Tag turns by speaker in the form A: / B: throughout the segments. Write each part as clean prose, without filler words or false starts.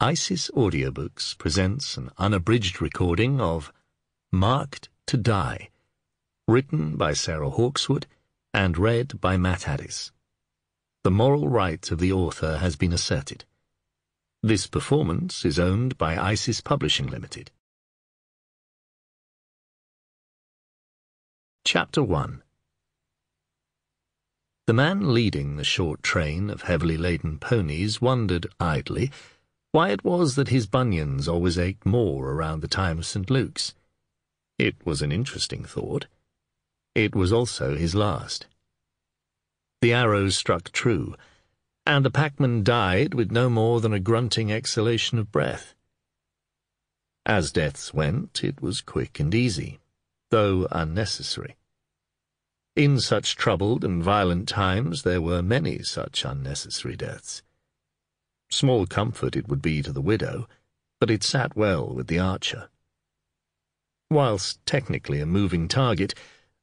A: ISIS Audiobooks presents an unabridged recording of Marked to Die, written by Sarah Hawkswood and read by Matt Addis. The moral right of the author has been asserted. This performance is owned by ISIS Publishing Limited. Chapter 1. The man leading the short train of heavily laden ponies wondered idly why it was that his bunions always ached more around the time of St. Luke's. It was an interesting thought. It was also his last. The arrows struck true, and the packman died with no more than a grunting exhalation of breath. As deaths went, it was quick and easy, though unnecessary. In such troubled and violent times there were many such unnecessary deaths. Small comfort it would be to the widow, but it sat well with the archer. Whilst technically a moving target,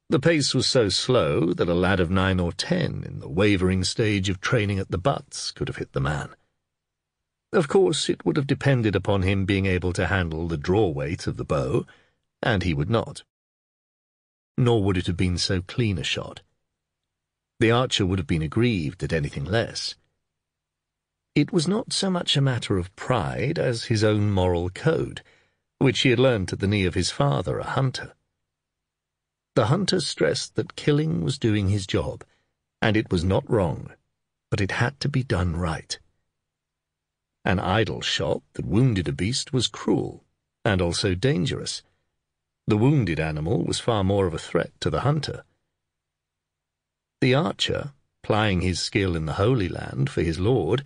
A: the pace was so slow that a lad of 9 or 10 in the wavering stage of training at the butts could have hit the man. Of course, it would have depended upon him being able to handle the draw weight of the bow, and he would not. Nor would it have been so clean a shot. The archer would have been aggrieved at anything less. It was not so much a matter of pride as his own moral code, which he had learnt at the knee of his father, a hunter. The hunter stressed that killing was doing his job, and it was not wrong, but it had to be done right. An idle shot that wounded a beast was cruel, and also dangerous. The wounded animal was far more of a threat to the hunter. The archer, plying his skill in the Holy Land for his lord,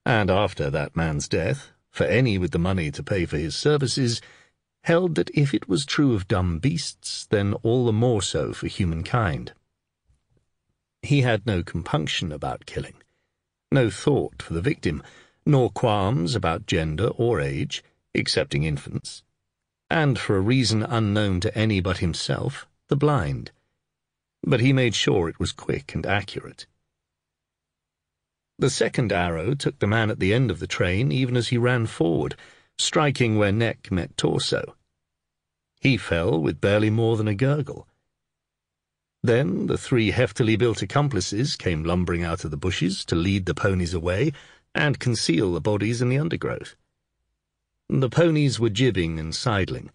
A: and after that man's death, for any with the money to pay for his services, held that if it was true of dumb beasts, then all the more so for humankind. He had no compunction about killing, no thought for the victim, nor qualms about gender or age, excepting infants, and for a reason unknown to any but himself, the blind. But he made sure it was quick and accurate. The second arrow took the man at the end of the train even as he ran forward, striking where neck met torso. He fell with barely more than a gurgle. Then the 3 heftily built accomplices came lumbering out of the bushes to lead the ponies away and conceal the bodies in the undergrowth. The ponies were jibbing and sidling,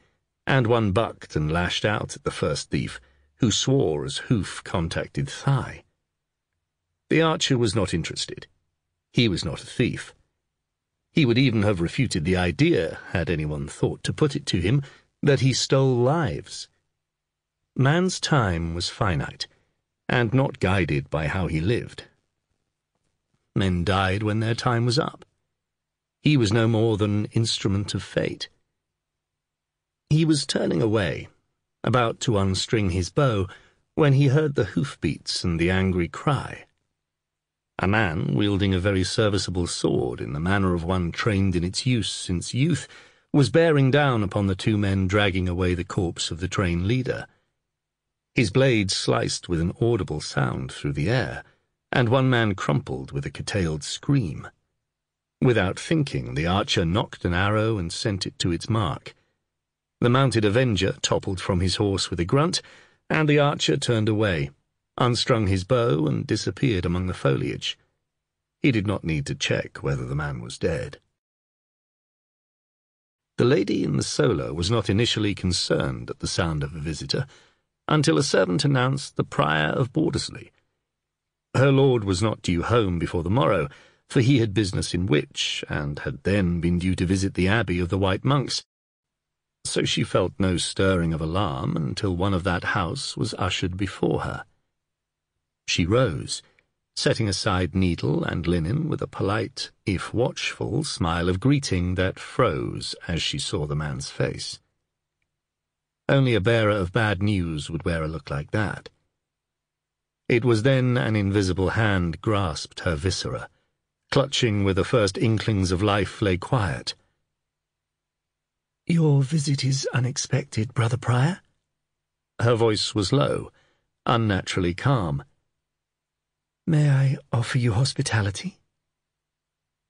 A: and one bucked and lashed out at the first thief, who swore as hoof contacted thigh. The archer was not interested. He was not a thief. He would even have refuted the idea, had anyone thought to put it to him, that he stole lives. Man's time was finite, and not guided by how he lived. Men died when their time was up. He was no more than an instrument of fate. He was turning away, about to unstring his bow, when he heard the hoofbeats and the angry cry. A man, wielding a very serviceable sword in the manner of one trained in its use since youth, was bearing down upon the 2 men dragging away the corpse of the train leader. His blade sliced with an audible sound through the air, and one man crumpled with a curtailed scream. Without thinking, the archer nocked an arrow and sent it to its mark. The mounted avenger toppled from his horse with a grunt, and the archer turned away, unstrung his bow, and disappeared among the foliage. He did not need to check whether the man was dead. The lady in the solo was not initially concerned at the sound of a visitor, until a servant announced the Prior of Bordesley. Her lord was not due home before the morrow, for he had business in Wich, and had then been due to visit the abbey of the White Monks, so she felt no stirring of alarm until one of that house was ushered before her. She rose, setting aside needle and linen with a polite, if watchful, smile of greeting that froze as she saw the man's face. Only a bearer of bad news would wear a look like that. It was then an invisible hand grasped her viscera, clutching where the first inklings of life lay quiet. "Your visit is unexpected, Brother Prior." Her voice was low, unnaturally calm. "May I offer you hospitality?"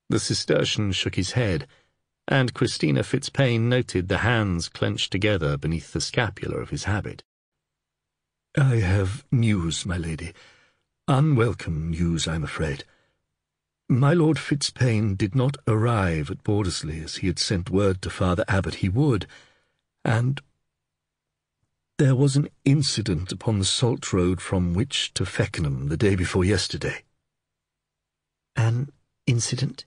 A: The Cistercian shook his head, and Christina Fitzpaine noted the hands clenched together beneath the scapula of his habit. "I have news, my lady. Unwelcome news, I'm afraid. My Lord Fitzpaine did not arrive at Bordesley as he had sent word to Father Abbot he would, and there was an incident upon the salt road from Wich to Feckenham the day before yesterday." "An incident?"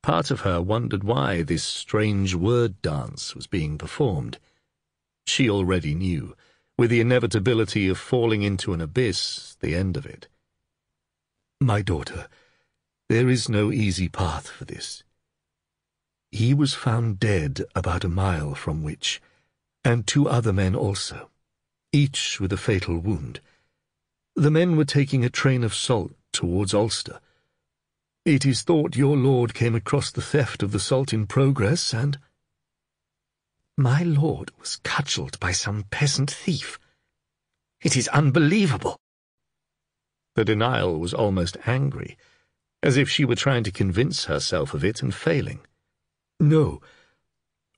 A: Part of her wondered why this strange word dance was being performed. She already knew, with the inevitability of falling into an abyss, the end of it. "My daughter, there is no easy path for this. He was found dead about a mile from Wich, and 2 other men also, each with a fatal wound. The men were taking a train of salt towards Ulster. It is thought your lord came across the theft of the salt in progress, and—" "My lord was cudgelled by some peasant thief. It is unbelievable." The denial was almost angry, as if she were trying to convince herself of it and failing. "No,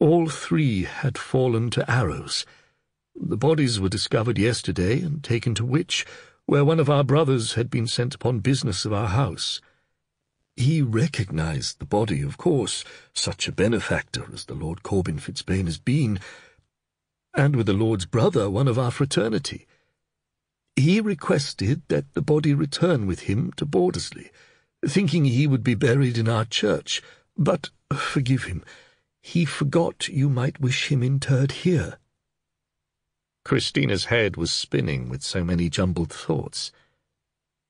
A: all 3 had fallen to arrows. The bodies were discovered yesterday and taken to Wich, where one of our brothers had been sent upon business of our house. He recognized the body, of course, such a benefactor as the Lord Corbin Fitzpaine has been, and with the Lord's brother, one of our fraternity. He requested that the body return with him to Bordesley, thinking he would be buried in our church, but, forgive him, he forgot you might wish him interred here." Christina's head was spinning with so many jumbled thoughts.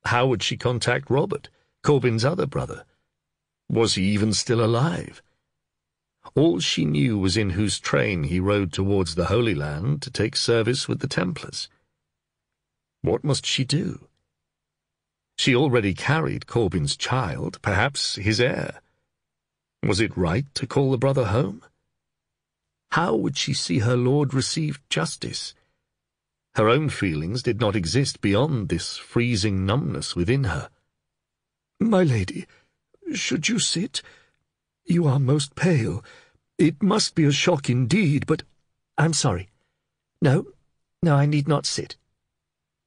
A: How would she contact Robert, Corbin's other brother? Was he even still alive? All she knew was in whose train he rode towards the Holy Land to take service with the Templars. What must she do? She already carried Corbin's child, perhaps his heir. Was it right to call the brother home? How would she see her lord receive justice? Her own feelings did not exist beyond this freezing numbness within her. "My lady, should you sit? You are most pale. It must be a shock indeed, but—" "I'm sorry. No, I need not sit."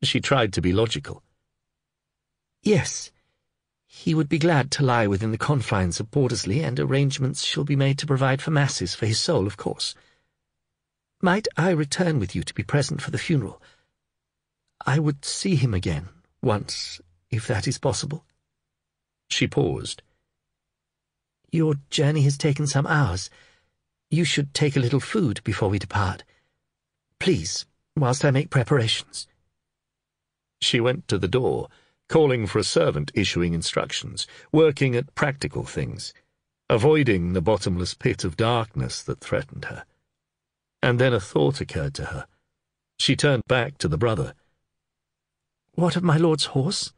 A: She tried to be logical. "Yes, he would be glad to lie within the confines of Bordesley, and arrangements shall be made to provide for masses for his soul, of course. Might I return with you to be present for the funeral? I would see him again, once, if that is possible." She paused. "Your journey has taken some hours. You should take a little food before we depart. Please, whilst I make preparations." She went to the door, calling for a servant issuing instructions, working at practical things, avoiding the bottomless pit of darkness that threatened her. And then a thought occurred to her. She turned back to the brother. "What of my lord's horse?"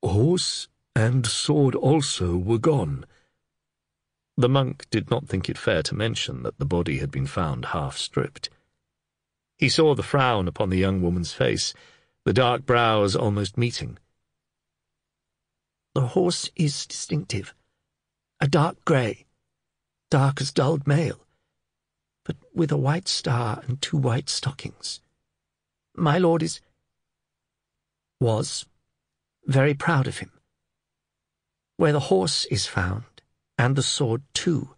A: "Horse and sword also were gone." The monk did not think it fair to mention that the body had been found half-stripped. He saw the frown upon the young woman's face, the dark brows almost meeting. "The horse is distinctive. A dark grey, dark as dulled mail, but with a white star and 2 white stockings. My lord was very proud of him. Where the horse is found, and the sword too,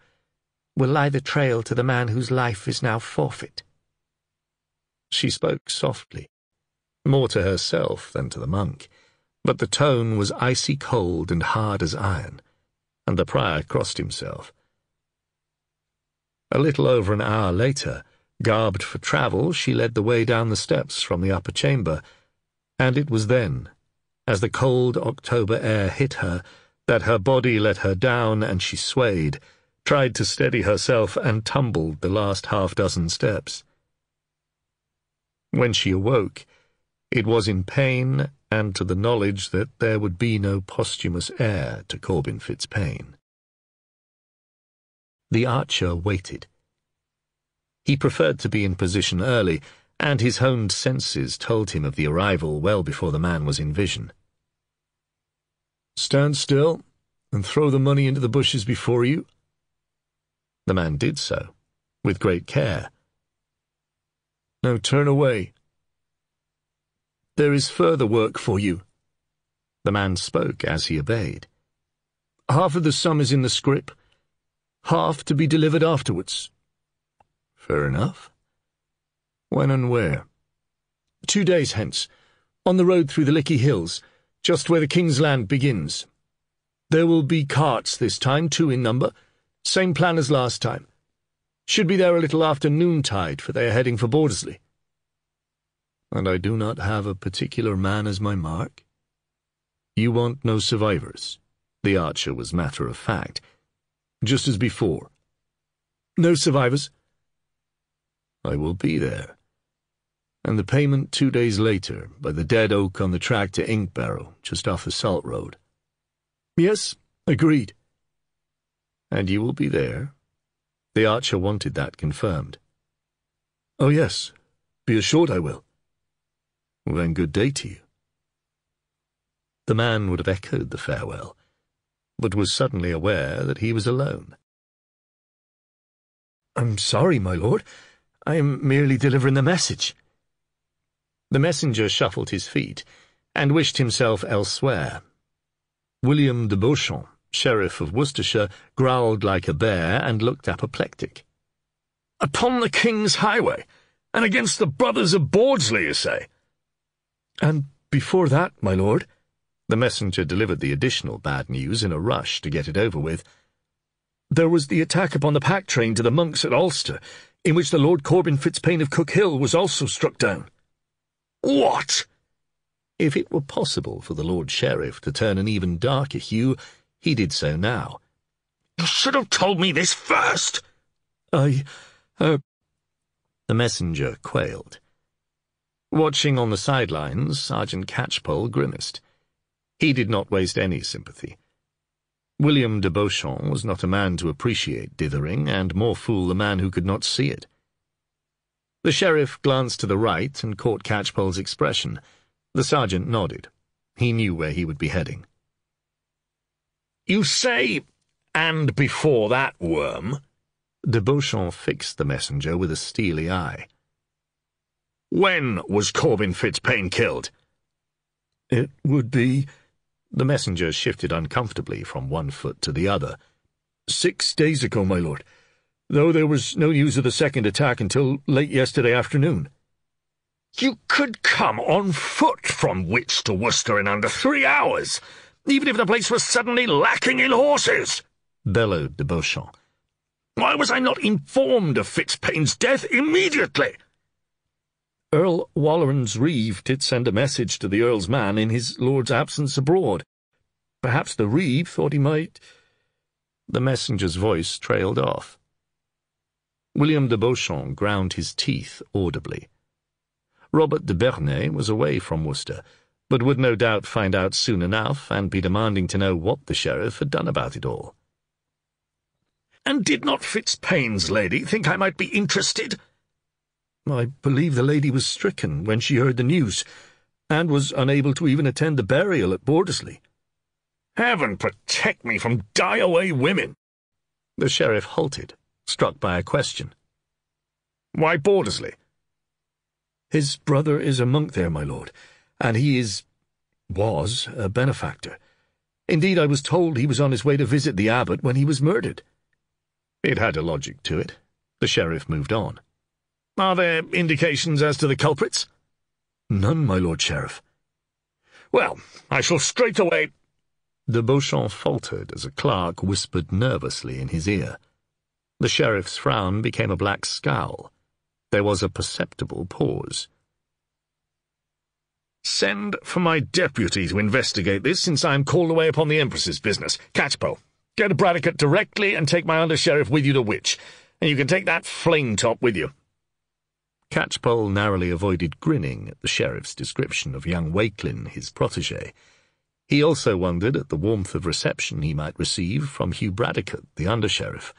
A: will lie the trail to the man whose life is now forfeit." She spoke softly, more to herself than to the monk, but the tone was icy cold and hard as iron, and the prior crossed himself. A little over an hour later, garbed for travel, she led the way down the steps from the upper chamber, and it was then, as the cold October air hit her, that her body let her down and she swayed, tried to steady herself and tumbled the last 6 steps. When she awoke, it was in pain and to the knowledge that there would be no posthumous heir to Corbin Fitzpaine. The archer waited. He preferred to be in position early, and his honed senses told him of the arrival well before the man was in vision. "Stand still, and throw the money into the bushes before you," The man did so, with great care. "Now turn away. There is further work for you." The man spoke as he obeyed. "Half of the sum is in the scrip, half to be delivered afterwards." "Fair enough. When and where?" 2 days hence, on the road through the Lickey Hills, just where the King's Land begins. There will be carts this time, 2 in number, same plan as last time. Should be there a little after noontide, for they are heading for Bordesley." "And I do not have a particular man as my mark?" "You want no survivors?" The archer was matter of fact. "Just as before." "No survivors." "I will be there. And the payment 2 days later, by the dead oak on the track to Inkbarrow, just off the Salt Road." "Yes, agreed." "And you will be there?" The archer wanted that confirmed. "Oh yes, be assured I will." "Well, then good day to you." The man would have echoed the farewell, but was suddenly aware that he was alone. "I'm sorry, my lord. I am merely delivering the message." The messenger shuffled his feet, and wished himself elsewhere. William de Beauchamp, Sheriff of Worcestershire, growled like a bear and looked apoplectic. "Upon the King's highway, and against the brothers of Bordesley, you say?" "And before that, my lord," the messenger delivered the additional bad news in a rush to get it over with, "there was the attack upon the pack train to the monks at Ulster, in which the Lord Corbin Fitzpaine of Cook Hill was also struck down." "What?" If it were possible for the Lord Sheriff to turn an even darker hue, he did so now. "You should have told me this first." The messenger quailed. Watching on the sidelines, Sergeant Catchpoll grimaced. He did not waste any sympathy. William de Beauchamp was not a man to appreciate dithering, and more fool the man who could not see it. The sheriff glanced to the right and caught Catchpoll's expression. The sergeant nodded. He knew where he would be heading. "You say, and before that, worm?" De Beauchamp fixed the messenger with a steely eye. "When was Corbin Fitzpaine killed?" "It would be—" The messenger shifted uncomfortably from one foot to the other. 6 days ago, my lord, though there was no news of the second attack until late yesterday afternoon." "You could come on foot from Wich to Worcester in under 3 hours, even if the place was suddenly lacking in horses," bellowed de Beauchamp. "Why was I not informed of Fitzpaine's death immediately?" "Earl Walkelin's reeve did send a message to the Earl's man in his lord's absence abroad. Perhaps the reeve thought he might—" The messenger's voice trailed off. William de Beauchamp ground his teeth audibly. Robert de Bernay was away from Worcester, but would no doubt find out soon enough and be demanding to know what the sheriff had done about it all. "And did not Fitzpaine's lady think I might be interested?" "I believe the lady was stricken when she heard the news, and was unable to even attend the burial at Bordesley." "Heaven protect me from die-away women!" The sheriff halted, struck by a question. "Why Bordesley?" "His brother is a monk there, my lord, and he was a benefactor. Indeed, I was told he was on his way to visit the abbot when he was murdered." It had a logic to it. The sheriff moved on. "Are there indications as to the culprits?" "None, my lord sheriff." "Well, I shall straightway—" De Beauchamp faltered as a clerk whispered nervously in his ear. The sheriff's frown became a black scowl. There was a perceptible pause. "Send for my deputy to investigate this, since I am called away upon the Empress's business. Catchpoll, go to Bradecote directly and take my under-sheriff with you to Wich, and you can take that flame-top with you." Catchpoll narrowly avoided grinning at the sheriff's description of young Walkelin, his protégé. He also wondered at the warmth of reception he might receive from Hugh Bradecote, the under-sheriff.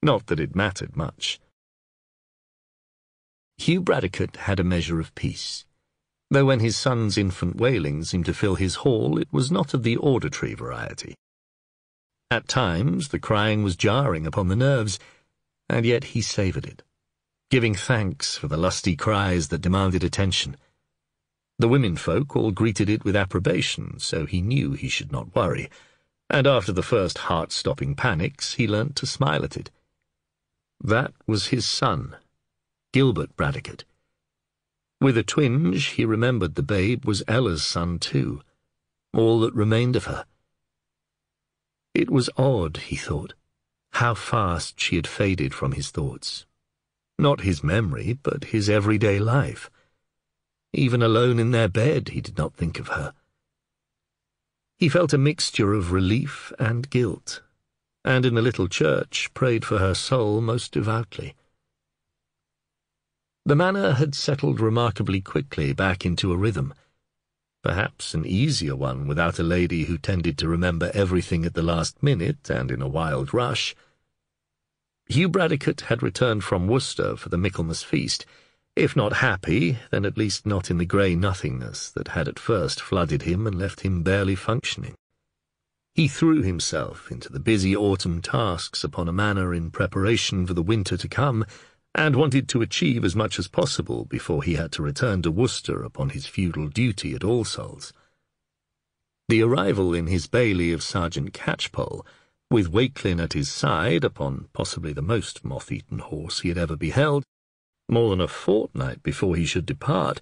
A: Not that it mattered much. Hugh Bradecote had a measure of peace, though when his son's infant wailing seemed to fill his hall, it was not of the auditory variety. At times the crying was jarring upon the nerves, and yet he savoured it, giving thanks for the lusty cries that demanded attention. The womenfolk all greeted it with approbation, so he knew he should not worry, and after the first heart-stopping panics he learnt to smile at it. That was his son, Gilbert Bradecote. With a twinge he remembered the babe was Ella's son too, all that remained of her. It was odd, he thought, how fast she had faded from his thoughts. Not his memory, but his everyday life. Even alone in their bed he did not think of her. He felt a mixture of relief and guilt, and in the little church prayed for her soul most devoutly. The manor had settled remarkably quickly back into a rhythm, perhaps an easier one without a lady who tended to remember everything at the last minute and in a wild rush. Hugh Bradecote had returned from Worcester for the Michaelmas feast, if not happy, then at least not in the grey nothingness that had at first flooded him and left him barely functioning. He threw himself into the busy autumn tasks upon a manor in preparation for the winter to come, and wanted to achieve as much as possible before he had to return to Worcester upon his feudal duty at All Souls. The arrival in his bailey of Sergeant Catchpoll, with Walkelin at his side upon possibly the most moth-eaten horse he had ever beheld, more than a fortnight before he should depart,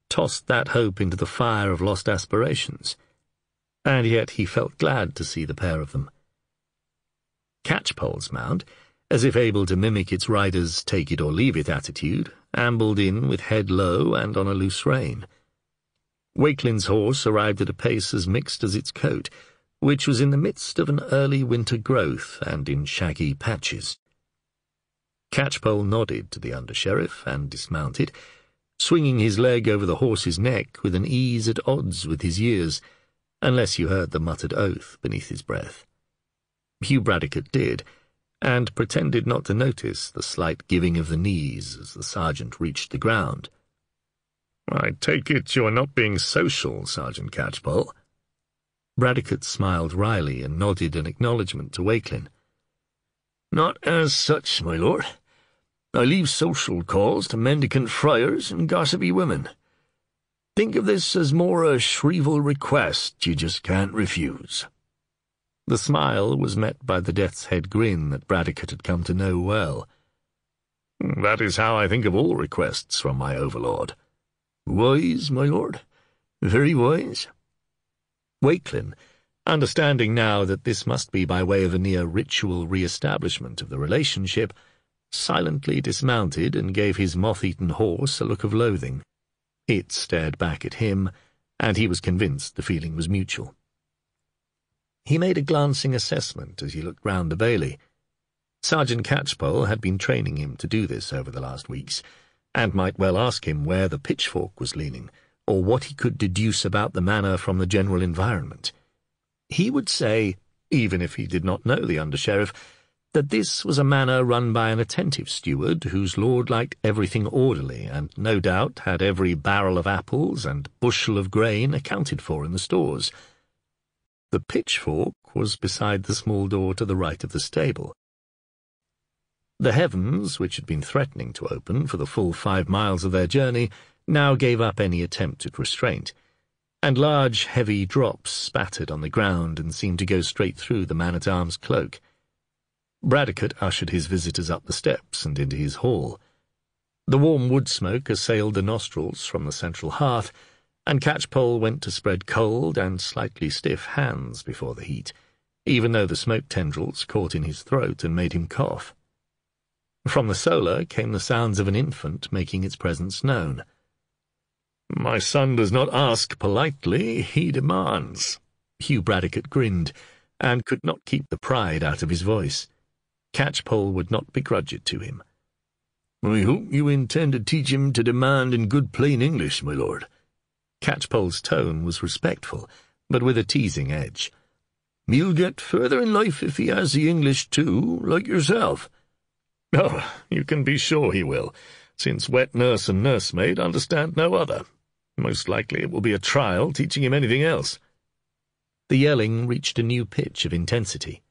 A: tossed that hope into the fire of lost aspirations, and yet he felt glad to see the pair of them. Catchpoll's mount, as if able to mimic its rider's take-it-or-leave-it attitude, ambled in with head low and on a loose rein. Wakelin's horse arrived at a pace as mixed as its coat, which was in the midst of an early winter growth and in shaggy patches. Catchpoll nodded to the under-sheriff and dismounted, swinging his leg over the horse's neck with an ease at odds with his years, unless you heard the muttered oath beneath his breath. Hugh Bradecote did, and pretended not to notice the slight giving of the knees as the sergeant reached the ground. "I take it you are not being social, Sergeant Catchpoll." Bradecote smiled wryly and nodded an acknowledgment to Walkelin. "Not as such, my lord. I leave social calls to mendicant friars and gossipy women. Think of this as more a shrieval request you just can't refuse." The smile was met by the death's-head grin that Bradecote had come to know well. "That is how I think of all requests from my overlord." "Wise, my lord, very wise." Walkelin, understanding now that this must be by way of a near ritual re-establishment of the relationship, silently dismounted and gave his moth-eaten horse a look of loathing. It stared back at him, and he was convinced the feeling was mutual. He made a glancing assessment as he looked round the bailey. Sergeant Catchpoll had been training him to do this over the last weeks, and might well ask him where the pitchfork was leaning, or what he could deduce about the manor from the general environment. He would say, even if he did not know the under-sheriff, that this was a manor run by an attentive steward whose lord liked everything orderly, and no doubt had every barrel of apples and bushel of grain accounted for in the stores. The pitchfork was beside the small door to the right of the stable. The heavens, which had been threatening to open for the full 5 miles of their journey, now gave up any attempt at restraint, and large, heavy drops spattered on the ground and seemed to go straight through the man-at-arms cloak. Bradecote ushered his visitors up the steps and into his hall. The warm wood smoke assailed the nostrils from the central hearth, and Catchpoll went to spread cold and slightly stiff hands before the heat, even though the smoke tendrils caught in his throat and made him cough. From the solar came the sounds of an infant making its presence known. "My son does not ask politely, he demands." Hugh Bradecote grinned, and could not keep the pride out of his voice. Catchpoll would not begrudge it to him. "I hope you intend to teach him to demand in good plain English, my lord." Catchpoll's tone was respectful, but with a teasing edge. "He'll get further in life if he has the English too, like yourself." "Oh, you can be sure he will, since wet nurse and nursemaid understand no other. Most likely it will be a trial teaching him anything else." The yelling reached a new pitch of intensity.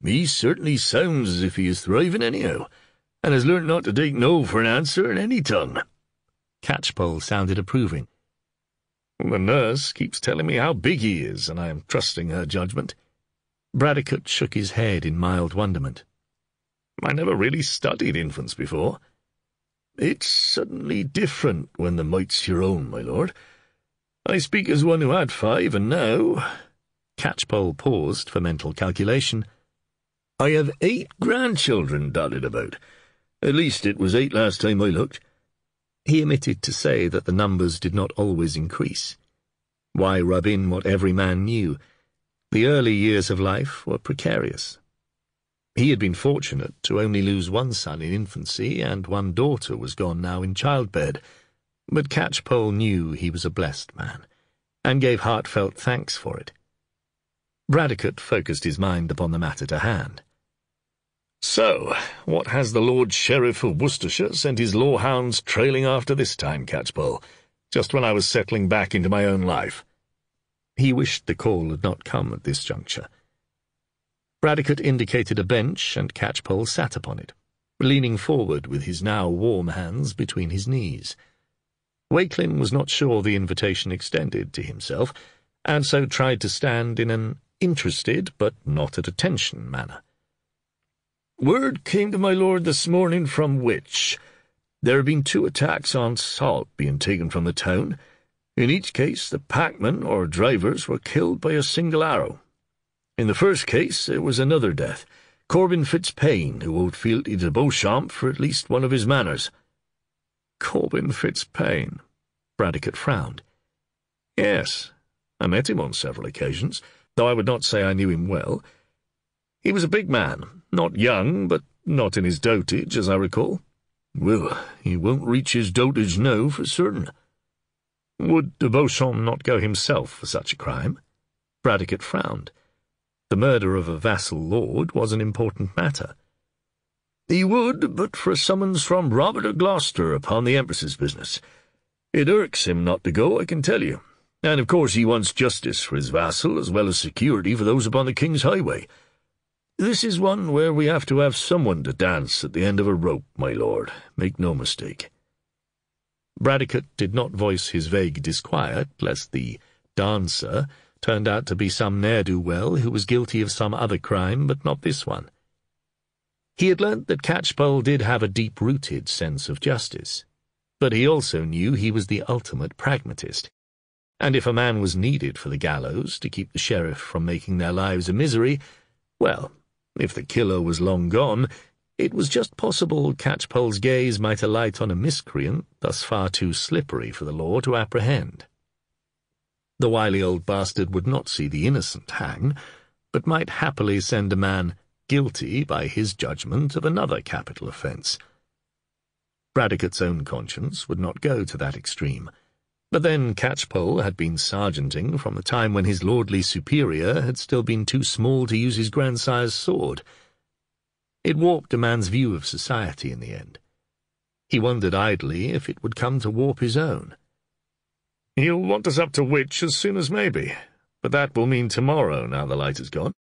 B: He certainly sounds as if he is thriving anyhow, and has learnt not to take no for an answer in any tongue."
A: Catchpoll sounded approving.
B: "The nurse keeps telling me how big he is, and I am trusting her judgment."
A: Bradecote shook his head in mild wonderment.
B: "I never really studied infants before. It's suddenly different when the mite's your own, my lord. I speak as one who had 5, and now—"
A: Catchpoll paused for mental calculation.
B: "I have 8 grandchildren dotted about. At least it was 8 last time I looked."
A: He omitted to say that the numbers did not always increase. Why rub in what every man knew? The early years of life were precarious. He had been fortunate to only lose 1 son in infancy, and 1 daughter was gone now in childbed, but Catchpoll knew he was a blessed man, and gave heartfelt thanks for it. Bradecote focused his mind upon the matter to hand.
B: "So, what has the Lord Sheriff of Worcestershire sent his law-hounds trailing after this time, Catchpoll, just when I was settling back into my own life?"
A: He wished the call had not come at this juncture. Bradecote indicated a bench, and Catchpoll sat upon it, leaning forward with his now warm hands between his knees. Walkelin was not sure the invitation extended to himself, and so tried to stand in an interested but not at attention manner.
B: "Word came to my lord this morning from Wich. There have been 2 attacks on salt being taken from the town. In each case, the packmen or drivers were killed by a single arrow. In the first case, there was another death, Corbin Fitzpaine, who owed fealty to Beauchamp for at least one of his manors."
A: "Corbin Fitzpaine?" Bradecote frowned.
B: "Yes, I met him on several occasions, though I would not say I knew him well. He was a big man, not young, but not in his dotage, as I recall. Well, he won't reach his dotage now, for certain."
A: Would de Beauchamp not go himself for such a crime? Bradecote frowned. The murder of a vassal lord was an important matter.
B: "He would, but for a summons from Robert of Gloucester upon the Empress's business. It irks him not to go, I can tell you. And of course he wants justice for his vassal, as well as security for those upon the king's highway. This is one where we have to have someone to dance at the end of a rope, my lord. Make no mistake."
A: Bradecote did not voice his vague disquiet lest the dancer turned out to be some ne'er-do-well who was guilty of some other crime, but not this one. He had learnt that Catchpoll did have a deep-rooted sense of justice, but he also knew he was the ultimate pragmatist, and if a man was needed for the gallows to keep the sheriff from making their lives a misery, well, if the killer was long gone, it was just possible Catchpoll's gaze might alight on a miscreant thus far too slippery for the law to apprehend. The wily old bastard would not see the innocent hang, but might happily send a man guilty by his judgment of another capital offence. Bradecote's own conscience would not go to that extreme, but then Catchpoll had been sergeanting from the time when his lordly superior had still been too small to use his grandsire's sword. It warped a man's view of society in the end. He wondered idly if it would come to warp his own.
B: "He'll want us up to Wich as soon as maybe, but that will mean tomorrow now the light is gone.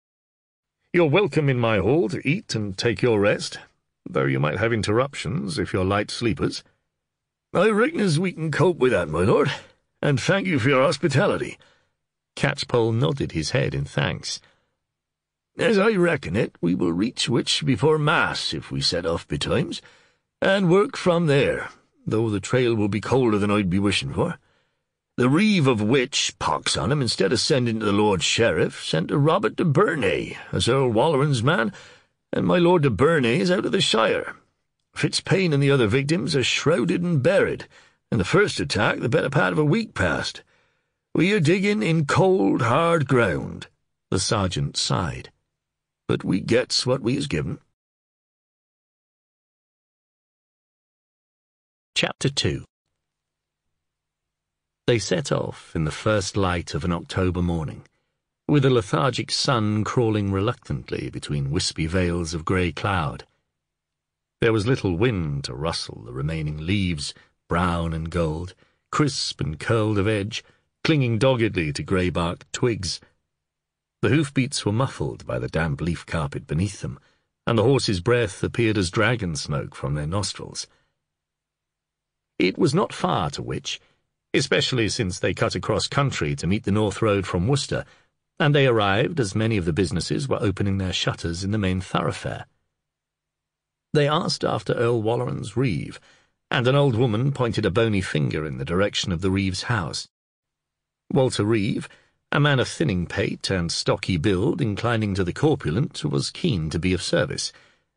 B: You're welcome in my hall to eat and take your rest, though you might have interruptions if you're light sleepers." "I reckon as we can cope with that, my lord, and thank you for your hospitality."
A: Catchpoll nodded his head in thanks.
B: "As I reckon it, we will reach Wich before Mass if we set off betimes, and work from there, though the trail will be colder than I'd be wishing for. The reeve of Wich, pox on him, instead of sending to the Lord Sheriff, sent to Robert de Bernay as Earl Walleran's man, and my Lord de Bernay is out of the shire. Fitzpaine and the other victims are shrouded and buried, and the first attack the better part of a week past. We are digging in cold, hard ground." The sergeant sighed. "But we gets what we is given."
A: Chapter 2. They set off in the first light of an October morning, with a lethargic sun crawling reluctantly between wispy veils of grey cloud. There was little wind to rustle the remaining leaves, brown and gold, crisp and curled of edge, clinging doggedly to grey-barked twigs. The hoofbeats were muffled by the damp leaf carpet beneath them, and the horses' breath appeared as dragon smoke from their nostrils. It was not far to Wich, especially since they cut across country to meet the north road from Worcester, and they arrived as many of the businesses were opening their shutters in the main thoroughfare. They asked after Earl Walleran's reeve, and an old woman pointed a bony finger in the direction of the reeve's house. Walter Reeve, a man of thinning pate and stocky build inclining to the corpulent, was keen to be of service,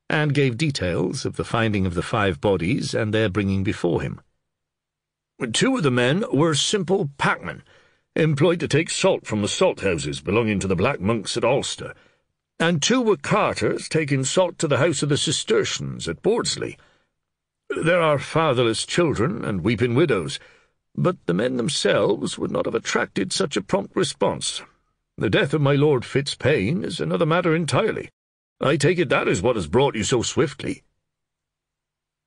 A: and gave details of the finding of the 5 bodies and their bringing before him.
B: 2 of the men were simple packmen, employed to take salt from the salt houses belonging to the Black Monks at Ulster, and 2 were carters taking salt to the house of the Cistercians at Bordesley. There are fatherless children and weeping widows, but the men themselves would not have attracted such a prompt response. The death of my Lord Fitzpaine is another matter entirely. I take it that is what has brought you so swiftly.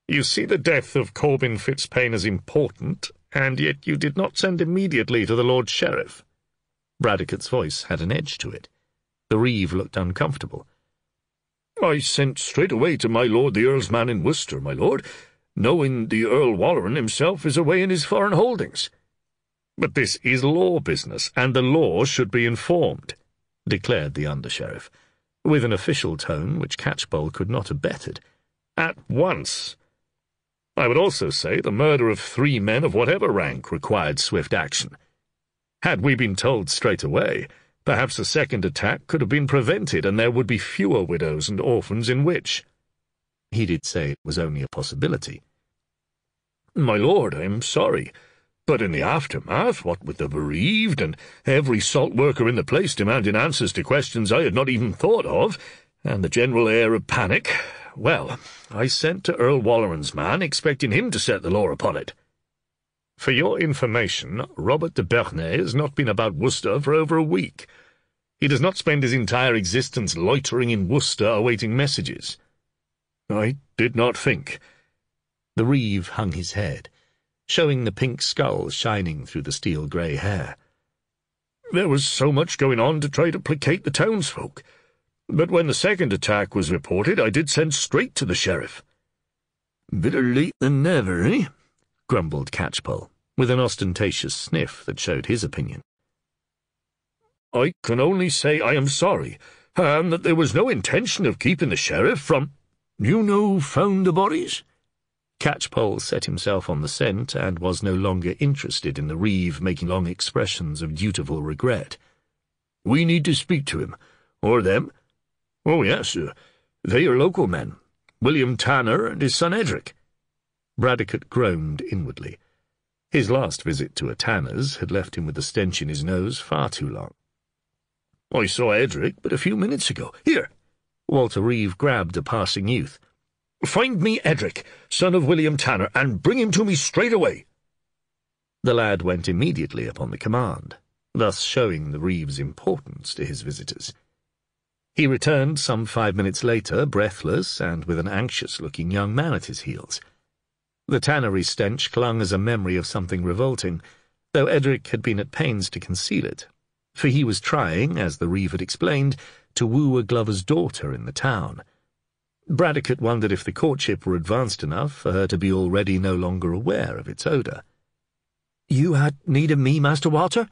A: You see the death of Corbin Fitzpaine as important, and yet you did not send immediately to the Lord Sheriff. Bradecote's voice had an edge to it. The reeve looked uncomfortable.
B: I sent straight away to my lord the Earl's man in Worcester, my lord, knowing the Earl Walleran himself is away in his foreign holdings.
A: But this is law business, and the law should be informed, declared the under-sheriff, with an official tone which Catchpoll could not have bettered. At once. I would also say the murder of 3 men of whatever rank required swift action. Had we been told straight away, perhaps a second attack could have been prevented, and there would be fewer widows and orphans in Wich. He did say it was only a possibility.
B: My lord, I am sorry, but in the aftermath, what with the bereaved and every salt worker in the place demanding answers to questions I had not even thought of, and the general air of panic, well, I sent to Earl Walleran's man, expecting him to set the law upon it.
A: For your information, Robert de Bernay has not been about Worcester for over a week. He does not spend his entire existence loitering in Worcester awaiting messages.
B: I did not think.
A: The reeve hung his head, showing the pink skull shining through the steel-grey hair.
B: There was so much going on to try to placate the townsfolk, but when the second attack was reported, I did send straight to the sheriff.
A: Better late than never, eh? Grumbled Catchpoll, with an ostentatious sniff that showed his opinion.
B: I can only say I am sorry, and that there was no intention of keeping the sheriff from— You know who found the bodies?
A: Catchpoll set himself on the scent and was no longer interested in the reeve making long expressions of dutiful regret.
B: We need to speak to him, or them. Oh, yes, they are local men, William Tanner and his son Edric.
A: Bradecote groaned inwardly. His last visit to a tanner's had left him with the stench in his nose far too long.
B: I saw Edric but a few minutes ago. Here!
A: Walter Reeve grabbed a passing youth.
B: Find me Edric, son of William Tanner, and bring him to me straight away.
A: The lad went immediately upon the command, thus showing the reeve's importance to his visitors. He returned some 5 minutes later, breathless and with an anxious-looking young man at his heels. The tannery stench clung as a memory of something revolting, though Edric had been at pains to conceal it, for he was trying, as the reeve had explained, to woo a glover's daughter in the town. Bradecote wondered if the courtship were advanced enough for her to be already no longer aware of its odour.
B: "You had need of me, Master Walter?"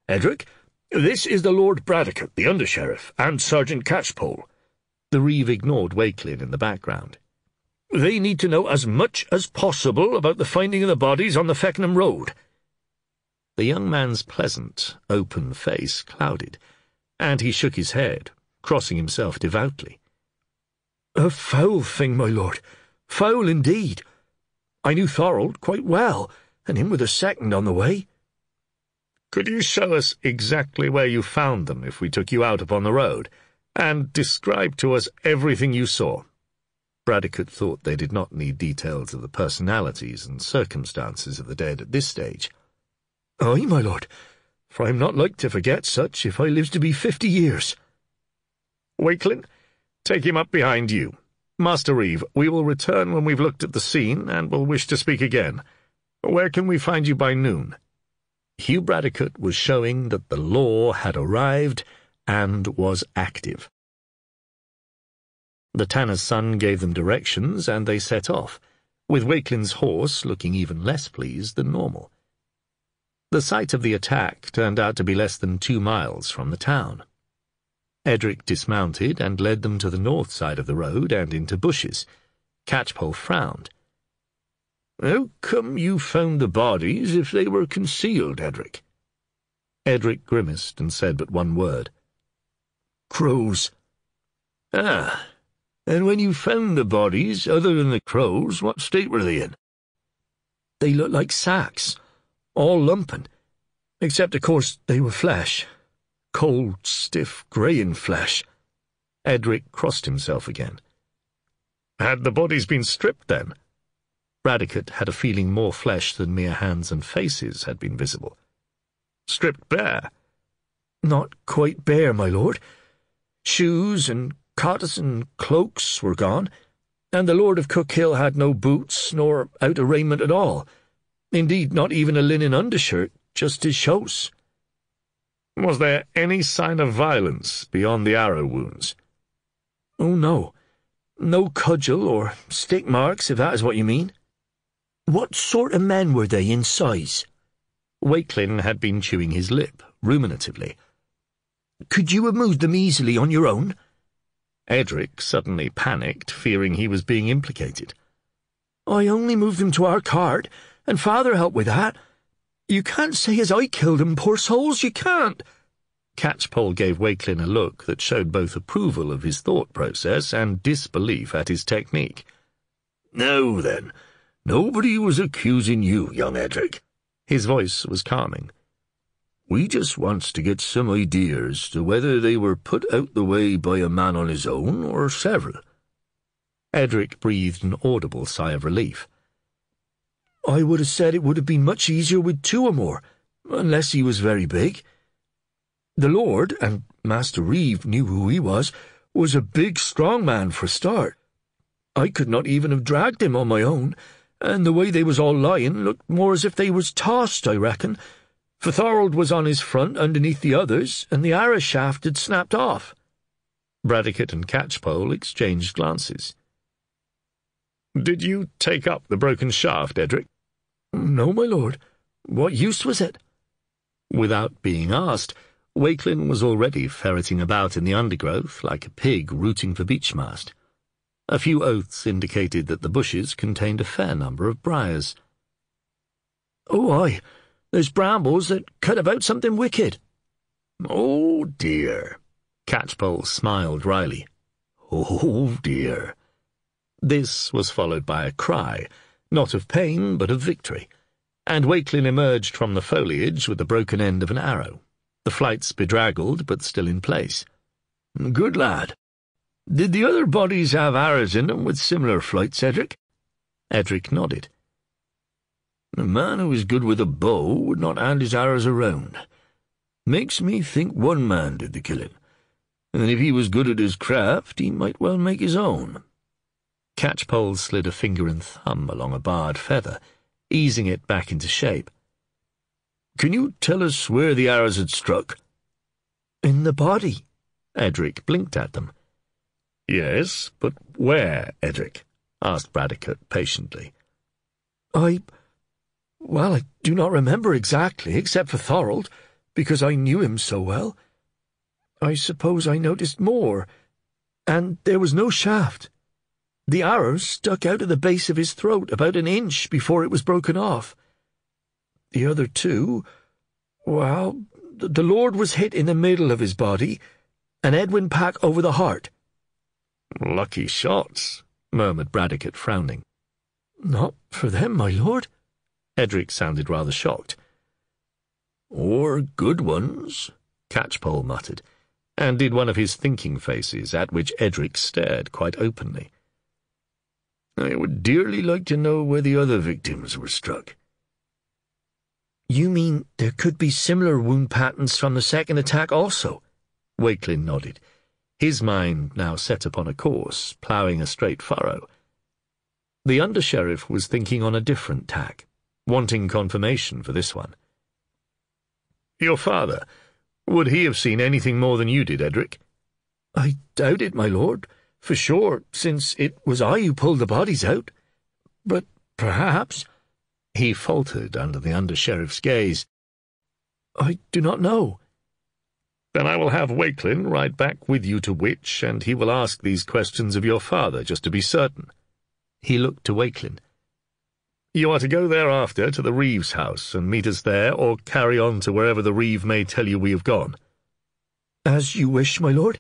B: "Edric, this is the Lord Bradecote, the under-sheriff, and Sergeant Catchpoll."
A: The reeve ignored Walkelin in the background.
B: "They need to know as much as possible about the finding of the bodies on the Feckenham road."
A: The young man's pleasant, open face clouded, and he shook his head, crossing himself devoutly.
B: "A foul thing, my lord. Foul indeed. I knew Thorold quite well, and him with a second on the way."
A: "Could you show us exactly where you found them if we took you out upon the road, and describe to us everything you saw?" Bradecote thought they did not need details of the personalities and circumstances of the dead at this stage.
B: "Aye, my lord, for I am not like to forget such if I lives to be 50 years.
A: Walkelin, take him up behind you. Master Reeve, we will return when we've looked at the scene, and will wish to speak again. Where can we find you by noon?" Hugh Bradecote was showing that the law had arrived, and was active. The tanner's son gave them directions, and they set off, with Wakelin's horse looking even less pleased than normal. The site of the attack turned out to be less than 2 miles from the town. Edric dismounted and led them to the north side of the road and into bushes. Catchpoll frowned.
B: "How come you found the bodies if they were concealed, Edric?"
A: Edric grimaced and said but one word.
B: "Crows." "Ah, and when you found the bodies, other than the crows, what state were they in?"
C: "They looked like sacks, all lumping, except, of course, they were flesh. Cold, stiff, greying flesh."
A: Edric crossed himself again. Had the bodies been stripped, then? Bradecote had a feeling more flesh than mere hands and faces had been visible. Stripped bare?
C: "Not quite bare, my lord. Shoes and coats and cloaks were gone, and the Lord of Cookhill had no boots nor outer raiment at all. Indeed, not even a linen undershirt, just his shoes."
A: Was there any sign of violence beyond the arrow wounds?
C: "Oh, no. No cudgel or stick marks, if that is what you mean." "What sort of men were they in size?"
A: Walkelin had been chewing his lip, ruminatively.
C: "Could you have moved them easily on your own?"
A: Edric suddenly panicked, fearing he was being implicated.
C: "I only moved them to our cart, and father helped with that. You can't say as I killed them, poor souls, you can't."
A: Catchpoll gave Walkelin a look that showed both approval of his thought process and disbelief at his technique.
B: "Now then, nobody was accusing you, young Edric."
A: His voice was calming.
B: "We just wants to get some idea as to whether they were put out the way by a man on his own or several."
A: Edric breathed an audible sigh of relief.
C: "I would have said it would have been much easier with 2 or more, unless he was very big. The Lord, and Master Reeve knew who he was a big, strong man for a start. I could not even have dragged him on my own, and the way they was all lying looked more as if they was tossed, I reckon, for Thorold was on his front underneath the others, and the arrow shaft had snapped off."
A: Bradecote and Catchpoll exchanged glances. "Did you take up the broken shaft, Edric?"
C: "No, my lord. What use was it?"
A: Without being asked, Walkelin was already ferreting about in the undergrowth like a pig rooting for beechmast. A few oaths indicated that the bushes contained a fair number of briars.
C: "Oh, aye. There's brambles that cut about something wicked."
B: "Oh, dear."
A: Catchpoll smiled wryly.
B: "Oh, dear."
A: This was followed by a cry, not of pain but of victory, and Walkelin emerged from the foliage with the broken end of an arrow, the flights bedraggled but still in place.
B: "Good lad. Did the other bodies have arrows in them with similar flights, Edric?"
A: Edric nodded.
B: "A man who is good with a bow would not hand his arrows around. Makes me think one man did the killing, and if he was good at his craft, he might well make his own."
A: Catchpoll slid a finger and thumb along a barred feather, easing it back into shape.
B: "Can you tell us where the arrows had struck?"
C: "In the body."
A: Edric blinked at them. "Yes, but where, Edric?" asked Bradecote patiently.
C: I do not remember exactly, except for Thorold, because I knew him so well. I suppose I noticed more, and there was no shaft. The arrow stuck out of the base of his throat about an inch before it was broken off. The other 2, well, the Lord was hit in the middle of his body, and Edwin Pack over the heart."
A: "Lucky shots," murmured Bradecote, frowning.
C: "Not for them, my lord."
A: Edric sounded rather shocked.
B: "Or good ones,"
A: Catchpoll muttered, and did one of his thinking faces, at which Edric stared quite openly.
B: "I would dearly like to know where the other victims were struck."
C: "You mean there could be similar wound patterns from the second attack also?"
A: Walkelin nodded, his mind now set upon a course, ploughing a straight furrow. The under-sheriff was thinking on a different tack, wanting confirmation for this one. "Your father,
B: Would he have seen anything more than you did, Edric?
C: I doubt it, my lord, for sure, since it was I who pulled the bodies out. But perhaps—
A: He faltered under the under-sheriff's gaze.
C: I do not know.
B: Then I will have Walkelin ride back with you to Wich, and he will ask these questions of your father, just to be certain.
A: He looked to Walkelin.
B: You are to go thereafter to the reeve's house and meet us there, or carry on to wherever the reeve may tell you we have gone.
C: As you wish, my lord.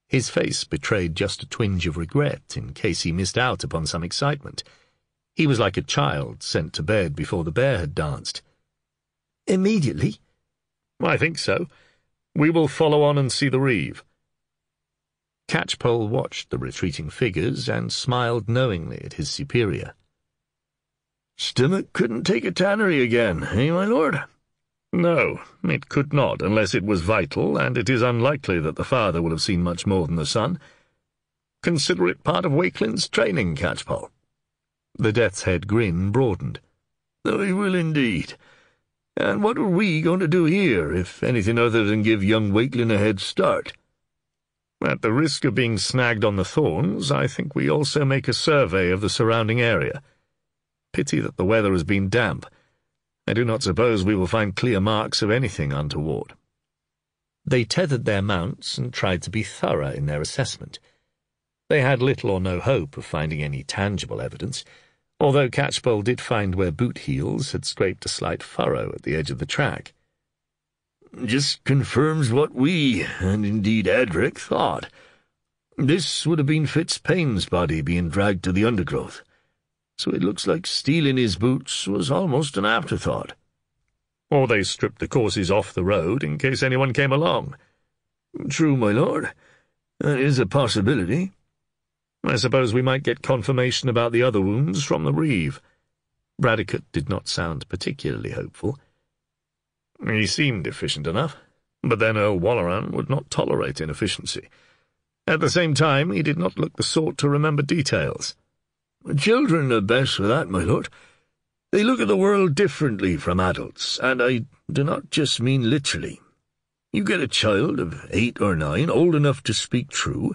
A: His face betrayed just a twinge of regret in case he missed out upon some excitement. He was like a child sent to bed before the bear had danced.
C: Immediately?
B: I think so. We will follow on and see the reeve.
A: Catchpoll watched the retreating figures and smiled knowingly at his superior.
B: Stomach couldn't take a tannery again, eh, my lord? No, it could not, unless it was vital, and it is unlikely that the father will have seen much more than the son. Consider it part of Wakelin's training, Catchpoll.
A: The Death's Head grin broadened.
B: I will indeed. And what are we going to do here, if anything other than give young Walkelin a head start? At the risk of being snagged on the thorns, I think we also make a survey of the surrounding area. Pity that the weather has been damp. I do not suppose we will find clear marks of anything untoward.
A: They tethered their mounts and tried to be thorough in their assessment. They had little or no hope of finding any tangible evidence, although Catchpoll did find where boot heels had scraped a slight furrow at the edge of the track.
B: Just confirms what we, and indeed Edric, thought. This would have been Fitzpayne's body being dragged to the undergrowth, so it looks like stealing his boots was almost an afterthought.
A: Or they stripped the horses off the road in case anyone came along.
B: True, my lord. That is a possibility.
A: I suppose we might get confirmation about the other wounds from the reeve. Bradecote did not sound particularly hopeful.
B: He seemed efficient enough, but then Earl Walleran would not tolerate inefficiency. At the same time, he did not look the sort to remember details. Children are best for that, my lord. They look at the world differently from adults, and I do not just mean literally. You get a child of 8 or 9, old enough to speak true,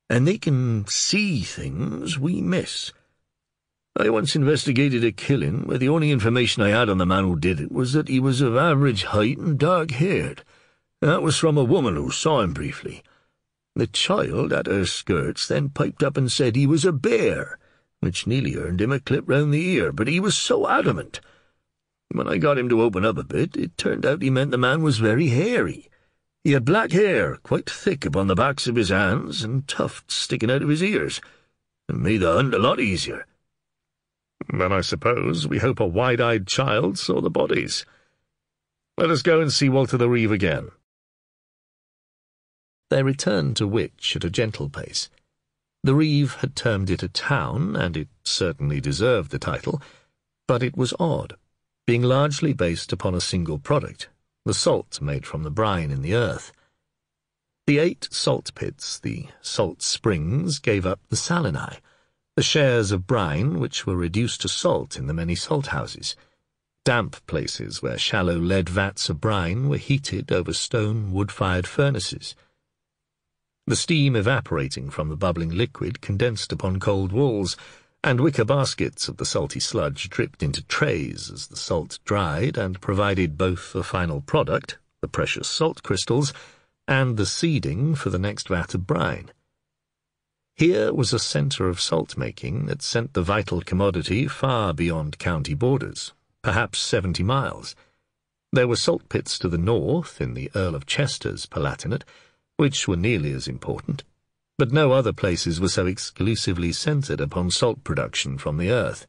B: and they can see things we miss. I once investigated a killing where the only information I had on the man who did it was that he was of average height and dark-haired. That was from a woman who saw him briefly. The child at her skirts then piped up and said he was a bear, which nearly earned him a clip round the ear, but he was so adamant. When I got him to open up a bit, it turned out he meant the man was very hairy. He had black hair, quite thick upon the backs of his hands, and tufts sticking out of his ears, and made the hunt a lot easier.
A: Then I suppose we hope a wide-eyed child saw the bodies. Let us go and see Walter the Reeve again. They returned to Wich at a gentle pace. The Reeve had termed it a town, and it certainly deserved the title, but it was odd, being largely based upon a single product, the salt made from the brine in the earth. The 8 salt pits, the salt springs, gave up the salinae, the shares of brine which were reduced to salt in the many salt houses, damp places where shallow lead vats of brine were heated over stone wood-fired furnaces. The steam evaporating from the bubbling liquid condensed upon cold walls, and wicker baskets of the salty sludge dripped into trays as the salt dried and provided both the final product, the precious salt crystals, and the seeding for the next vat of brine. Here was a centre of salt-making that sent the vital commodity far beyond county borders, perhaps 70 miles. There were salt pits to the north, in the Earl of Chester's Palatinate, which were nearly as important, but no other places were so exclusively centred upon salt production from the earth.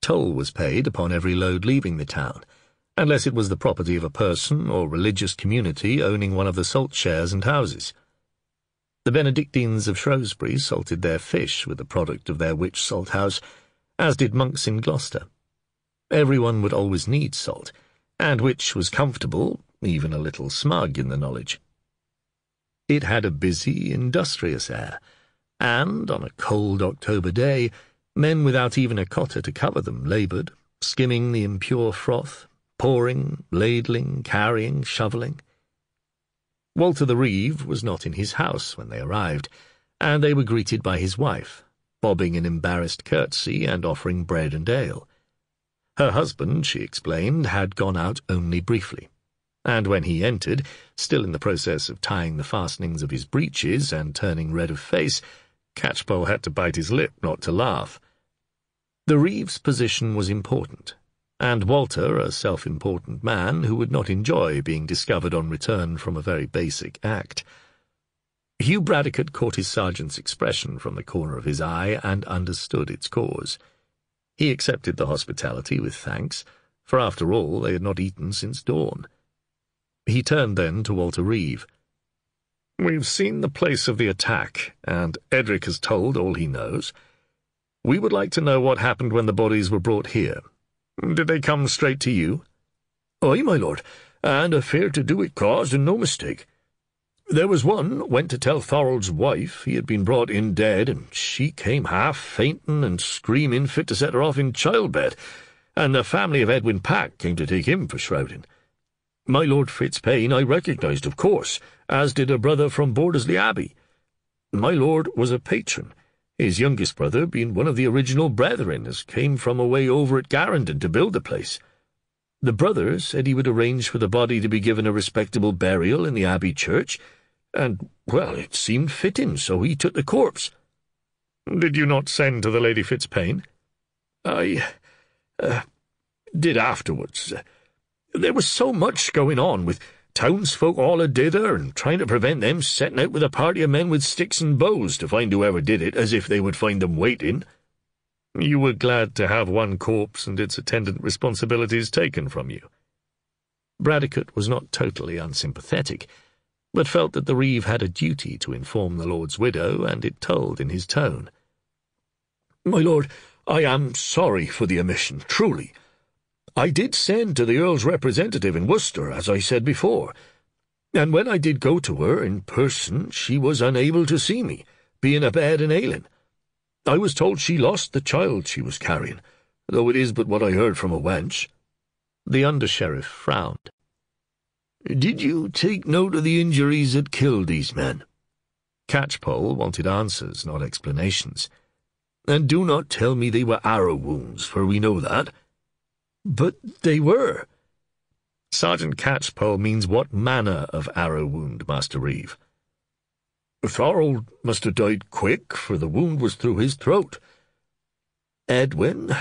A: Toll was paid upon every load leaving the town, unless it was the property of a person or religious community owning one of the salt shares and houses. The Benedictines of Shrewsbury salted their fish with the product of their Wich salt house, as did monks in Gloucester. Everyone would always need salt, and Wich was comfortable, even a little smug in the knowledge. It had a busy, industrious air, and, on a cold October day, men without even a cotter to cover them laboured, skimming the impure froth, pouring, ladling, carrying, shovelling. Walter the reeve was not in his house when they arrived, and they were greeted by his wife, bobbing an embarrassed curtsy and offering bread and ale. Her husband, she explained, had gone out only briefly, and when he entered, still in the process of tying the fastenings of his breeches and turning red of face, Catchpoll had to bite his lip not to laugh. The reeve's position was important, and Walter, a self-important man who would not enjoy being discovered on return from a very basic act. Hugh Bradecote caught his sergeant's expression from the corner of his eye and understood its cause. He accepted the hospitality with thanks, for after all they had not eaten since dawn. He turned then to Walter Reeve. "We've seen the place of the attack, and Edric has told all he knows. We would like to know what happened when the bodies were brought here. Did they come straight to you?"
C: "Aye, my lord, and a fair-to-do it caused, and no mistake. There was one went to tell Thorold's wife he had been brought in dead, and she came half fainting and screaming fit to set her off in childbed, and the family of Edwin Pack came to take him for shrouding. My Lord Fitzpaine I recognised, of course, as did a brother from Bordesley Abbey. My lord was a patron, his youngest brother being one of the original brethren as came from away over at Garendon to build the place. The brother said he would arrange for the body to be given a respectable burial in the Abbey church, and, well, it seemed fitting, so he took the corpse."
B: "Did you not send to the Lady Fitzpaine?"
C: "I did afterwards. There was so much going on, with townsfolk all a-dither, and trying to prevent them setting out with a party of men with sticks and bows to find whoever did it, as if they would find them waiting."
B: "You were glad to have one corpse and its attendant responsibilities taken from you."
A: Bradecote was not totally unsympathetic, but felt that the reeve had a duty to inform the lord's widow, and it told in his tone.
C: "My lord, I am sorry for the omission, truly. I did send to the Earl's representative in Worcester, as I said before, and when I did go to her in person she was unable to see me, being abed and ailing. I was told she lost the child she was carrying, though it is but what I heard from a wench."
A: The under-sheriff frowned.
C: "Did you take note of the injuries that killed these men?"
A: Catchpoll wanted answers, not explanations.
C: "And do not tell me they were arrow wounds, for we know that." "But they were."
A: "Sergeant Catchpoll means what manner of arrow wound, Master Reeve?"
C: "Thorold must have died quick, for the wound was through his throat. Edwin,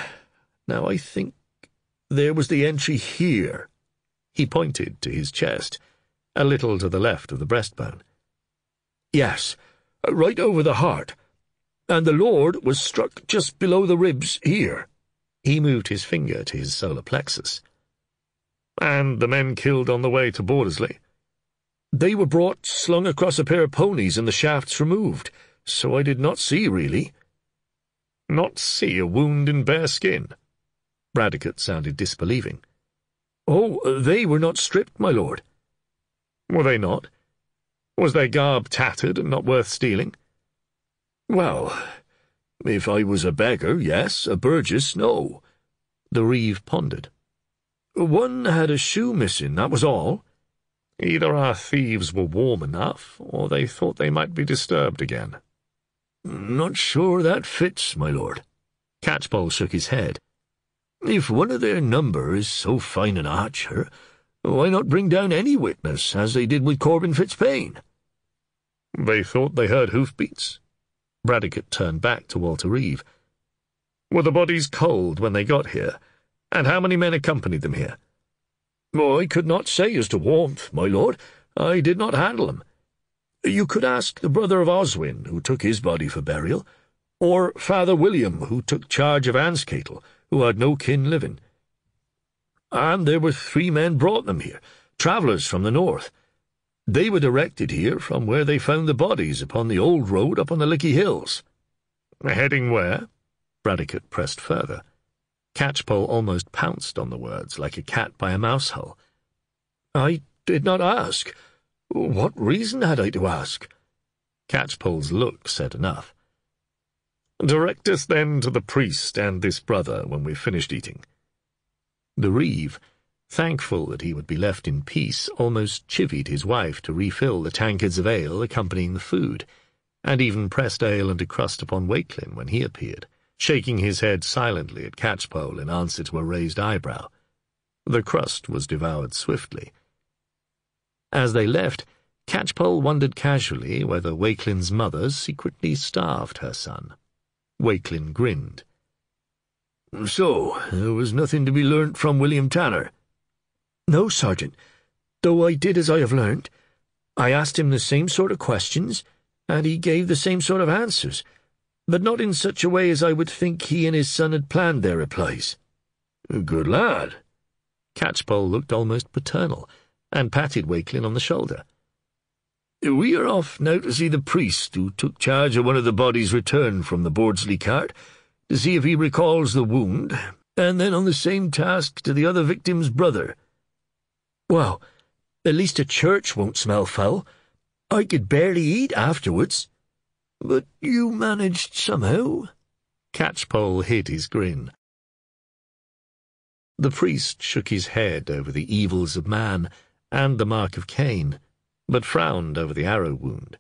C: now I think there was the entry here."
A: He pointed to his chest, a little to the left of the breastbone.
C: "Yes, right over the heart, and the lord was struck just below the ribs here."
A: He moved his finger to his solar plexus.
B: "And the men killed on the way to Bordesley?"
C: "They were brought slung across a pair of ponies and the shafts removed, so I did not see, really."
B: "Not see a wound in bare skin?"
A: Bradecote sounded disbelieving.
C: "Oh, they were not stripped, my lord."
B: "Were they not? Was their garb tattered and not worth stealing?"
C: "Well, if I was a beggar, yes, a burgess, no."
A: The reeve pondered.
C: "One had a shoe missing, that was all."
B: "Either our thieves were warm enough, or they thought they might be disturbed again."
C: "Not sure that fits, my lord."
A: Catchpoll shook his head.
C: "If one of their number is so fine an archer, why not bring down any witness, as they did with Corbin Fitzpaine?"
B: "They thought they heard hoofbeats."
A: Bradecote turned back to Walter Reeve.
B: "Were the bodies cold when they got here, and how many men accompanied them here?"
C: "I could not say as to warmth, my lord. I did not handle them. You could ask the brother of Oswin, who took his body for burial, or Father William, who took charge of Anskettle, who had no kin living. And there were 3 men brought them here, travellers from the north. They were directed here from where they found the bodies upon the old road up on the Lickey Hills."
B: "Heading where?"
A: Bradecote pressed further. Catchpoll almost pounced on the words, like a cat by a mouse-hole.
C: "I did not ask. What reason had I to ask?"
A: Catchpoll's look said enough.
B: "Direct us then to the priest and this brother when we've finished eating."
A: The reeve, Thankful that he would be left in peace, almost chivied his wife to refill the tankards of ale accompanying the food, and even pressed ale and a crust upon Walkelin when he appeared, shaking his head silently at Catchpoll in answer to a raised eyebrow. The crust was devoured swiftly. As they left, Catchpoll wondered casually whether Wakelin's mother secretly starved her son. Walkelin grinned.
B: So, there was nothing to be learnt from William Tanner?
C: No, Sergeant, though I did as I have learnt. I asked him the same sort of questions, and he gave the same sort of answers, but not in such a way as I would think he and his son had planned their replies.
B: Good lad.
A: Catchpoll looked almost paternal, and patted Walkelin on the shoulder.
B: We are off now to see the priest who took charge of one of the bodies returned from the Bordsley cart, to see if he recalls the wound, and then on the same task to the other victim's brother.
C: Well, at least a church won't smell foul. I could barely eat afterwards.
B: But you managed somehow.
A: Catchpoll hid his grin. The priest shook his head over the evils of man and the mark of Cain, but frowned over the arrow wound.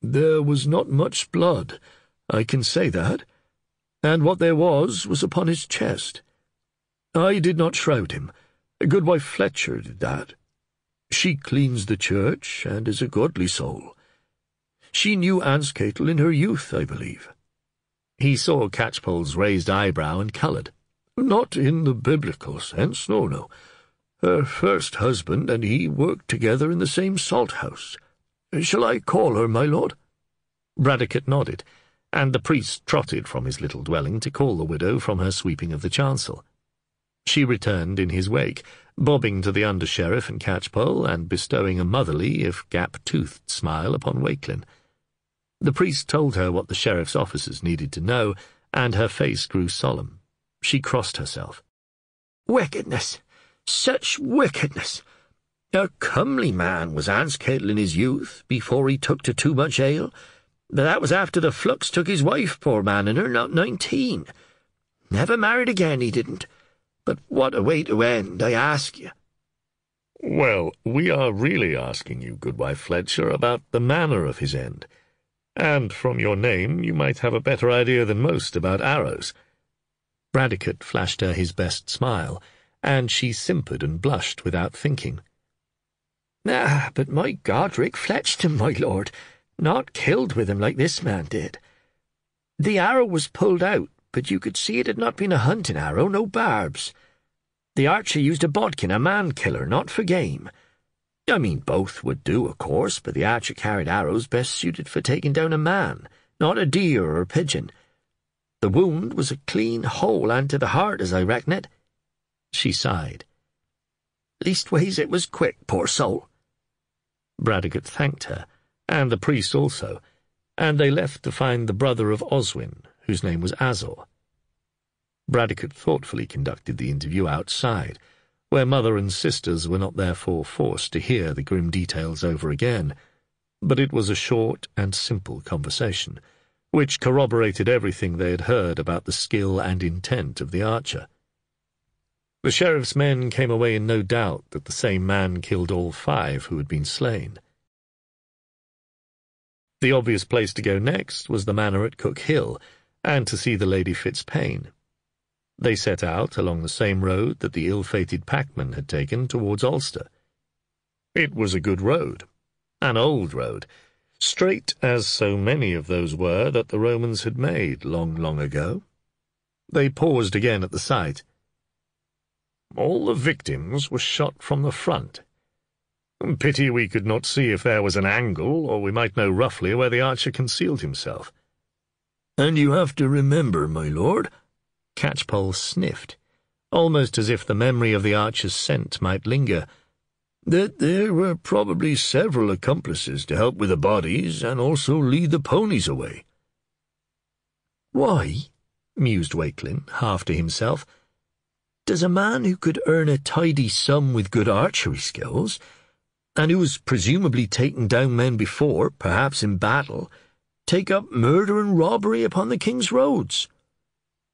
B: There was not much blood, I can say that, and what there was upon his chest. I did not shroud him. Goodwife Fletcher did that. She cleans the church, and is a godly soul. She knew Anskettle in her youth, I believe.
A: He saw Catchpoll's raised eyebrow and coloured.
B: Not in the biblical sense, no. Her first husband and he worked together in the same salt-house. Shall I call her, my lord?
A: Bradecote nodded, and the priest trotted from his little dwelling to call the widow from her sweeping of the chancel. She returned in his wake, bobbing to the under-sheriff and Catchpoll, and bestowing a motherly, if gap-toothed, smile upon Walkelin. The priest told her what the sheriff's officers needed to know, and her face grew solemn. She crossed herself.
C: Wickedness! Such wickedness! A comely man was Anskettle in his youth, before he took to too much ale, but that was after the flux took his wife, poor man, and her not 19. Never married again, he didn't. But what a way to end, I ask you.
A: Well, we are really asking you, Goodwife Fletcher, about the manner of his end. And from your name you might have a better idea than most about arrows. Bradecote flashed her his best smile, and she simpered and blushed without thinking.
C: But my Godric fletched him, my lord, not killed with him like this man did. The arrow was pulled out, but you could see it had not been a hunting arrow, no barbs. The archer used a bodkin, a man-killer, not for game. I mean, both would do, of course, but the archer carried arrows best suited for taking down a man, not a deer or a pigeon. The wound was a clean hole and to the heart, as I reckon it. She sighed. Leastways it was quick, poor soul.
A: Bradecote thanked her, and the priest also, and they left to find the brother of Oswin, whose name was Azor. Bradecote thoughtfully conducted the interview outside, where mother and sisters were not therefore forced to hear the grim details over again, but it was a short and simple conversation, which corroborated everything they had heard about the skill and intent of the archer. The sheriff's men came away in no doubt that the same man killed all 5 who had been slain. The obvious place to go next was the manor at Cook Hill, and to see the Lady Fitzpaine. They set out along the same road that the ill-fated packman had taken towards Ulster. It was a good road, an old road, straight as so many of those were that the Romans had made long, long ago. They paused again at the sight. All the victims were shot from the front. Pity we could not see if there was an angle, or we might know roughly where the archer concealed himself.
B: And you have to remember, my lord,
A: Catchpoll sniffed, almost as if the memory of the archer's scent might linger,
B: that there were probably several accomplices to help with the bodies and also lead the ponies away.
C: Why, mused Walkelin, half to himself, does a man who could earn a tidy sum with good archery skills, and who has presumably taken down men before, perhaps in battle, take up murder and robbery upon the king's roads?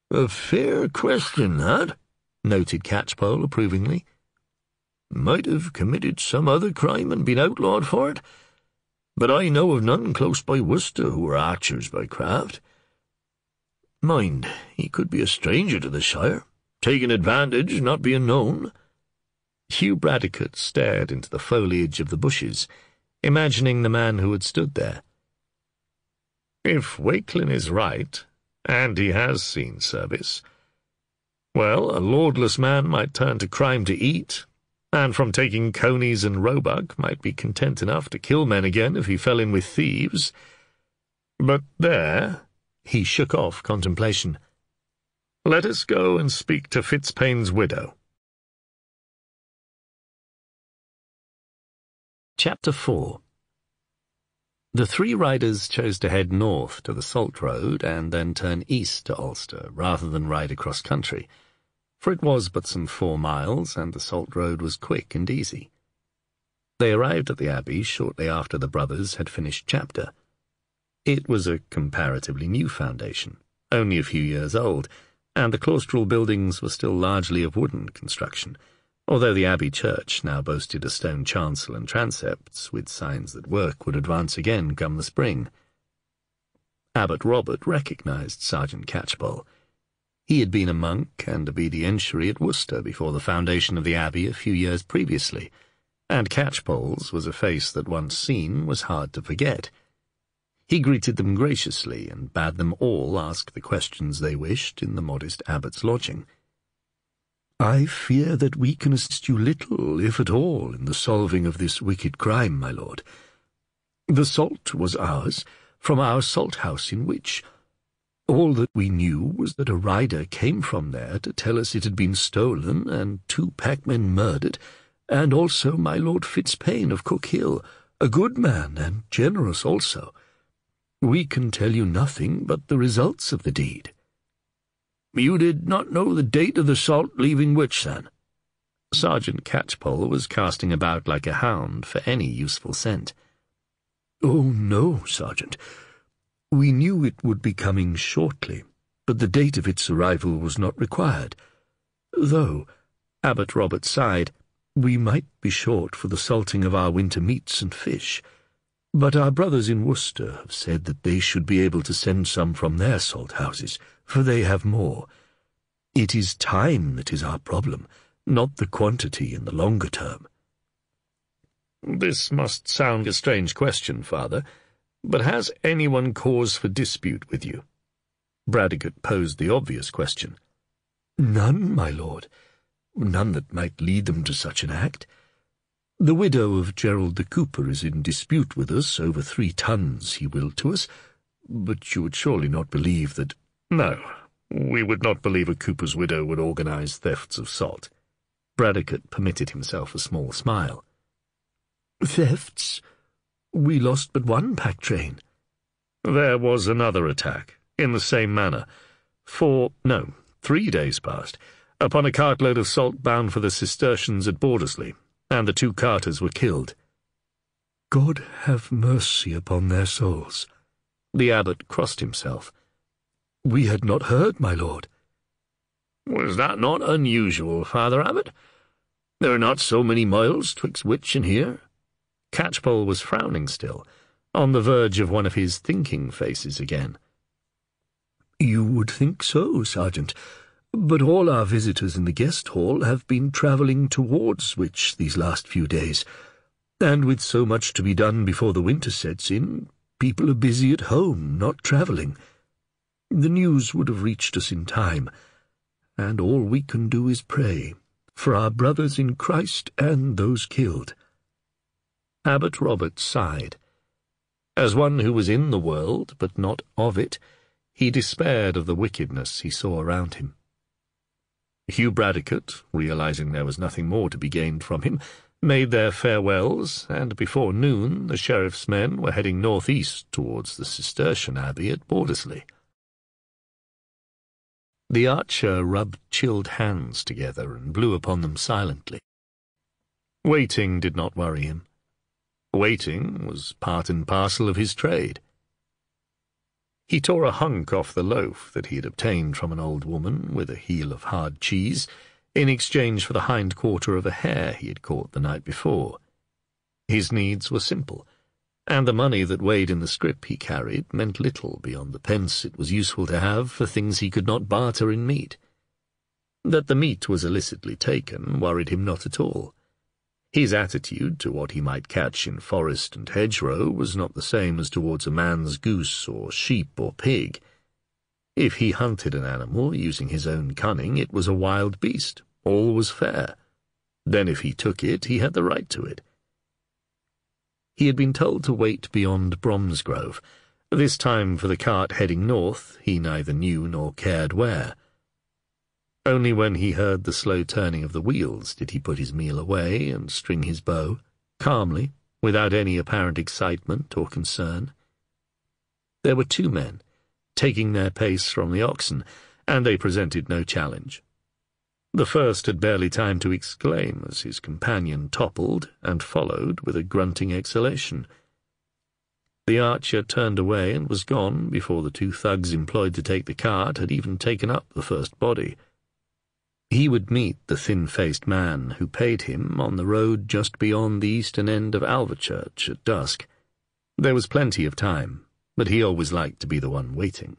B: A fair question, that.
A: noted Catchpoll approvingly.
B: Might have committed some other crime and been outlawed for it, but I know of none close by Worcester who were archers by craft. Mind, he could be a stranger to the shire, taking advantage, not being known."
A: Hugh Bradecote stared into the foliage of the bushes, imagining the man who had stood there. If Walkelin is right, and he has seen service, well, a lordless man might turn to crime to eat, and from taking conies and roebuck might be content enough to kill men again if he fell in with thieves. But there, he shook off contemplation. Let us go and speak to Fitzpayne's widow. Chapter 4. The three riders chose to head north to the Salt Road and then turn east to Ulster, rather than ride across country, for it was but some 4 miles, and the Salt Road was quick and easy. They arrived at the Abbey shortly after the brothers had finished chapter. It was a comparatively new foundation, only a few years old, and the claustral buildings were still largely of wooden construction, although the Abbey church now boasted a stone chancel and transepts, with signs that work would advance again come the spring. Abbot Robert recognised Sergeant Catchpoll. He had been a monk and obedientiary at Worcester before the foundation of the Abbey a few years previously, and Catchpoll's was a face that once seen was hard to forget. He greeted them graciously and bade them all ask the questions they wished in the modest abbot's lodging.
C: "I fear that we can assist you little, if at all, in the solving of this wicked crime, my lord. The salt was ours, from our salt house in Wich. All that we knew was that a rider came from there to tell us it had been stolen and 2 packmen murdered, and also my Lord Fitzpayne of Cook Hill, a good man and generous also. We can tell you nothing but the results of the deed."
B: "You did not know the date of the salt leaving Wich, then?"
A: Sergeant Catchpoll was casting about like a hound for any useful scent.
C: "Oh, no, Sergeant. We knew it would be coming shortly, but the date of its arrival was not required. Though," Abbot Robert sighed, "we might be short for the salting of our winter meats and fish. But our brothers in Worcester have said that they should be able to send some from their salt houses, for they have more. It is time that is our problem, not the quantity in the longer term."
A: "This must sound a strange question, Father, but has anyone cause for dispute with you?" Bradecote posed the obvious question.
C: "None, my lord. None that might lead them to such an act. The widow of Gerald the Cooper is in dispute with us over 3 tons he willed to us, but you would surely not believe that—"
A: "No, we would not believe a cooper's widow would organize thefts of salt." Bradecote permitted himself a small smile.
C: "Thefts? We lost but 1 pack train."
A: "There was another attack, in the same manner, 3 days past, upon a cartload of salt bound for the Cistercians at Bordesley, and the 2 carters were killed."
C: "God have mercy upon their souls."
A: The abbot crossed himself.
C: "We had not heard, my lord."
B: "Was that not unusual, Father Abbot? There are not so many miles twixt Wich and here."
A: Catchpoll was frowning still, on the verge of one of his thinking faces again.
C: "You would think so, Sergeant, but all our visitors in the guest hall have been travelling towards Wich these last few days, and with so much to be done before the winter sets in, people are busy at home, not travelling. The news would have reached us in time, and all we can do is pray for our brothers in Christ and those killed."
A: Abbot Robert sighed. As one who was in the world, but not of it, he despaired of the wickedness he saw around him. Hugh Bradecote, realizing there was nothing more to be gained from him, made their farewells, and before noon the sheriff's men were heading northeast towards the Cistercian Abbey at Bordesley. The archer rubbed chilled hands together and blew upon them silently. Waiting did not worry him. Waiting was part and parcel of his trade. He tore a hunk off the loaf that he had obtained from an old woman with a heel of hard cheese, in exchange for the hind quarter of a hare he had caught the night before. His needs were simple, and the money that weighed in the scrip he carried meant little beyond the pence it was useful to have for things he could not barter in meat. That the meat was illicitly taken worried him not at all. His attitude to what he might catch in forest and hedgerow was not the same as towards a man's goose or sheep or pig. If he hunted an animal using his own cunning, it was a wild beast. All was fair. Then if he took it, he had the right to it. He had been told to wait beyond Bromsgrove. This time for the cart heading north, he neither knew nor cared where. Only when he heard the slow turning of the wheels did he put his meal away and string his bow, calmly, without any apparent excitement or concern. There were 2 men, taking their pace from the oxen, and they presented no challenge. The first had barely time to exclaim as his companion toppled and followed with a grunting exhalation. The archer turned away and was gone before the 2 thugs employed to take the cart had even taken up the first body. He would meet the thin-faced man who paid him on the road just beyond the eastern end of Alvechurch at dusk. There was plenty of time, but he always liked to be the one waiting.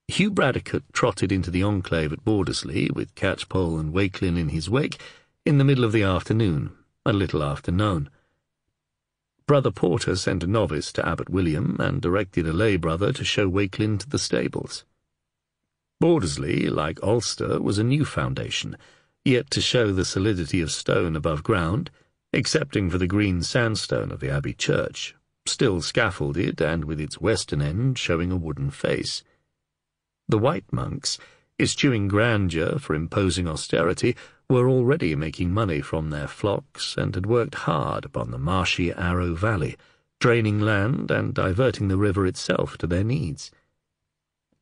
A: Hugh Bradecote trotted into the enclave at Bordesley with Catchpoll and Walkelin in his wake in the middle of the afternoon, a little after noon. Brother Porter sent a novice to Abbot William and directed a lay brother to show Walkelin to the stables. Bordesley, like Ulster, was a new foundation, yet to show the solidity of stone above ground, excepting for the green sandstone of the abbey church, still scaffolded and with its western end showing a wooden face. The white monks, eschewing grandeur for imposing austerity, were already making money from their flocks and had worked hard upon the marshy Arrow Valley, draining land and diverting the river itself to their needs.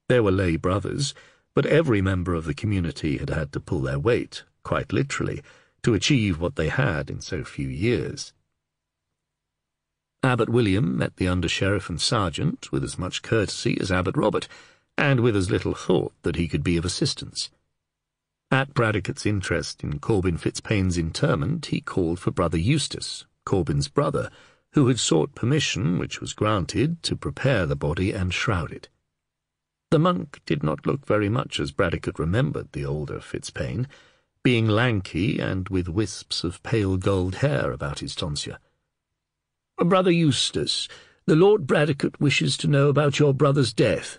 A: There were lay brothers, but every member of the community had had to pull their weight, quite literally, to achieve what they had in so few years. Abbot William met the under-sheriff and sergeant with as much courtesy as Abbot Robert, and with as little thought that he could be of assistance. At Bradecote's interest in Corbin Fitzpayne's interment, he called for Brother Eustace, Corbin's brother, who had sought permission, which was granted, to prepare the body and shroud it. The monk did not look very much as Bradecote remembered the older Fitzpayne, being lanky and with wisps of pale gold hair about his tonsure. "Brother Eustace, the Lord Bradecote wishes to know about your brother's death."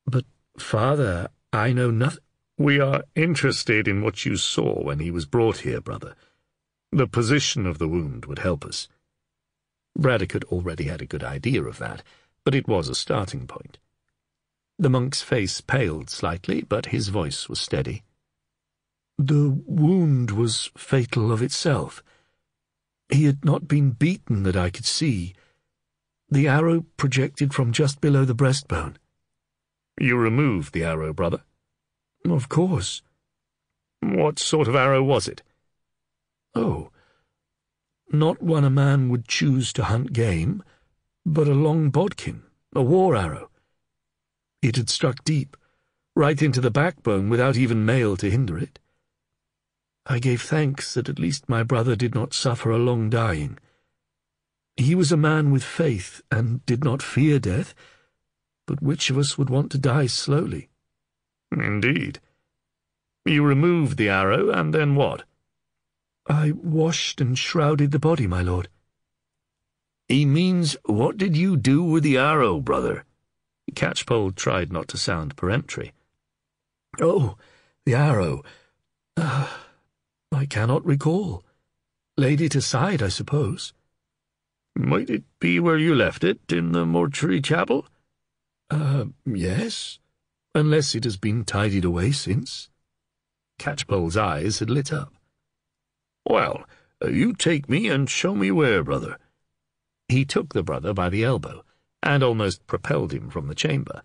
A: "But, Father, I know nothing." "We are interested in what you saw when he was brought here, brother. The position of the wound would help us." Bradecote already had a good idea of that, but it was a starting point. The monk's face paled slightly, but his voice was steady. "The wound was fatal of itself. He had not been beaten that I could see. The arrow projected from just below the breastbone." "You removed the arrow, brother?" "Of course." "What sort of arrow was it?" "Oh, not one a man would choose to hunt game, but a long bodkin, a war arrow. It had struck deep, right into the backbone without even mail to hinder it. I gave thanks that at least my brother did not suffer a long dying. He was a man with faith and did not fear death, but which of us would want to die slowly?" "Indeed. You removed the arrow, and then what?" "I washed and shrouded the body, my lord." "He means, what did you do with the arrow, brother?" Catchpoll tried not to sound peremptory. "Oh, the arrow. I cannot recall. Laid it aside, I suppose." "Might it be where you left it, in the mortuary chapel?" Yes, unless it has been tidied away since." Catchpoll's eyes had lit up. "Well, you take me and show me where, brother." He took the brother by the elbow, and almost propelled him from the chamber.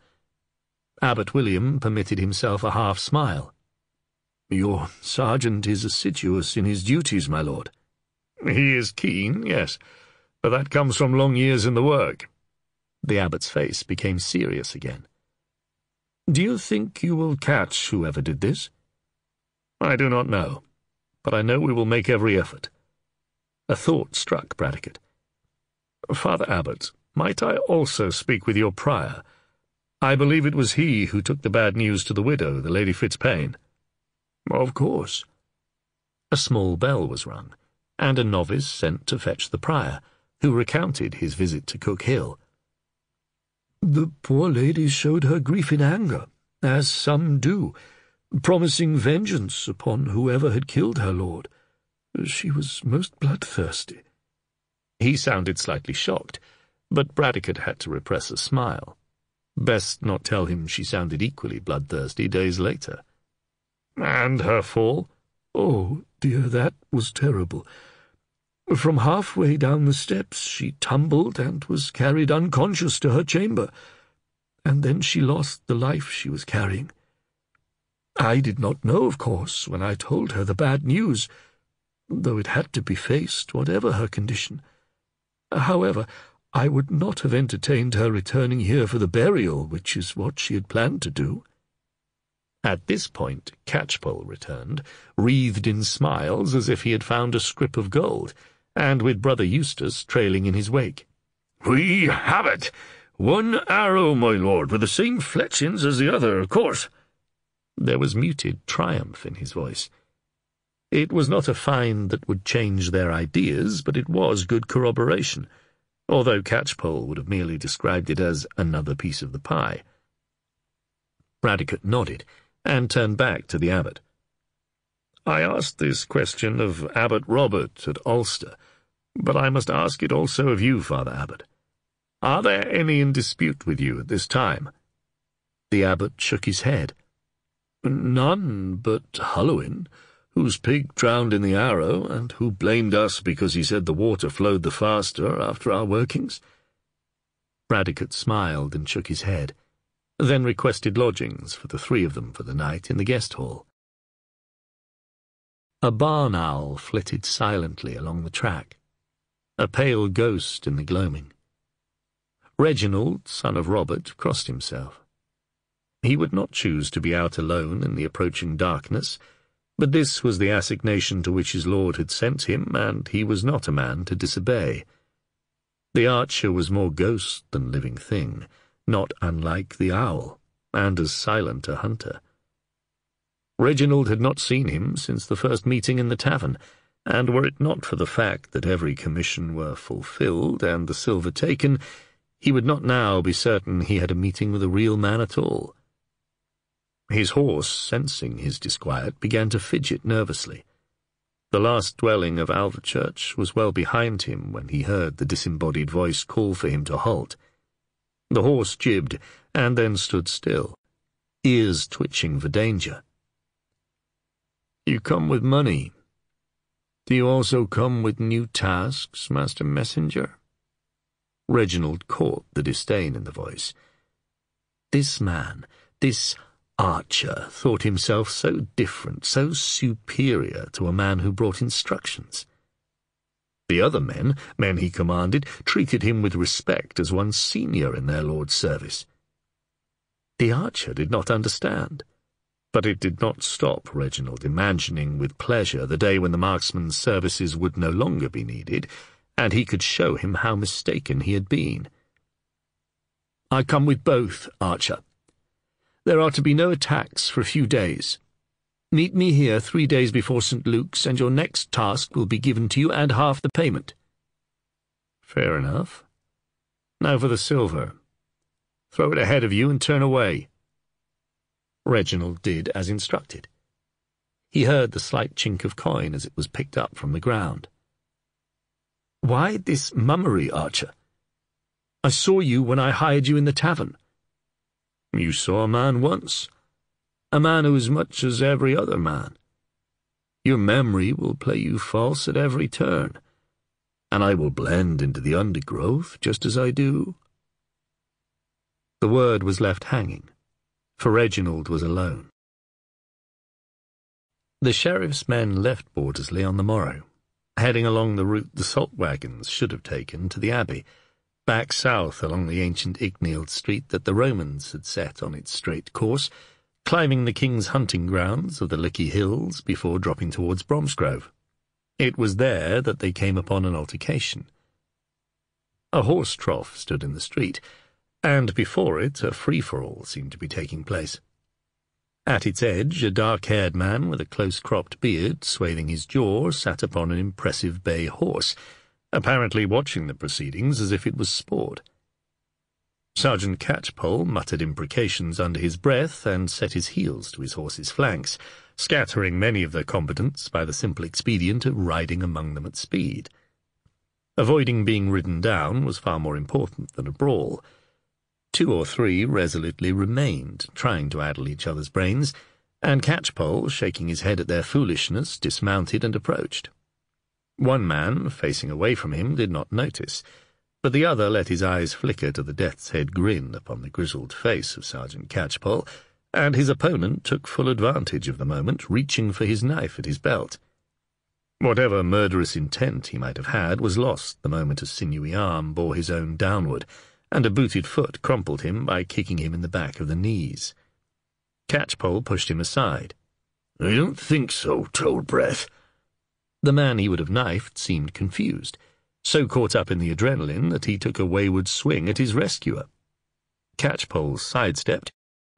A: Abbot William permitted himself a half-smile. "Your sergeant is assiduous in his duties, my lord." "He is keen, yes, but that comes from long years in the work." The abbot's face became serious again. "Do you think you will catch whoever did this?" I do not know, but I know we will make every effort. A thought struck Bradecote. Father Abbot, might I also speak with your prior? I believe it was he who took the bad news to the widow, the Lady Fitzpaine.
B: Of course.
A: A small bell was rung, and a novice sent to fetch the prior, who recounted his visit to Cook Hill.
C: The poor lady showed her grief in anger, as some do, promising vengeance upon whoever had killed her lord. She was most bloodthirsty.
A: He sounded slightly shocked, but Bradecote had to repress a smile. Best not tell him she sounded equally bloodthirsty days later. And her fall?
C: Oh, dear, that was terrible. From halfway down the steps she tumbled and was carried unconscious to her chamber, and then she lost the life she was carrying. I did not know, of course, when I told her the bad news, though it had to be faced, whatever her condition. However, I would not have entertained her returning here for the burial, which is what she had planned to do.
A: At this point Catchpoll returned, wreathed in smiles as if he had found a scrip of gold, and with Brother Eustace trailing in his wake.
B: We have it! One arrow, my lord, with the same fletchings as the other, of course.
A: There was muted triumph in his voice. It was not a find that would change their ideas, but it was good corroboration, although Catchpoll would have merely described it as another piece of the pie. Bradecote nodded, and turned back to the abbot. I asked this question of Abbot Robert at Ulster, but I must ask it also of you, Father Abbot. Are there any in dispute with you at this time?
C: The abbot shook his head.
B: None but Hulloin, whose pig drowned in the Arrow, and who blamed us because he said the water flowed the faster after our workings.
A: Bradecote smiled and shook his head, then requested lodgings for the three of them for the night in the guest hall. A barn owl flitted silently along the track, a pale ghost in the gloaming. Reginald, son of Robert, crossed himself. He would not choose to be out alone in the approaching darkness, but this was the assignation to which his lord had sent him, and he was not a man to disobey. The archer was more ghost than living thing, not unlike the owl, and as silent a hunter. Reginald had not seen him since the first meeting in the tavern, and were it not for the fact that every commission were fulfilled and the silver taken, he would not now be certain he had a meeting with a real man at all. His horse, sensing his disquiet, began to fidget nervously. The last dwelling of Alvechurch was well behind him when he heard the disembodied voice call for him to halt. The horse jibbed, and then stood still, ears twitching for danger.
B: You come with money. Do you also come with new tasks, Master Messenger?
A: Reginald caught the disdain in the voice. This man, this archer, thought himself so different, so superior to a man who brought instructions. The other men he commanded, treated him with respect as one senior in their lord's service. The archer did not understand, but it did not stop Reginald imagining with pleasure the day when the marksman's services would no longer be needed, and he could show him how mistaken he had been. I come with both, archer. There are to be no attacks for a few days. Meet me here 3 days before St. Luke's, and your next task will be given to you, and half the payment.
B: Fair enough. Now for the silver. Throw it ahead of you and turn away.
A: Reginald did as instructed. He heard the slight chink of coin as it was picked up from the ground. Why this mummery, archer? I saw you when I hired you in the tavern.
B: You saw a man once, a man who is much as every other man. Your memory will play you false at every turn, and I will blend into the undergrowth just as I do.
A: The word was left hanging, for Reginald was alone. The sheriff's men left Bordesley on the morrow, heading along the route the salt wagons should have taken to the abbey, back south along the ancient Icknield street that the Romans had set on its straight course, climbing the king's hunting grounds of the Lickey Hills before dropping towards Bromsgrove. It was there that they came upon an altercation. A horse trough stood in the street, and before it a free-for-all seemed to be taking place. At its edge a dark-haired man with a close-cropped beard, swathing his jaw, sat upon an impressive bay horse, apparently watching the proceedings as if it was sport. Sergeant Catchpoll muttered imprecations under his breath and set his heels to his horse's flanks, scattering many of their combatants by the simple expedient of riding among them at speed. Avoiding being ridden down was far more important than a brawl. 2 or 3 resolutely remained, trying to addle each other's brains, and Catchpoll, shaking his head at their foolishness, dismounted and approached. One man, facing away from him, did not notice, but the other let his eyes flicker to the death's-head grin upon the grizzled face of Sergeant Catchpoll, and his opponent took full advantage of the moment, reaching for his knife at his belt. Whatever murderous intent he might have had was lost the moment a sinewy arm bore his own downward, and a booted foot crumpled him by kicking him in the back of the knees. Catchpoll pushed him aside.
B: "I don't think so, Toad Breath."
A: The man he would have knifed seemed confused, so caught up in the adrenaline that he took a wayward swing at his rescuer. Catchpoll sidestepped,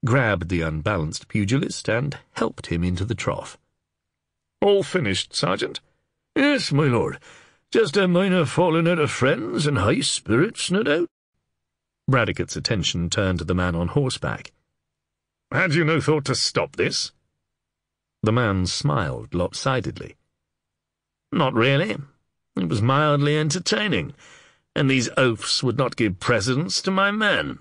A: grabbed the unbalanced pugilist, and helped him into the trough.
B: "All finished, Sergeant?" "Yes, my lord. Just a minor falling out of friends and high spirits, no doubt."
A: Bradecote's attention turned to the man on horseback.
B: "Had you no thought to stop this?"
A: The man smiled lopsidedly.
B: "Not really. It was mildly entertaining, and these oaths would not give precedence to my men.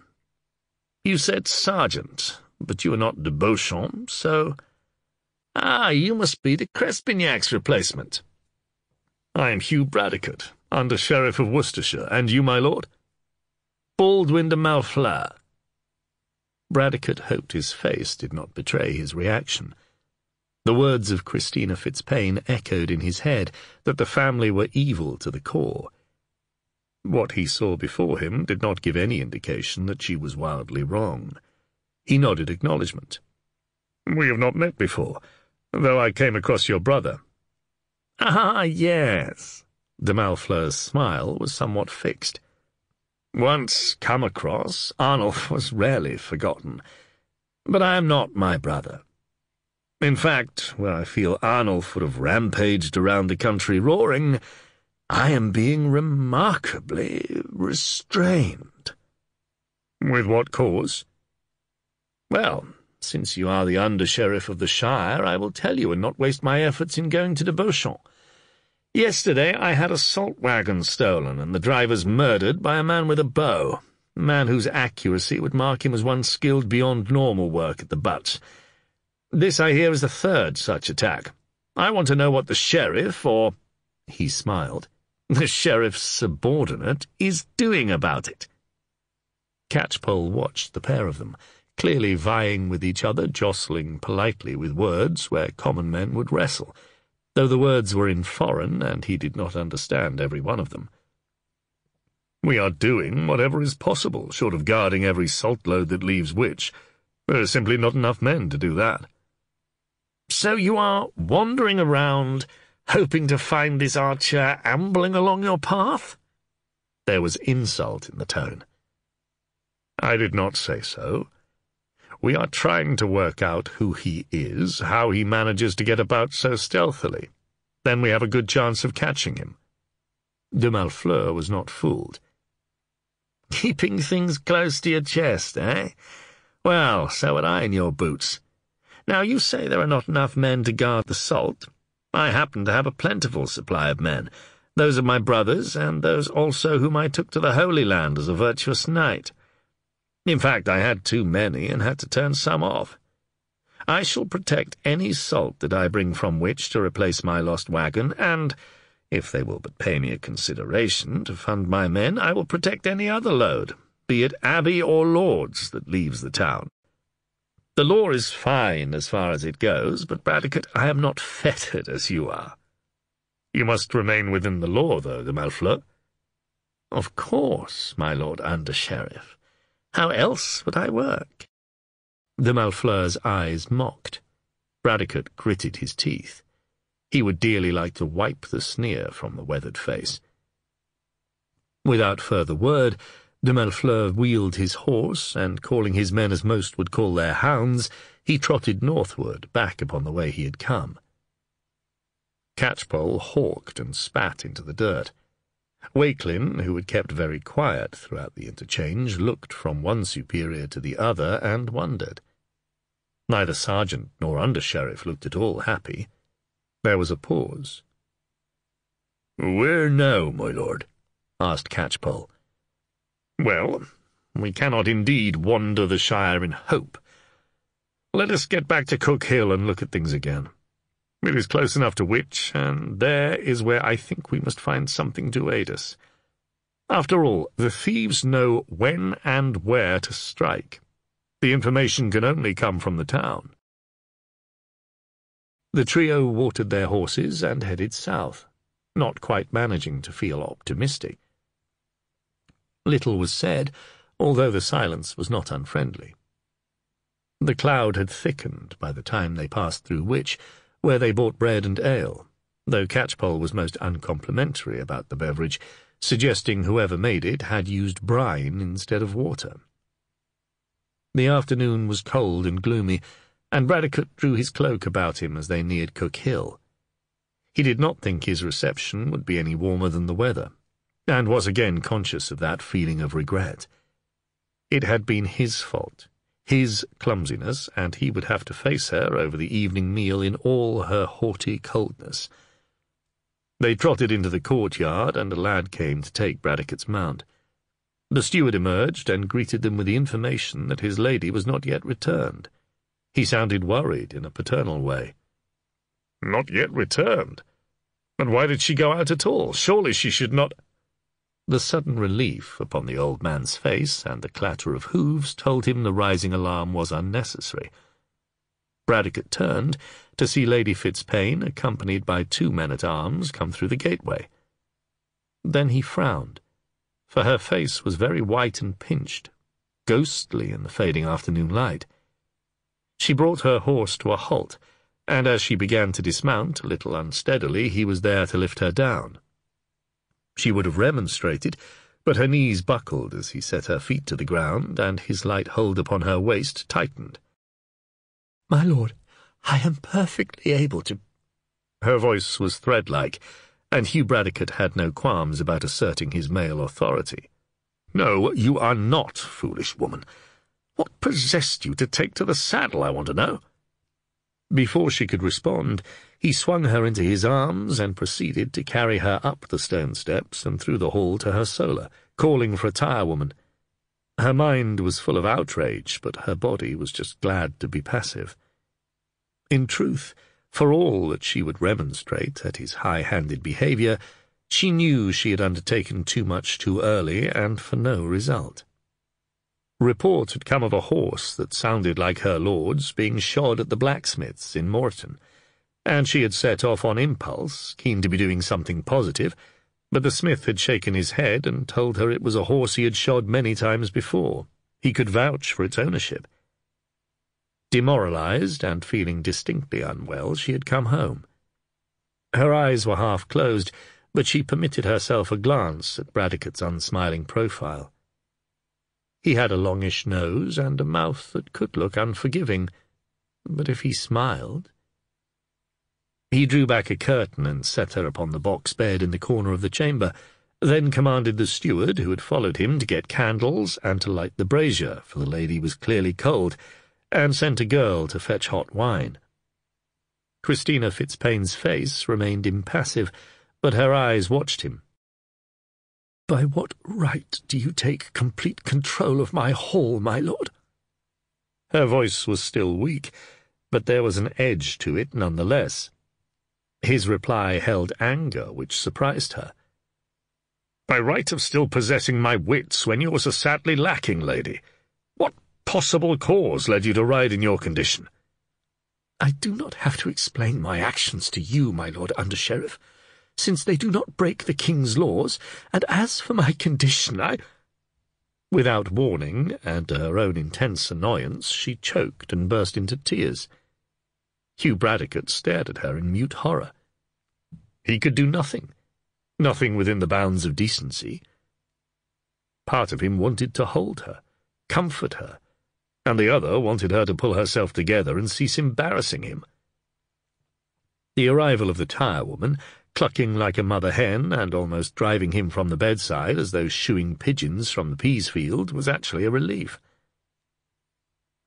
B: You said sergeant, but you are not de Beauchamp, so— Ah, you must be de Crespignac's replacement."
A: "I am Hugh Bradecote, under Sheriff of Worcestershire, and you, my lord?"
B: "Baldwin de Malfleur."
A: Bradecote hoped his face did not betray his reaction. The words of Christina Fitzpaine echoed in his head that the family were evil to the core. What he saw before him did not give any indication that she was wildly wrong. He nodded acknowledgment.
B: "We have not met before, though I came across your brother."
A: "Ah, yes." De Malfleur's smile was somewhat fixed.
B: "Once come across, Arnulf was rarely forgotten. But I am not my brother. In fact, where I feel Arnulf would have rampaged around the country roaring, I am being remarkably restrained."
A: "With what cause?"
B: "Well, since you are the under-sheriff of the Shire, I will tell you and not waste my efforts in going to de Beauchamp. Yesterday I had a salt wagon stolen and the drivers murdered by a man with a bow, a man whose accuracy would mark him as one skilled beyond normal work at the butts. This, I hear, is the 3rd such attack. I want to know what the sheriff, or—"
A: he smiled—
B: "the sheriff's subordinate is doing about it."
A: Catchpoll watched the pair of them, clearly vying with each other, jostling politely with words where common men would wrestle, though the words were in foreign and he did not understand every one of them.
B: "We are doing whatever is possible, short of guarding every salt load that leaves Wich. There are simply not enough men to do that." "So you are wandering around, hoping to find this archer ambling along your path?"
A: There was insult in the tone.
B: "I did not say so. We are trying to work out who he is, how he manages to get about so stealthily. Then we have a good chance of catching him."
A: De Malfleur was not fooled.
B: "Keeping things close to your chest, eh? Well, so would I in your boots. Now, you say there are not enough men to guard the salt. I happen to have a plentiful supply of men, those of my brothers, and those also whom I took to the Holy Land as a virtuous knight. In fact, I had too many and had to turn some off. I shall protect any salt that I bring from Wich to replace my lost wagon, and, if they will but pay me a consideration to fund my men, I will protect any other load, be it abbey or lords, that leaves the town. The law is fine as far as it goes, but, Bradecote, I am not fettered as you are."
A: "You must remain within the law, though, de Malfleur."
B: "Of course, my lord under-sheriff. How else would I work?"
A: De Malfleur's eyes mocked. Bradecote gritted his teeth. He would dearly like to wipe the sneer from the weathered face. Without further word, de Malfleur wheeled his horse, and calling his men as most would call their hounds, he trotted northward, back upon the way he had come. Catchpoll hawked and spat into the dirt. Walkelin, who had kept very quiet throughout the interchange, looked from one superior to the other and wondered. Neither sergeant nor under-sheriff looked at all happy. There was a pause.
B: "Where now, my lord?"
A: asked Catchpoll.
B: "Well, we cannot indeed wander the shire in hope. Let us get back to Cook Hill and look at things again. It is close enough to Wich, and there is where I think we must find something to aid us. After all, the thieves know when and where to strike. The information can only come from the town."
A: The trio watered their horses and headed south, not quite managing to feel optimistic. Little was said, although the silence was not unfriendly. The cloud had thickened by the time they passed through Wich, where they bought bread and ale, though Catchpoll was most uncomplimentary about the beverage, suggesting whoever made it had used brine instead of water. The afternoon was cold and gloomy, and Bradecote drew his cloak about him as they neared Cook Hill. He did not think his reception would be any warmer than the weather, and was again conscious of that feeling of regret. It had been his fault, his clumsiness, and he would have to face her over the evening meal in all her haughty coldness. They trotted into the courtyard, and a lad came to take Bradecote's mount. The steward emerged and greeted them with the information that his lady was not yet returned. He sounded worried in a paternal way.
B: "Not yet returned? And why did she go out at all? Surely she should not—"
A: The sudden relief upon the old man's face and the clatter of hooves told him the rising alarm was unnecessary. Bradecote turned to see Lady Fitzpaine, accompanied by 2 men-at-arms, come through the gateway. Then he frowned, for her face was very white and pinched, ghostly in the fading afternoon light. She brought her horse to a halt, and as she began to dismount a little unsteadily, he was there to lift her down. She would have remonstrated, but her knees buckled as he set her feet to the ground, and his light hold upon her waist tightened.
C: "My lord, I am perfectly able to—"
A: Her voice was thread-like, and Hugh Bradecote had no qualms about asserting his male authority.
B: "No, you are not, foolish woman. What possessed you to take to the saddle, I want to know?"
A: Before she could respond, he swung her into his arms and proceeded to carry her up the stone steps and through the hall to her sola, calling for a tirewoman. Her mind was full of outrage, but her body was just glad to be passive. In truth, for all that she would remonstrate at his high-handed behaviour, she knew she had undertaken too much too early and for no result. Report had come of a horse that sounded like her lord's being shod at the blacksmith's in Morton, and she had set off on impulse, keen to be doing something positive, but the smith had shaken his head and told her it was a horse he had shod many times before. He could vouch for its ownership. Demoralized and feeling distinctly unwell, she had come home. Her eyes were half closed, but she permitted herself a glance at Bradecote's unsmiling profile. He had a longish nose and a mouth that could look unforgiving, but if he smiled— He drew back a curtain and set her upon the box bed in the corner of the chamber, then commanded the steward, who had followed him, to get candles and to light the brazier, for the lady was clearly cold, and sent a girl to fetch hot wine. Christina Fitzpaine's face remained impassive, but her eyes watched him.
C: "By what right do you take complete control of my hall, my lord?"
A: Her voice was still weak, but there was an edge to it none the less. His reply held anger which surprised her.
B: "By right of still possessing my wits when yours are sadly lacking, lady. What possible cause led you to ride in your condition?"
C: "I do not have to explain my actions to you, my lord under-sheriff, since they do not break the king's laws, and as for my condition,
A: Without warning, and to her own intense annoyance, she choked and burst into tears. Hugh Bradecote stared at her in mute horror. He could do nothing within the bounds of decency. Part of him wanted to hold her, comfort her, and the other wanted her to pull herself together and cease embarrassing him. The arrival of the tirewoman, clucking like a mother hen and almost driving him from the bedside as though shooing pigeons from the peas field, was actually a relief.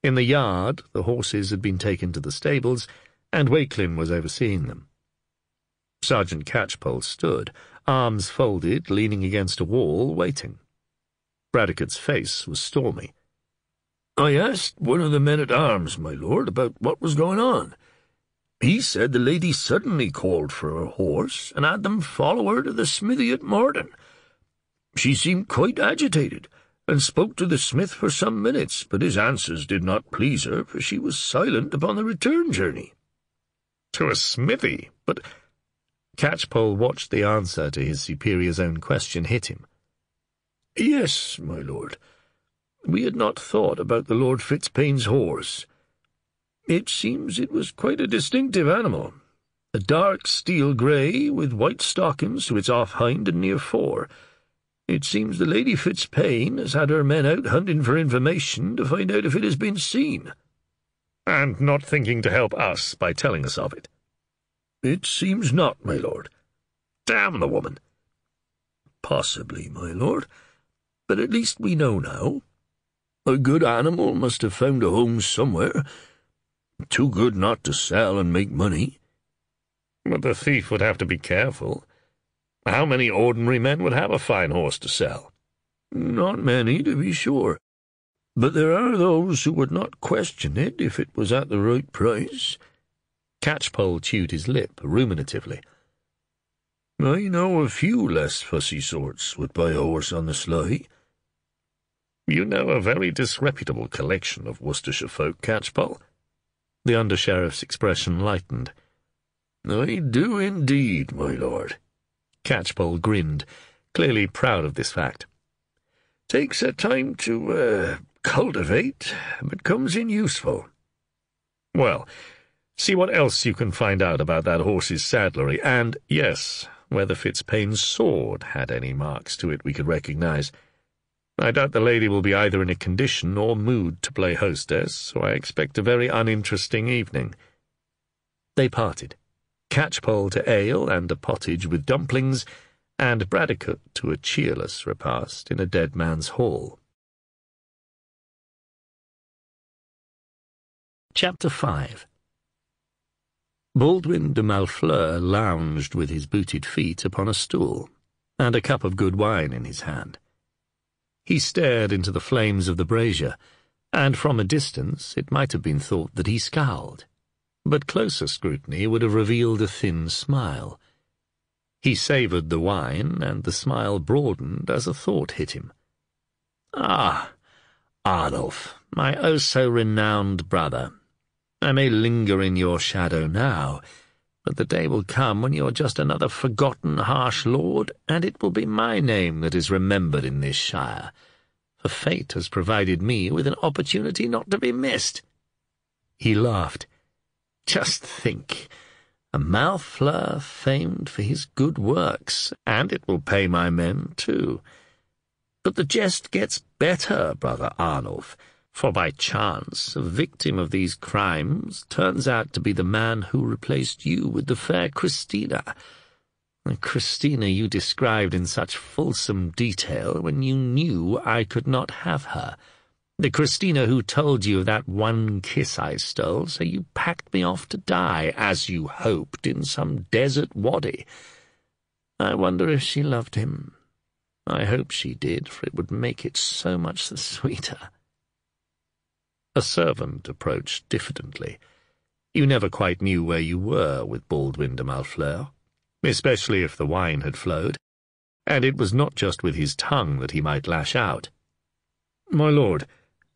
A: In the yard, the horses had been taken to the stables, and Walkelin was overseeing them. Sergeant Catchpoll stood, arms folded, leaning against a wall, waiting. Bradecote's face was stormy.
B: "I asked one of the men-at-arms, my lord, about what was going on. He said the lady suddenly called for her horse and had them follow her to the smithy at Morden. She seemed quite agitated, and spoke to the smith for some minutes, but his answers did not please her, for she was silent upon the return journey."
A: To a smithy? But Catchpoll watched the answer to his superior's own question hit him.
B: "Yes, my lord. We had not thought about the Lord Fitzpain's horse. It seems it was quite a distinctive animal, a dark steel grey with white stockings to its off hind and near fore. It seems the Lady Fitzpain has had her men out hunting for information to find out if it has been seen."
A: "And not thinking to help us by telling us of it?"
B: "It seems not, my lord."
A: "Damn the woman!"
B: "Possibly, my lord, but at least we know now. A good animal must have found a home somewhere. Too good not to sell and make money."
A: "But the thief would have to be careful. How many ordinary men would have a fine horse to sell?"
B: "Not many, to be sure. But there are those who would not question it if it was at the right price."
A: Catchpoll chewed his lip ruminatively.
B: "I know a few less fussy sorts would buy a horse on the sly."
A: "You know a very disreputable collection of Worcestershire folk, Catchpoll." The under-sheriff's expression lightened.
B: "I do indeed, my lord."
A: Catchpoll grinned, clearly proud of this fact.
B: "Takes a time to cultivate, but comes in useful."
A: "Well, see what else you can find out about that horse's saddlery, and, yes, whether Fitzpain's sword had any marks to it we could recognize. I doubt the lady will be either in a condition or mood to play hostess, so I expect a very uninteresting evening." They parted, Catchpoll to ale and a pottage with dumplings, and Bradecote to a cheerless repast in a dead man's hall. Chapter 5. Baldwin de Malfleur lounged with his booted feet upon a stool, and a cup of good wine in his hand. He stared into the flames of the brazier, and from a distance it might have been thought that he scowled, but closer scrutiny would have revealed a thin smile. He savoured the wine, and the smile broadened as a thought hit him. "Ah, Arnulf, my oh-so-renowned brother, I may linger in your shadow now, but the day will come when you are just another forgotten harsh lord, and it will be my name that is remembered in this shire, for fate has provided me with an opportunity not to be missed." He laughed. "Just think, a Malfleur famed for his good works, and it will pay my men too. But the jest gets better, brother Arnulf, for by chance a victim of these crimes turns out to be the man who replaced you with the fair Christina. The Christina you described in such fulsome detail when you knew I could not have her. The Christina who told you of that one kiss I stole, so you packed me off to die, as you hoped, in some desert wadi. I wonder if she loved him. I hope she did, for it would make it so much the sweeter." A servant approached diffidently. You never quite knew where you were with Baldwin de Malfleur, especially if the wine had flowed, and it was not just with his tongue that he might lash out. "My lord,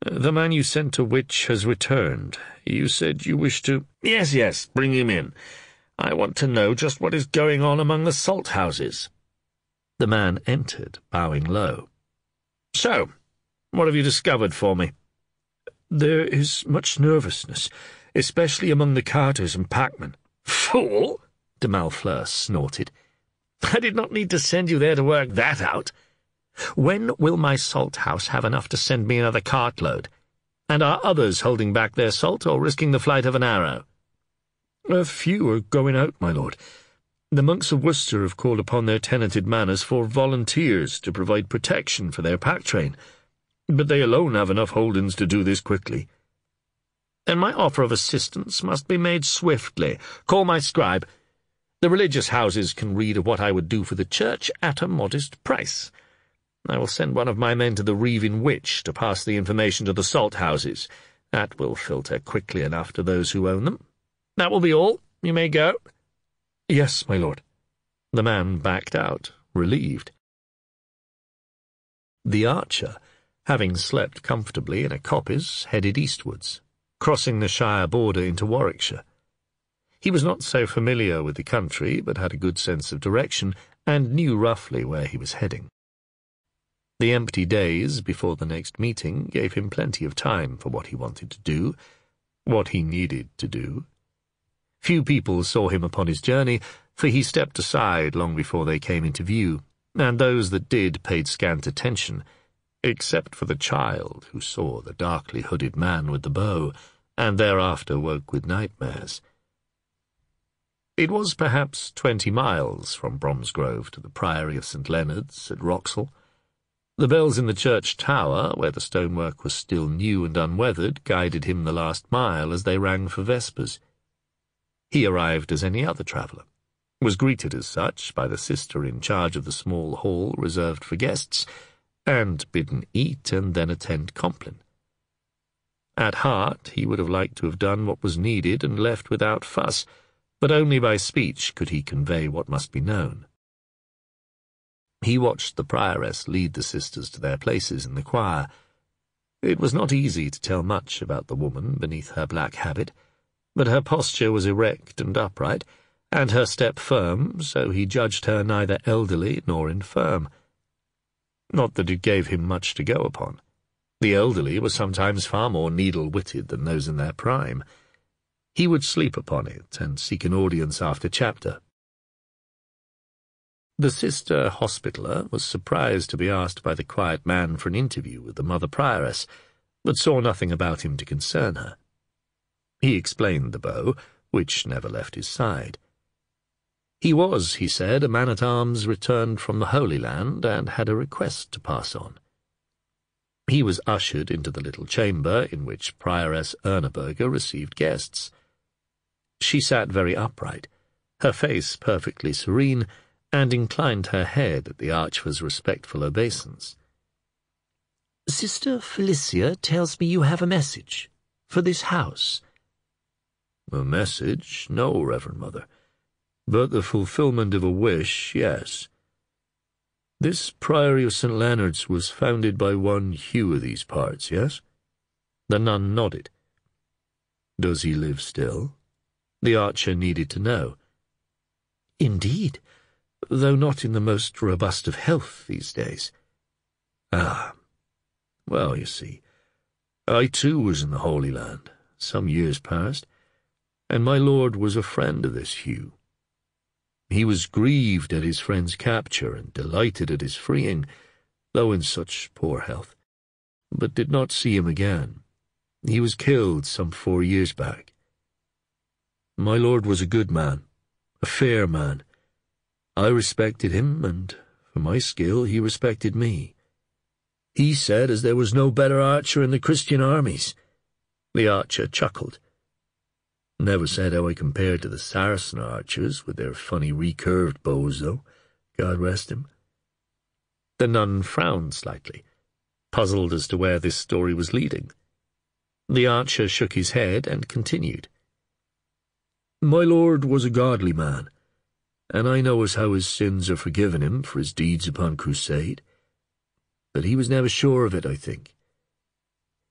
A: the man you sent to Wich has returned. You said you wished to—" Yes, bring him in. I want to know just what is going on among the salt-houses." The man entered, bowing low. "So,
B: What have you discovered for me?"
C: "There is much nervousness, especially among the carters and packmen."
B: "Fool!" de Malfleur snorted. "I did not need to send you there to work that out. When will my salt house have enough to send me another cartload? And are others holding back their salt or risking the flight of an arrow?"
C: "A few are going out, my lord. The monks of Worcester have called upon their tenanted manors for volunteers to provide protection for their pack train, but they alone have enough holdings to do this quickly."
B: "Then my offer of assistance must be made swiftly. Call my scribe. The religious houses can read of what I would do for the church at a modest price. I will send one of my men to the reeve in Wich to pass the information to the salt houses. That will filter quickly enough to those who own them. That will be all. You may go."
C: "Yes, my lord."
A: The man backed out, relieved. The archer, having slept comfortably in a coppice, headed eastwards, crossing the shire border into Warwickshire. He was not so familiar with the country, but had a good sense of direction, and knew roughly where he was heading. The empty days before the next meeting gave him plenty of time for what he wanted to do, what he needed to do. Few people saw him upon his journey, for he stepped aside long before they came into view, and those that did paid scant attention, except for the child who saw the darkly hooded man with the bow, and thereafter woke with nightmares. It was perhaps 20 miles from Bromsgrove to the Priory of St. Leonard's at Wroxall. The bells in the church tower, where the stonework was still new and unweathered, guided him the last mile as they rang for vespers. He arrived as any other traveller, was greeted as such by the sister in charge of the small hall reserved for guests, and bidden eat and then attend Compline. At heart he would have liked to have done what was needed and left without fuss, but only by speech could he convey what must be known. He watched the prioress lead the sisters to their places in the choir. It was not easy to tell much about the woman beneath her black habit, but her posture was erect and upright, and her step firm, so he judged her neither elderly nor infirm. Not that it gave him much to go upon. The elderly were sometimes far more needle-witted than those in their prime. He would sleep upon it and seek an audience after chapter. The sister hospitaller was surprised to be asked by the quiet man for an interview with the mother prioress, but saw nothing about him to concern her. He explained the bow, which never left his side. He was, he said, a man-at-arms returned from the Holy Land, and had a request to pass on. He was ushered into the little chamber in which Prioress Erneberger received guests. She sat very upright, her face perfectly serene, and inclined her head at the archer's respectful obeisance.
D: "Sister Felicia tells me you have a message for this house."
C: "A message? No, Reverend Mother. But the fulfillment of a wish, yes. This Priory of St. Leonard's was founded by one Hugh of these parts, yes?"
A: The nun nodded.
C: "Does he live still?" The archer needed to know.
D: "Indeed, though not in the most robust of health these days."
C: "Ah. Well, you see, I too was in the Holy Land, some years past, and my lord was a friend of this Hugh. He was grieved at his friend's capture and delighted at his freeing, though in such poor health, but did not see him again. He was killed some 4 years back. My lord was a good man, a fair man. I respected him, and for my skill he respected me. He said as there was no better archer in the Christian armies."
A: The archer chuckled.
C: "Never said how I compared to the Saracen archers with their funny recurved bows, though, God rest him."
A: The nun frowned slightly, puzzled as to where this story was leading. The archer shook his head and continued.
C: "My lord was a godly man, and I know as how his sins are forgiven him for his deeds upon crusade. But he was never sure of it, I think.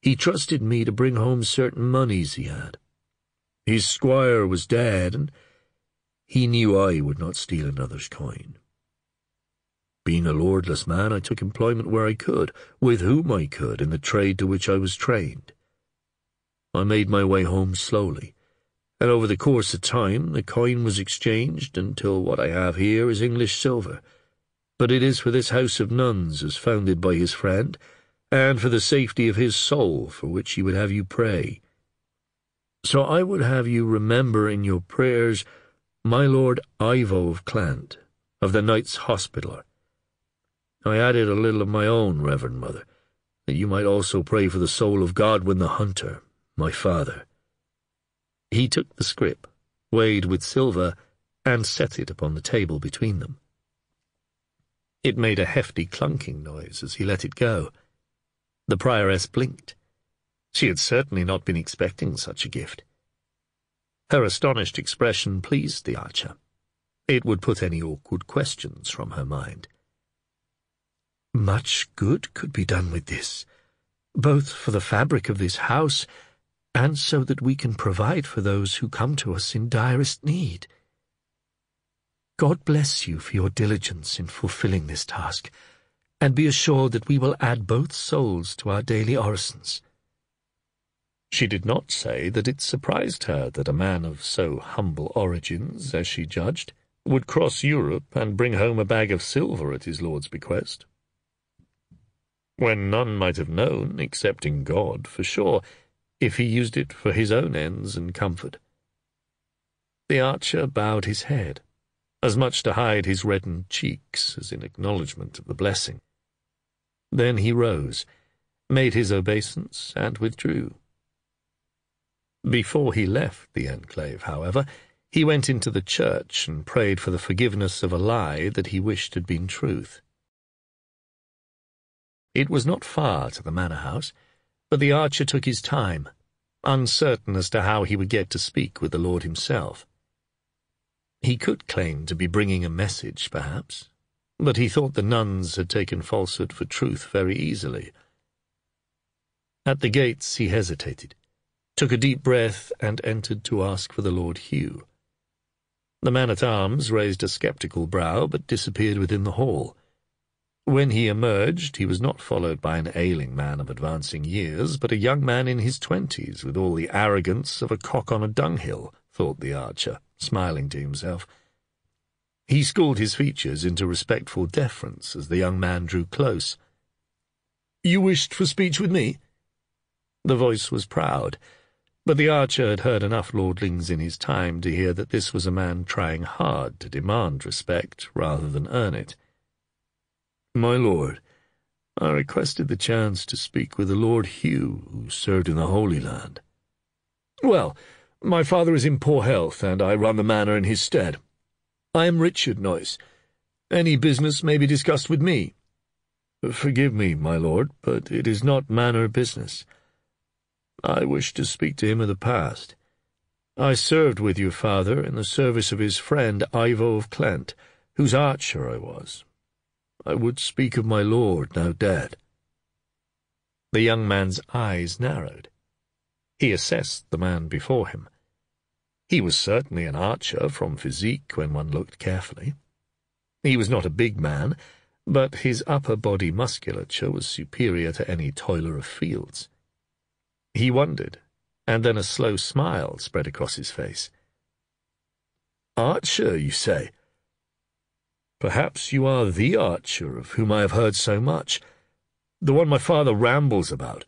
C: He trusted me to bring home certain moneys he had. His squire was dead, and he knew I would not steal another's coin.
B: Being a lordless man, I took employment where I could, with whom I could, in the trade to which I was trained. I made my way home slowly, and over the course of time the coin was exchanged until what I have here is English silver. But it is for this house of nuns, as founded by his friend, and for the safety of his soul, for which he would have you pray. So I would have you remember in your prayers my Lord Ivo of Clant, of the Knights Hospitaller. I added a little of my own, Reverend Mother, that you might also pray for the soul of Godwin the Hunter, my father. He took the scrip, weighed with silver, and set it upon the table between them. It made a hefty clunking noise as he let it go. The prioress blinked. She had certainly not been expecting such a gift. Her astonished expression pleased the archer. It would put any awkward questions from her mind.
C: Much good could be done with this, both for the fabric of this house and so that we can provide for those who come to us in direst need. God bless you for your diligence in fulfilling this task, and be assured that we will add both souls to our daily orisons.
A: She did not say that it surprised her that a man of so humble origins, as she judged, would cross Europe and bring home a bag of silver at his lord's bequest, when none might have known, excepting God, for sure, if he used it for his own ends and comfort. The archer bowed his head, as much to hide his reddened cheeks as in acknowledgment of the blessing. Then he rose, made his obeisance, and withdrew. Before he left the enclave, however, he went into the church and prayed for the forgiveness of a lie that he wished had been truth. It was not far to the manor house, but the archer took his time, uncertain as to how he would get to speak with the Lord himself. He could claim to be bringing a message, perhaps, but he thought the nuns had taken falsehood for truth very easily. At the gates he hesitated, took a deep breath, and entered to ask for the Lord Hugh. The man-at-arms raised a sceptical brow, but disappeared within the hall. When he emerged, he was not followed by an ailing man of advancing years, but a young man in his 20s, with all the arrogance of a cock on a dunghill, thought the archer, smiling to himself. He schooled his features into respectful deference as the young man drew close. "You wished for speech with me?" The voice was proud, but the archer had heard enough lordlings in his time to hear that this was a man trying hard to demand respect rather than earn it. "My lord, I requested the chance to speak with the Lord Hugh, who served in the Holy Land." "Well, my father is in poor health, and I run the manor in his stead. I am Richard Noyes. Any business may be discussed with me." "Forgive me, my lord, but it is not manor business. I wish to speak to him of the past. I served with your father in the service of his friend Ivo of Clant, whose archer I was. I would speak of my lord, now dead." The young man's eyes narrowed. He assessed the man before him. He was certainly an archer from physique when one looked carefully. He was not a big man, but his upper body musculature was superior to any toiler of fields. He wondered, and then a slow smile spread across his face. "Archer, you say? Perhaps you are the archer of whom I have heard so much, the one my father rambles about,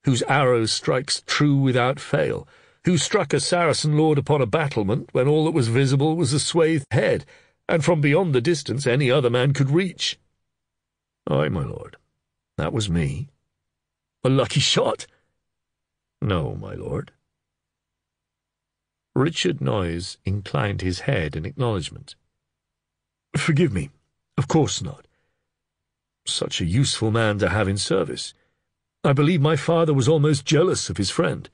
A: whose arrow strikes true without fail, who struck a Saracen lord upon a battlement when all that was visible was a swathed head, and from beyond the distance any other man could reach." "Aye, my lord, that was me." "A lucky shot?" "No, my lord." Richard Noyes inclined his head in acknowledgment. "Forgive me, of course not. Such a useful man to have in service. I believe my father was almost jealous of his friend.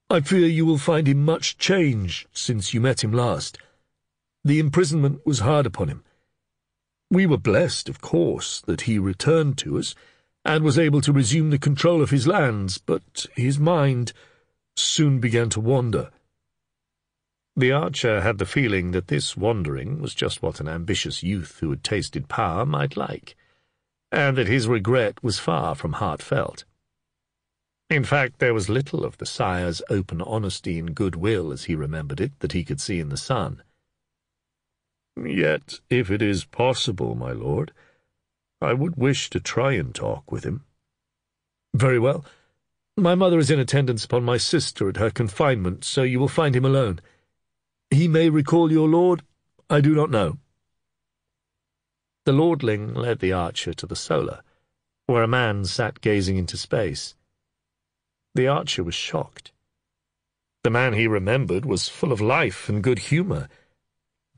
A: I fear you will find him much changed since you met him last. The imprisonment was hard upon him. We were blessed, of course, that he returned to us, and was able to resume the control of his lands, but his mind soon began to wander." The archer had the feeling that this wandering was just what an ambitious youth who had tasted power might like, and that his regret was far from heartfelt. In fact, there was little of the sire's open honesty and goodwill as he remembered it that he could see in the son. "Yet, if it is possible, my lord, I would wish to try and talk with him." "Very well. My mother is in attendance upon my sister at her confinement, so you will find him alone. He may recall your lord, I do not know." The lordling led the archer to the solar, where a man sat gazing into space. The archer was shocked. The man he remembered was full of life and good humour.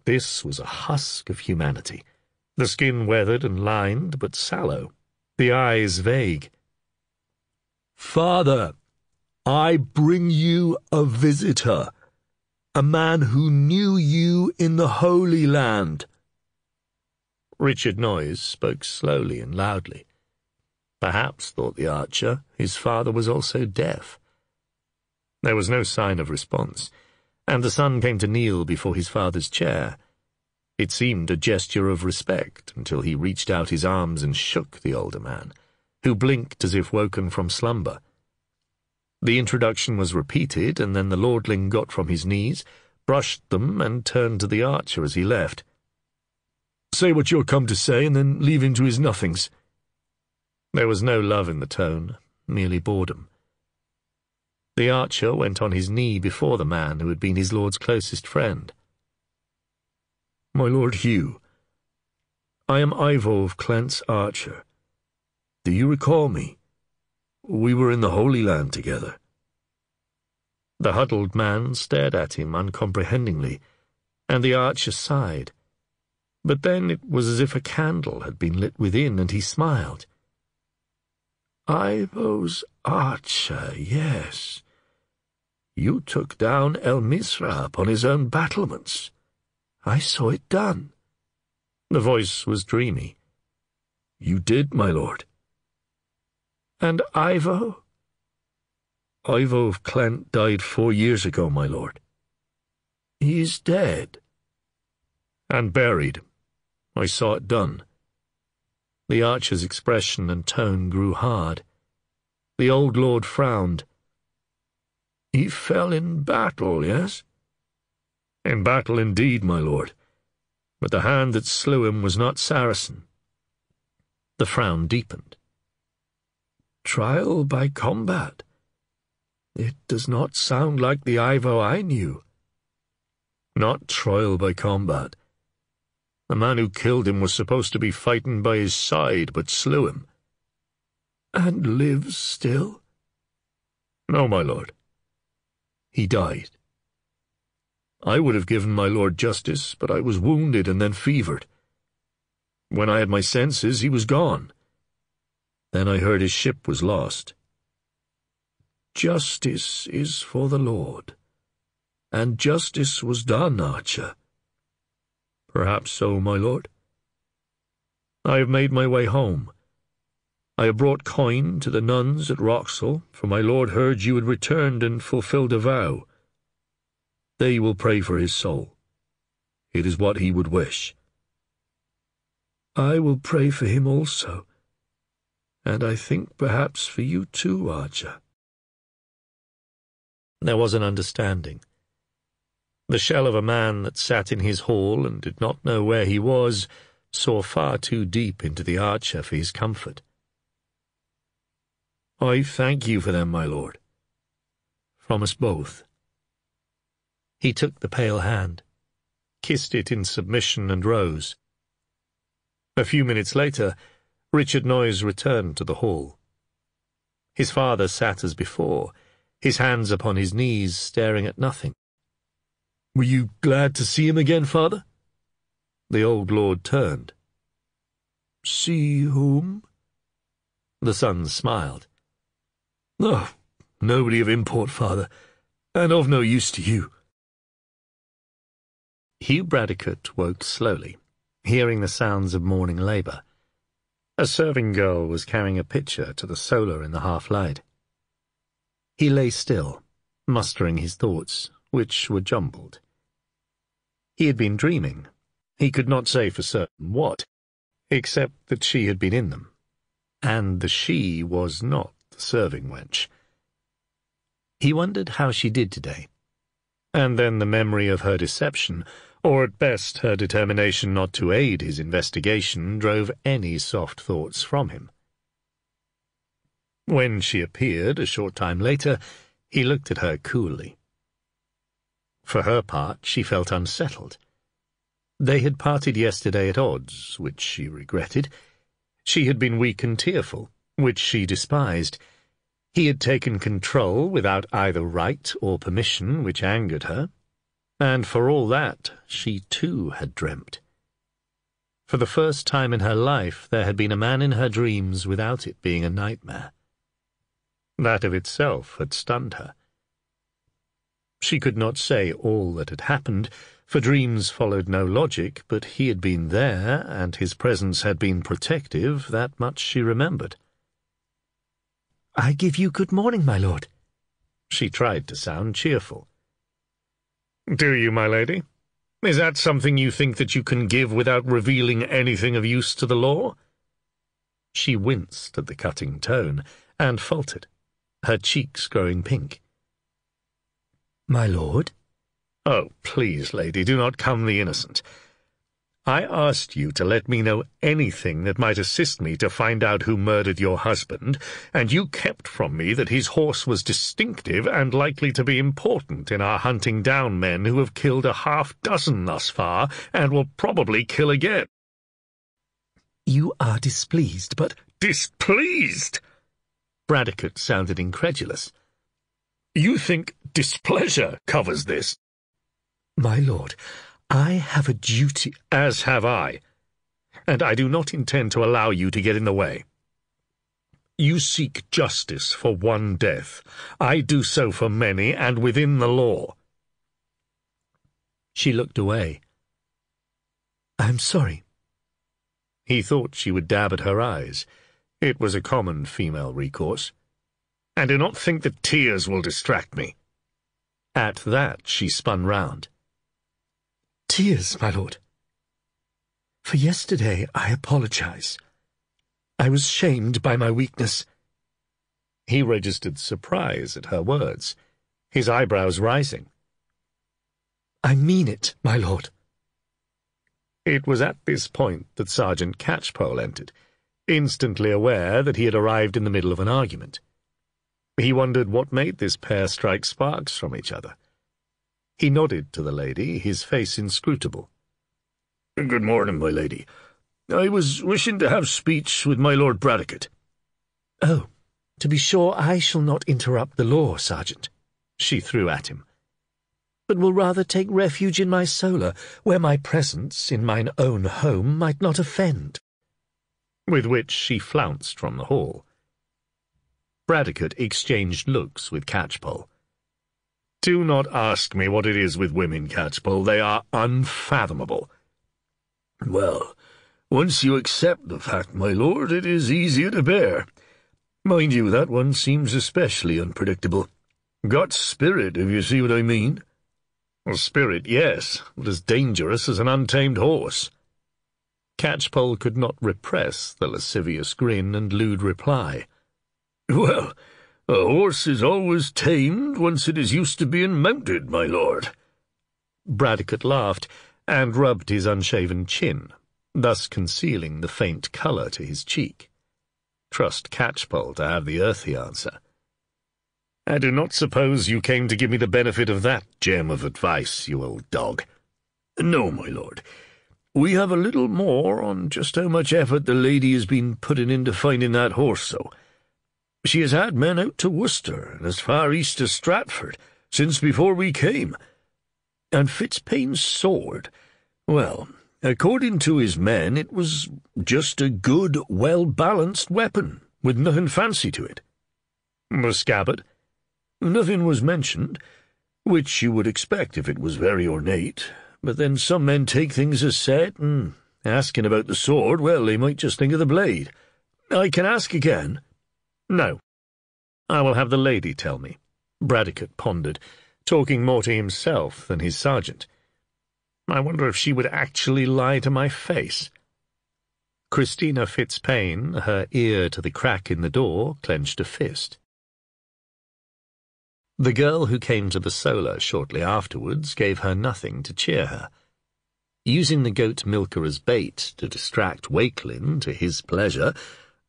A: This was a husk of humanity, the skin weathered and lined, but sallow, the eyes vague. "Father, I bring you a visitor, a man who knew you in the Holy Land." Richard Noyes spoke slowly and loudly. Perhaps, thought the archer, his father was also deaf. There was no sign of response, and the son came to kneel before his father's chair. It seemed a gesture of respect until he reached out his arms and shook the older man, who blinked as if woken from slumber. The introduction was repeated, and then the lordling got from his knees, brushed them, and turned to the archer as he left. "Say what you're come to say, and then leave him to his nothings." There was no love in the tone, merely boredom. The archer went on his knee before the man who had been his lord's closest friend. "My Lord Hugh, I am Ivo of Clent's archer. Do you recall me? We were in the Holy Land together." The huddled man stared at him uncomprehendingly, and the archer sighed. But then it was as if a candle had been lit within, and he smiled. "Ivo's archer, yes. You took down El Misra upon his own battlements. I saw it done." The voice was dreamy. "You did, my lord." "And Ivo?" "Ivo of Clent died 4 years ago, my lord." "He is dead." "And buried. I saw it done." The archer's expression and tone grew hard. The old lord frowned. "He fell in battle, yes?" "In battle indeed, my lord. But the hand that slew him was not Saracen." The frown deepened. "Trial by combat? It does not sound like the Ivo I knew." "Not trial by combat. The man who killed him was supposed to be fighting by his side, but slew him." "And lives still?" "No, my lord. He died. I would have given my lord justice, but I was wounded and then fevered. When I had my senses, he was gone. Then I heard his ship was lost." "Justice is for the Lord. And justice was done, archer." "Perhaps so, my lord. I have made my way home. I have brought coin to the nuns at Wroxall, for my lord heard you had returned and fulfilled a vow. They will pray for his soul. It is what he would wish." "I will pray for him also, and I think perhaps for you too, archer." There was an understanding. The shell of a man that sat in his hall and did not know where he was saw far too deep into the archer for his comfort. "I thank you for them, my lord. From us both." He took the pale hand, kissed it in submission, and rose. A few minutes later, Richard Noyes returned to the hall. His father sat as before, his hands upon his knees, staring at nothing. "Were you glad to see him again, father?" The old lord turned. "See whom?" The son smiled. "Oh, nobody of import, father, and of no use to you." Hugh Bradecote woke slowly, hearing the sounds of morning labour. A serving girl was carrying a pitcher to the solar in the half-light. He lay still, mustering his thoughts, which were jumbled. He had been dreaming. He could not say for certain what, except that she had been in them, and the she was not the serving wench. He wondered how she did today, and then the memory of her deception, or at best her determination not to aid his investigation, drove any soft thoughts from him. When she appeared a short time later, he looked at her coolly. For her part, she felt unsettled. They had parted yesterday at odds, which she regretted. She had been weak and tearful, which she despised. He had taken control without either right or permission, which angered her. And for all that, she too had dreamt. For the first time in her life, there had been a man in her dreams without it being a nightmare. That of itself had stunned her. She could not say all that had happened, for dreams followed no logic, but he had been there, and his presence had been protective, that much she remembered.
C: "I give you good morning, my lord."
A: She tried to sound cheerful. "Do you, my lady? Is that something you think that you can give without revealing anything of use to the law?" She winced at the cutting tone, and faltered, her cheeks growing pink.
C: "My lord?"
A: "Oh, please, lady, do not come the innocent. I asked you to let me know anything that might assist me to find out who murdered your husband, and you kept from me that his horse was distinctive and likely to be important in our hunting down men who have killed 6 thus far, and will probably kill again."
C: "You are displeased, but—"
A: "Displeased?" Bradecote sounded incredulous. "You think displeasure covers this?"
C: "My lord, I have a duty—"
A: "As have I, and I do not intend to allow you to get in the way. You seek justice for one death. I do so for many, and within the law." She looked away.
C: "I'm sorry."
A: He thought she would dab at her eyes. It was a common female recourse. "And do not think that tears will distract me." At that she spun round.
C: "Tears, my lord. For yesterday I apologize. I was shamed by my weakness."
A: He registered surprise at her words, his eyebrows rising.
C: "I mean it, my lord."
A: It was at this point that Sergeant Catchpoll entered, instantly aware that he had arrived in the middle of an argument. He wondered what made this pair strike sparks from each other. He nodded to the lady, his face inscrutable. "Good morning, my lady. I was wishing to have speech with my Lord Bradecote."
C: "Oh, to be sure I shall not interrupt the law, Sergeant,"
A: she threw at him,
C: "but will rather take refuge in my solar, where my presence in mine own home might not offend."
A: With which she flounced from the hall. Bradecote exchanged looks with Catchpoll. "Do not ask me what it is with women, Catchpoll. They are unfathomable."
B: "Well, once you accept the fact, my lord, it is easier to bear. Mind you, that one seems especially unpredictable. Got spirit, if you see what I mean."
A: Well, spirit, yes, but as dangerous as an untamed horse. Catchpoll could not repress the lascivious grin and lewd reply.
B: "Well, a horse is always tamed once it is used to being mounted, my lord."
A: Bradecote laughed, and rubbed his unshaven chin, thus concealing the faint colour to his cheek. Trust Catchpoll to have the earthy answer. "I do not suppose you came to give me the benefit of that gem of advice, you old dog."
B: "No, my lord. We have a little more on just how much effort the lady has been putting into finding that horse, so. She has had men out to Worcester and as far east as Stratford, since before we came. And Fitzpain's sword, well, according to his men, it was just a good, well-balanced weapon, with nothing fancy to it."
A: "The scabbard?"
B: "Nothing was mentioned, which you would expect if it was very ornate, but then some men take things as set, and asking about the sword, well, they might just think of the blade. I can ask again."
A: "No. I will have the lady tell me," Bradecote pondered, talking more to himself than his sergeant. I wonder if she would actually lie to my face. Christina Fitzpaine, her ear to the crack in the door, clenched a fist. The girl who came to the solar shortly afterwards gave her nothing to cheer her. Using the goat milker as bait to distract Walkelin to his pleasure,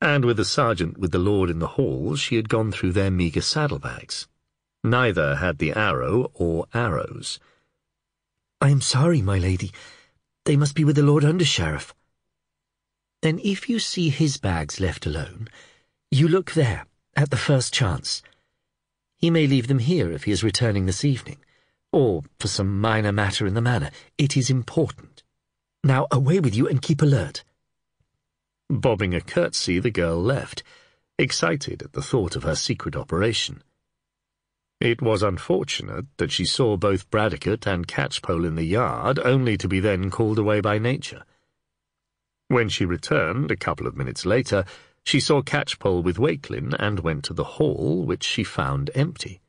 A: and with the sergeant with the lord in the hall, she had gone through their meagre saddlebags. Neither had the arrow or arrows.
D: "I am sorry, my lady. They must be with the Lord Under-Sheriff." "Then if you see his bags left alone, you look there, at the first chance. He may leave them here if he is returning this evening, or for some minor matter in the manor. It is important. Now away with you and keep alert."
A: Bobbing a curtsy, the girl left, excited at the thought of her secret operation. It was unfortunate that she saw both Bradecote and Catchpoll in the yard, only to be then called away by nature. When she returned, a couple of minutes later, she saw Catchpoll with Walkelin and went to the hall, which she found empty.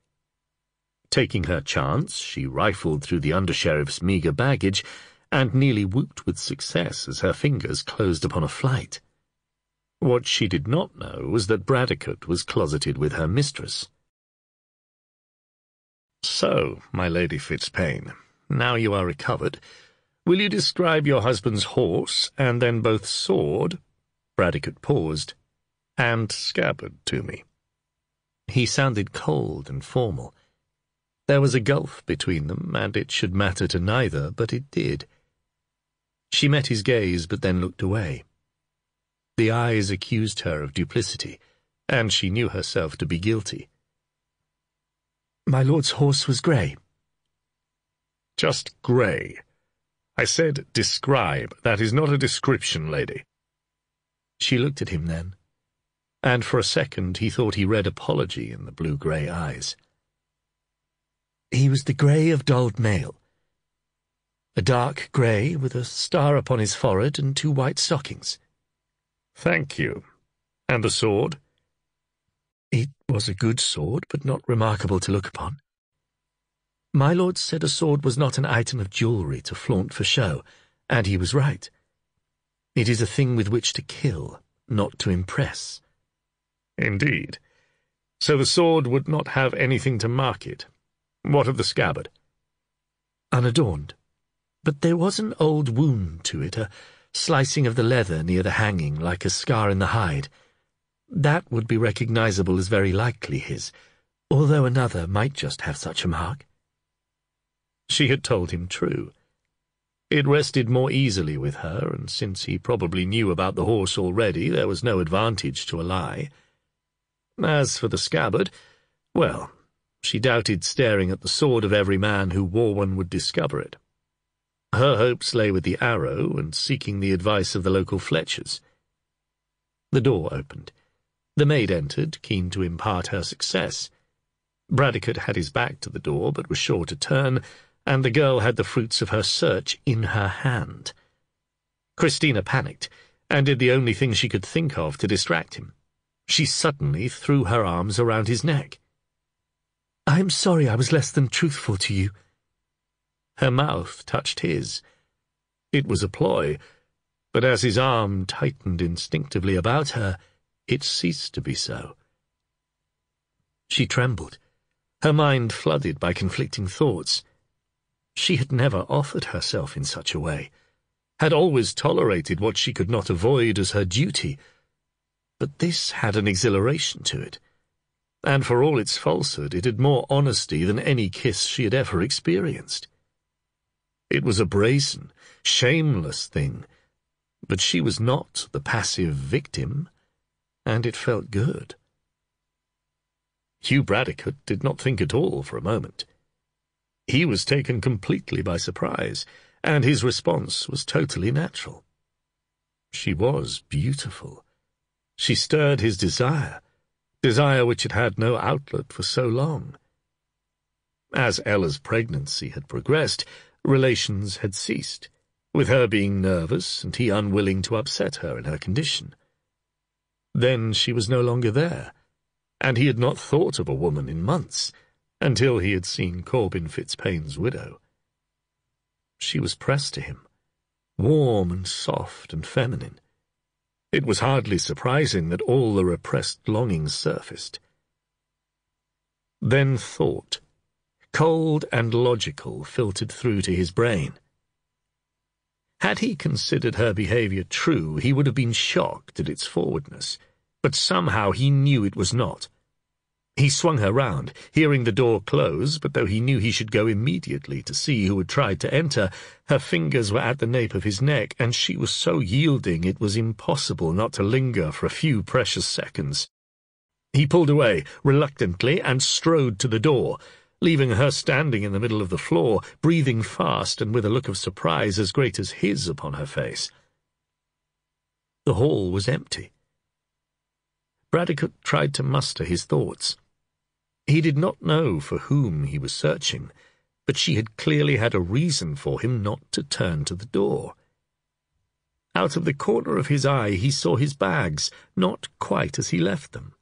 A: Taking her chance, she rifled through the Under-Sheriff's meagre baggage and nearly whooped with success as her fingers closed upon a flight. What she did not know was that Bradecote was closeted with her mistress. "So, my Lady Fitzpaine, now you are recovered, will you describe your husband's horse, and then both sword," Bradecote paused, "and scabbard to me?" He sounded cold and formal. There was a gulf between them, and it should matter to neither, but it did. She met his gaze, but then looked away. The eyes accused her of duplicity, and she knew herself to be guilty.
D: "My lord's horse was grey."
A: "Just grey. I said describe. That is not a description, lady." She looked at him then, and for a second he thought he read apology in the blue-grey eyes.
D: "He was the grey of dulled mail. A dark grey with a star upon his forehead and 2 white stockings."
A: "Thank you. And the sword?"
D: "It was a good sword, but not remarkable to look upon. My lord said a sword was not an item of jewellery to flaunt for show, and he was right. It is a thing with which to kill, not to impress."
A: "Indeed. So the sword would not have anything to mark it. What of the scabbard?"
D: "Unadorned. But there was an old wound to it, a slicing of the leather near the hanging, like a scar in the hide. That would be recognizable as very likely his, although another might just have such a mark."
A: She had told him true. It rested more easily with her, and since he probably knew about the horse already, there was no advantage to a lie. As for the scabbard, well, she doubted staring at the sword of every man who wore one would discover it. Her hopes lay with the arrow and seeking the advice of the local Fletchers. The door opened. The maid entered, keen to impart her success. Bradecote had his back to the door, but was sure to turn, and the girl had the fruits of her search in her hand. Christina panicked, and did the only thing she could think of to distract him. She suddenly threw her arms around his neck.
D: "I am sorry I was less than truthful to you."
A: Her mouth touched his. It was a ploy, but as his arm tightened instinctively about her, it ceased to be so. She trembled, her mind flooded by conflicting thoughts. She had never offered herself in such a way, had always tolerated what she could not avoid as her duty, but this had an exhilaration to it, and for all its falsehood it had more honesty than any kiss she had ever experienced. It was a brazen, shameless thing, but she was not the passive victim, and it felt good. Hugh Bradecote did not think at all for a moment. He was taken completely by surprise, and his response was totally natural. She was beautiful. She stirred his desire which had had no outlet for so long. As Ella's pregnancy had progressed, relations had ceased, with her being nervous and he unwilling to upset her in her condition. Then she was no longer there, and he had not thought of a woman in months, until he had seen Corbin Fitzpaine's widow. She was pressed to him, warm and soft and feminine. It was hardly surprising that all the repressed longings surfaced. Then thought, cold and logical, filtered through to his brain. Had he considered her behaviour true, he would have been shocked at its forwardness, but somehow he knew it was not. He swung her round, hearing the door close, but though he knew he should go immediately to see who had tried to enter, her fingers were at the nape of his neck, and she was so yielding it was impossible not to linger for a few precious seconds. He pulled away, reluctantly, and strode to the door, leaving her standing in the middle of the floor, breathing fast and with a look of surprise as great as his upon her face. The hall was empty. Bradecote tried to muster his thoughts. He did not know for whom he was searching, but she had clearly had a reason for him not to turn to the door. Out of the corner of his eye he saw his bags, not quite as he left them.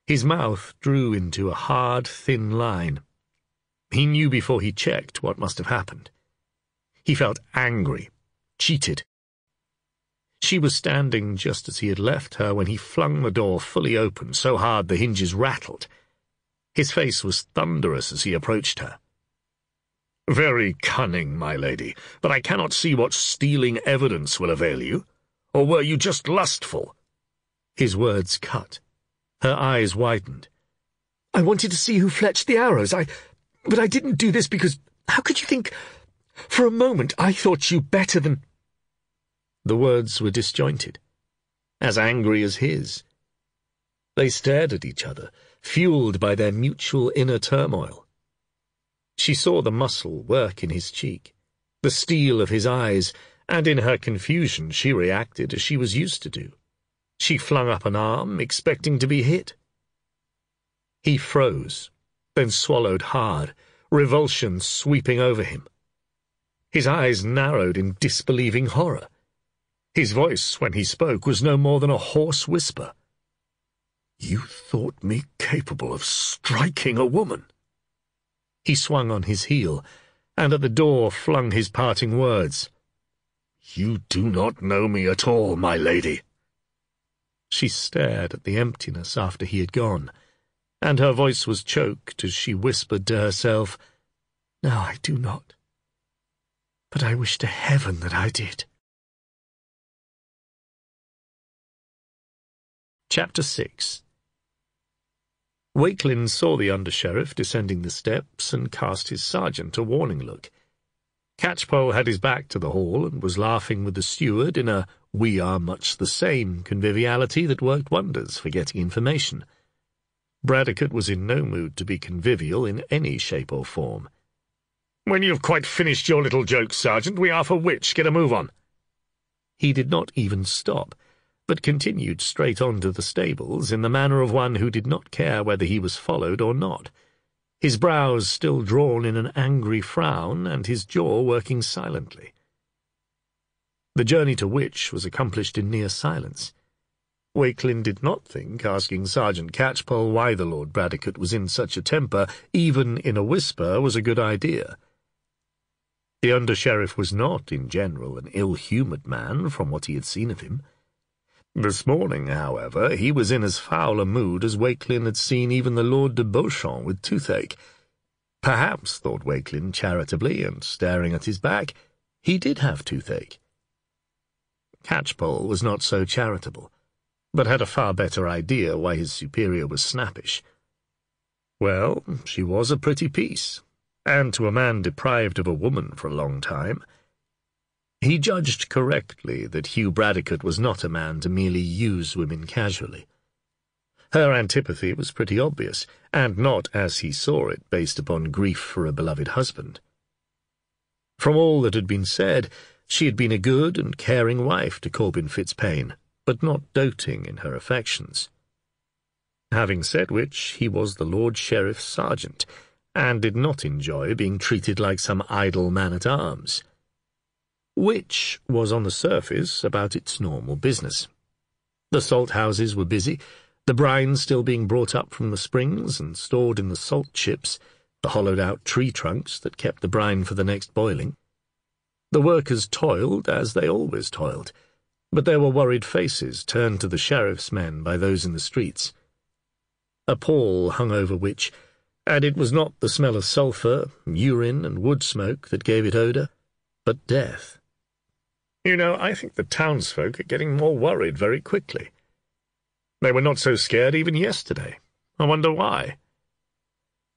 A: His mouth drew into a hard, thin line. He knew before he checked what must have happened. He felt angry, cheated. She was standing just as he had left her when he flung the door fully open, so hard the hinges rattled. His face was thunderous as he approached her. "Very cunning, my lady, but I cannot see what stealing evidence will avail you. Or were you just lustful?" His words cut. Her eyes widened.
C: "I wanted to see who fletched the arrows. But I didn't do this because... How could you think... For a moment I thought you better than..."
A: The words were disjointed, as angry as his. They stared at each other, fueled by their mutual inner turmoil. She saw the muscle work in his cheek, the steel of his eyes, and in her confusion she reacted as she was used to do. She flung up an arm, expecting to be hit. He froze, then swallowed hard, revulsion sweeping over him. His eyes narrowed in disbelieving horror. His voice, when he spoke, was no more than a hoarse whisper. "You thought me capable of striking a woman?" He swung on his heel, and at the door flung his parting words. "You do not know me at all, my lady." She stared at the emptiness after he had gone, and her voice was choked as she whispered to herself, "No, I do not. But I wish to heaven that I did." Chapter 6. Walkelin saw the under-sheriff descending the steps and cast his sergeant a warning look. Catchpoll had his back to the hall and was laughing with the steward in a we-are-much-the-same conviviality that worked wonders for getting information. Bradecote was in no mood to be convivial in any shape or form. "When you've quite finished your little jokes, Sergeant, we are for Wich. Get a move on." He did not even stop, but continued straight on to the stables in the manner of one who did not care whether he was followed or not, his brows still drawn in an angry frown and his jaw working silently. The journey to Wich was accomplished in near silence. Walkelin did not think asking Sergeant Catchpoll why the Lord Bradecote was in such a temper, even in a whisper, was a good idea. The under-sheriff was not, in general, an ill-humoured man from what he had seen of him. This morning, however, he was in as foul a mood as Walkelin had seen even the Lord de Beauchamp with toothache. Perhaps, thought Walkelin charitably, and staring at his back, he did have toothache. Catchpoll was not so charitable, but had a far better idea why his superior was snappish. Well, she was a pretty piece, and to a man deprived of a woman for a long time. He judged correctly that Hugh Bradecote was not a man to merely use women casually. Her antipathy was pretty obvious, and not, as he saw it, based upon grief for a beloved husband. From all that had been said, she had been a good and caring wife to Corbin Fitzpaine, but not doting in her affections. Having said which, he was the Lord Sheriff's sergeant, and did not enjoy being treated like some idle man-at-arms. Wich was on the surface about its normal business. The salt-houses were busy, the brine still being brought up from the springs and stored in the salt chips, the hollowed-out tree trunks that kept the brine for the next boiling. The workers toiled as they always toiled, but there were worried faces turned to the sheriff's men by those in the streets. A pall hung over Wich, and it was not the smell of sulphur, urine, and wood smoke that gave it odour, but death. You know, I think the townsfolk are getting more worried very quickly. They were not so scared even yesterday. I wonder why.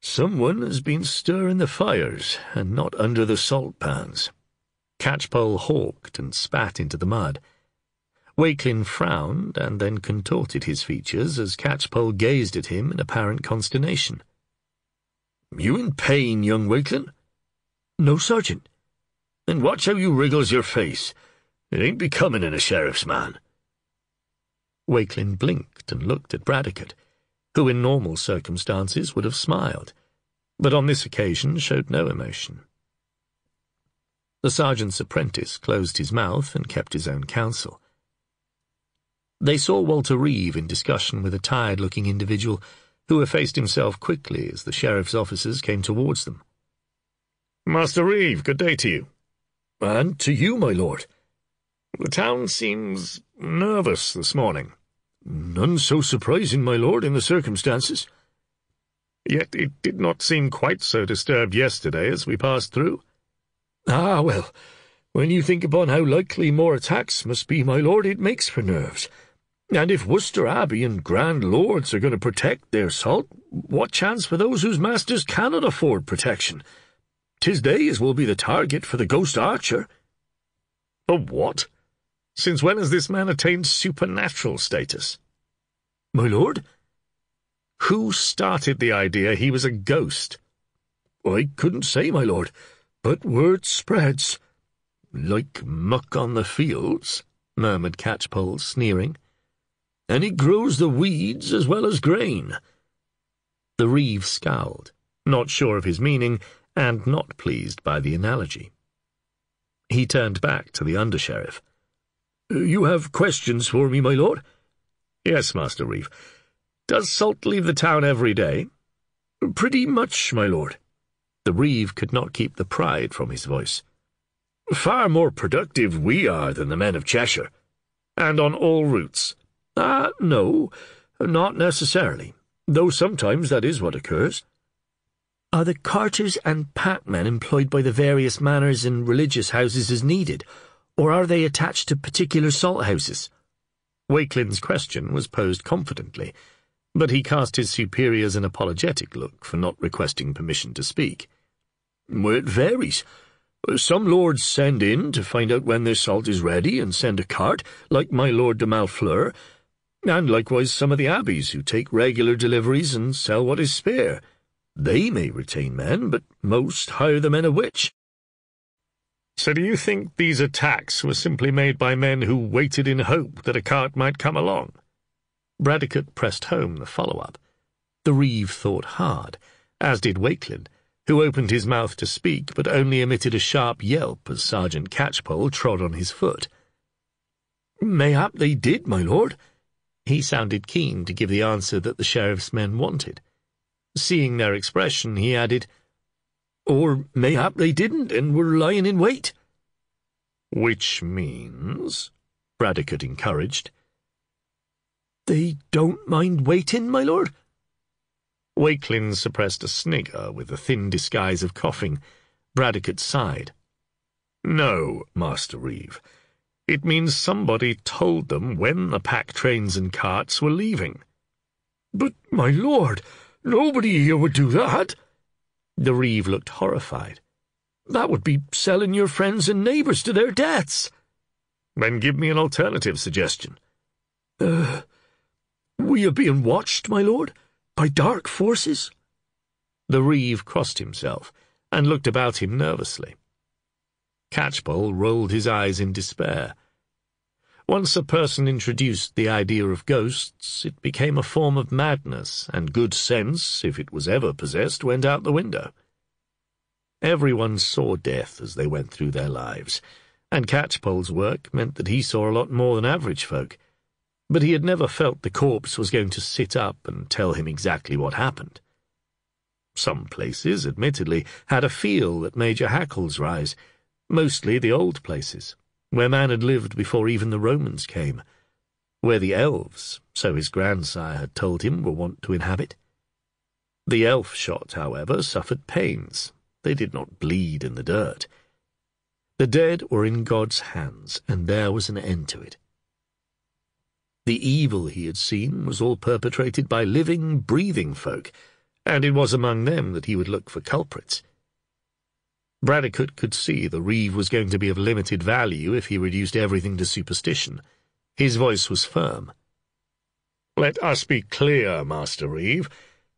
B: Someone has been stirring the fires, and not under the salt pans.
A: Catchpoll hawked and spat into the mud. Walkelin frowned and then contorted his features as Catchpoll gazed at him in apparent consternation.
B: "You in pain, young Walkelin?"
C: "No, Sergeant."
B: "Then watch how you wriggles your face. It ain't becoming in a sheriff's man."
A: Walkelin blinked and looked at Bradecote, who in normal circumstances would have smiled, but on this occasion showed no emotion. The sergeant's apprentice closed his mouth and kept his own counsel. They saw Walter Reeve in discussion with a tired-looking individual who effaced himself quickly as the sheriff's officers came towards them.
B: "Master Reeve, good day to you."
C: "And to you, my lord."
B: "The town seems nervous this morning."
C: "None so surprising, my lord, in the circumstances."
B: "Yet it did not seem quite so disturbed yesterday as we passed through."
C: "Ah, well, when you think upon how likely more attacks must be, my lord, it makes for nerves. And if Worcester Abbey and grand lords are going to protect their salt, what chance for those whose masters cannot afford protection? 'Tis they as will be the target for the ghost archer."
B: "A what? Since when has this man attained supernatural status?"
C: "My lord?"
B: "Who started the idea he was a ghost?"
C: "I couldn't say, my lord, but word spreads."
B: "Like muck on the fields," murmured Catchpoll, sneering.
C: "And he grows the weeds as well as grain."
A: The reeve scowled, not sure of his meaning, and not pleased by the analogy. He turned back to the under-sheriff.
C: "You have questions for me, my lord?"
B: "Yes, Master Reeve. Does salt leave the town every day?"
C: "Pretty much, my lord."
A: The reeve could not keep the pride from his voice.
B: "Far more productive we are than the men of Cheshire."
A: "And on all routes?"
C: No, not necessarily, though sometimes that is what occurs." "Are the carters and packmen employed by the various manors and religious houses as needed, or are they attached to particular salt houses?"
A: Walkelin's question was posed confidently, but he cast his superiors an apologetic look for not requesting permission to speak.
C: "It varies. Some lords send in to find out when their salt is ready and send a cart, like my Lord de Malfleur, and likewise some of the abbeys who take regular deliveries and sell what is spare. They may retain men, but most hire the men of Wich."
B: "So do you think these attacks were simply made by men who waited in hope that a cart might come along?"
A: Bradecote pressed home the follow-up. The reeve thought hard, as did Walkelin, who opened his mouth to speak but only emitted a sharp yelp as Sergeant Catchpoll trod on his foot.
C: "Mayhap they did, my lord."
A: He sounded keen to give the answer that the sheriff's men wanted. Seeing their expression, he added,
C: "Or mayhap they didn't, and were lying in wait."
B: "Which means,"
A: Bradecote encouraged,
C: "they don't mind waiting, my lord?"
A: Walkelin suppressed a snigger with a thin disguise of coughing. Bradecote sighed.
B: "No, Master Reeve. It means somebody told them when the pack trains and carts were leaving."
C: "But, my lord, nobody here would do that."
A: The reeve looked horrified.
C: "That would be selling your friends and neighbours to their deaths."
B: "Then give me an alternative suggestion."
C: We are being watched, my lord, by dark forces."
A: The reeve crossed himself and looked about him nervously. Catchpoll rolled his eyes in despair. Once a person introduced the idea of ghosts, it became a form of madness, and good sense, if it was ever possessed, went out the window. Everyone saw death as they went through their lives, and Catchpoll's work meant that he saw a lot more than average folk, but he had never felt the corpse was going to sit up and tell him exactly what happened. Some places, admittedly, had a feel that made your hackles rise, mostly the old places, where man had lived before even the Romans came, where the elves, so his grandsire had told him, were wont to inhabit. The elf shot, however, suffered pains. They did not bleed in the dirt. The dead were in God's hands, and there was an end to it. The evil he had seen was all perpetrated by living, breathing folk, and it was among them that he would look for culprits. Bradecote could see the reeve was going to be of limited value if he reduced everything to superstition. His voice was firm. "Let us be clear, Master Reeve.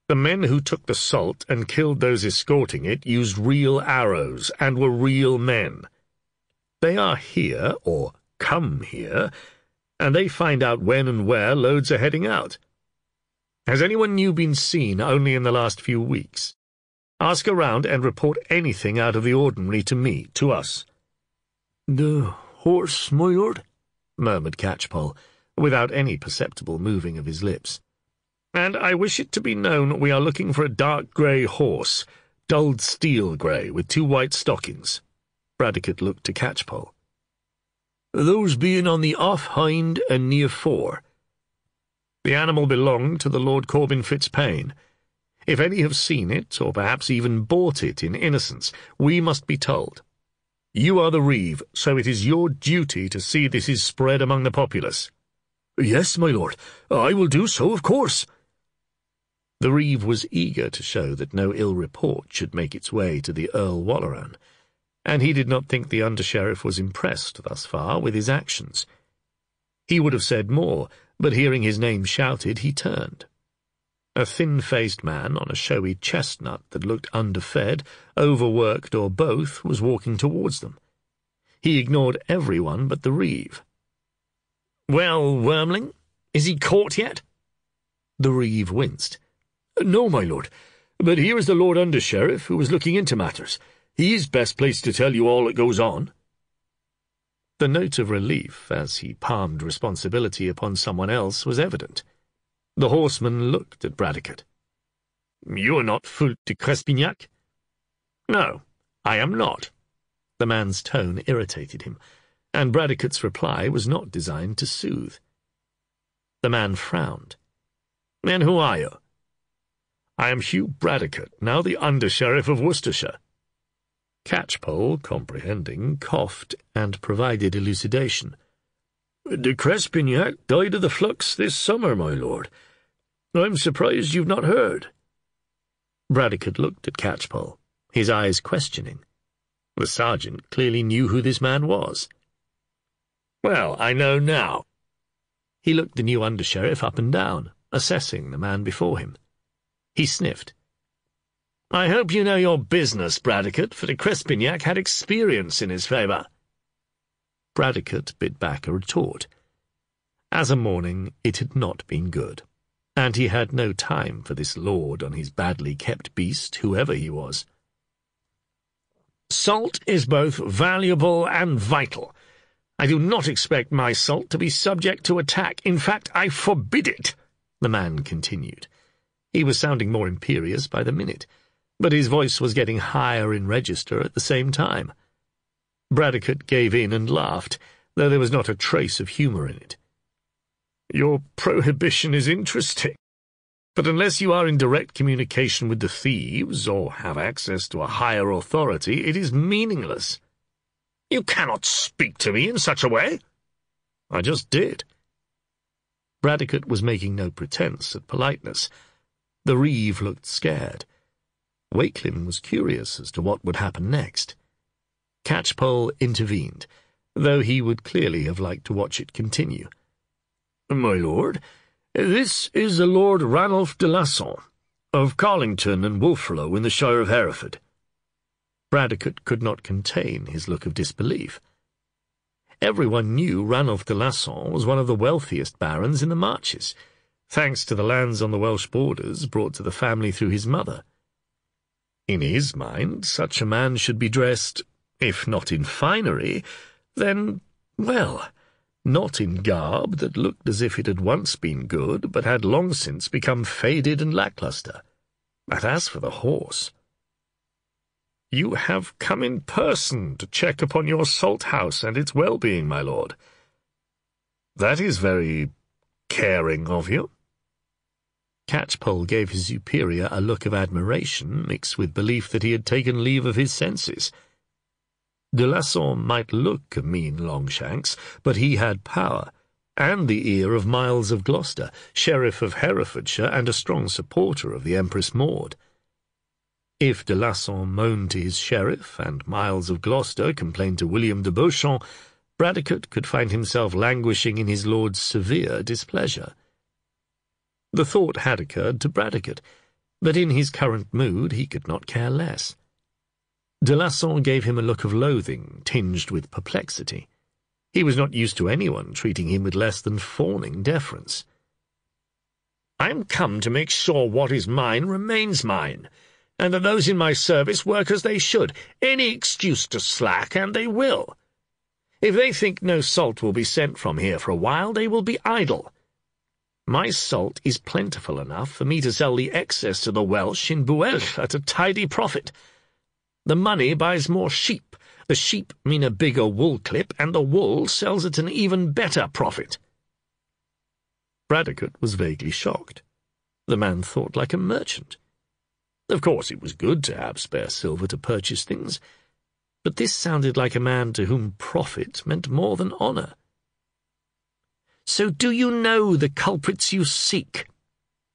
A: The men who took the salt and killed those escorting it used real arrows and were real men. They are here, or come here, and they find out when and where loads are heading out. Has anyone new been seen only in the last few weeks? Ask around and report anything out of the ordinary to me, to us."
B: "The horse, my lord?"
A: murmured Catchpoll, without any perceptible moving of his lips. "And I wish it to be known we are looking for a dark grey horse, dulled steel grey, with 2 white stockings." Bradecote looked to Catchpoll.
B: "Those being on the off hind and near fore."
A: "The animal belonged to the Lord Corbin Fitzpaine. If any have seen it, or perhaps even bought it in innocence, we must be told. You are the reeve, so it is your duty to see this is spread among the populace."
B: "Yes, my lord, I will do so, of course."
A: The reeve was eager to show that no ill report should make its way to the Earl Walleran, and he did not think the under-sheriff was impressed thus far with his actions. He would have said more, but hearing his name shouted, he turned. A thin-faced man on a showy chestnut that looked underfed, overworked, or both, was walking towards them. He ignored everyone but the reeve.
B: "Well, wormling, is he caught yet?"
A: The reeve winced.
B: "No, my lord, but here is the Lord Under-Sheriff, who is looking into matters. He is best placed to tell you all that goes on."
A: The note of relief, as he palmed responsibility upon someone else, was evident. The horseman looked at Bradecote.
B: "You are not Fulk de Crespignac?"
A: "No, I am not." The man's tone irritated him, and Bradecote's reply was not designed to soothe. The man frowned.
B: "Then who are you?"
A: "I am Hugh Bradecote, now the Under-Sheriff of Worcestershire." Catchpoll, comprehending, coughed and provided elucidation.
B: "De Crespignac died of the flux this summer, my lord. I'm surprised you've not heard."
A: Bradecote looked at Catchpoll, his eyes questioning. The sergeant clearly knew who this man was.
B: "Well, I know now."
A: He looked the new under-sheriff up and down, assessing the man before him. He sniffed.
B: "I hope you know your business, Bradecote, for de Crespignac had experience in his favour."
A: Bradecote bit back a retort. As a morning, it had not been good, and he had no time for this lord on his badly kept beast, whoever he was.
B: "Salt is both valuable and vital. I do not expect my salt to be subject to attack. In fact, I forbid it," the man continued.
A: He was sounding more imperious by the minute, but his voice was getting higher in register at the same time. Bradecote gave in and laughed, though there was not a trace of humour in it.
B: "Your prohibition is interesting, but unless you are in direct communication with the thieves, or have access to a higher authority, it is meaningless." "You cannot speak to me in such a way."
A: "I just did." Bradecote was making no pretence at politeness. The reeve looked scared. Walkelin was curious as to what would happen next. Catchpoll intervened, though he would clearly have liked to watch it continue.
B: "My lord, this is the Lord Ranulph de Lasson, of Carlington and Wolferlow in the Shire of Hereford."
A: Bradecote could not contain his look of disbelief. Everyone knew Ranulph de Lasson was one of the wealthiest barons in the Marches, thanks to the lands on the Welsh borders brought to the family through his mother. In his mind, such a man should be dressed, if not in finery, then, well, not in garb that looked as if it had once been good, but had long since become faded and lacklustre. But as for the horse—
B: You have come in person to check upon your salt-house and its well-being, my lord. That is very caring of you."
A: Catchpoll gave his superior a look of admiration mixed with belief that he had taken leave of his senses. De Lasson might look a mean Longshanks, but he had power, and the ear of Miles of Gloucester, Sheriff of Herefordshire, and a strong supporter of the Empress Maud. If de Lasson moaned to his sheriff, and Miles of Gloucester complained to William de Beauchamp, Bradecote could find himself languishing in his lord's severe displeasure. The thought had occurred to Bradecote, but in his current mood he could not care less. De Lasson gave him a look of loathing, tinged with perplexity. He was not used to anyone treating him with less than fawning deference.
B: "I am come to make sure what is mine remains mine, and that those in my service work as they should. Any excuse to slack, and they will. If they think no salt will be sent from here for a while, they will be idle. My salt is plentiful enough for me to sell the excess to the Welsh in Buelch at a tidy profit. The money buys more sheep, the sheep mean a bigger wool clip, and the wool sells at an even better profit."
A: Bradecote was vaguely shocked. The man thought like a merchant. Of course it was good to have spare silver to purchase things, but this sounded like a man to whom profit meant more than honour.
B: "So do you know the culprits you seek?"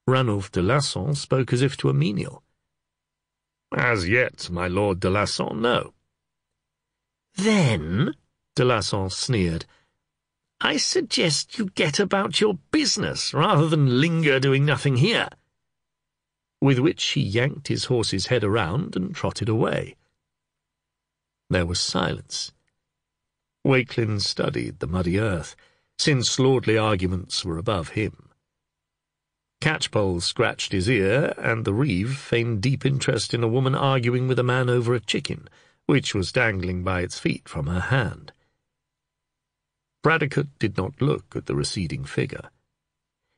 A: Ranulph de Lasson spoke as if to a menial.
B: "As yet, my lord de Lasson, no."
A: "Then," de Lasson sneered, "I suggest you get about your business rather than linger doing nothing here." With which he yanked his horse's head around and trotted away. There was silence. Walkelin studied the muddy earth, since lordly arguments were above him. Catchpoll scratched his ear, and the reeve feigned deep interest in a woman arguing with a man over a chicken, which was dangling by its feet from her hand. Bradecote did not look at the receding figure.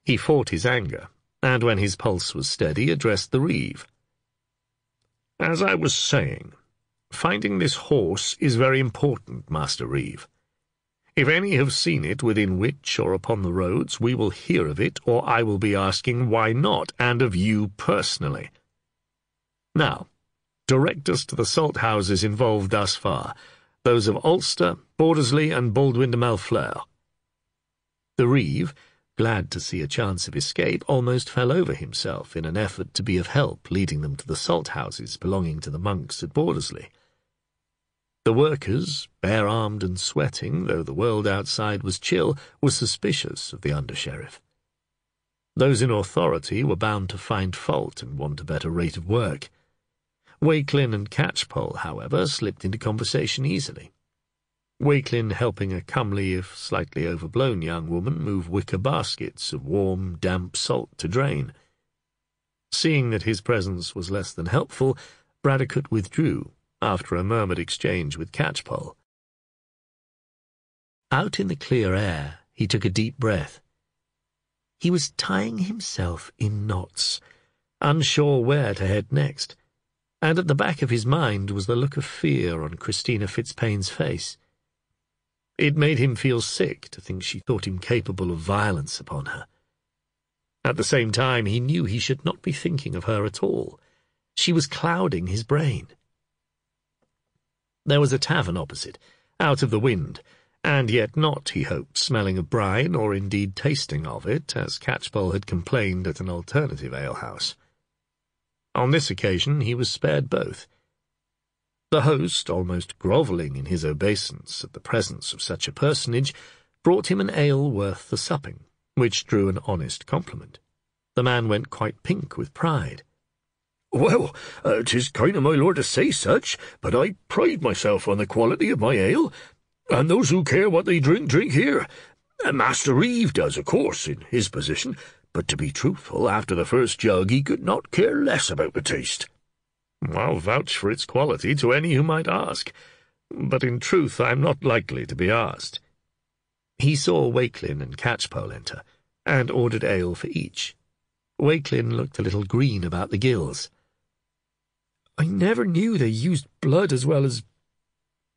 A: He fought his anger, and when his pulse was steady, addressed the reeve.
B: "As I was saying, finding this horse is very important, Master Reeve. If any have seen it within Wich or upon the roads, we will hear of it, or I will be asking why not, and of you personally. Now, direct us to the salt-houses involved thus far, those of Ulster, Bordesley, and Baldwin de Malfleur." The reeve, glad to see a chance of escape, almost fell over himself in an effort to be of help, leading them to the salt-houses belonging to the monks at Bordesley. The workers, bare-armed and sweating, though the world outside was chill, were suspicious of the under-sheriff. Those in authority were bound to find fault and want a better rate of work. Walkelin and Catchpoll, however, slipped into conversation easily. Walkelin helping a comely, if slightly overblown young woman move wicker baskets of warm, damp salt to drain. Seeing that his presence was less than helpful, Bradecote withdrew, after a murmured exchange with Catchpoll. Out in the clear air, he took a deep breath. He was tying himself in knots, unsure where to head next, and at the back of his mind was the look of fear on Christina Fitzpayne's face. It made him feel sick to think she thought him capable of violence upon her. At the same time, he knew he should not be thinking of her at all. She was clouding his brain. There was a tavern opposite, out of the wind, and yet not, he hoped, smelling of brine, or indeed tasting of it, as Catchpoll had complained at an alternative alehouse. On this occasion he was spared both. The host, almost grovelling in his obeisance at the presence of such a personage, brought him an ale worth the supping, which drew an honest compliment. The man went quite pink with pride. "Well, 'tis kind of my lord to say such, but I pride myself on the quality of my ale, and those who care what they drink, drink here. Master Reeve does, of course, in his position, but to be truthful, after the first jug he could not care less about the taste."
A: "I'll vouch for its quality to any who might ask, but in truth I am not likely to be asked." He saw Walkelin and Catchpoll enter, and ordered ale for each. Walkelin looked a little green about the gills.
C: I never knew they used blood as well as—"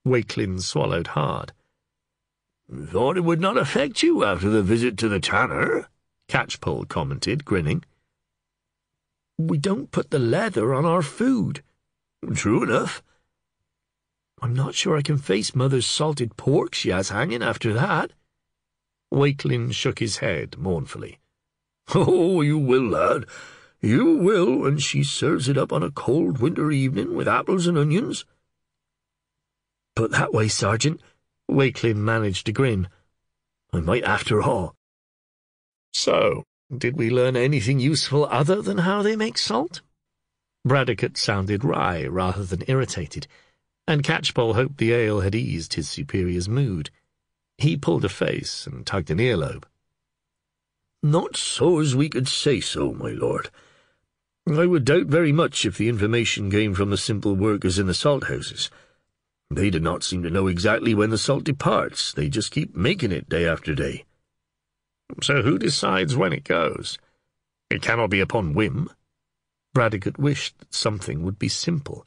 C: Walkelin swallowed hard.
B: "Thought it would not affect you after the visit to the tanner," Catchpoll commented, grinning.
C: "We don't put the leather on our food."
B: "True enough."
C: "I'm not sure I can face Mother's salted pork she has hanging after that."
A: Walkelin shook his head mournfully.
B: "Oh, you will, lad. You will, when she serves it up on a cold winter evening with apples and onions."
C: "Put that way, Sergeant," Walkelin managed to grin, "I might after all."
A: So, did we learn anything useful other than how they make salt? Bradecote sounded wry rather than irritated, and Catchpoll hoped the ale had eased his superior's mood. He pulled a face and tugged an earlobe.
B: "Not so as we could say so, my lord. I would doubt very much if the information came from the simple workers in the salt houses. They do not seem to know exactly when the salt departs. They just keep making it day after day."
A: "So who decides when it goes? It cannot be upon whim." Bradecote wished that something would be simple.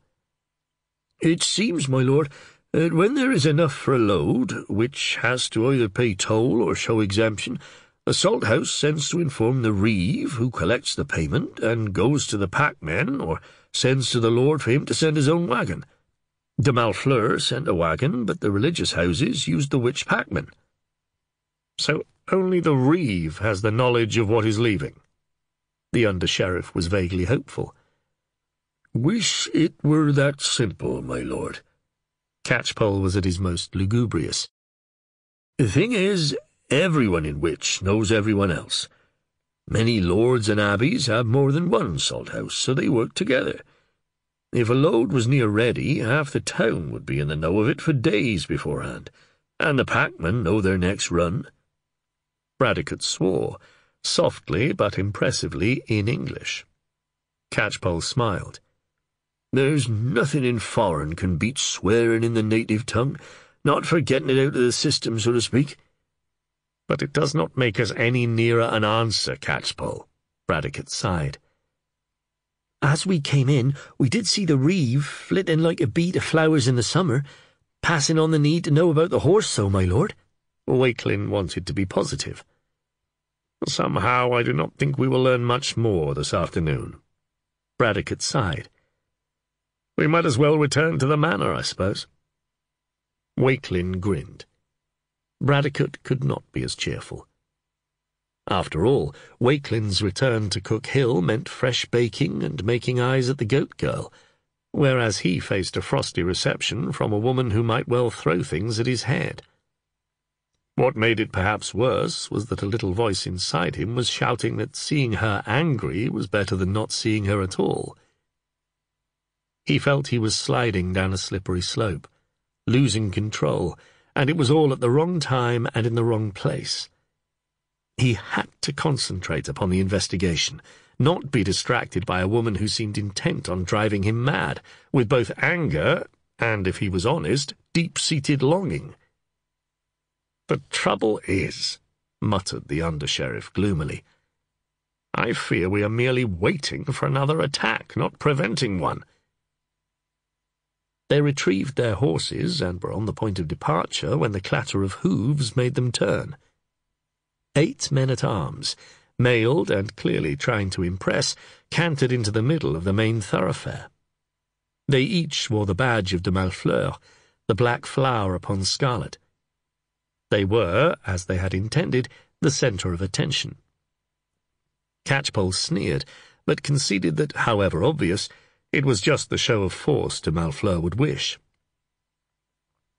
B: "It seems, my lord, that when there is enough for a load, which has to either pay toll or show exemption, the salt house sends to inform the reeve, who collects the payment, and goes to the packmen, or sends to the lord for him to send his own wagon. De Malfleur sent a wagon, but the religious houses used the Wich packmen."
A: "So only the reeve has the knowledge of what is leaving?" The under-sheriff was vaguely hopeful.
B: "Wish it were that simple, my lord."
A: Catchpoll was at his most lugubrious.
B: "The thing is, everyone in Wich knows everyone else. Many lords and abbeys have more than one salt house, so they work together. If a load was near ready, half the town would be in the know of it for days beforehand, and the packmen know their next run."
A: Bradecote swore, softly but impressively in English. Catchpoll smiled.
B: "There's nothing in foreign can beat swearing in the native tongue, not for getting it out of the system, so to speak."
A: "But it does not make us any nearer an answer, Catchpoll," Bradecote sighed.
D: "As we came in, we did see the reeve flitting like a bee to flowers in the summer, passing on the need to know about the horse, so, my lord."
A: Walkelin wanted to be positive. "Somehow I do not think we will learn much more this afternoon." Bradecote sighed. "We might as well return to the manor, I suppose." Walkelin grinned. Bradecote could not be as cheerful. After all, Wakelin's return to Cook Hill meant fresh baking and making eyes at the goat girl, whereas he faced a frosty reception from a woman who might well throw things at his head. What made it perhaps worse was that a little voice inside him was shouting that seeing her angry was better than not seeing her at all. He felt he was sliding down a slippery slope, losing control, and it was all at the wrong time and in the wrong place. He had to concentrate upon the investigation, not be distracted by a woman who seemed intent on driving him mad, with both anger and, if he was honest, deep-seated longing. "The trouble is," muttered the under-sheriff gloomily, "I fear we are merely waiting for another attack, not preventing one." They retrieved their horses and were on the point of departure when the clatter of hooves made them turn. 8 men-at-arms, mailed and clearly trying to impress, cantered into the middle of the main thoroughfare. They each wore the badge of de Malfleur, the black flower upon scarlet. They were, as they had intended, the centre of attention. Catchpoll sneered, but conceded that, however obvious, it was just the show of force de Malfleur would wish.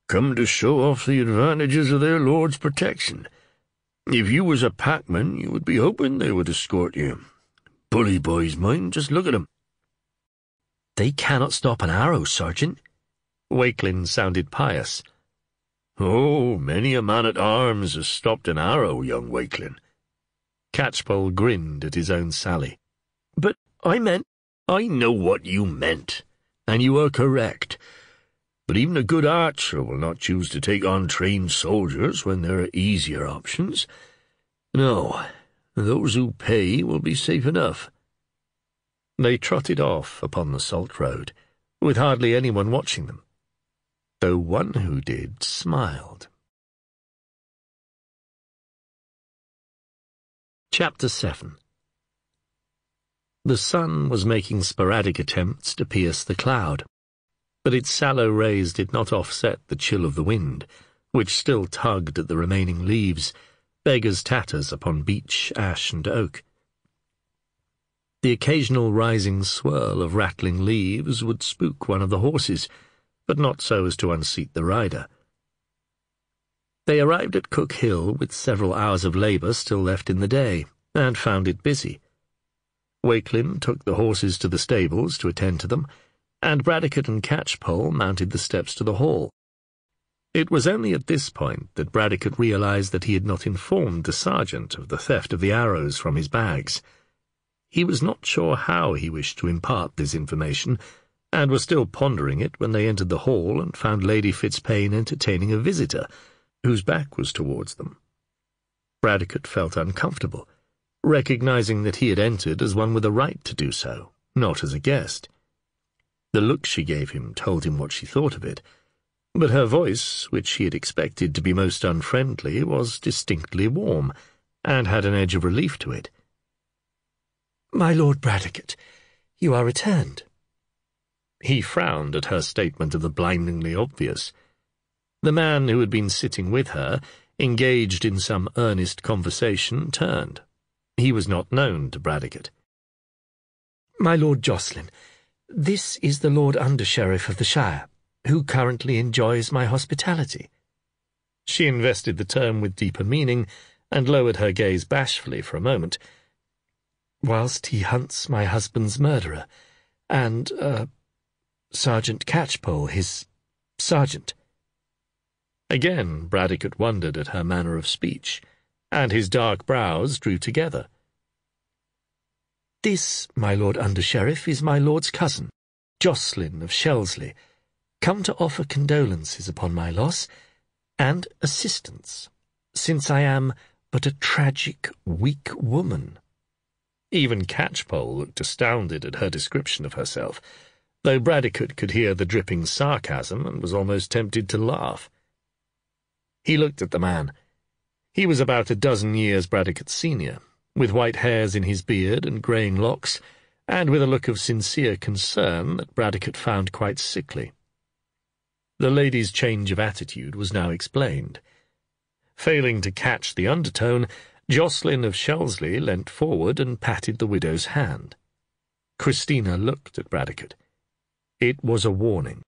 B: "Come to show off the advantages of their lord's protection. If you was a packman, you would be hoping they would escort you. Bully boys, mind, just look at 'em."
D: "They cannot stop an arrow, Sergeant."
A: Walkelin sounded pious.
B: "Oh, many a man-at-arms has stopped an arrow, young Walkelin."
A: Catchpoll grinned at his own sally.
C: "But I meant—"
B: "I know what you meant, and you are correct. But even a good archer will not choose to take on trained soldiers when there are easier options. No, those who pay will be safe enough."
A: They trotted off upon the salt road, with hardly anyone watching them, though one who did smiled. Chapter 7. The sun was making sporadic attempts to pierce the cloud, but its sallow rays did not offset the chill of the wind, which still tugged at the remaining leaves, beggar's tatters upon beech, ash, and oak. The occasional rising swirl of rattling leaves would spook one of the horses, but not so as to unseat the rider. They arrived at Cook Hill with several hours of labour still left in the day, and found it busy. Walkelin took the horses to the stables to attend to them, and Bradecote and Catchpoll mounted the steps to the hall. It was only at this point that Bradecote realized that he had not informed the sergeant of the theft of the arrows from his bags. He was not sure how he wished to impart this information, and was still pondering it when they entered the hall and found Lady Fitzpaine entertaining a visitor, whose back was towards them. Bradecote felt uncomfortable, recognizing that he had entered as one with a right to do so, not as a guest. The look she gave him told him what she thought of it, but her voice, which he had expected to be most unfriendly, was distinctly warm, and had an edge of relief to it.
D: "My Lord Bradecote, you are returned."
A: He frowned at her statement of the blindingly obvious. The man who had been sitting with her, engaged in some earnest conversation, turned. He was not known to Bradecote.
D: "My Lord Jocelyn, this is the Lord Under-Sheriff of the Shire, who currently enjoys my hospitality."
A: She invested the term with deeper meaning, and lowered her gaze bashfully for a moment.
D: "Whilst he hunts my husband's murderer, and, Sergeant Catchpoll, his sergeant."
A: Again Bradecote wondered at her manner of speech, and his dark brows drew together.
D: "This, my Lord Under-Sheriff, is my lord's cousin, Jocelyn of Shelsley, come to offer condolences upon my loss, and assistance, since I am but a tragic, weak woman."
A: Even Catchpoll looked astounded at her description of herself, though Bradecote could hear the dripping sarcasm and was almost tempted to laugh. He looked at the man. He was about a dozen years Bradecote's senior, with white hairs in his beard and greying locks, and with a look of sincere concern that Bradecote found quite sickly. The lady's change of attitude was now explained. Failing to catch the undertone, Jocelyn of Shelsley leant forward and patted the widow's hand. Christina looked at Bradecote. It was a warning,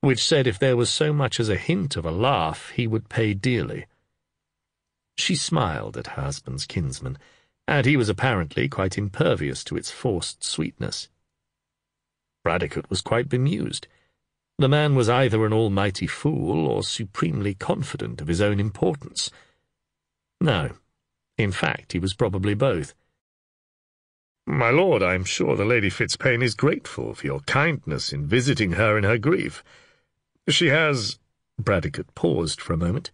A: which said if there was so much as a hint of a laugh, he would pay dearly. She smiled at her husband's kinsman, and he was apparently quite impervious to its forced sweetness. Bradecote was quite bemused. The man was either an almighty fool or supremely confident of his own importance. No, in fact, he was probably both. "My lord, I am sure the Lady Fitzpaine is grateful for your kindness in visiting her in her grief. She has—" Bradecote paused for a moment.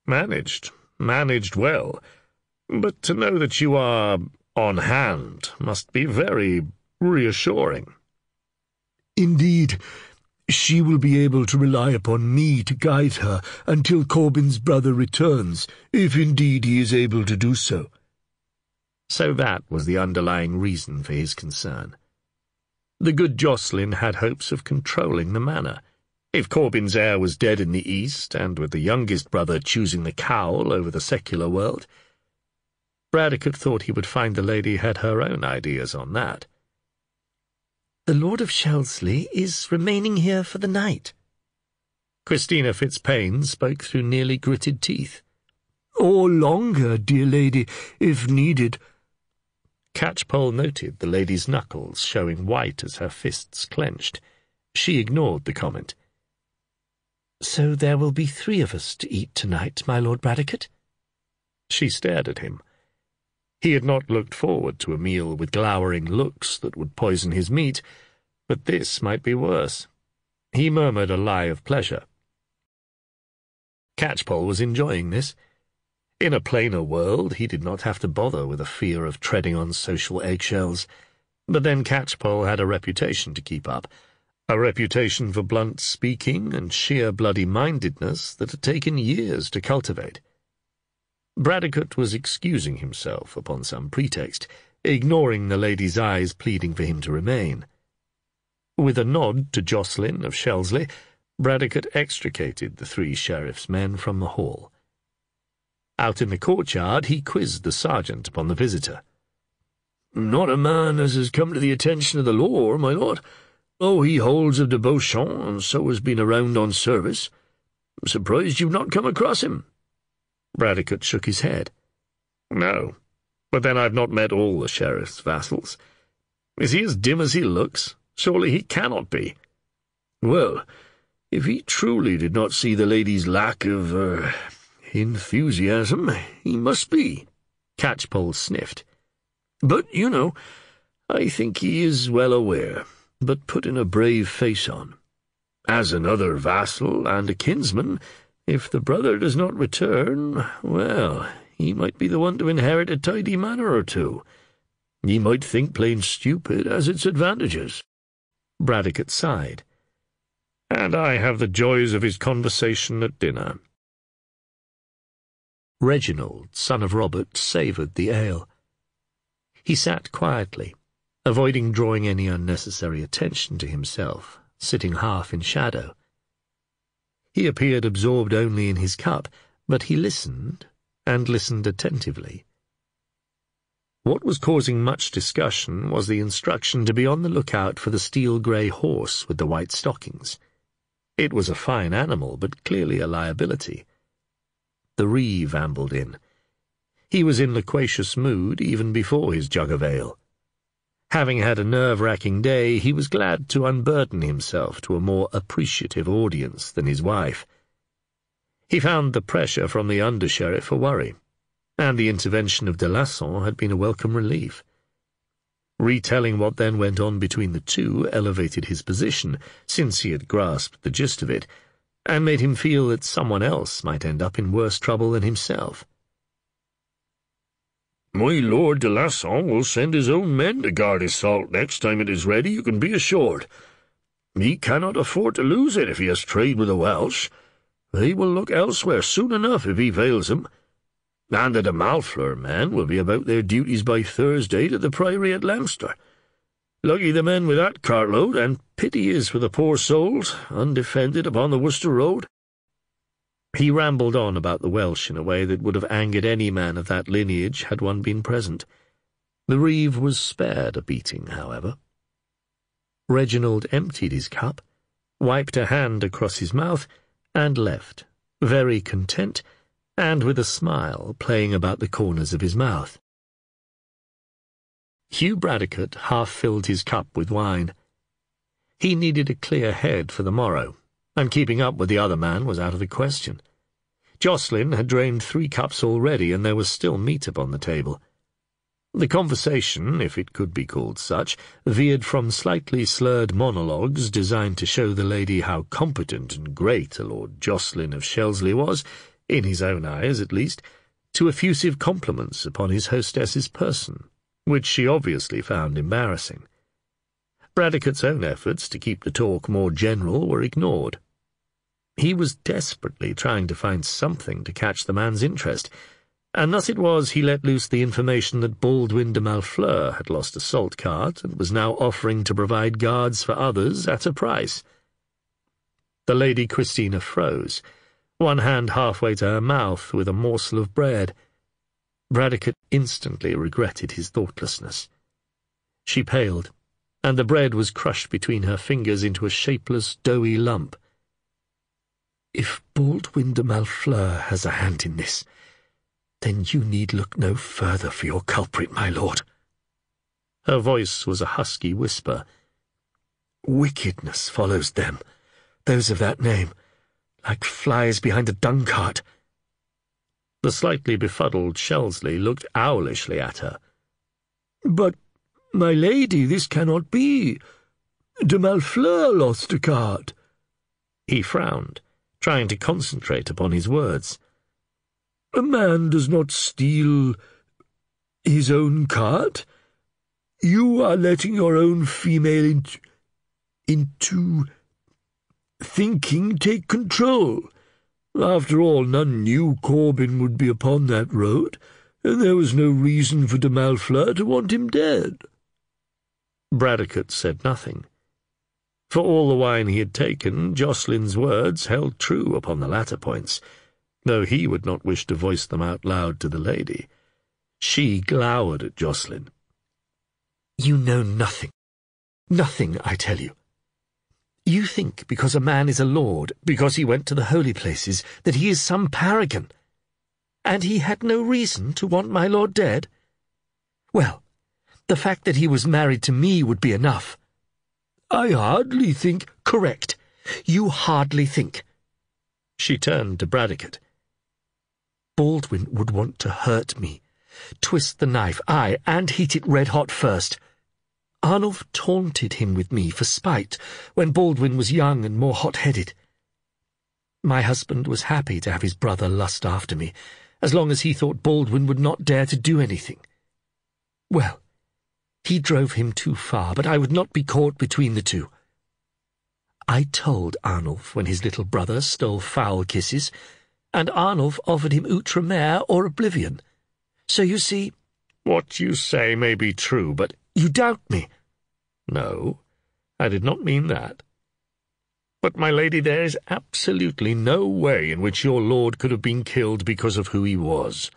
A: Managed well. But to know that you are on hand must be very reassuring."
C: "Indeed, she will be able to rely upon me to guide her until Corbyn's brother returns, if indeed he is able to do so."
A: So that was the underlying reason for his concern. The good Jocelyn had hopes of controlling the manor. If Corbyn's heir was dead in the east, and with the youngest brother choosing the cowl over the secular world, Bradecote thought he would find the lady had her own ideas on that.
D: "The Lord of Shelsley is remaining here for the night."
A: Christina Fitzpaine spoke through nearly gritted teeth.
C: "Or longer, dear lady, if needed."
A: Catchpoll noted the lady's knuckles showing white as her fists clenched. She ignored the comment.
D: "So there will be 3 of us to eat tonight, my Lord Bradecote?"
A: She stared at him. He had not looked forward to a meal with glowering looks that would poison his meat, but this might be worse. He murmured a lie of pleasure. Catchpoll was enjoying this. In a plainer world, he did not have to bother with a fear of treading on social eggshells, but then Catchpoll had a reputation to keep up, a reputation for blunt speaking and sheer bloody-mindedness that had taken years to cultivate. Bradecote was excusing himself upon some pretext, ignoring the lady's eyes pleading for him to remain. With a nod to Jocelyn of Shelsley, Bradecote extricated the 3 sheriff's men from the hall. Out in the courtyard he quizzed the sergeant upon the visitor.
B: "Not a man as has come to the attention of the law, my lord. Oh, he holds of de Beauchamp, and so has been around on service. I'm surprised you've not come across him."
A: Bradecote shook his head. "No, but then I've not met all the sheriff's vassals. Is he as dim as he looks? Surely he cannot be."
B: "Well, if he truly did not see the lady's lack of, enthusiasm, he must be."
A: Catchpoll sniffed.
B: "But, I think he is well aware, but putting a brave face on. As another vassal and a kinsman, if the brother does not return, well, he might be the one to inherit a tidy manor or two. He might think plain stupid has its advantages."
A: Bradecote sighed. "And I have the joys of his conversation at dinner." Reginald, son of Robert, savoured the ale. He sat quietly, avoiding drawing any unnecessary attention to himself, sitting half in shadow. He appeared absorbed only in his cup, but he listened, and listened attentively. What was causing much discussion was the instruction to be on the lookout for the steel-grey horse with the white stockings. It was a fine animal, but clearly a liability. The reeve ambled in. He was in loquacious mood even before his jug of ale. Having had a nerve-wracking day, he was glad to unburden himself to a more appreciative audience than his wife. He found the pressure from the under-sheriff a worry, and the intervention of de Lasson had been a welcome relief. Retelling what then went on between the two elevated his position, since he had grasped the gist of it, and made him feel that someone else might end up in worse trouble than himself.
B: "My Lord de Lasson will send his own men to guard his salt next time it is ready, you can be assured. He cannot afford to lose it if he has trade with the Welsh. They will look elsewhere soon enough if he fails them. And the de Malfleur men will be about their duties by Thursday to the priory at Leicester. Lucky the men with that cartload, and pity is for the poor souls, undefended upon the Worcester road."
A: He rambled on about the Welsh in a way that would have angered any man of that lineage had one been present. The reeve was spared a beating, however. Reginald emptied his cup, wiped a hand across his mouth, and left, very content, and with a smile playing about the corners of his mouth. Hugh Bradecote half-filled his cup with wine. He needed a clear head for the morrow, and keeping up with the other man was out of the question. Jocelyn had drained 3 cups already, and there was still meat upon the table. The conversation, if it could be called such, veered from slightly slurred monologues designed to show the lady how competent and great a Lord Jocelyn of Shelsley was, in his own eyes at least, to effusive compliments upon his hostess's person, which she obviously found embarrassing. Bradecote's own efforts to keep the talk more general were ignored. He was desperately trying to find something to catch the man's interest, and thus it was he let loose the information that Baldwin de Malfleur had lost a salt cart and was now offering to provide guards for others at a price. The Lady Christina froze, one hand halfway to her mouth with a morsel of bread. Bradecote instantly regretted his thoughtlessness. She paled, and the bread was crushed between her fingers into a shapeless, doughy lump. "If Baldwin de Malfleur has a hand in this, then you need look no further for your culprit, my lord." Her voice was a husky whisper. "Wickedness follows them, those of that name, like flies behind a dung-cart." The slightly befuddled Shelsley looked owlishly at her. "But, my lady, this cannot be. De Malfleur lost a cart." He frowned, trying to concentrate upon his words. "A man does not steal his own cart. You are letting your own female
B: into thinking take control. After all, none knew Corbin would be upon that road, and there was no reason for de Malfleur to want him dead."
A: Bradecote said nothing. For all the wine he had taken, Jocelyn's words held true upon the latter points, though he would not wish to voice them out loud to the lady. She glowered at Jocelyn.
D: "You know nothing. Nothing, I tell you. You think because a man is a lord, because he went to the holy places, that he is some paragon. And he had no reason to want my lord dead? Well, the fact that he was married to me would be enough."
B: "I hardly think—"
D: "Correct. You hardly think."
A: She turned to Bradecote.
D: "Baldwin would want to hurt me, twist the knife, aye, and heat it red-hot first. Arnulf taunted him with me for spite when Baldwin was young and more hot-headed. My husband was happy to have his brother lust after me, as long as he thought Baldwin would not dare to do anything. Well, he drove him too far, but I would not be caught between the two. I told Arnulf when his little brother stole foul kisses, and Arnulf offered him outre-mer or oblivion. So you see—"
A: "What you say may be true, but—"
D: "You doubt me?"
A: "No, I did not mean that. But, my lady, there is absolutely no way in which your lord could have been killed because of who he was.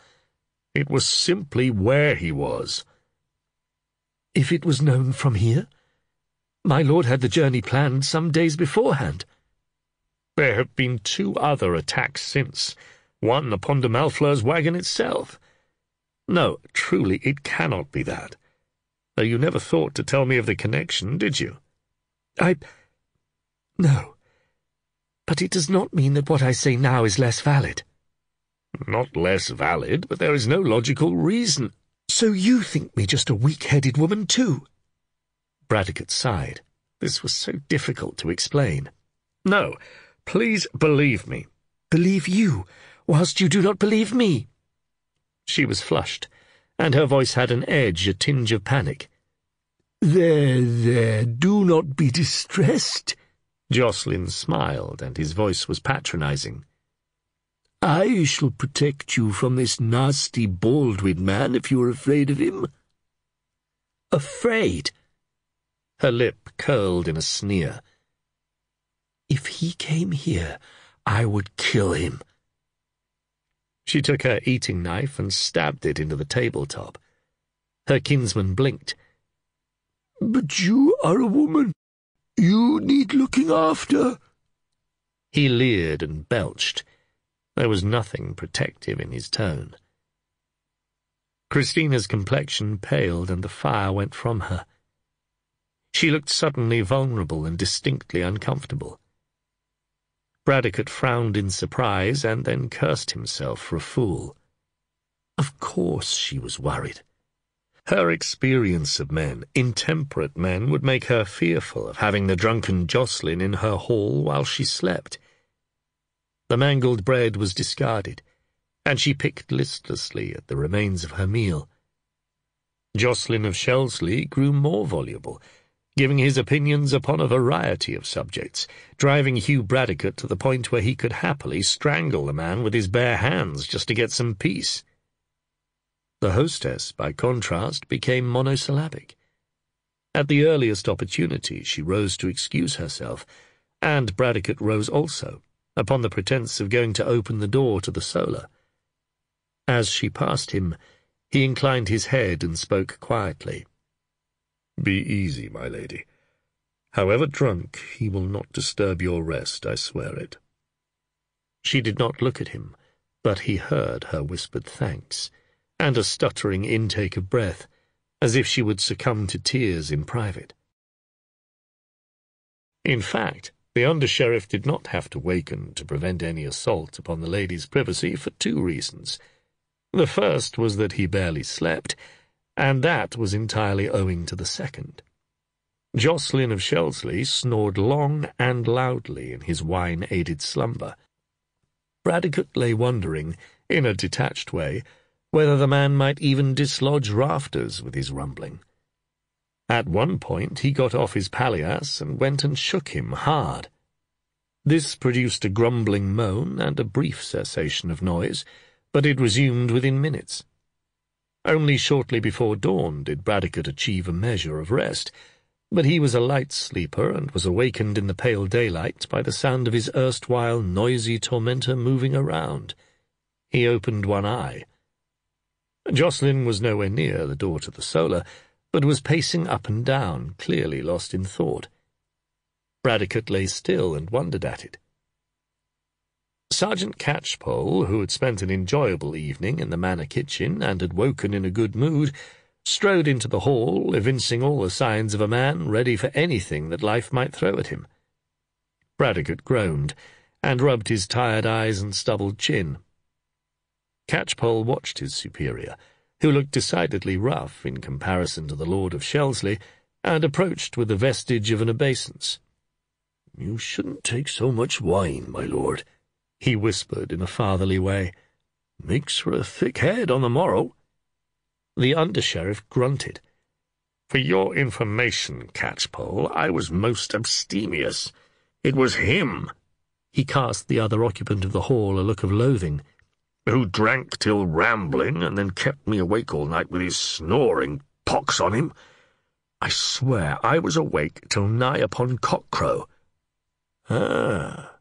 A: It was simply where he was."
D: "If it was known from here? My lord had the journey planned some days beforehand."
A: "There have been 2 other attacks since, one upon de Malfleur's wagon itself. No, truly, it cannot be that. Though you never thought to tell me of the connection, did you?"
D: No. But it does not mean that what I say now is less valid."
A: "Not less valid, but there is no logical reason."
D: "So you think me just a weak-headed woman, too?"
A: Bradecote sighed. This was so difficult to explain. "No, please believe me."
D: "Believe you, whilst you do not believe me?"
A: She was flushed, and her voice had an edge, a tinge of panic.
B: There, do not be distressed."
A: Jocelyn smiled, and his voice was patronizing.
B: "I shall protect you from this nasty Baldwin man if you are afraid of him."
D: "Afraid?"
A: Her lip curled in a sneer.
D: "If he came here, I would kill him."
A: She took her eating knife and stabbed it into the tabletop. Her kinsman blinked.
B: "But you are a woman. You need looking after."
A: He leered and belched. There was nothing protective in his tone. Christina's complexion paled and the fire went from her. She looked suddenly vulnerable and distinctly uncomfortable. Bradecote frowned in surprise and then cursed himself for a fool. Of course she was worried. Her experience of men, intemperate men, would make her fearful of having the drunken Jocelyn in her hall while she slept. The mangled bread was discarded, and she picked listlessly at the remains of her meal. Jocelyn of Shelsley grew more voluble, giving his opinions upon a variety of subjects, driving Hugh Bradecote to the point where he could happily strangle the man with his bare hands just to get some peace. The hostess, by contrast, became monosyllabic. At the earliest opportunity she rose to excuse herself, and Bradecote rose also, upon the pretence of going to open the door to the solar. As she passed him, he inclined his head and spoke quietly. "Be easy, my lady. However drunk, he will not disturb your rest, I swear it." She did not look at him, but he heard her whispered thanks, and a stuttering intake of breath, as if she would succumb to tears in private. In fact, the under-sheriff did not have to waken to prevent any assault upon the lady's privacy for 2 reasons. The first was that he barely slept, and that was entirely owing to the second. Jocelyn of Shelsley snored long and loudly in his wine-aided slumber. Bradecote lay wondering, in a detached way, whether the man might even dislodge rafters with his rumbling. At one point he got off his palliasse and went and shook him hard. This produced a grumbling moan and a brief cessation of noise, but it resumed within minutes. Only shortly before dawn did Bradecote achieve a measure of rest, but he was a light sleeper and was awakened in the pale daylight by the sound of his erstwhile noisy tormentor moving around. He opened one eye. Jocelyn was nowhere near the door to the solar, but was pacing up and down, clearly lost in thought. Bradecote lay still and wondered at it. Sergeant Catchpoll, who had spent an enjoyable evening in the manor kitchen and had woken in a good mood, strode into the hall, evincing all the signs of a man ready for anything that life might throw at him. Bradecote groaned, and rubbed his tired eyes and stubbled chin. Catchpoll watched his superior, who looked decidedly rough in comparison to the Lord of Shelsley, and approached with the vestige of an obeisance.
B: "You shouldn't take so much wine, my lord,"
A: he whispered in a fatherly way.
B: "Makes for a thick head on the morrow."
A: The under-sheriff grunted.
B: "For your information, Catchpoll, I was most abstemious. It was him,"
A: he cast the other occupant of the hall a look of loathing,
B: "who drank till rambling and then kept me awake all night with his snoring. Pox on him! I swear I was awake till nigh upon cockcrow."
A: "Ah."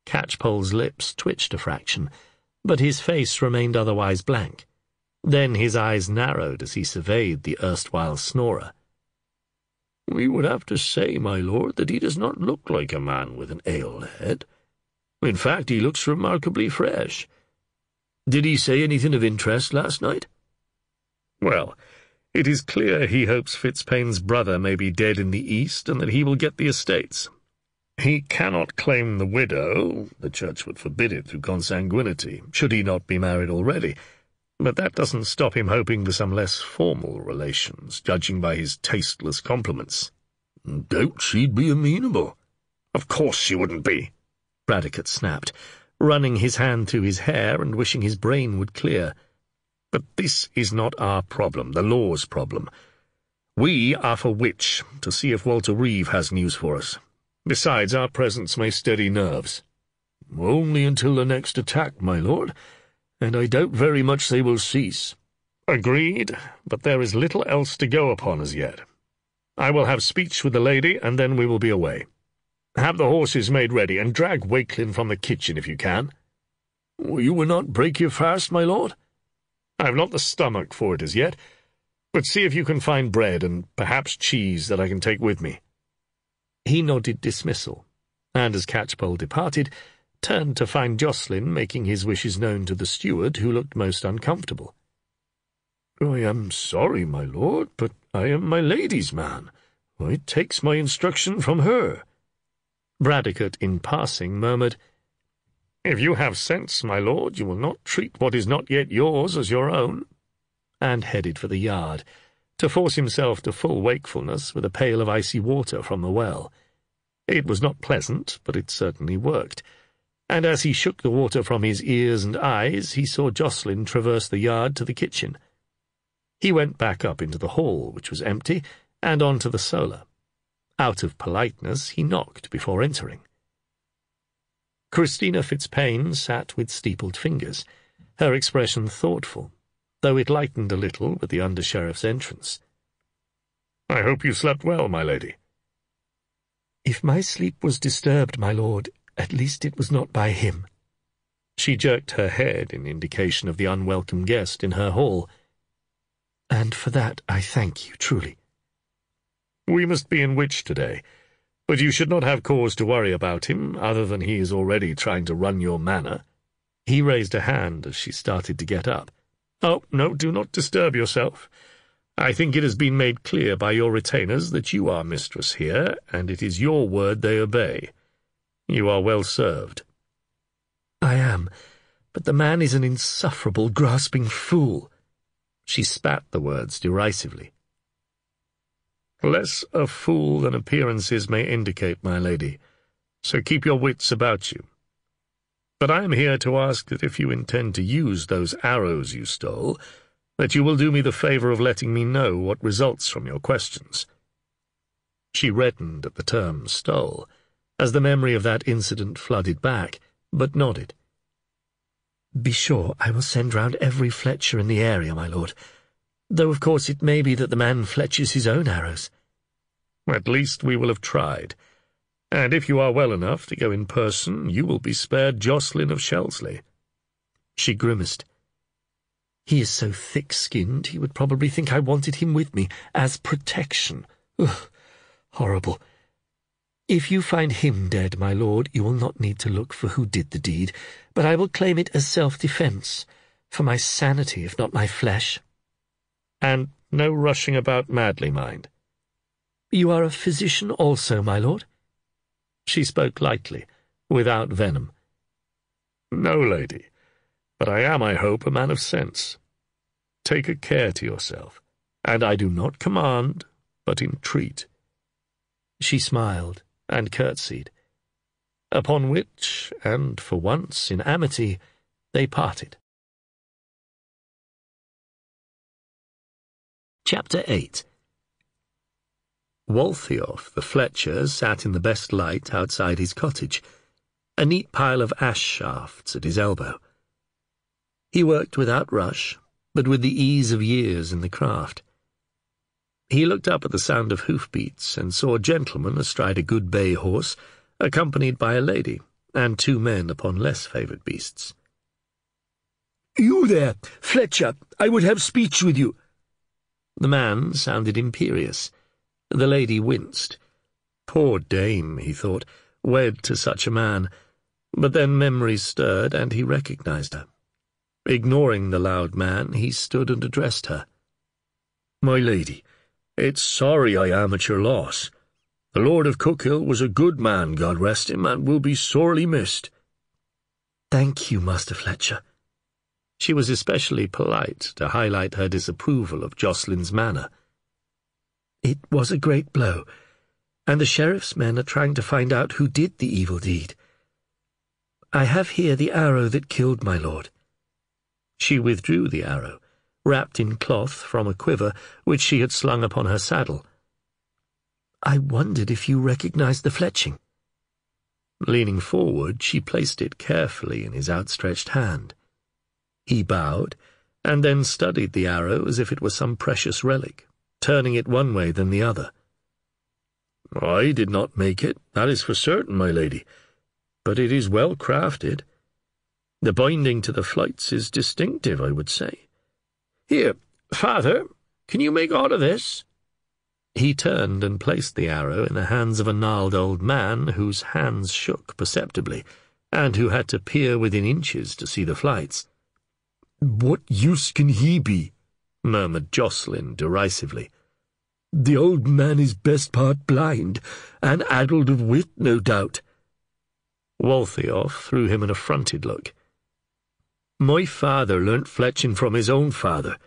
A: Catchpoll's lips twitched a fraction, but his face remained otherwise blank. Then his eyes narrowed as he surveyed the erstwhile snorer.
B: "We would have to say, my lord, that he does not look like a man with an ailed head. In fact, he looks remarkably fresh. Did he say anything of interest last night?"
A: "Well, it is clear he hopes Fitzpain's brother may be dead in the east and that he will get the estates. He cannot claim the widow, the church would forbid it through consanguinity, should he not be married already, but that doesn't stop him hoping for some less formal relations, judging by his tasteless compliments."
B: "Doubt she'd be amenable."
A: "Of course she wouldn't be," Bradecote snapped, running his hand through his hair and wishing his brain would clear. "But this is not our problem, the law's problem. We are for Wich, to see if Walter Reeve has news for us. Besides, our presence may steady nerves."
B: "Only until the next attack, my lord, and I doubt very much they will cease."
A: "Agreed, but there is little else to go upon as yet. I will have speech with the lady, and then we will be away. Have the horses made ready, and drag Walkelin from the kitchen if you can."
B: "You will not break your fast, my lord?"
A: "I have not the stomach for it as yet, but see if you can find bread and perhaps cheese that I can take with me." He nodded dismissal, and as Catchpoll departed, turned to find Jocelyn making his wishes known to the steward, who looked most uncomfortable.
B: "I am sorry, my lord, but I am my lady's man. I takes my instruction from her."
A: Bradecote, in passing, murmured, "If you have sense, my lord, you will not treat what is not yet yours as your own," and headed for the yard, to force himself to full wakefulness with a pail of icy water from the well. It was not pleasant, but it certainly worked, and as he shook the water from his ears and eyes, he saw Jocelyn traverse the yard to the kitchen. He went back up into the hall, which was empty, and on to the solar. Out of politeness, he knocked before entering. Christina Fitzpain sat with steepled fingers, her expression thoughtful, though it lightened a little with the under-sheriff's entrance. "I hope you slept well, my lady."
C: "If my sleep was disturbed, my lord, at least it was not by him."
A: She jerked her head in indication of the unwelcome guest in her hall.
C: "And for that I thank you, truly."
A: "We must be in Wich today, but you should not have cause to worry about him, other than he is already trying to run your manor." He raised a hand as she started to get up. "Oh, no, do not disturb yourself. I think it has been made clear by your retainers that you are mistress here, and it is your word they obey. You are well served."
C: "I am, but the man is an insufferable, grasping fool."
A: She spat the words derisively. "Less a fool than appearances may indicate, my lady, so keep your wits about you. But I am here to ask that if you intend to use those arrows you stole, that you will do me the favour of letting me know what results from your questions." She reddened at the term stole, as the memory of that incident flooded back, but nodded.
D: Be sure I will send round every fletcher in the area, my lord, though of course it may be that the man fletches his own arrows.
A: At least we will have tried, and if you are well enough to go in person, you will be spared Jocelyn of Shelsley.
D: She grimaced. He is so thick-skinned he would probably think I wanted him with me as protection. Ugh, horrible. If you find him dead, my lord, you will not need to look for who did the deed, but I will claim it as self-defence, for my sanity, if not my flesh.
A: And no rushing about madly, mind.
D: You are a physician also, my lord?
A: She spoke lightly, without venom. No, lady, but I am, I hope, a man of sense. Take a care to yourself, and I do not command, but entreat.
D: She smiled and curtsied,
A: upon which, and for once in amity, they parted.
D: Chapter 8.
A: Waltheoff, the Fletcher, sat in the best light outside his cottage, a neat pile of ash shafts at his elbow. He worked without rush, but with the ease of years in the craft. He looked up at the sound of hoofbeats and saw a gentleman astride a good bay horse, accompanied by a lady, and 2 men upon less favoured beasts.
C: "You there, Fletcher, I would have speech with you."
A: The man sounded imperious. The lady winced. Poor dame, he thought, wed to such a man, but then memory stirred and he recognized her. Ignoring the loud man, he stood and addressed her. "My lady, it's sorry I am at your loss. The Lord of Cookhill was a good man, God rest him, and will be sorely missed."
D: "Thank you, Master Fletcher."
A: She was especially polite to highlight her disapproval of Jocelyn's manner.
D: "It was a great blow, and the sheriff's men are trying to find out who did the evil deed. I have here the arrow that killed my lord." She withdrew the arrow, wrapped in cloth from a quiver which she had slung upon her saddle. "I wondered if you recognized the fletching." Leaning forward, she placed it carefully in his outstretched hand. He bowed, and then studied the arrow as if it were some precious relic, turning it one way then the other. "I did not make it, that is for certain, my lady, but it is well crafted. The binding to the flights is distinctive, I would say. Here, father, can you make aught of this?" He turned and placed the arrow in the hands of a gnarled old man whose hands shook perceptibly, and who had to peer within inches to see the flights.
C: "What use can he be?"
A: murmured Jocelyn derisively.
C: "The old man is best part blind, and addled of wit, no doubt."
A: Waltheoff threw him an affronted look. "My father learnt fletching from his own father,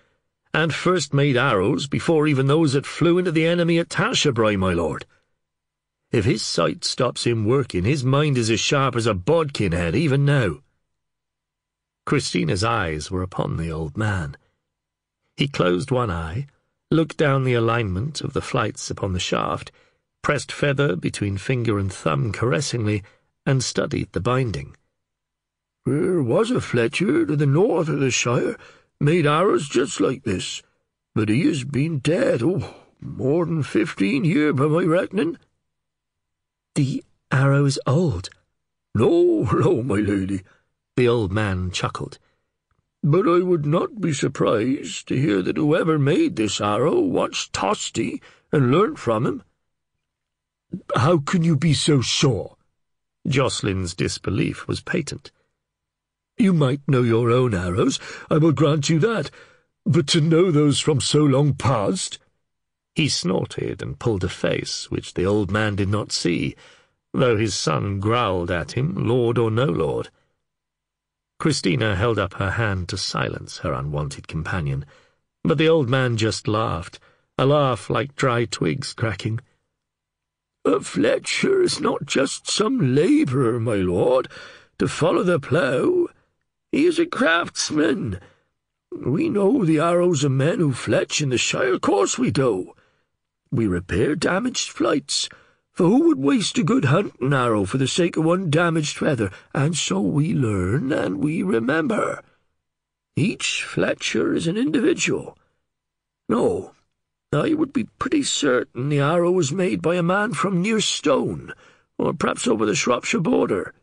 A: and first made arrows before even those that flew into the enemy at Tashabry, my lord. If his sight stops him working, his mind is as sharp as a bodkin head even now." Christina's eyes were upon the old man. He closed one eye, looked down the alignment of the flights upon the shaft, pressed feather between finger and thumb caressingly, and studied the binding. "There was a Fletcher to the north of the shire, made arrows just like this, but he has been dead, more than 15 years by my reckoning."
D: "The arrow is old."
A: No, my lady," the old man chuckled. "But I would not be surprised to hear that whoever made this arrow watched Tosti and learnt from him."
C: "How can you be so sure?"
A: Jocelyn's disbelief was patent.
C: "You might know your own arrows, I will grant you that, but to know those from so long past—"
A: He snorted and pulled a face which the old man did not see, though his son growled at him, lord or no lord. Christina held up her hand to silence her unwanted companion, but the old man just laughed, a laugh like dry twigs cracking. "A Fletcher is not just some labourer, my lord, to follow the plough. He is a craftsman. We know the arrows of men who fletch in the shire, of course we do.
B: We repair damaged flights, for who would waste a good hunting arrow for the sake of one damaged feather? And so we learn and we remember. Each Fletcher is an individual. No, I would be pretty certain the arrow was made by a man from near Stone, or perhaps over the Shropshire border.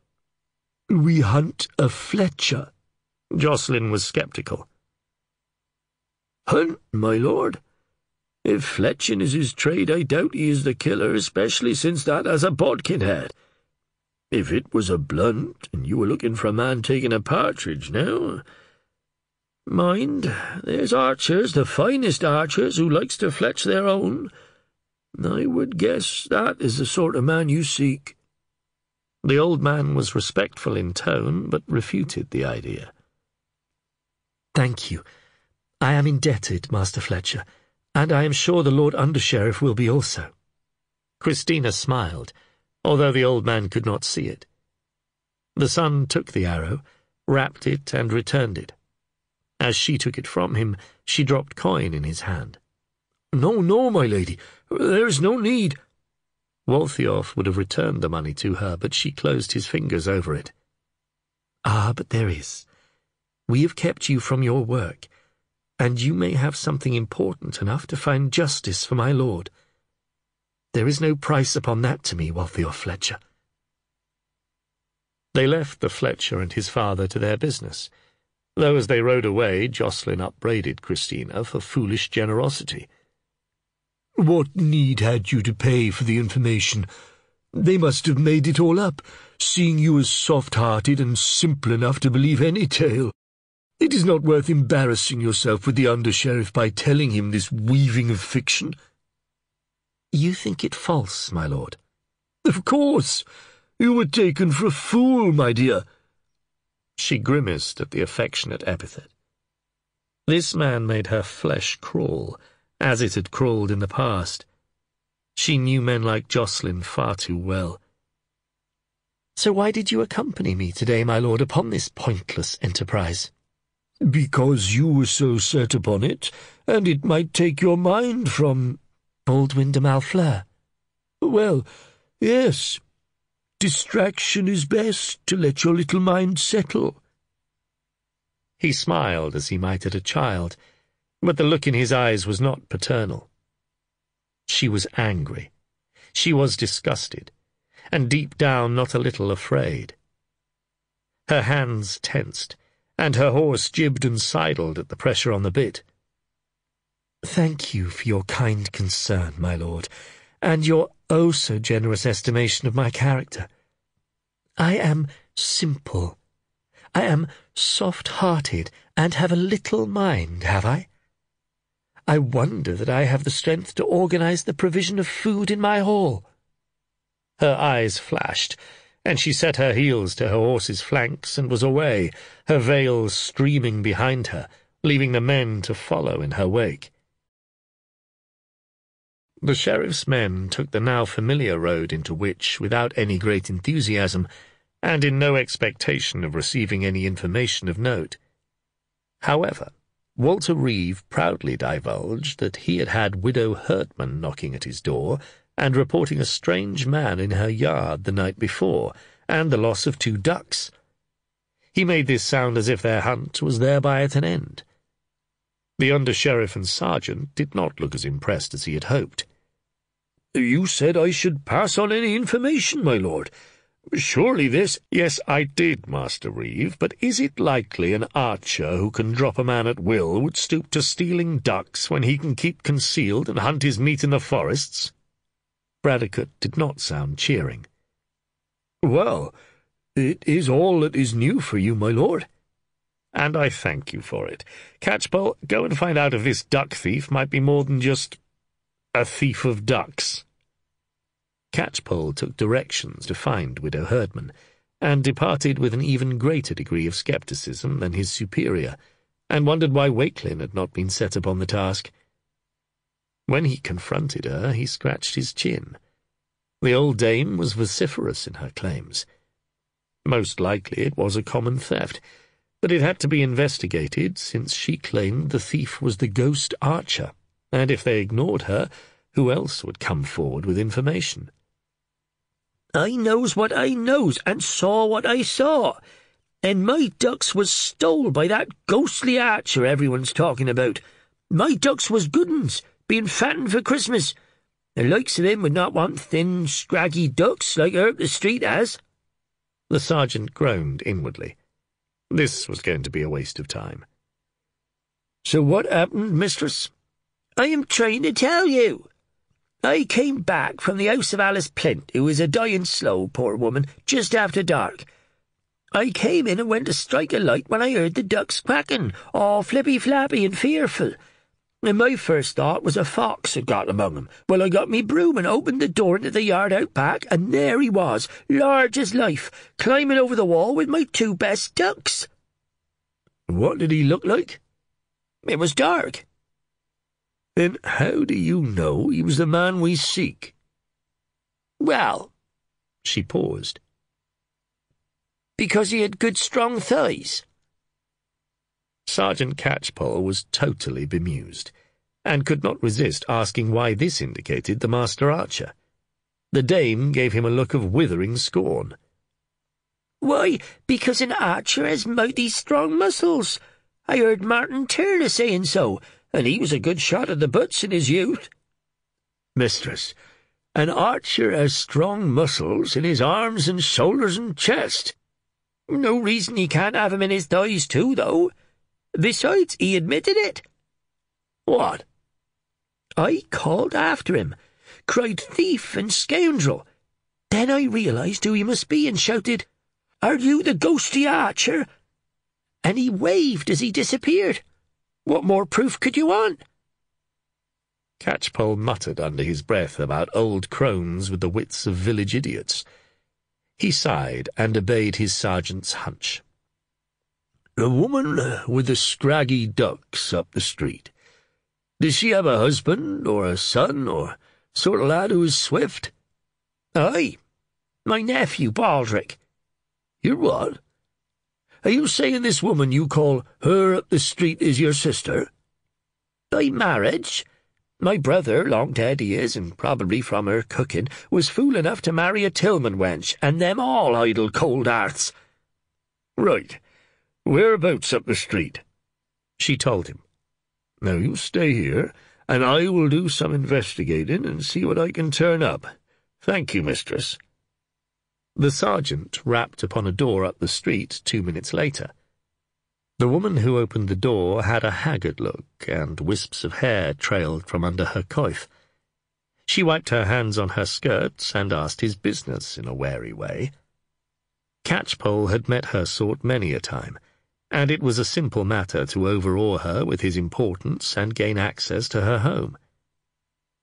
C: We hunt a Fletcher.
A: Jocelyn was sceptical.
B: Hunt, my lord? If fletching is his trade, I doubt he is the killer, especially since that has a bodkin head. If it was a blunt, and you were looking for a man taking a partridge now... Mind, there's archers, the finest archers, who likes to fletch their own. I would guess that is the sort of man you seek.
A: The old man was respectful in tone, but refuted the idea.
D: Thank you. I am indebted, Master Fletcher, and I am sure the Lord Under-Sheriff will be also.
A: Christina smiled, although the old man could not see it. The son took the arrow, wrapped it, and returned it. As she took it from him, she dropped coin in his hand.
B: No, no, my lady, there is no need.
A: Waltheof would have returned the money to her, but she closed his fingers over it.
D: Ah, but there is. We have kept you from your work, and you may have something important enough to find justice for my lord. There is no price upon that to me, Waltheof Fletcher.
A: They left the Fletcher and his father to their business, though as they rode away Jocelyn upbraided Christina for foolish generosity.
C: What need had you to pay for the information? They must have made it all up, seeing you as soft-hearted and simple enough to believe any tale. It is not worth embarrassing yourself with the Under-Sheriff by telling him this weaving of fiction.
D: You think it false, my lord?
C: Of course. You were taken for a fool, my dear.
A: She grimaced at the affectionate epithet. This man made her flesh crawl, as it had crawled in the past. She knew men like Jocelyn far too well.
D: So why did you accompany me today, my lord, upon this pointless enterprise?
C: Because you were so set upon it, and it might take your mind from...
D: Baldwin de Malfleur.
C: Well, yes. Distraction is best, to let your little mind settle.
A: He smiled as he might at a child, but the look in his eyes was not paternal. She was angry. She was disgusted, and deep down not a little afraid. Her hands tensed, and her horse jibbed and sidled at the pressure on the bit.
D: Thank you for your kind concern, my lord, and your oh-so-generous estimation of my character. I am simple. I am soft-hearted, and have a little mind, have I? I wonder that I have the strength to organize the provision of food in my hall.
A: Her eyes flashed, and she set her heels to her horse's flanks and was away, her veil streaming behind her, leaving the men to follow in her wake. The sheriff's men took the now familiar road into Wich without any great enthusiasm, and in no expectation of receiving any information of note. However, Walter Reeve proudly divulged that he had had Widow Herdman knocking at his door and reporting a strange man in her yard the night before, and the loss of 2 ducks. He made this sound as if their hunt was thereby at an end. The under-sheriff and sergeant did not look as impressed as he had hoped.
B: You said I should pass on any information, my lord. Surely this—
A: Yes, I did, Master Reeve, but is it likely an archer who can drop a man at will would stoop to stealing ducks when he can keep concealed and hunt his meat in the forests? Bradecote did not sound cheering.
B: Well, it is all that is new for you, my lord.
A: And I thank you for it. Catchpoll, go and find out if this duck thief might be more than just a thief of ducks. Catchpoll took directions to find Widow Herdman, and departed with an even greater degree of scepticism than his superior, and wondered why Walkelin had not been set upon the task. When he confronted her, he scratched his chin. The old dame was vociferous in her claims. Most likely it was a common theft, but it had to be investigated, since she claimed the thief was the ghost archer, and if they ignored her, Who else would come forward with information?
C: "I knows what I knows, and saw what I saw, and my ducks was stole by that ghostly archer everyone's talking about. My ducks was good uns, being fattened for Christmas. The likes of him would not want thin, scraggy ducks like her up the street has."
A: The sergeant groaned inwardly. This was going to be a waste of time.
C: "So what happened, mistress?" "I am trying to tell you. I came back from the house of Alice Plint, who was a dying slow, poor woman, just after dark. I came in and went to strike a light when I heard the ducks quacking, all flippy-flappy and fearful. And my first thought was a fox had got among 'em. Well, I got me broom and opened the door into the yard out back, and there he was, large as life, climbing over the wall with my 2 best ducks."
B: "What did he look like?"
C: "It was dark."
B: "Then how do you know he was the man we seek?"
C: "Well,"
A: she paused,
C: "because he had good strong thighs."
A: Sergeant Catchpoll was totally bemused, and could not resist asking why this indicated the master archer. The dame gave him a look of withering scorn.
C: "Why, because an archer has mighty strong muscles. I heard Martin Turner saying so, and he was a good shot at the butts in his youth."
B: "Mistress, an archer has strong muscles in his arms and shoulders and chest."
C: "No reason he can't have 'em in his thighs too, though. Besides, he admitted it."
B: "What?"
C: "I called after him, cried thief and scoundrel. Then I realised who he must be and shouted, 'Are you the ghostly archer?' And he waved as he disappeared. What more proof could you want?"
A: Catchpoll muttered under his breath about old crones with the wits of village idiots. He sighed and obeyed his sergeant's hunch.
B: "The woman with the scraggy ducks up the street. Does she have a husband or a son or sort of lad who is swift?"
C: "Aye, my nephew Baldric."
B: "Your what? Are you saying this woman you call her up the street is your sister?"
C: "By marriage. My brother, long dead he is, and probably from her cooking, was fool enough to marry a Tillman wench, and them all idle cold hearts."
B: "Right. Whereabouts up the street?"
A: She told him.
B: "Now you stay here, and I will do some investigating and see what I can turn up. Thank you, mistress."
A: The sergeant rapped upon a door up the street 2 minutes later. The woman who opened the door had a haggard look, and wisps of hair trailed from under her coif. She wiped her hands on her skirts and asked his business in a wary way. Catchpoll had met her sort many a time, and it was a simple matter to overawe her with his importance and gain access to her home.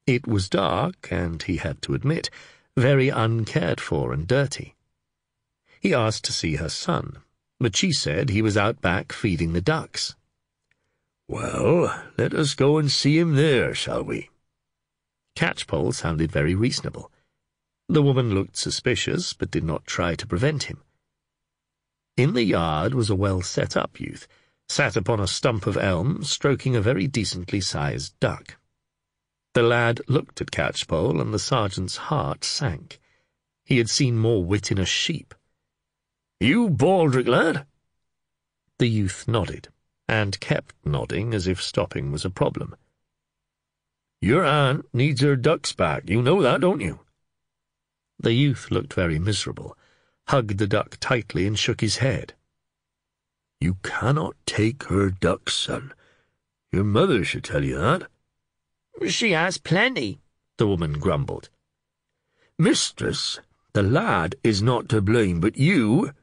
A: It was dark, and, he had to admit, very uncared for and dirty. He asked to see her son, but she said he was out back feeding the ducks.
B: "Well, let us go and see him there, shall we?"
A: Catchpoll sounded very reasonable. The woman looked suspicious, but did not try to prevent him. In the yard was a well-set-up youth, sat upon a stump of elm, stroking a very decently sized duck. The lad looked at Catchpoll, and the sergeant's heart sank. He had seen more wit in a sheep.
B: "You Baldric, lad?"
A: The youth nodded, and kept nodding as if stopping was a problem.
B: "Your aunt needs her ducks back, you know that, don't you?"
A: The youth looked very miserable, hugged the duck tightly, and shook his head.
B: "You cannot take her ducks, son. Your mother should tell you that."
C: "She has plenty,"
A: the woman grumbled.
B: "Mistress, the lad is not to blame, but you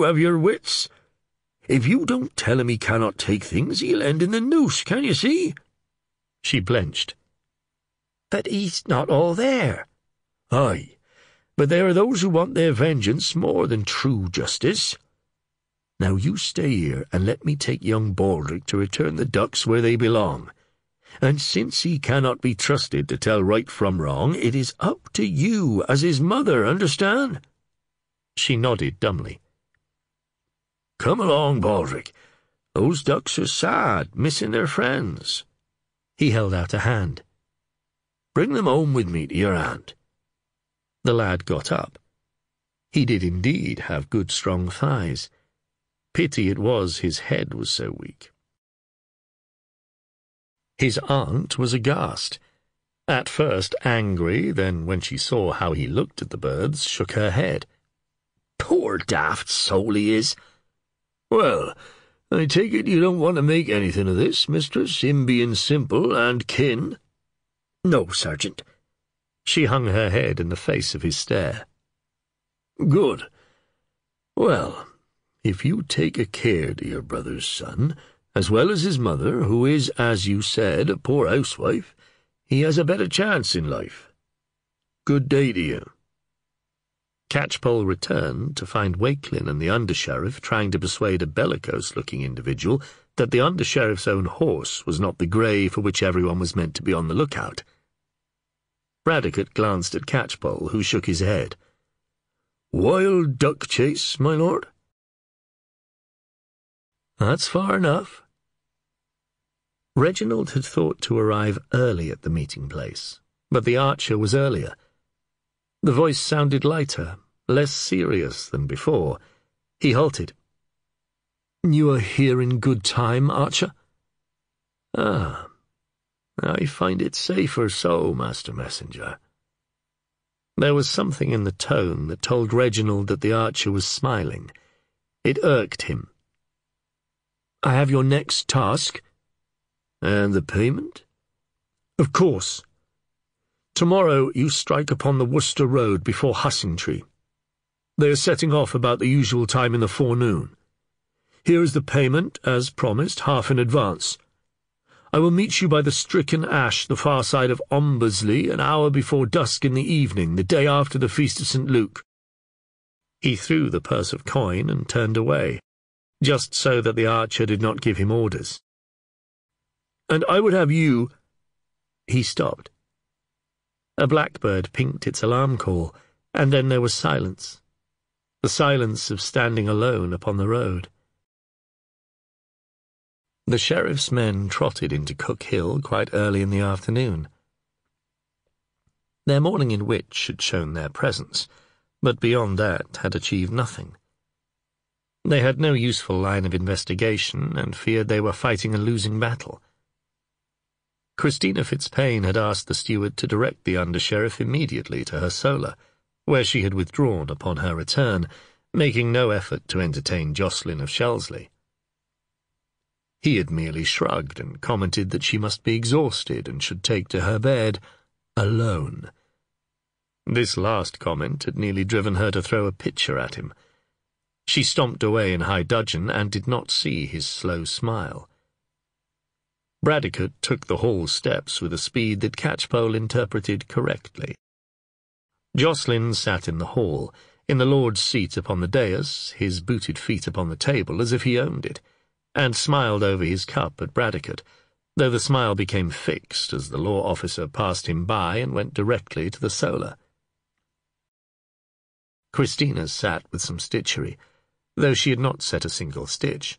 B: have your wits. If you don't tell him he cannot take things, he'll end in the noose, can you see?"
A: She blenched.
C: "But he's not all there."
B: "Aye, but there are those who want their vengeance more than true justice. Now you stay here and let me take young Baldric to return the ducks where they belong. And since he cannot be trusted to tell right from wrong, it is up to you as his mother, understand?"
A: She nodded dumbly.
B: "Come along, Baldric. Those ducks are sad, missing their friends."
A: He held out a hand.
B: Bring them home with me to your aunt."
A: The lad got up. He did indeed have good strong thighs. Pity it was his head was so weak. His aunt was aghast. At first angry, then when she saw how he looked at the birds, shook her head.
B: "Poor daft soul he is. Well, I take it you don't want to make anything of this, mistress, him being simple and kin?"
C: "No, Sergeant."
A: She hung her head in the face of his stare.
B: "Good. Well, if you take a care to your brother's son, as well as his mother, who is, as you said, a poor housewife, he has a better chance in life. Good day to you."
A: Catchpoll returned to find Walkelin and the under-sheriff trying to persuade a bellicose-looking individual that the under-sheriff's own horse was not the grey for which everyone was meant to be on the lookout. Bradecote glanced at Catchpoll, who shook his head.
B: "Wild duck chase, my lord?"
A: "That's far enough." Reginald had thought to arrive early at the meeting place, but the archer was earlier. The voice sounded lighter, less serious than before. He halted. "You are here in good time, Archer?"
B: "Ah, I find it safer so, Master Messenger."
A: There was something in the tone that told Reginald that the archer was smiling. It irked him. "I have your next task."
B: "And the payment?"
A: "Of course. Tomorrow you strike upon the Worcester Road before Hussingtree. They are setting off about the usual time in the forenoon. Here is the payment, as promised, half in advance. I will meet you by the stricken ash the far side of Ombersley an hour before dusk in the evening, the day after the Feast of St. Luke." He threw the purse of coin and turned away, just so that the archer did not give him orders. "And I would have you—" He stopped. A blackbird pinked its alarm call, and then there was silence. The silence of standing alone upon the road. The sheriff's men trotted into Cook Hill quite early in the afternoon. Their morning in Wich had shown their presence, but beyond that had achieved nothing. They had no useful line of investigation, and feared they were fighting a losing battle. Christina Fitzpaine had asked the steward to direct the under-sheriff immediately to her solar, where she had withdrawn upon her return, making no effort to entertain Jocelyn of Shelsley. He had merely shrugged and commented that she must be exhausted and should take to her bed alone. This last comment had nearly driven her to throw a pitcher at him. She stomped away in high dudgeon and did not see his slow smile. Bradecote took the hall steps with a speed that Catchpoll interpreted correctly. Jocelyn sat in the hall, in the lord's seat upon the dais, his booted feet upon the table as if he owned it, and smiled over his cup at Bradecote, though the smile became fixed as the law officer passed him by and went directly to the solar. Christina sat with some stitchery, though she had not set a single stitch.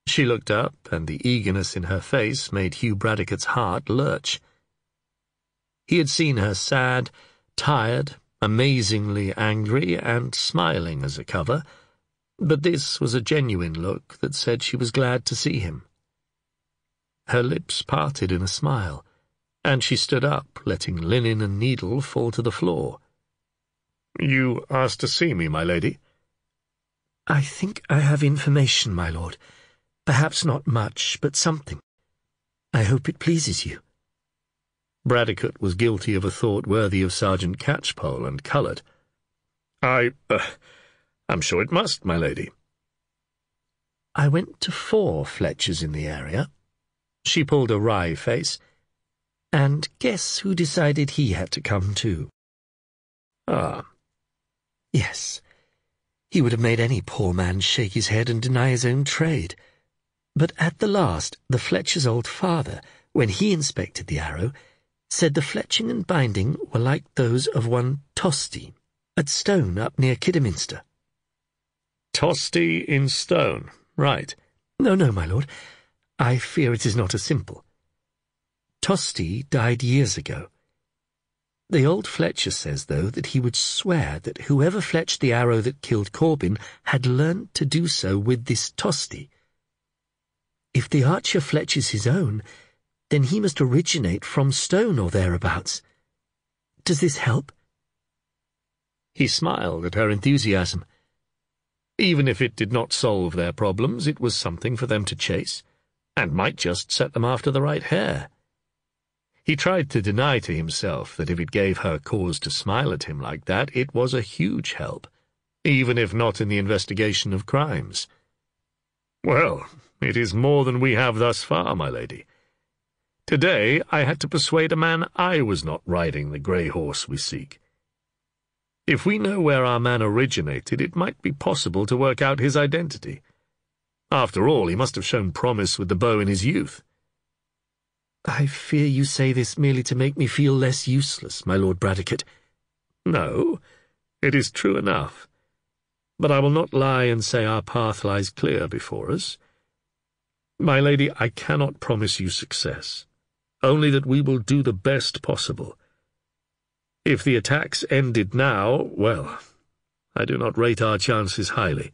A: She looked up, and the eagerness in her face made Hugh Bradecote's heart lurch. He had seen her sad, tired, amazingly angry, and smiling as a cover, but this was a genuine look that said she was glad to see him. Her lips parted in a smile, and she stood up, letting linen and needle fall to the floor. "You asked to see me, my lady?"
D: "I think I have information, my lord. Perhaps not much, but something. I hope it pleases you."
A: Bradecote was guilty of a thought worthy of Sergeant Catchpoll, and coloured. I'm sure it must, my lady."
D: "I went to 4 Fletchers in the area." She pulled a wry face. "And guess who decided he had to come too?"
A: "Ah."
D: "Yes. He would have made any poor man shake his head and deny his own trade. But at the last, the Fletcher's old father, when he inspected the arrow, said the fletching and binding were like those of one Tosti, at Stone up near Kidderminster."
A: "Tosti in Stone, right."
D: No, my lord. I fear it is not as simple. Tosti died years ago, The old Fletcher says, though, that he would swear that whoever fletched the arrow that killed Corbin had learnt to do so with this tosti. If the archer fletches his own, then he must originate from stone or thereabouts. Does this help?"
A: He smiled at her enthusiasm. Even if it did not solve their problems, it was something for them to chase, and might just set them after the right hare. He tried to deny to himself that if it gave her cause to smile at him like that, it was a huge help, even if not in the investigation of crimes. "Well, it is more than we have thus far, my lady. Today I had to persuade a man I was not riding the grey horse we seek. If we know where our man originated, it might be possible to work out his identity. After all, he must have shown promise with the bow in his youth."
D: "I fear you say this merely to make me feel less useless, my Lord Bradecote."
A: "No, it is true enough. But I will not lie and say our path lies clear before us. My lady, I cannot promise you success, only that we will do the best possible. If the attacks ended now, well, I do not rate our chances highly.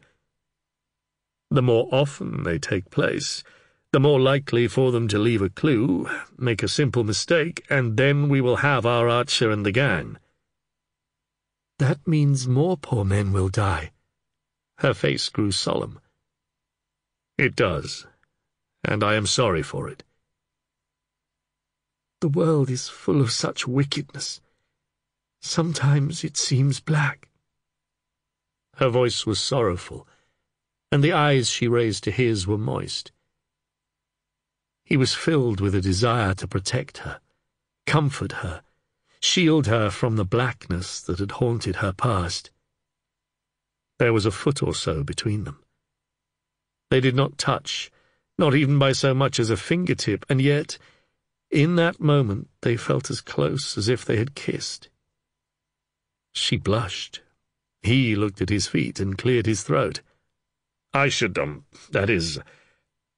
A: The more often they take place, the more likely for them to leave a clue, make a simple mistake, and then we will have our archer and the gang."
D: "That means more poor men will die."
A: Her face grew solemn. "It does, and I am sorry for it."
D: "The world is full of such wickedness. Sometimes it seems black."
A: Her voice was sorrowful, and the eyes she raised to his were moist. He was filled with a desire to protect her, comfort her, shield her from the blackness that had haunted her past. There was a foot or so between them. They did not touch, not even by so much as a fingertip, and yet, in that moment, they felt as close as if they had kissed. She blushed. He looked at his feet and cleared his throat. "I should, that is—"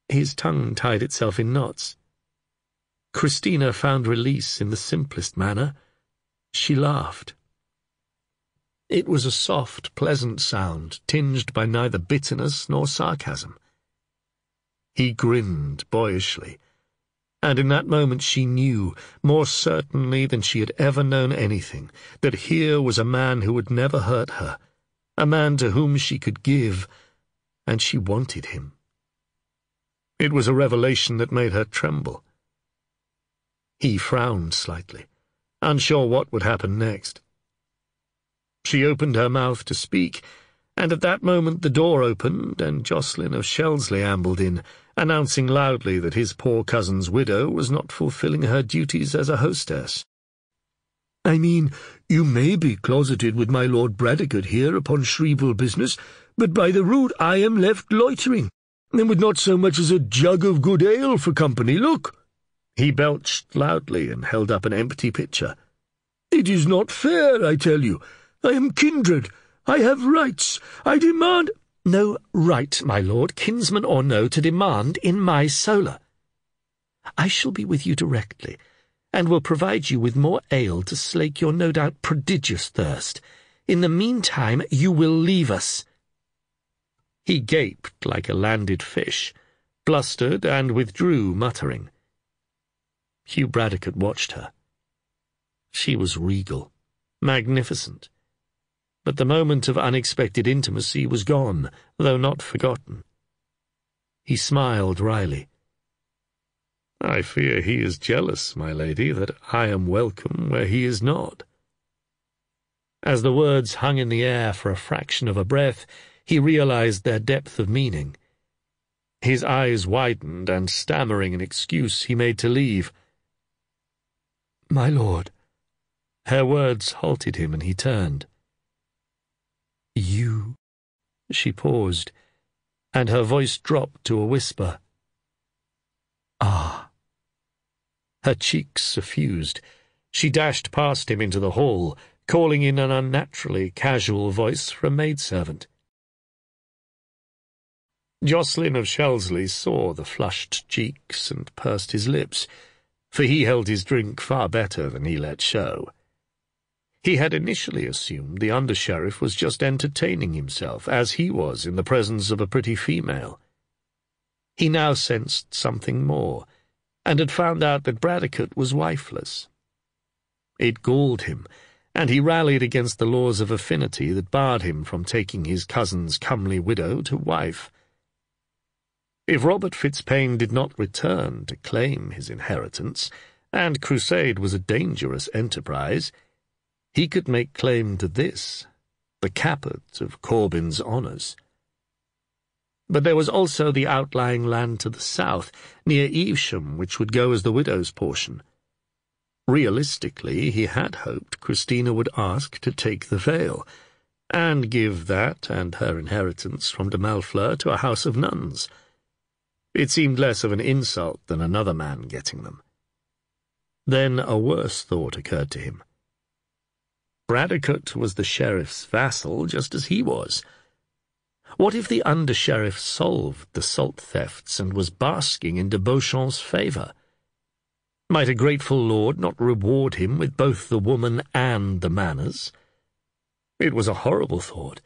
A: His tongue tied itself in knots. Christina found release in the simplest manner. She laughed. It was a soft, pleasant sound, tinged by neither bitterness nor sarcasm. He grinned boyishly, and in that moment she knew, more certainly than she had ever known anything, that here was a man who would never hurt her, a man to whom she could give, and she wanted him. It was a revelation that made her tremble. He frowned slightly, unsure what would happen next. She opened her mouth to speak, and at that moment the door opened, and Jocelyn of Shelsley ambled in, announcing loudly that his poor cousin's widow was not fulfilling her duties as a hostess.
C: "I mean, you may be closeted with my Lord Bradecote here upon Shreveport business, but by the rood I am left loitering, and with not so much as a jug of good ale for company. Look!"
A: He belched loudly and held up an empty pitcher.
C: "It is not fair, I tell you. I am kindred. I have rights. I demand—"
D: "No right, my lord, kinsman or no, to demand in my solar. I shall be with you directly, and will provide you with more ale to slake your no doubt prodigious thirst. In the meantime you will leave us." He gaped like a landed fish, blustered, and withdrew, muttering. Hugh Bradecote watched her. She was regal, magnificent. But the moment of unexpected intimacy was gone, though not forgotten. He smiled wryly. "I fear he is jealous, my lady, that I am welcome where he is not." As the words hung in the air for a fraction of a breath, he realized their depth of meaning. His eyes widened, and stammering an excuse, he made to leave.
C: "My lord."
A: Her words halted him, and he turned.
C: "You—"
A: She paused, and her voice dropped to a whisper.
C: "Ah."
A: Her cheeks suffused. She dashed past him into the hall, calling in an unnaturally casual voice for a maidservant. Jocelyn of Shelsley saw the flushed cheeks and pursed his lips, for he held his drink far better than he let show. He had initially assumed the under-sheriff was just entertaining himself, as he was in the presence of a pretty female. He now sensed something more, and had found out that Bradecote was wifeless. It galled him, and he rallied against the laws of affinity that barred him from taking his cousin's comely widow to wife. If Robert Fitzpaine did not return to claim his inheritance, and crusade was a dangerous enterprise, he could make claim to this, the caput of Corbyn's honours. But there was also the outlying land to the south, near Evesham, which would go as the widow's portion. Realistically, he had hoped Christina would ask to take the veil, and give that and her inheritance from de Malfleur to a house of nuns. It seemed less of an insult than another man getting them. Then a worse thought occurred to him. Bradecote was the sheriff's vassal, just as he was. What if the under-sheriff solved the salt thefts and was basking in de Beauchamp's favour? Might a grateful lord not reward him with both the woman and the manors? It was a horrible thought,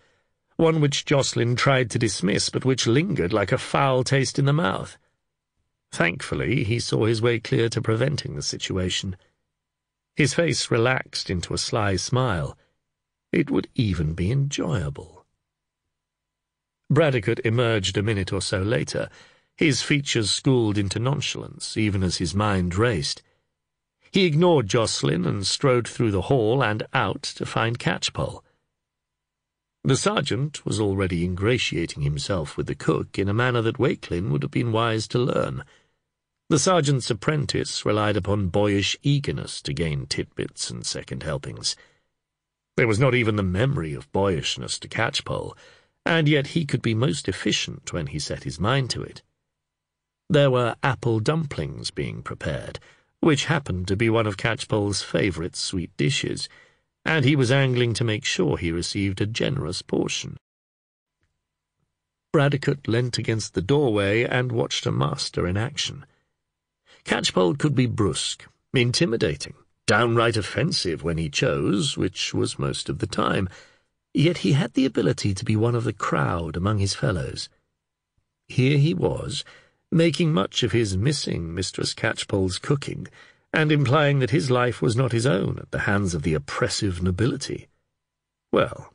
A: one which Jocelyn tried to dismiss, but which lingered like a foul taste in the mouth. Thankfully, he saw his way clear to preventing the situation. His face relaxed into a sly smile. It would even be enjoyable. Bradecote emerged a minute or so later, his features schooled into nonchalance, even as his mind raced. He ignored Jocelyn and strode through the hall and out to find Catchpoll. The sergeant was already ingratiating himself with the cook in a manner that Walkelin would have been wise to learn. The sergeant's apprentice relied upon boyish eagerness to gain titbits and second helpings. There was not even the memory of boyishness to Catchpoll, and yet he could be most efficient when he set his mind to it. There were apple dumplings being prepared, which happened to be one of Catchpoll's favourite sweet dishes, and he was angling to make sure he received a generous portion. Bradecote leant against the doorway and watched a master in action. Catchpoll could be brusque, intimidating, downright offensive when he chose, which was most of the time, yet he had the ability to be one of the crowd among his fellows. Here he was, making much of his missing Mistress Catchpoll's cooking, and implying that his life was not his own at the hands of the oppressive nobility. Well,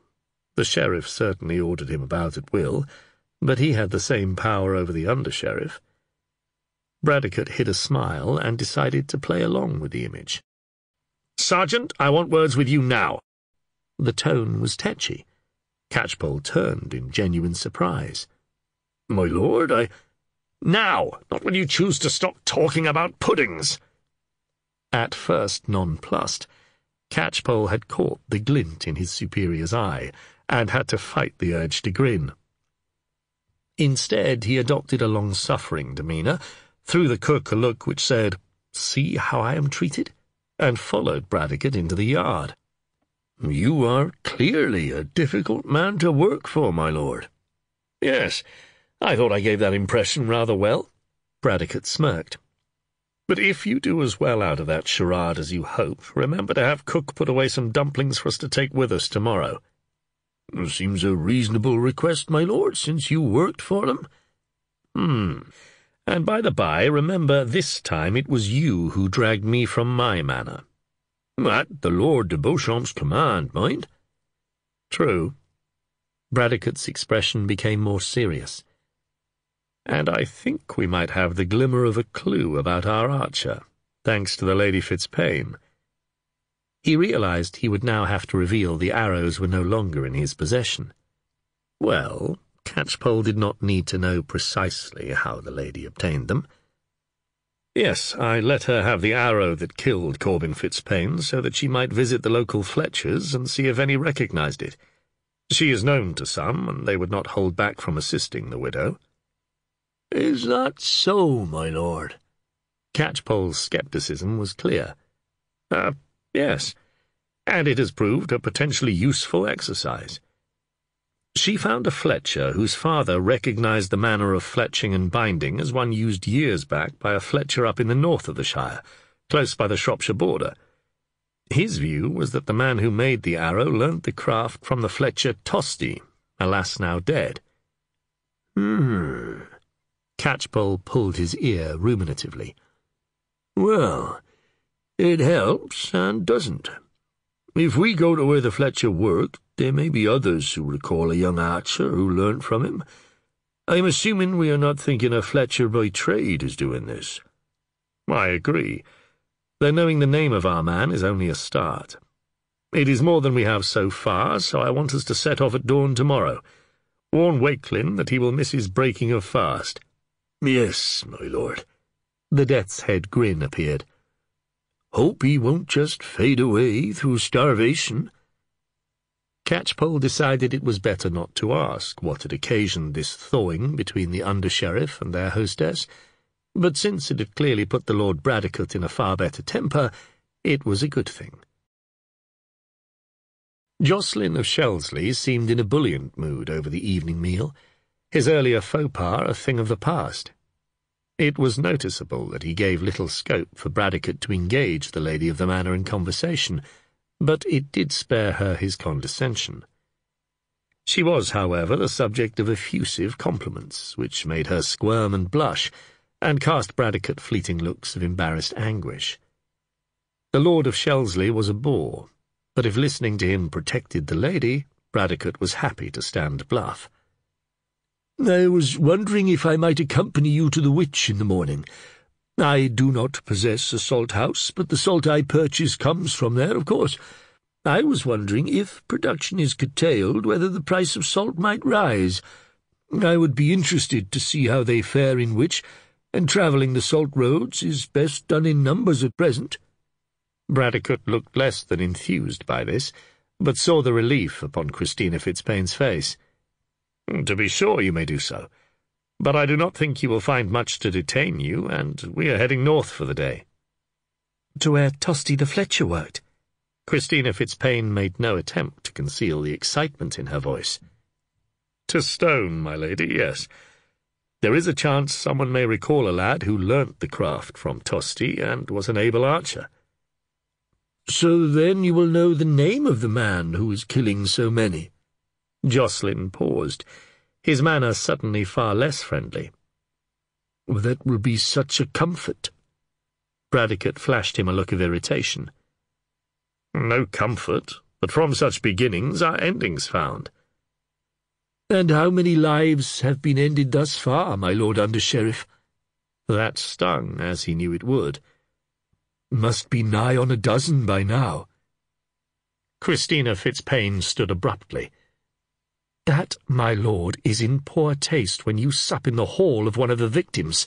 A: the sheriff certainly ordered him about at will, but he had the same power over the under-sheriff. Bradecote hid a smile and decided to play along with the image. "Sergeant, I want words with you now." The tone was tetchy. Catchpoll turned in genuine surprise. "My lord, Now, not when you choose to stop talking about puddings." At first nonplussed, Catchpoll had caught the glint in his superior's eye, and had to fight the urge to grin. Instead, he adopted a long-suffering demeanour, threw the cook a look which said, "See how I am treated?" and followed Bradecote into the yard. "You are clearly a difficult man to work for, my lord." "Yes, I thought I gave that impression rather well." Bradecote smirked. "But if you do as well out of that charade as you hope, remember to have cook put away some dumplings for us to take with us tomorrow." "Seems a reasonable request, my lord, since you worked for them." And by the by, remember this time it was you who dragged me from my manor." "At the Lord de Beauchamp's command, mind." "True." Bradecote's expression became more serious. "And I think we might have the glimmer of a clue about our archer, thanks to the Lady Fitzpaine." He realized he would now have to reveal the arrows were no longer in his possession. Well, Catchpoll did not need to know precisely how the lady obtained them. "Yes, I let her have the arrow that killed Corbyn Fitzpaine so that she might visit the local Fletchers and see if any recognized it. She is known to some, and they would not hold back from assisting the widow." "Is that so, my lord?" Catchpoll's scepticism was clear. Yes, and it has proved a potentially useful exercise. She found a Fletcher whose father recognized the manner of fletching and binding as one used years back by a Fletcher up in the north of the shire, close by the Shropshire border. His view was that the man who made the arrow learnt the craft from the Fletcher Tosti, alas now dead.
B: Catchpoll pulled his ear ruminatively.
C: Well, it helps and doesn't. If we go to where the Fletcher worked, there may be others who recall a young archer who learnt from him. I'm assuming we are not thinking a Fletcher by trade is doing this.
A: I agree, though knowing the name of our man is only a start. It is more than we have so far, so I want us to set off at dawn tomorrow. Warn Walkelin that he will miss his breaking of fast.
C: Yes, my lord.
A: The death's head grin appeared.
C: Hope he won't just fade away through starvation.
A: Catchpoll decided it was better not to ask what had occasioned this thawing between the under-sheriff and their hostess, but since it had clearly put the Lord Bradecote in a far better temper, it was a good thing. Jocelyn of Shelsley seemed in a buoyant mood over the evening meal, his earlier faux pas a thing of the past. It was noticeable that he gave little scope for Bradecote to engage the lady of the manor in conversation, but it did spare her his condescension. She was, however, the subject of effusive compliments, which made her squirm and blush, and cast Bradecote fleeting looks of embarrassed anguish. The Lord of Shelsley was a bore, but if listening to him protected the lady, Bradecote was happy to stand bluff.
C: I was wondering if I might accompany you to the Wich in the morning. I do not possess a salt house, but the salt I purchase comes from there, of course. I was wondering if production is curtailed, whether the price of salt might rise. I would be interested to see how they fare in Wich, and travelling the salt roads is best done in numbers at present.
A: Bradecote looked less than enthused by this, but saw the relief upon Christina Fitzpain's face. To be sure you may do so, but I do not think you will find much to detain you, and we are heading north for the day.
D: To where Tosti the Fletcher worked?
A: Christina Fitzpain made no attempt to conceal the excitement in her voice. To Stone, my lady, yes. There is a chance someone may recall a lad who learnt the craft from Tosti and was an able archer.
C: So then you will know the name of the man who is killing so many.
A: Jocelyn paused, his manner suddenly far less friendly.
C: That will be such a comfort.
A: Bradecote flashed him a look of irritation. No comfort, but from such beginnings are endings found.
C: And how many lives have been ended thus far, my Lord Under-Sheriff?
A: That stung, as he knew it would.
C: Must be nigh on a dozen by now.
A: Christina Fitzpain stood abruptly.
D: That, my lord, is in poor taste when you sup in the hall of one of the victims.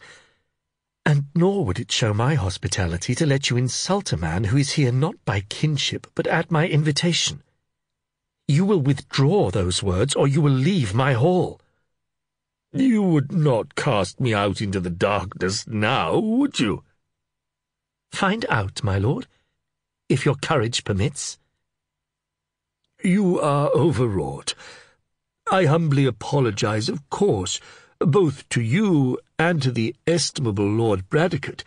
D: And nor would it show my hospitality to let you insult a man who is here not by kinship, but at my invitation. You will withdraw those words, or you will leave my hall.
C: You would not cast me out into the darkness now, would you?
D: Find out, my lord, if your courage permits.
C: You are overwrought. I humbly apologize, of course, both to you and to the estimable Lord Bradecote.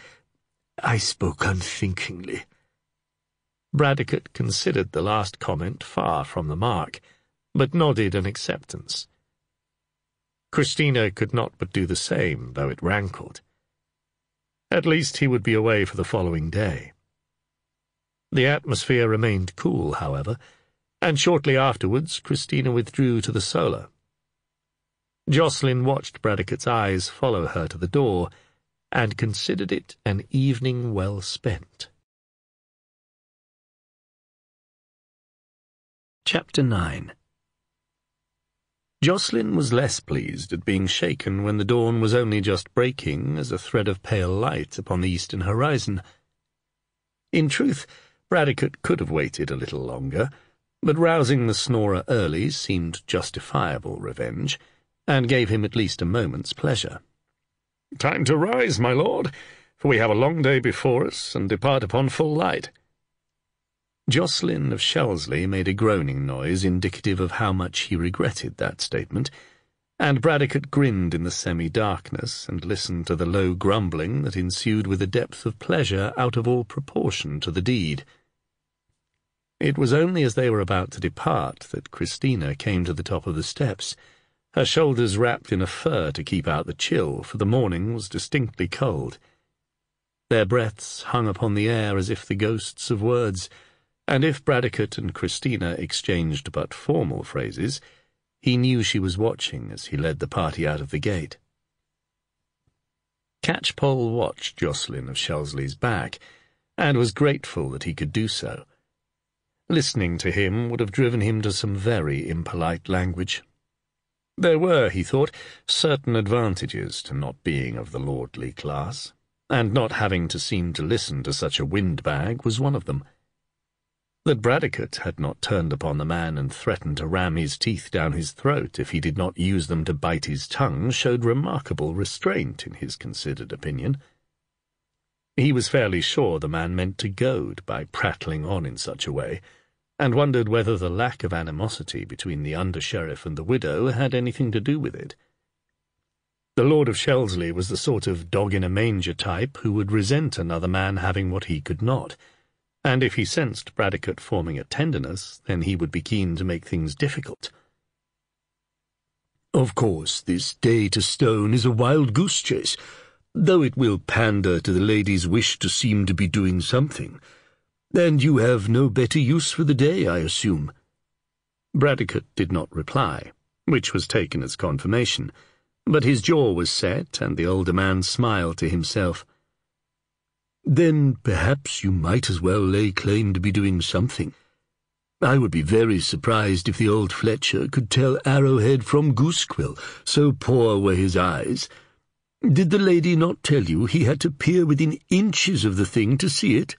C: I spoke unthinkingly.
A: Bradecote considered the last comment far from the mark, but nodded an acceptance. Christina could not but do the same, though it rankled. At least he would be away for the following day. The atmosphere remained cool, however, and shortly afterwards Christina withdrew to the solar. Jocelyn watched Bradecote's eyes follow her to the door, and considered it an evening well spent.
D: Chapter 9.
A: Jocelyn was less pleased at being shaken when the dawn was only just breaking as a thread of pale light upon the eastern horizon. In truth, Bradecote could have waited a little longer, but rousing the snorer early seemed justifiable revenge, and gave him at least a moment's pleasure. "Time to rise, my lord, for we have a long day before us, and depart upon full light." Jocelyn of Shelsley made a groaning noise indicative of how much he regretted that statement, and Bradecote grinned in the semi-darkness and listened to the low grumbling that ensued with a depth of pleasure out of all proportion to the deed. It was only as they were about to depart that Christina came to the top of the steps, her shoulders wrapped in a fur to keep out the chill, for the morning was distinctly cold. Their breaths hung upon the air as if the ghosts of words, and if Bradecote and Christina exchanged but formal phrases, he knew she was watching as he led the party out of the gate. Catchpoll watched Jocelyn of Shelsley's back, and was grateful that he could do so. Listening to him would have driven him to some very impolite language. There were, he thought, certain advantages to not being of the lordly class, and not having to seem to listen to such a windbag was one of them. That Bradecote had not turned upon the man and threatened to ram his teeth down his throat if he did not use them to bite his tongue showed remarkable restraint in his considered opinion. He was fairly sure the man meant to goad by prattling on in such a way, and wondered whether the lack of animosity between the under-sheriff and the widow had anything to do with it. The Lord of Shelsley was the sort of dog-in-a-manger type who would resent another man having what he could not, and if he sensed Bradecote forming a tenderness, then he would be keen to make things difficult.
B: Of course, this day to stone is a wild-goose chase, though it will pander to the lady's wish to seem to be doing something. And you have no better use for the day, I assume.
A: Bradecote did not reply, which was taken as confirmation, but his jaw was set, and the older man smiled to himself.
B: Then perhaps you might as well lay claim to be doing something. I would be very surprised if the old Fletcher could tell arrowhead from goosequill, so poor were his eyes. Did the lady not tell you he had to peer within inches of the thing to see it?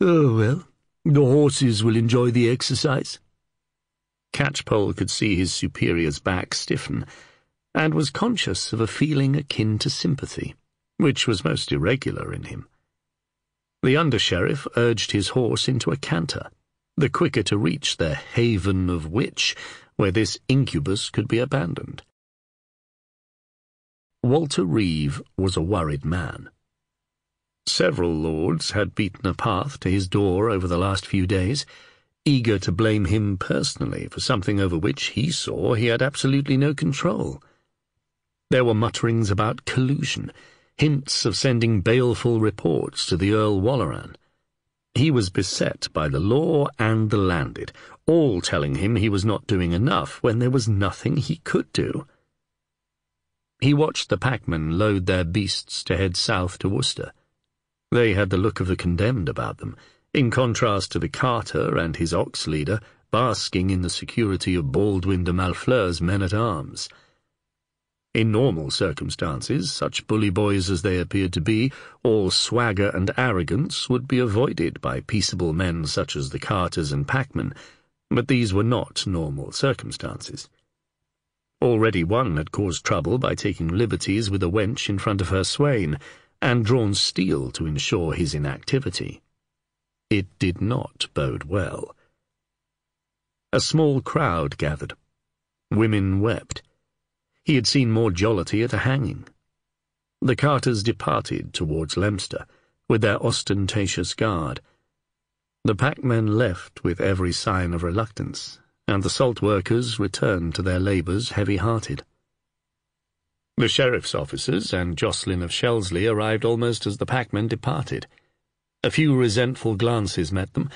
B: Oh, well, the horses will enjoy the exercise.
A: Catchpoll could see his superior's back stiffen, and was conscious of a feeling akin to sympathy, which was most irregular in him. The under-sheriff urged his horse into a canter, the quicker to reach the haven of Wich, where this incubus could be abandoned. Walter Reeve was a worried man. Several lords had beaten a path to his door over the last few days, eager to blame him personally for something over which he saw he had absolutely no control. There were mutterings about collusion, hints of sending baleful reports to the Earl Walleran. He was beset by the law and the landed, all telling him he was not doing enough when there was nothing he could do. He watched the packmen load their beasts to head south to Worcester. They had the look of the condemned about them, in contrast to the carter and his ox-leader basking in the security of Baldwin de Malfleur's men-at-arms. In normal circumstances, such bully boys as they appeared to be, all swagger and arrogance, would be avoided by peaceable men such as the carters and packmen, but these were not normal circumstances. Already one had caused trouble by taking liberties with a wench in front of her swain, and drawn steel to ensure his inactivity. It did not bode well. A small crowd gathered. Women wept. He had seen more jollity at a hanging. The carters departed towards Leominster, with their ostentatious guard. The packmen left with every sign of reluctance, and the salt workers returned to their labours heavy-hearted. The sheriff's officers and Jocelyn of Shelsley arrived almost as the packmen departed. A few resentful glances met them,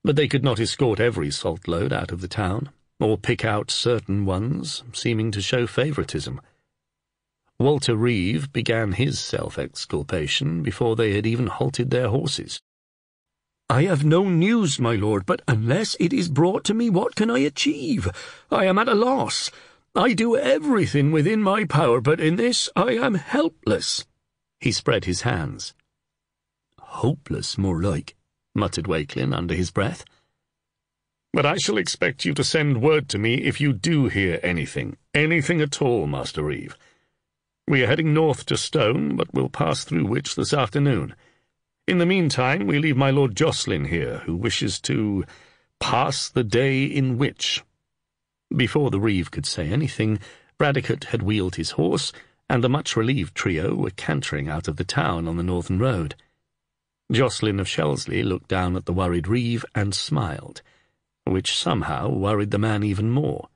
A: but they could not escort every salt load out of the town, or pick out certain ones, seeming to show favouritism. Walter Reeve began his self-exculpation before they had even halted their horses.
C: "I have no news, my lord, but unless it is brought to me, what can I achieve? I am at a loss. I do everything within my power, but in this I am helpless."
A: He spread his hands.
B: "Hopeless, more like," muttered Walkelin under his breath.
A: "But I shall expect you to send word to me if you do hear anything at all, Master Reeve. We are heading north to Stone, but we'll pass through Wich this afternoon. In the meantime, we leave my Lord Jocelyn here, who wishes to pass the day in Wich." Before the Reeve could say anything, Bradecote had wheeled his horse, and the much-relieved trio were cantering out of the town on the northern road. Jocelyn of Shelsley looked down at the worried reeve and smiled, which somehow worried the man even more.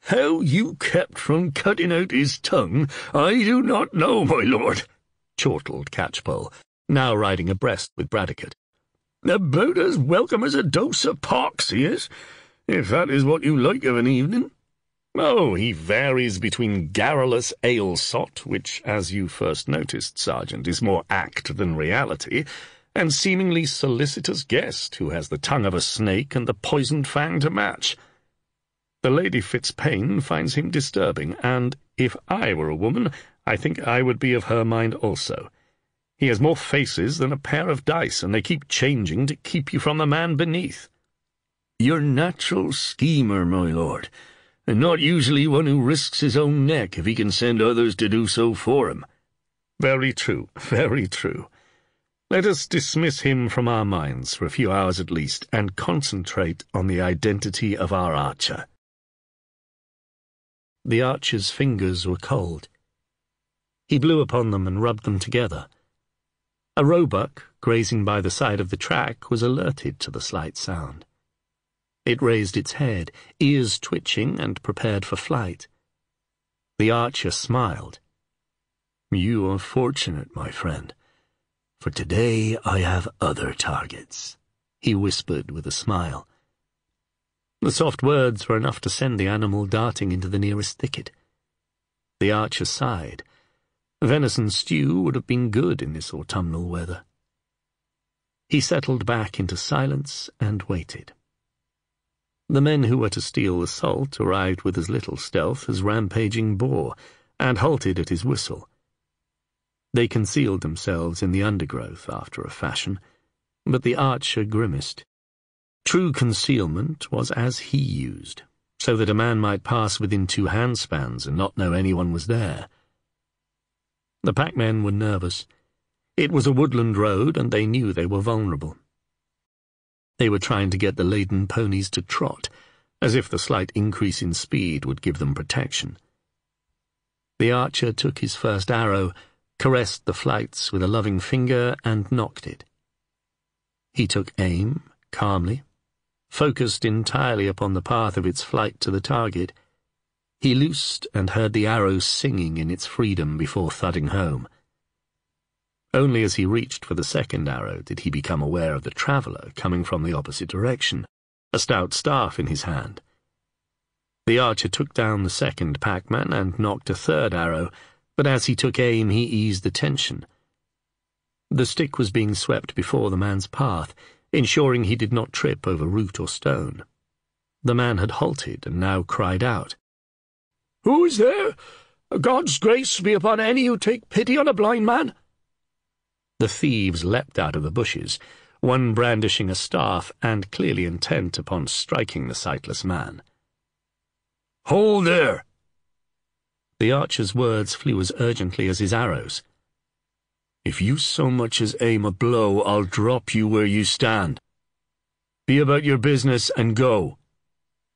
B: "How you kept from cutting out his tongue, I do not know, my lord," chortled Catchpoll,
A: now riding abreast with Bradecote.
B: "About as welcome as a dose of pox, he is, if that is what you like of an evening."
A: "Oh, he varies between garrulous ale-sot, which, as you first noticed, Sergeant, is more act than reality, and seemingly solicitous guest, who has the tongue of a snake and the poisoned fang to match. The Lady Fitzpaine finds him disturbing, and, if I were a woman, I think I would be of her mind also. He has more faces than a pair of dice, and they keep changing to keep you from the man beneath."
B: "Your natural schemer, my lord, and not usually one who risks his own neck if he can send others to do so for him."
A: "Very true, very true. Let us dismiss him from our minds for a few hours at least, and concentrate on the identity of our archer." The archer's fingers were cold. He blew upon them and rubbed them together. A roebuck, grazing by the side of the track, was alerted to the slight sound. It raised its head, ears twitching, and prepared for flight. The archer smiled.
B: "You are fortunate, my friend, for today I have other targets," he whispered with a smile.
A: The soft words were enough to send the animal darting into the nearest thicket. The archer sighed. Venison stew would have been good in this autumnal weather. He settled back into silence and waited. The men who were to steal the salt arrived with as little stealth as rampaging boar, and halted at his whistle. They concealed themselves in the undergrowth after a fashion, but the archer grimaced. True concealment was as he used, so that a man might pass within 2 handspans and not know anyone was there. The packmen were nervous. It was a woodland road, and they knew they were vulnerable. They were trying to get the laden ponies to trot, as if the slight increase in speed would give them protection. The archer took his first arrow, caressed the flights with a loving finger, and nocked it. He took aim, calmly, focused entirely upon the path of its flight to the target. He loosed and heard the arrow singing in its freedom before thudding home. Only as he reached for the second arrow did he become aware of the traveller coming from the opposite direction, a stout staff in his hand. The archer took down the second packman and nocked a third arrow, but as he took aim he eased the tension. The stick was being swept before the man's path, ensuring he did not trip over root or stone. The man had halted and now cried out,
C: "Who is there? God's grace be upon any who take pity on a blind man."
A: The thieves leapt out of the bushes, one brandishing a staff and clearly intent upon striking the sightless man.
B: "Hold there!"
A: The archer's words flew as urgently as his arrows.
B: "If you so much as aim a blow, I'll drop you where you stand. Be about your business and go."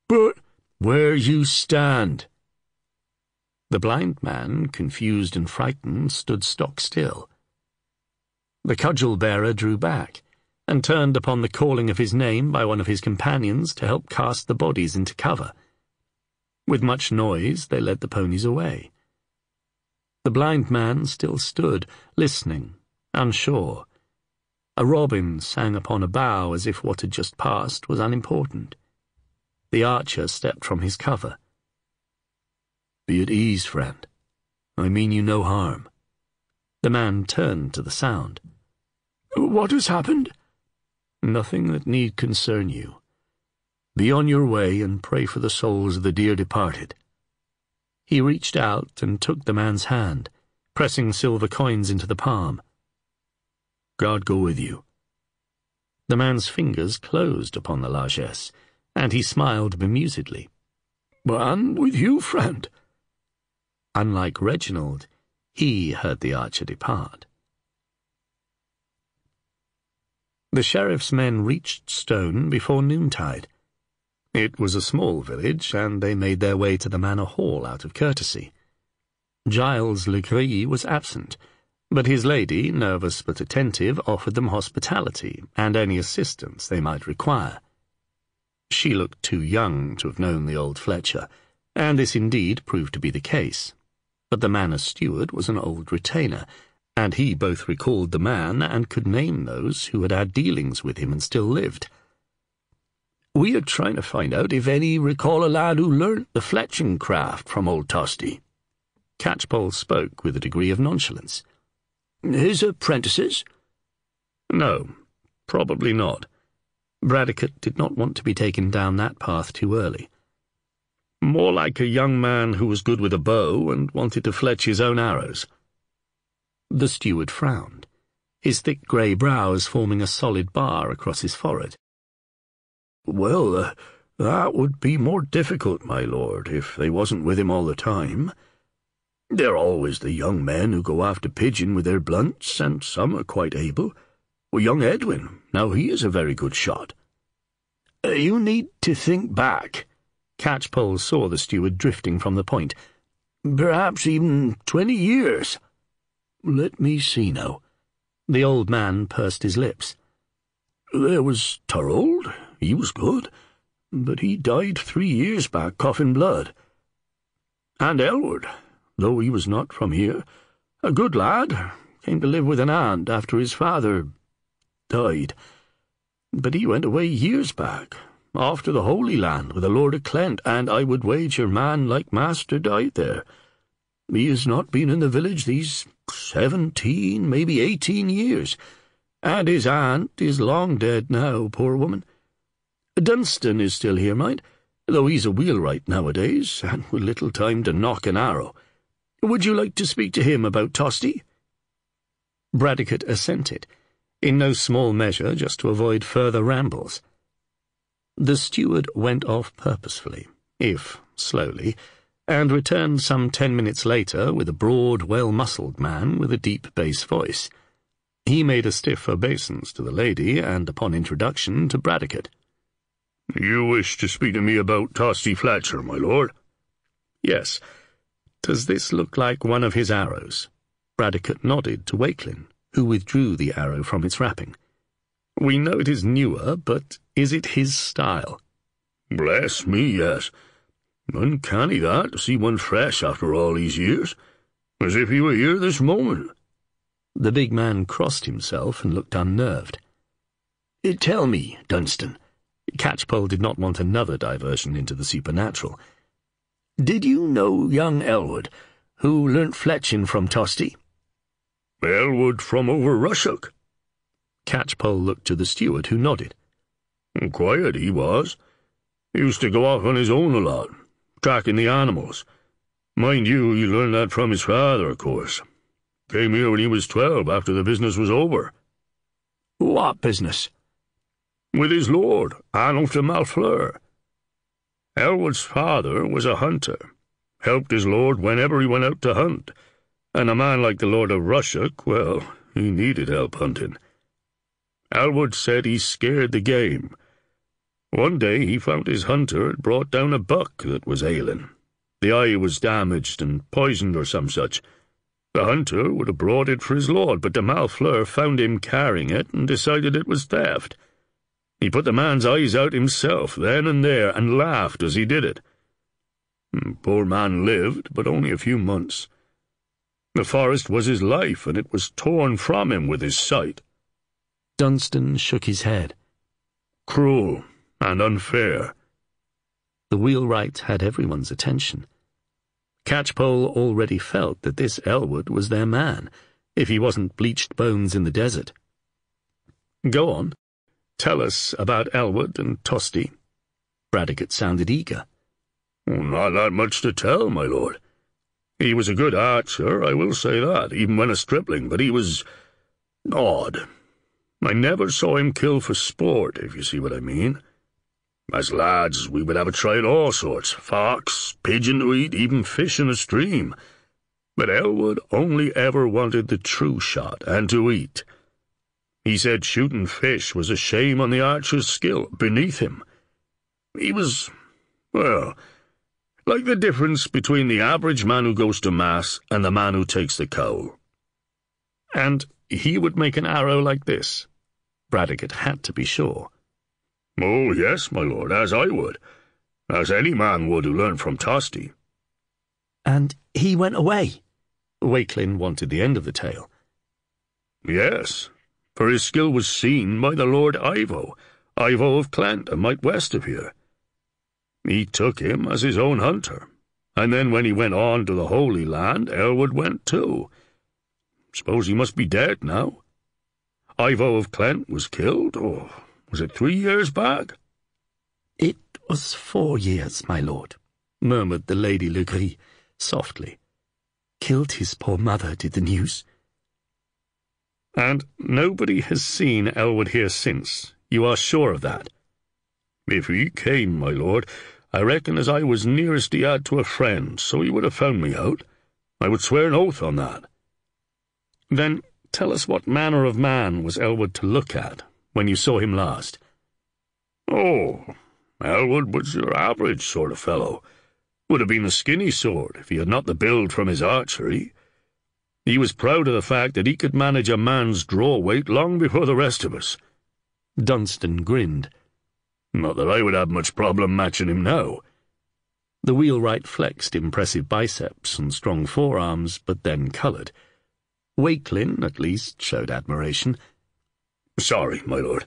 C: "But—"
B: "Where you stand."
A: The blind man, confused and frightened, stood stock still. The cudgel-bearer drew back, and turned upon the calling of his name by one of his companions to help cast the bodies into cover. With much noise they led the ponies away. The blind man still stood, listening, unsure. A robin sang upon a bough as if what had just passed was unimportant. The archer stepped from his cover.
B: "Be at ease, friend. I mean you no harm."
A: The man turned to the sound.
C: "What has happened?"
A: "Nothing that need concern you.
B: Be on your way and pray for the souls of the dear departed."
A: He reached out and took the man's hand, pressing silver coins into the palm.
B: "God go with you."
A: The man's fingers closed upon the largesse, and he smiled bemusedly.
C: "And with you, friend."
A: Unlike Reginald, he heard the archer depart. The sheriff's men reached Stone before noontide. It was a small village, and they made their way to the manor hall out of courtesy. Giles Legris was absent, But his lady, nervous but attentive, offered them hospitality and any assistance they might require. She looked too young to have known the old Fletcher, and this indeed proved to be the case. But the manor steward was an old retainer, and he both recalled the man and could name those who had had dealings with him and still lived.
B: "We are trying to find out if any recall a lad who learnt the fletching craft from old Tosty."
A: Catchpoll spoke with a degree of nonchalance.
B: "His apprentices?"
A: No, probably not. Bradecote did not want to be taken down that path too early. More like a young man who was good with a bow and wanted to fletch his own arrows. The steward frowned, his thick grey brows forming a solid bar across his forehead.
B: "Well, that would be more difficult, my lord, if they wasn't with him all the time. There are always the young men who go after pigeon with their blunts, and some are quite able. Well, young Edwin, now he is a very good shot. You need to think back."
A: Catchpoll saw the steward drifting from the point.
B: "Perhaps even 20 years. Let me see now."
A: The old man pursed his lips.
B: "There was Thorold. He was good, but he died 3 years back, coughing blood. And Elwood, though he was not from here, a good lad, came to live with an aunt after his father died. But he went away years back, off to the Holy Land with the Lord of Clent, and I would wager man like master died there. He has not been in the village these 17, maybe 18 years, and his aunt is long dead now, poor woman. Dunstan is still here, mind, though he's a wheelwright nowadays, and with little time to knock an arrow. Would you like to speak to him about Tosty?"
A: Bradecote assented, in no small measure just to avoid further rambles. The steward went off purposefully, if slowly, and returned some 10 minutes later with a broad, well-muscled man with a deep bass voice. He made a stiff obeisance to the lady, and upon introduction to Bradecote.
B: "You wish to speak to me about Tosty Fletcher, my lord?"
A: "Yes. Does this look like one of his arrows?" Bradecote nodded to Walkelin, who withdrew the arrow from its wrapping. "We know it is newer, but is it his style?"
B: "Bless me, yes. Uncanny that, to see one fresh after all these years, as if he were here this moment."
A: The big man crossed himself and looked unnerved.
B: "Tell me, Dunstan."
A: Catchpoll did not want another diversion into the supernatural.
B: "Did you know young Elwood, who learnt fletching from Tosty?" "Elwood from over Rushock."
A: Catchpoll looked to the steward, who nodded.
B: "Quiet he was. He used to go off on his own a lot, tracking the animals. Mind you, he learned that from his father, of course. Came here when he was 12, after the business was over." "What business?" "With his lord, Arnulf de Malfleur. Elwood's father was a hunter, helped his lord whenever he went out to hunt, and a man like the Lord of Rushock, well, he needed help hunting. Elwood said he scared the game. One day he found his hunter had brought down a buck that was ailing. The eye was damaged and poisoned or some such. The hunter would have brought it for his lord, but de Malfleur found him carrying it and decided it was theft. He put the man's eyes out himself then and there, and laughed as he did it. Poor man lived, but only a few months. The forest was his life, and it was torn from him with his sight."
A: Dunstan shook his head.
B: "Cruel and unfair."
A: The wheelwright had everyone's attention. Catchpoll already felt that this Elwood was their man, if he wasn't bleached bones in the desert. "Go on. Tell us about Elwood and Tosty." Bradecote sounded eager.
B: "Not that much to tell, my lord. He was a good archer, I will say that, even when a stripling, but he was odd. I never saw him kill for sport, if you see what I mean. As lads, we would have a try at all sorts, fox, pigeon to eat, even fish in a stream. But Elwood only ever wanted the true shot, and to eat. He said shooting fish was a shame on the archer's skill, beneath him. He was, well, like the difference between the average man who goes to mass and the man who takes the cowl." And he would make an arrow like this? Bradecote had to be sure.
E: Oh, yes, my lord, as I would. As any man would who learned from Tosti.
D: And he went away?
B: Walkelin wanted the end of the tale.
E: Yes, for his skill was seen by the Lord Ivo of Clent, a mite west of here. He took him as his own hunter, and then when he went on to the Holy Land, Elwood went too. Suppose he must be dead now. Ivo of Clent was killed, was it 3 years back?
D: It was 4 years, my lord, murmured the Lady Legris softly. Killed his poor mother, did the news.
B: And nobody has seen Elwood here since. You are sure of that?
E: If he came, my lord, I reckon as I was nearest he had to a friend, so he would have found me out. I would swear an oath on that.
B: Then tell us what manner of man was Elwood to look at when you saw him last.
E: Oh, Elwood was your average sort of fellow. Would have been a skinny sort if he had not the build from his archery. He was proud of the fact that he could manage a man's draw weight long before the rest of us.
B: Dunstan grinned.
E: Not that I would have much problem matching him now.
B: The wheelwright flexed impressive biceps and strong forearms, but then coloured. Walkelin, at least, showed admiration.
E: Sorry, my lord.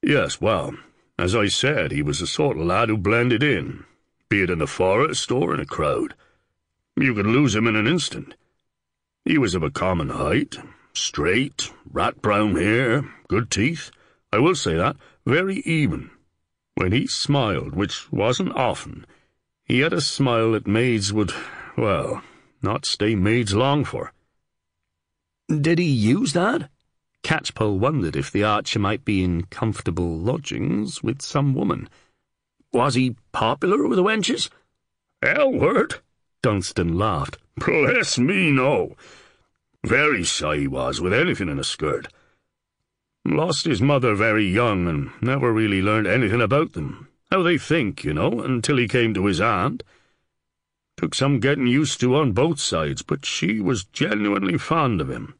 E: Yes, well, as I said, he was the sort of lad who blended in, be it in the forest or in a crowd. You could lose him in an instant. He was of a common height, straight, rat-brown hair, good teeth. I will say that, very even. When he smiled, which wasn't often, he had a smile that maids would, well, not stay maids long for.
D: Did he use that?
B: Catchpoll wondered if the archer might be in comfortable lodgings with some woman.
D: Was he popular with the wenches?
E: Elwood?
B: Dunstan laughed.
E: Bless me, no. Very shy he was with anything in a skirt. Lost his mother very young and never really learned anything about them. How they think, until he came to his aunt. Took some getting used to on both sides, but she was genuinely fond of him.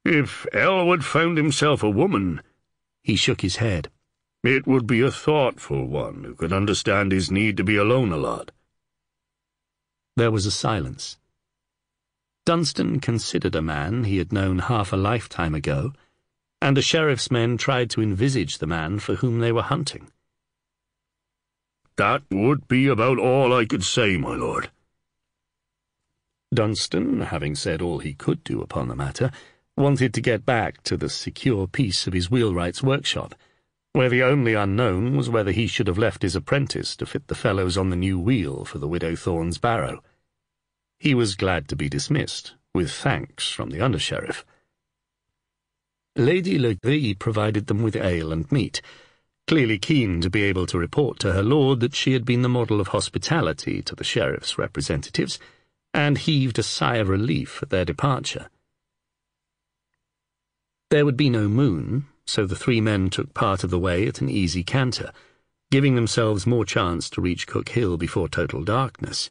E: If Elwood found himself a woman,
B: he shook his head,
E: it would be a thoughtful one who could understand his need to be alone a lot.
B: There was a silence. Dunstan considered a man he had known half a lifetime ago, and the sheriff's men tried to envisage the man for whom they were hunting.
E: That would be about all I could say, my lord.
B: Dunstan, having said all he could do upon the matter, wanted to get back to the secure peace of his wheelwright's workshop, where the only unknown was whether he should have left his apprentice to fit the fellows on the new wheel for the Widow Thorne's barrow. He was glad to be dismissed, with thanks from the under-sheriff. Lady Legris provided them with ale and meat, clearly keen to be able to report to her lord that she had been the model of hospitality to the sheriff's representatives, and heaved a sigh of relief at their departure. There would be no moon, so the three men took part of the way at an easy canter, giving themselves more chance to reach Cook Hill before total darkness.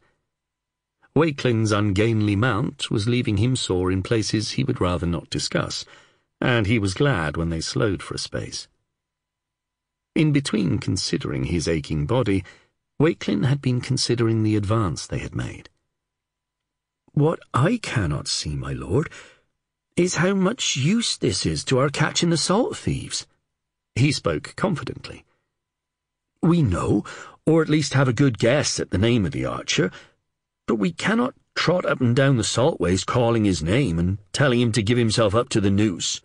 B: Wakelin's ungainly mount was leaving him sore in places he would rather not discuss, and he was glad when they slowed for a space. In between considering his aching body, Walkelin had been considering the advance they had made.
D: What I cannot see, my lord, is how much use this is to our catching the salt thieves.
B: He spoke confidently.
D: We know, or at least have a good guess at the name of the archer, but we cannot trot up and down the saltways calling his name and telling him to give himself up to the noose.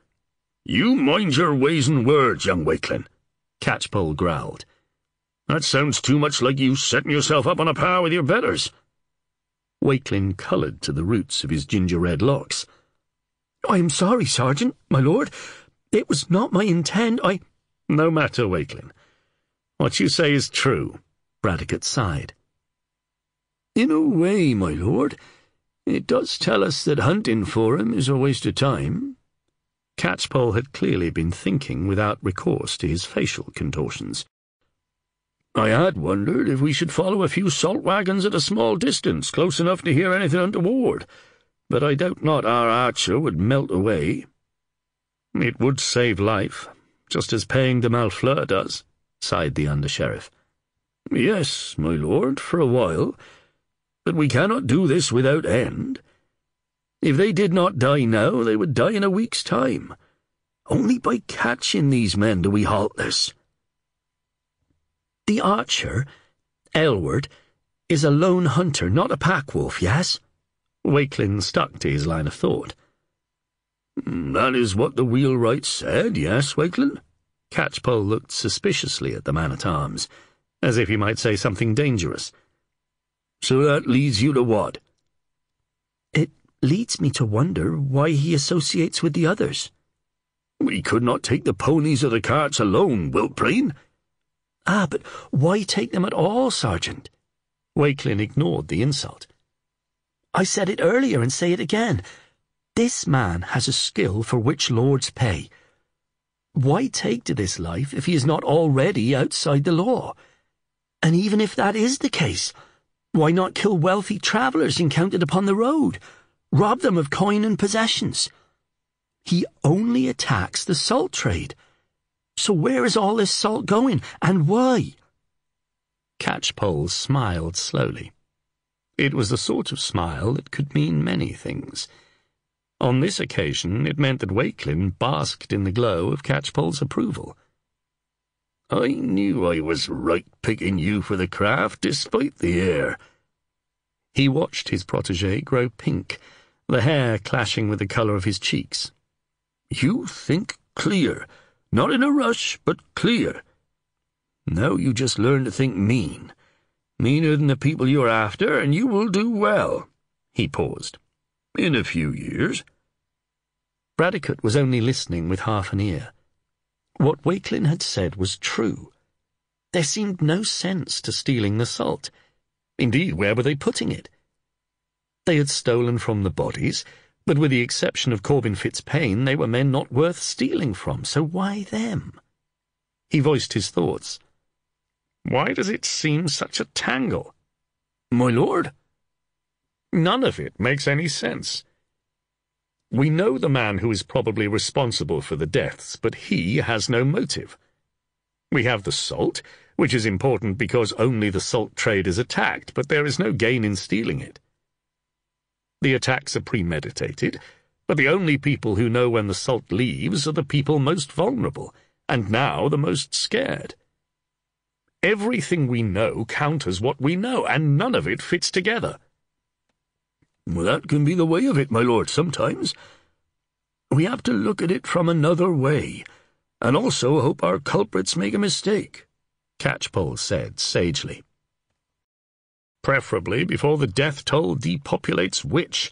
E: You mind your ways and words, young Walkelin,
B: Catchpoll growled.
E: That sounds too much like you setting yourself up on a par with your betters.
B: Walkelin coloured to the roots of his ginger-red locks.
D: I am sorry, Sergeant, my lord. It was not my intent.
B: No matter, Walkelin. What you say is true. Bradecote sighed.
C: In a way, my lord, it does tell us that hunting for him is a waste of time.
B: Catchpoll had clearly been thinking without recourse to his facial contortions.
C: I had wondered if we should follow a few salt wagons at a small distance, close enough to hear anything untoward.
B: but I doubt not our archer would melt away.
E: It would save life, just as paying de Malfleur does, sighed the under-sheriff.
B: Yes, my lord, for a while, but we cannot do this without end. If they did not die now, they would die in a week's time. Only by catching these men do we halt this.
D: The archer, Aylward, is a lone hunter, not a pack-wolf, yes?
A: Walkelin stuck to his line of thought.
B: That is what the wheelwright said, yes, Walkelin?
A: Catchpoll looked suspiciously at the man-at-arms, as if he might say something dangerous.
B: So that leads you to what?
D: It leads me to wonder why he associates with the others.
B: We could not take the ponies or the carts alone, Wiltpreen.
D: Ah, but why take them at all, Sergeant?
A: Walkelin ignored the insult.
D: I said it earlier and say it again. This man has a skill for which lords pay. Why take to this life if he is not already outside the law? And even if that is the case, why not kill wealthy travellers encountered upon the road? Rob them of coin and possessions? He only attacks the salt trade. So where is all this salt going, and why?
A: Catchpoll smiled slowly. It was the sort of smile that could mean many things. On this occasion, it meant that Walkelin basked in the glow of Catchpoll's approval.
B: I knew I was right picking you for the craft, despite the air.
A: He watched his protégé grow pink, the hair clashing with the colour of his cheeks.
B: You think clear, not in a rush, but clear. Now you just learn to think mean. Meaner than the people you're after, and you will do well.
A: He paused.
B: In a few years.
A: Bradecote was only listening with half an ear. What Walkelin had said was true. There seemed no sense to stealing the salt. Indeed, where were they putting it? They had stolen from the bodies, but with the exception of Corbin Fitzpaine, they were men not worth stealing from, so why them? He voiced his thoughts. Why does it seem such a tangle?
B: My lord?
A: None of it makes any sense. We know the man who is probably responsible for the deaths, but he has no motive. We have the salt, which is important because only the salt trade is attacked, but there is no gain in stealing it. The attacks are premeditated, but the only people who know when the salt leaves are the people most vulnerable, and now the most scared. Everything we know counters what we know, and none of it fits together.
B: Well, that can be the way of it, my lord, sometimes. We have to look at it from another way, and also hope our culprits make a mistake,
A: Catchpoll said sagely. Preferably before the death toll depopulates Wich.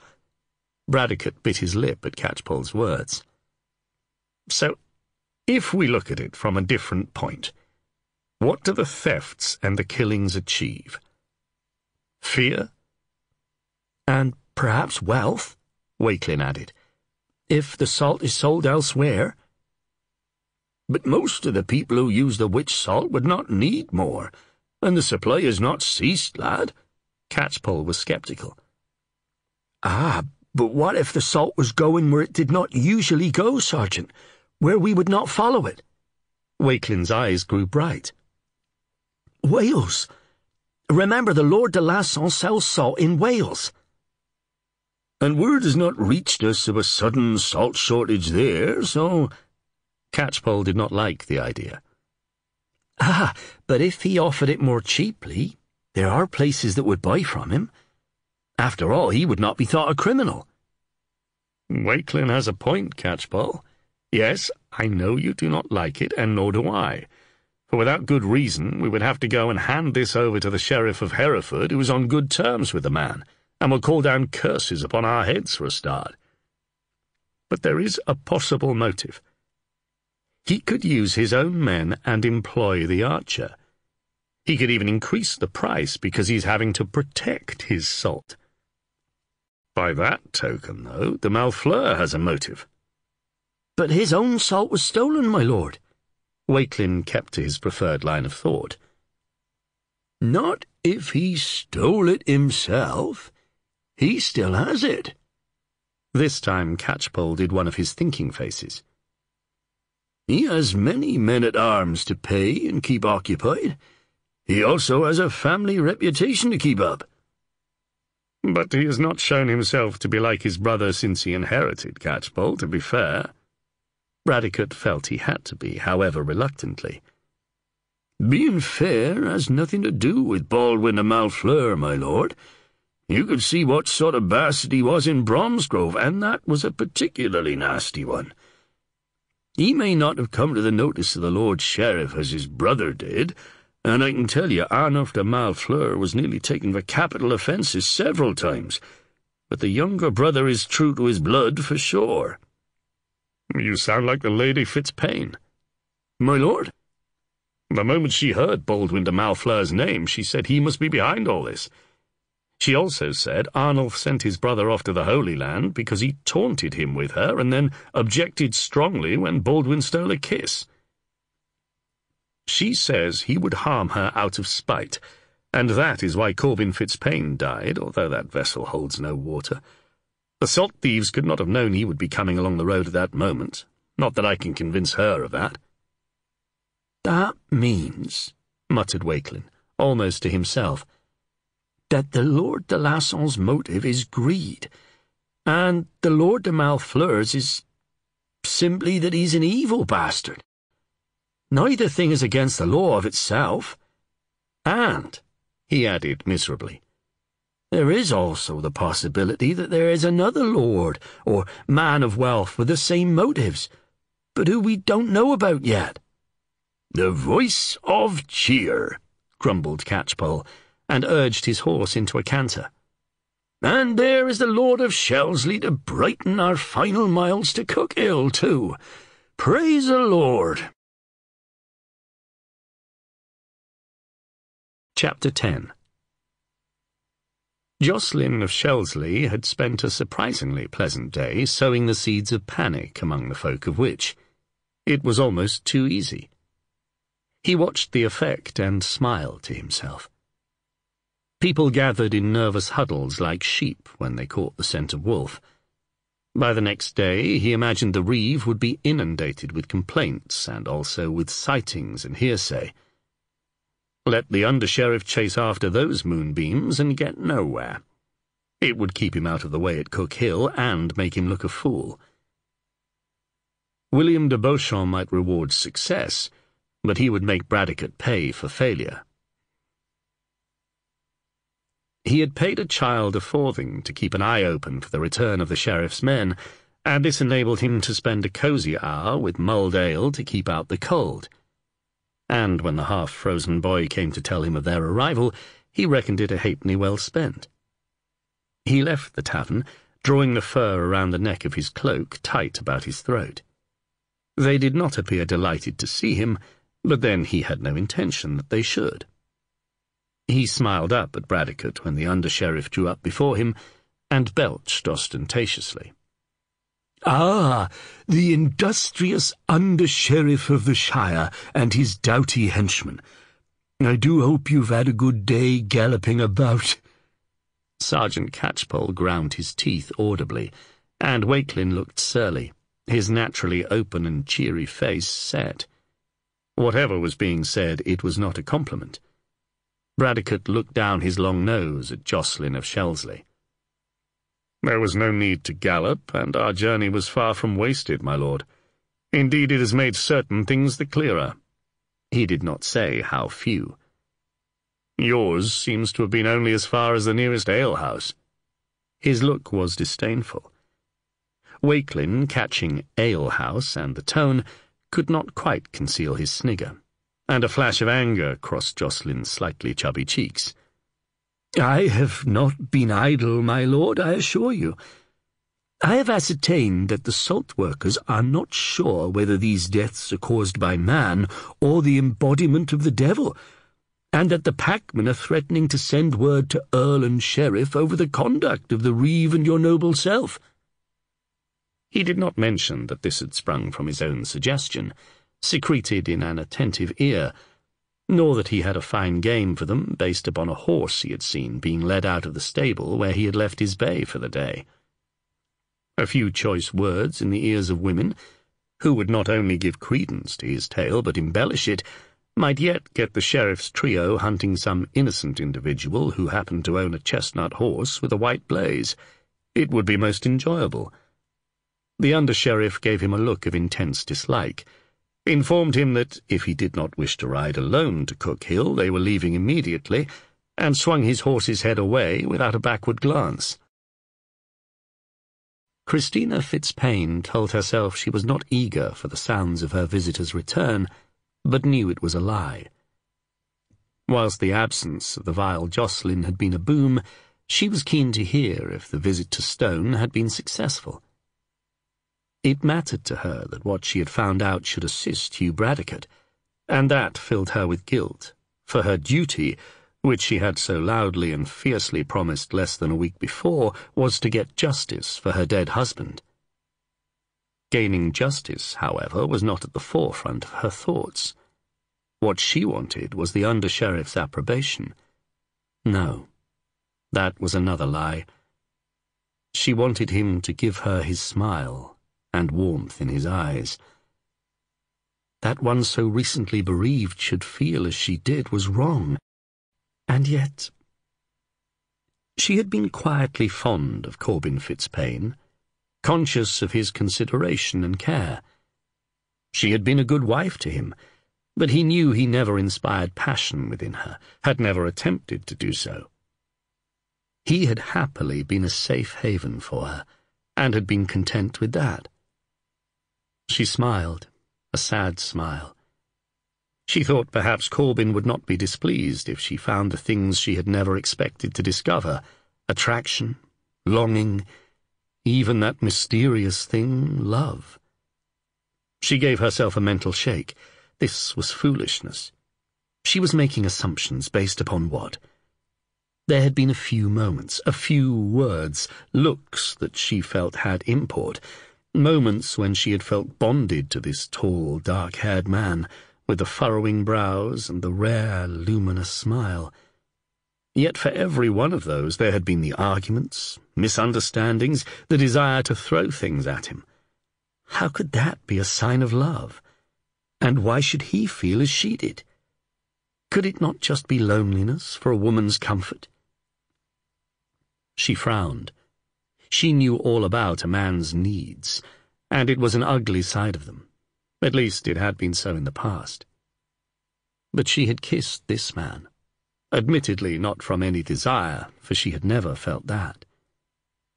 A: Bradecote bit his lip at Catchpoll's words. So, if we look at it from a different point, what do the thefts and the killings achieve? Fear?
D: And perhaps wealth, Walkelin added, if the salt is sold elsewhere.
B: But most of the people who use the witch salt would not need more, and the supply has not ceased, lad.
A: Catchpoll was sceptical.
D: Ah, but what if the salt was going where it did not usually go, Sergeant, where we would not follow it?
A: Wakelin's eyes grew bright.
D: Wales. Remember, the Lord de Lasson sells salt in Wales.
B: And word has not reached us of a sudden salt shortage there, so...
A: Catchpoll did not like the idea.
D: Ah, but if he offered it more cheaply, there are places that would buy from him. After all, he would not be thought a criminal.
A: Walkelin has a point, Catchpoll. Yes, I know you do not like it, and nor do I. For without good reason, we would have to go and hand this over to the Sheriff of Hereford, who is on good terms with the man, and will call down curses upon our heads for a start. But there is a possible motive. He could use his own men and employ the archer. He could even increase the price because he's having to protect his salt. By that token, though, de Malfleur has a motive.
D: But his own salt was stolen, my lord.
A: Walkelin kept to his preferred line of thought.
B: Not if he stole it himself. He still has it.
A: This time Catchpoll did one of his thinking faces.
B: He has many men-at-arms to pay and keep occupied. He also has a family reputation to keep up.
E: But he has not shown himself to be like his brother since he inherited Catchpoll, to be fair.
A: Bradecote felt he had to be, however reluctantly.
B: Being fair has nothing to do with Baldwin de Malfleur, my lord. You could see what sort of bastard he was in Bromsgrove, and that was a particularly nasty one. He may not have come to the notice of the Lord Sheriff as his brother did, and I can tell you Arnulf de Malfleur was nearly taken for capital offences several times, but the younger brother is true to his blood for sure.
E: You sound like the Lady Fitzpaine.
B: My lord?
E: The moment she heard Baldwin de Malfleur's name, she said he must be behind all this. She also said Arnulf sent his brother off to the Holy Land because he taunted him with her and then objected strongly when Baldwin stole a kiss. She says he would harm her out of spite, and that is why Corbin Fitzpaine died, although that vessel holds no water. The salt thieves could not have known he would be coming along the road at that moment. Not that I can convince her of that.
D: That means, muttered Walkelin, almost to himself, that the Lord de Lasson's motive is greed, and the Lord de Malfleur's is simply that he's an evil bastard. Neither thing is against the law of itself. And, he added miserably, there is also the possibility that there is another lord or man of wealth with the same motives, but who we don't know about yet.
B: The voice of cheer, grumbled Catchpoll,
A: and urged his horse into a canter.
B: And there is the Lord of Shelsley to brighten our final miles to Cookhill, too. Praise the Lord.
A: Chapter 10. Jocelyn of Shelsley had spent a surprisingly pleasant day sowing the seeds of panic among the folk of Wich. It was almost too easy. He watched the effect and smiled to himself. People gathered in nervous huddles like sheep when they caught the scent of wolf. By the next day, he imagined the reeve would be inundated with complaints and also with sightings and hearsay. Let the under-sheriff chase after those moonbeams and get nowhere. It would keep him out of the way at Cookhill and make him look a fool. William de Beauchamp might reward success, but he would make Bradecote pay for failure. He had paid a child a farthing to keep an eye open for the return of the sheriff's men, and this enabled him to spend a cosy hour with mulled ale to keep out the cold. And when the half-frozen boy came to tell him of their arrival, he reckoned it a halfpenny well spent. He left the tavern, drawing the fur around the neck of his cloak tight about his throat. They did not appear delighted to see him, but then he had no intention that they should. He smiled up at Bradecote when the under-sheriff drew up before him, and belched ostentatiously.
C: "Ah, the industrious under-sheriff of the Shire and his doughty henchman. I do hope you've had a good day galloping about."
A: Sergeant Catchpoll ground his teeth audibly, and Walkelin looked surly, his naturally open and cheery face set. Whatever was being said, it was not a compliment. Bradecote looked down his long nose at Jocelyn of Shelsley.
E: "There was no need to gallop, and our journey was far from wasted, my lord. Indeed, it has made certain things the clearer."
A: He did not say how few.
E: "Yours seems to have been only as far as the nearest alehouse."
A: His look was disdainful. Walkelin, catching alehouse and the tone, could not quite conceal his snigger, and a flash of anger crossed Jocelyn's slightly chubby cheeks.
C: "I have not been idle, my lord, I assure you. I have ascertained that the salt workers are not sure whether these deaths are caused by man or the embodiment of the devil, and that the packmen are threatening to send word to Earl and Sheriff over the conduct of the reeve and your noble self."
A: He did not mention that this had sprung from his own suggestion, secreted in an attentive ear, nor that he had a fine game for them based upon a horse he had seen being led out of the stable where he had left his bay for the day.
E: A few choice words in the ears of women, who would not only give credence to his tale but embellish it, might yet get the sheriff's trio hunting some innocent individual who happened to own a chestnut horse with a white blaze. It would be most enjoyable. The under-sheriff gave him a look of intense dislike, informed him that if he did not wish to ride alone to Cook Hill they were leaving immediately, and swung his horse's head away without a backward glance. Christina Fitzpaine told herself she was not eager for the sounds of her visitor's return, but knew it was a lie. Whilst the absence of the vile Jocelyn had been a boom, she was keen to hear if the visit to Stone had been successful. It mattered to her that what she had found out should assist Hugh Bradecote, and that filled her with guilt, for her duty, which she had so loudly and fiercely promised less than a week before, was to get justice for her dead husband. Gaining justice, however, was not at the forefront of her thoughts. What she wanted was the under-sheriff's approbation. No, that was another lie. She wanted him to give her his smile and warmth in his eyes. That one so recently bereaved should feel as she did was wrong. And yet, she had been quietly fond of Corbin Fitzpaine, conscious of his consideration and care. She had been a good wife to him, but he knew he never inspired passion within her, had never attempted to do so. He had happily been a safe haven for her, and had been content with that. She smiled, a sad smile. She thought perhaps Corbin would not be displeased if she found the things she had never expected to discover, attraction, longing, even that mysterious thing, love. She gave herself a mental shake. This was foolishness. She was making assumptions based upon what? There had been a few moments, a few words, looks that she felt had import, moments when she had felt bonded to this tall, dark-haired man, with the furrowing brows and the rare, luminous smile. Yet for every one of those there had been the arguments, misunderstandings, the desire to throw things at him. How could that be a sign of love? And why should he feel as she did? Could it not just be loneliness for a woman's comfort? She frowned. She knew all about a man's needs, and it was an ugly side of them. At least it had been so in the past. But she had kissed this man, admittedly not from any desire, for she had never felt that.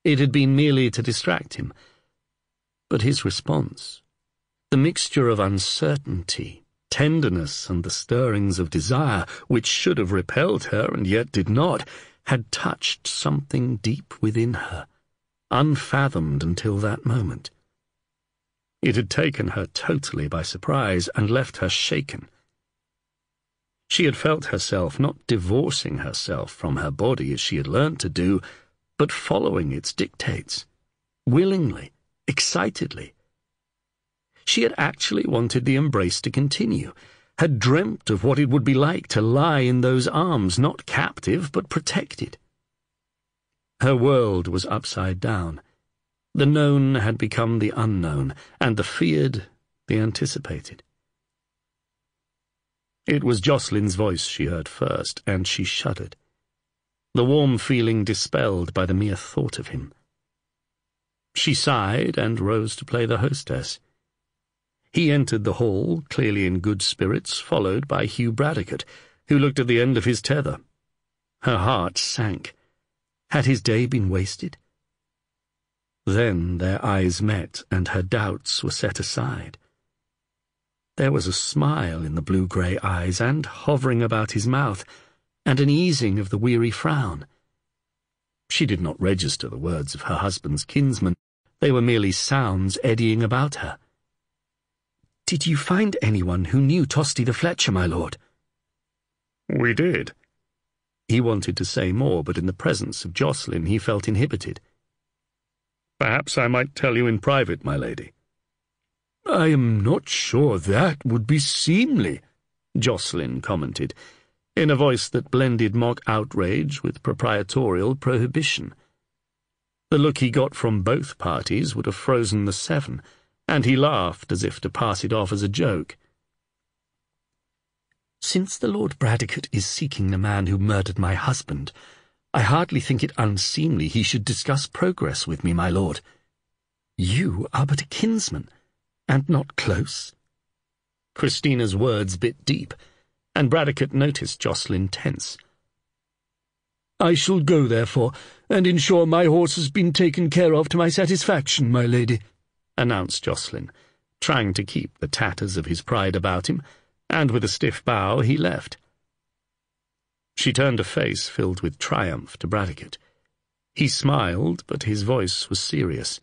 E: It had been merely to distract him. But his response, the mixture of uncertainty, tenderness, and the stirrings of desire, which should have repelled her and yet did not, had touched something deep within her, unfathomed until that moment. It had taken her totally by surprise and left her shaken. She had felt herself not divorcing herself from her body as she had learnt to do, but following its dictates, willingly, excitedly. She had actually wanted the embrace to continue, had dreamt of what it would be like to lie in those arms, not captive, but protected. Her world was upside down. The known had become the unknown, and the feared the anticipated. It was Jocelyn's voice she heard first, and she shuddered, the warm feeling dispelled by the mere thought of him. She sighed and rose to play the hostess. He entered the hall, clearly in good spirits, followed by Hugh Bradecote, who looked at the end of his tether. Her heart sank. Had his day been wasted? Then their eyes met, and her doubts were set aside. There was a smile in the blue-grey eyes, and hovering about his mouth, and an easing of the weary frown. She did not register the words of her husband's kinsman. They were merely sounds eddying about her. "Did you find anyone who knew Tosti the Fletcher, my lord?" "We did." He wanted to say more, but in the presence of Jocelyn he felt inhibited. "Perhaps I might tell you in private, my lady."
B: "I am not sure that would be seemly,"
E: Jocelyn commented, in a voice that blended mock outrage with proprietorial prohibition.
A: The look he got from both parties would have frozen the 7, and he laughed as if to pass it off as a joke.
D: "Since the Lord Bradecote is seeking the man who murdered my husband, I hardly think it unseemly he should discuss progress with me, my lord. You are but a kinsman, and not close."
A: Christina's words bit deep, and Bradecote noticed Jocelyn tense.
C: "I shall go, therefore, and ensure my horse has been taken care of to my satisfaction, my lady,"
A: announced Jocelyn, trying to keep the tatters of his pride about him, and with a stiff bow he left. She turned a face filled with triumph to Bradecote. He smiled, but his voice was serious.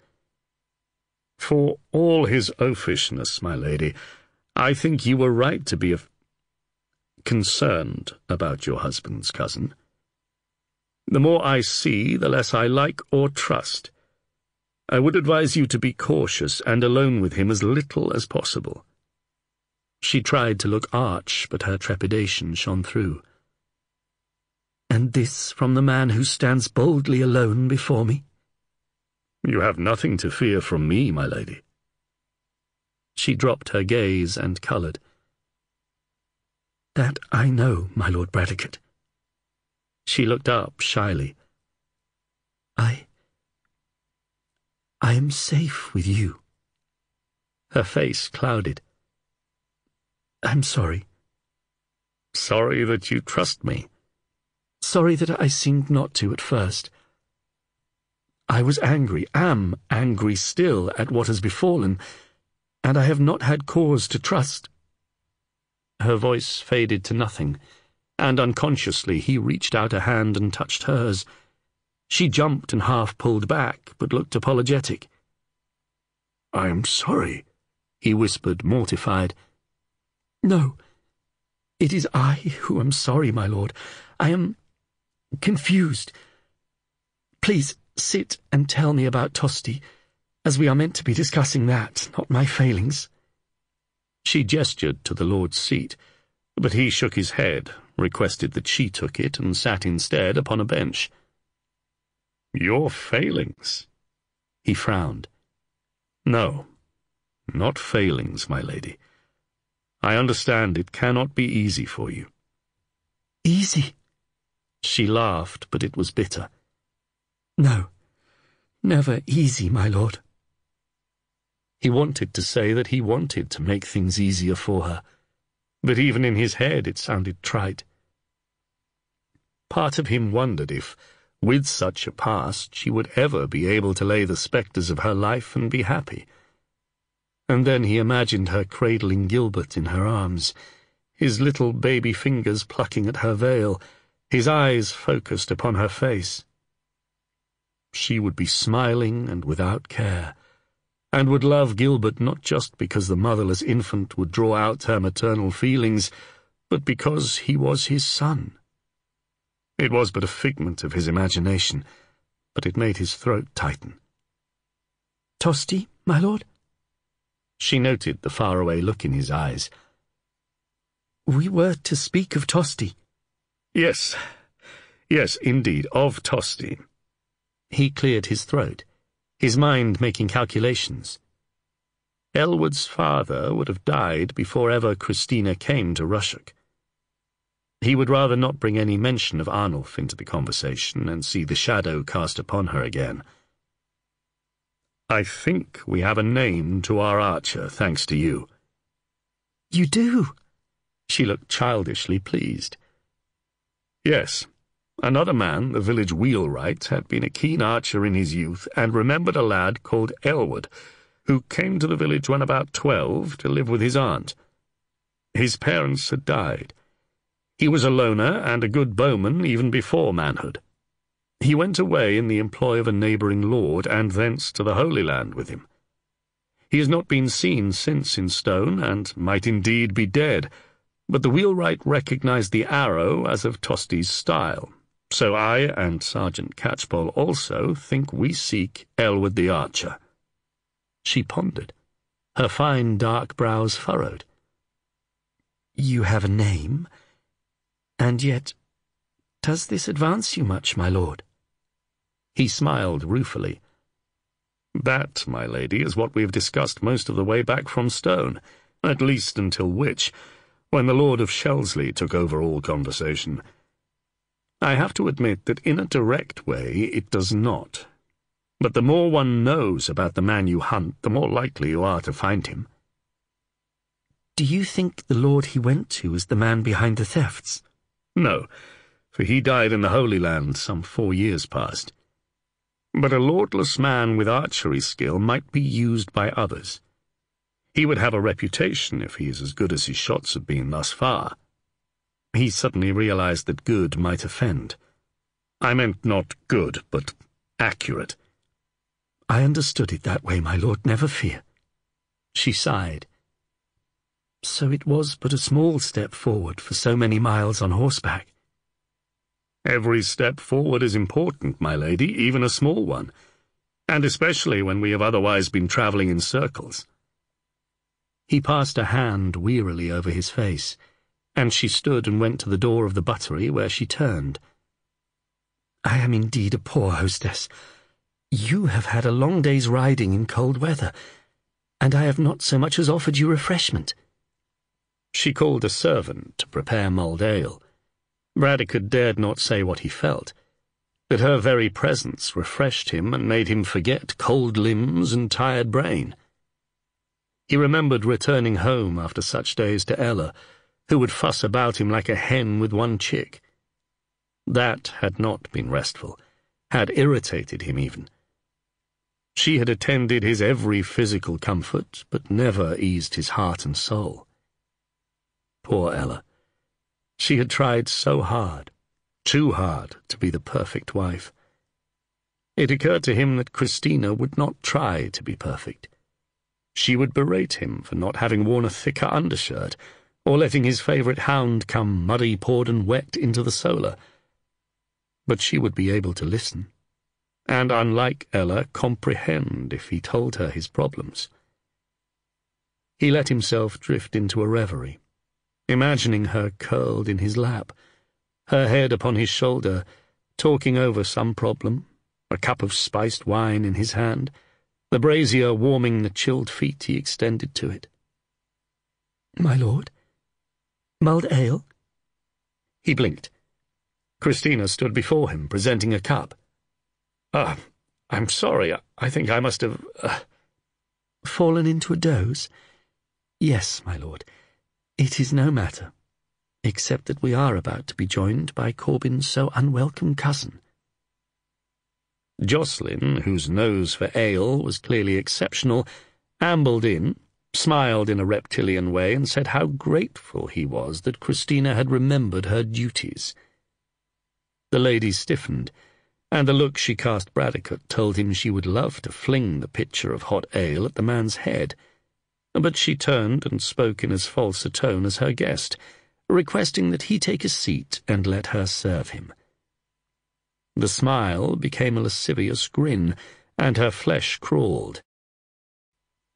A: "For all his oafishness, my lady, I think you were right to be concerned about your husband's cousin. The more I see, the less I like or trust. I would advise you to be cautious and alone with him as little as possible." She tried to look arch, but her trepidation shone through.
D: "And this from the man who stands boldly alone before me?"
A: "You have nothing to fear from me, my lady." She dropped her gaze and coloured.
D: "That I know, my Lord Bradecote."
A: She looked up shyly.
D: I am safe with you."
A: Her face clouded.
D: "I'm sorry."
A: "Sorry that you trust me."
D: "Sorry that I seemed not to at first. I was angry, am angry still at what has befallen, and I have not had cause to trust."
A: Her voice faded to nothing, and unconsciously he reached out a hand and touched hers. She jumped and half pulled back, but looked apologetic.
B: "I am sorry,"
A: he whispered, mortified.
D: "No, it is I who am sorry, my lord. I am confused. Please sit and tell me about Tosti, as we are meant to be discussing that, not my failings."
A: She gestured to the lord's seat, but he shook his head, requested that she took it, and sat instead upon a bench. "Your failings?" He frowned. "No, not failings, my lady. I understand it cannot be easy for you."
D: "Easy?"
A: She laughed, but it was bitter.
D: "No, never easy, my lord."
A: He wanted to say that he wanted to make things easier for her, but even in his head it sounded trite. Part of him wondered if, with such a past, she would ever be able to lay the spectres of her life and be happy. And then he imagined her cradling Gilbert in her arms, his little baby fingers plucking at her veil, his eyes focused upon her face. She would be smiling and without care, and would love Gilbert not just because the motherless infant would draw out her maternal feelings, but because he was his son. It was but a figment of his imagination, but it made his throat tighten.
D: "Tosti, my lord?"
A: She noted the faraway look in his eyes.
D: "We were to speak of Tosti."
A: Yes, indeed, of Tosti." He cleared his throat, his mind making calculations. Elwood's father would have died before ever Christina came to Rushock. He would rather not bring any mention of Arnulf into the conversation and see the shadow cast upon her again. "I think we have a name to our archer, thanks to you."
D: "You do?"
A: She looked childishly pleased. "Yes. Another man, the village wheelwright, had been a keen archer in his youth and remembered a lad called Elwood, who came to the village when about 12 to live with his aunt. His parents had died. He was a loner and a good bowman even before manhood. He went away in the employ of a neighbouring lord, and thence to the Holy Land with him. He has not been seen since in Stone, and might indeed be dead, but the wheelwright recognised the arrow as of Tosti's style, so I and Sergeant Catchpoll also think we seek Elwood the archer." She pondered, her fine dark brows furrowed.
D: "You have a name? And yet, does this advance you much, my lord?"
A: He smiled ruefully. "That, my lady, is what we have discussed most of the way back from Stone, at least until Wich, when the Lord of Shelsley took over all conversation. I have to admit that in a direct way it does not. But the more one knows about the man you hunt, the more likely you are to find him."
D: "Do you think the lord he went to is the man behind the thefts?"
A: "No, for he died in the Holy Land some 4 years past. But a lordless man with archery skill might be used by others. He would have a reputation if he is as good as his shots have been thus far." He suddenly realized that good might offend. "I meant not good, but accurate."
D: "I understood it that way, my lord, never fear."
A: She sighed.
D: "So it was but a small step forward for so many miles on horseback."
A: "Every step forward is important, my lady, even a small one, and especially when we have otherwise been travelling in circles." He passed a hand wearily over his face, and she stood and went to the door of the buttery, where she turned.
D: "I am indeed a poor hostess. You have had a long day's riding in cold weather, and I have not so much as offered you refreshment."
A: She called a servant to prepare mulled ale. Bradecote dared not say what he felt, but her very presence refreshed him and made him forget cold limbs and tired brain. He remembered returning home after such days to Ella, who would fuss about him like a hen with one chick. That had not been restful, had irritated him even. She had attended his every physical comfort, but never eased his heart and soul. Poor Ella. She had tried so hard, too hard, to be the perfect wife. It occurred to him that Christina would not try to be perfect. She would berate him for not having worn a thicker undershirt, or letting his favourite hound come muddy-pawed and wet into the solar. But she would be able to listen, and, unlike Ella, comprehend if he told her his problems. He let himself drift into a reverie, imagining her curled in his lap, her head upon his shoulder, talking over some problem, a cup of spiced wine in his hand, the brazier warming the chilled feet he extended to it.
D: "My lord? Mulled ale?"
A: He blinked. Christina stood before him, presenting a cup. I'm sorry. I think I must have...
D: Fallen into a doze? Yes, my lord. It is no matter, except that we are about to be joined by Corbyn's so unwelcome cousin."
A: Jocelyn, whose nose for ale was clearly exceptional, ambled in, smiled in a reptilian way, and said how grateful he was that Christina had remembered her duties. The lady stiffened, and the look she cast Bradecote told him she would love to fling the pitcher of hot ale at the man's head. But she turned and spoke in as false a tone as her guest, requesting that he take a seat and let her serve him. The smile became a lascivious grin, and her flesh crawled.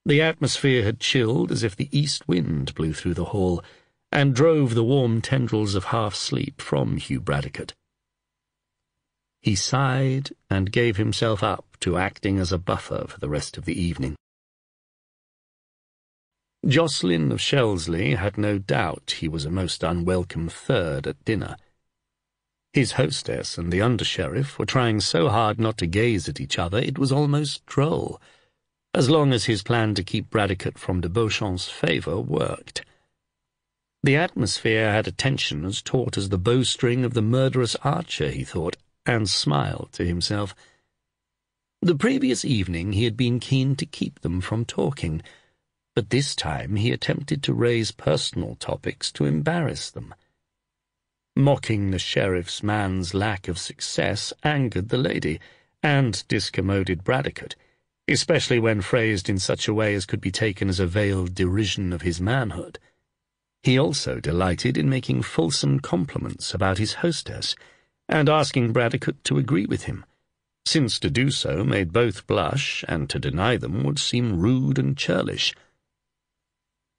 A: The atmosphere had chilled as if the east wind blew through the hall, and drove the warm tendrils of half-sleep from Hugh Bradecote. He sighed and gave himself up to acting as a buffer for the rest of the evening. Jocelyn of Shelsley had no doubt he was a most unwelcome third at dinner. His hostess and the under-sheriff were trying so hard not to gaze at each other it was almost droll, as long as his plan to keep Bradecote from de Beauchamp's favour worked. The atmosphere had a tension as taut as the bowstring of the murderous archer, he thought, and smiled to himself. The previous evening he had been keen to keep them from talking, but this time he attempted to raise personal topics to embarrass them. Mocking the sheriff's man's lack of success angered the lady, and discommoded Bradecote, especially when phrased in such a way as could be taken as a veiled derision of his manhood. He also delighted in making fulsome compliments about his hostess, and asking Bradecote to agree with him, since to do so made both blush, and to deny them would seem rude and churlish.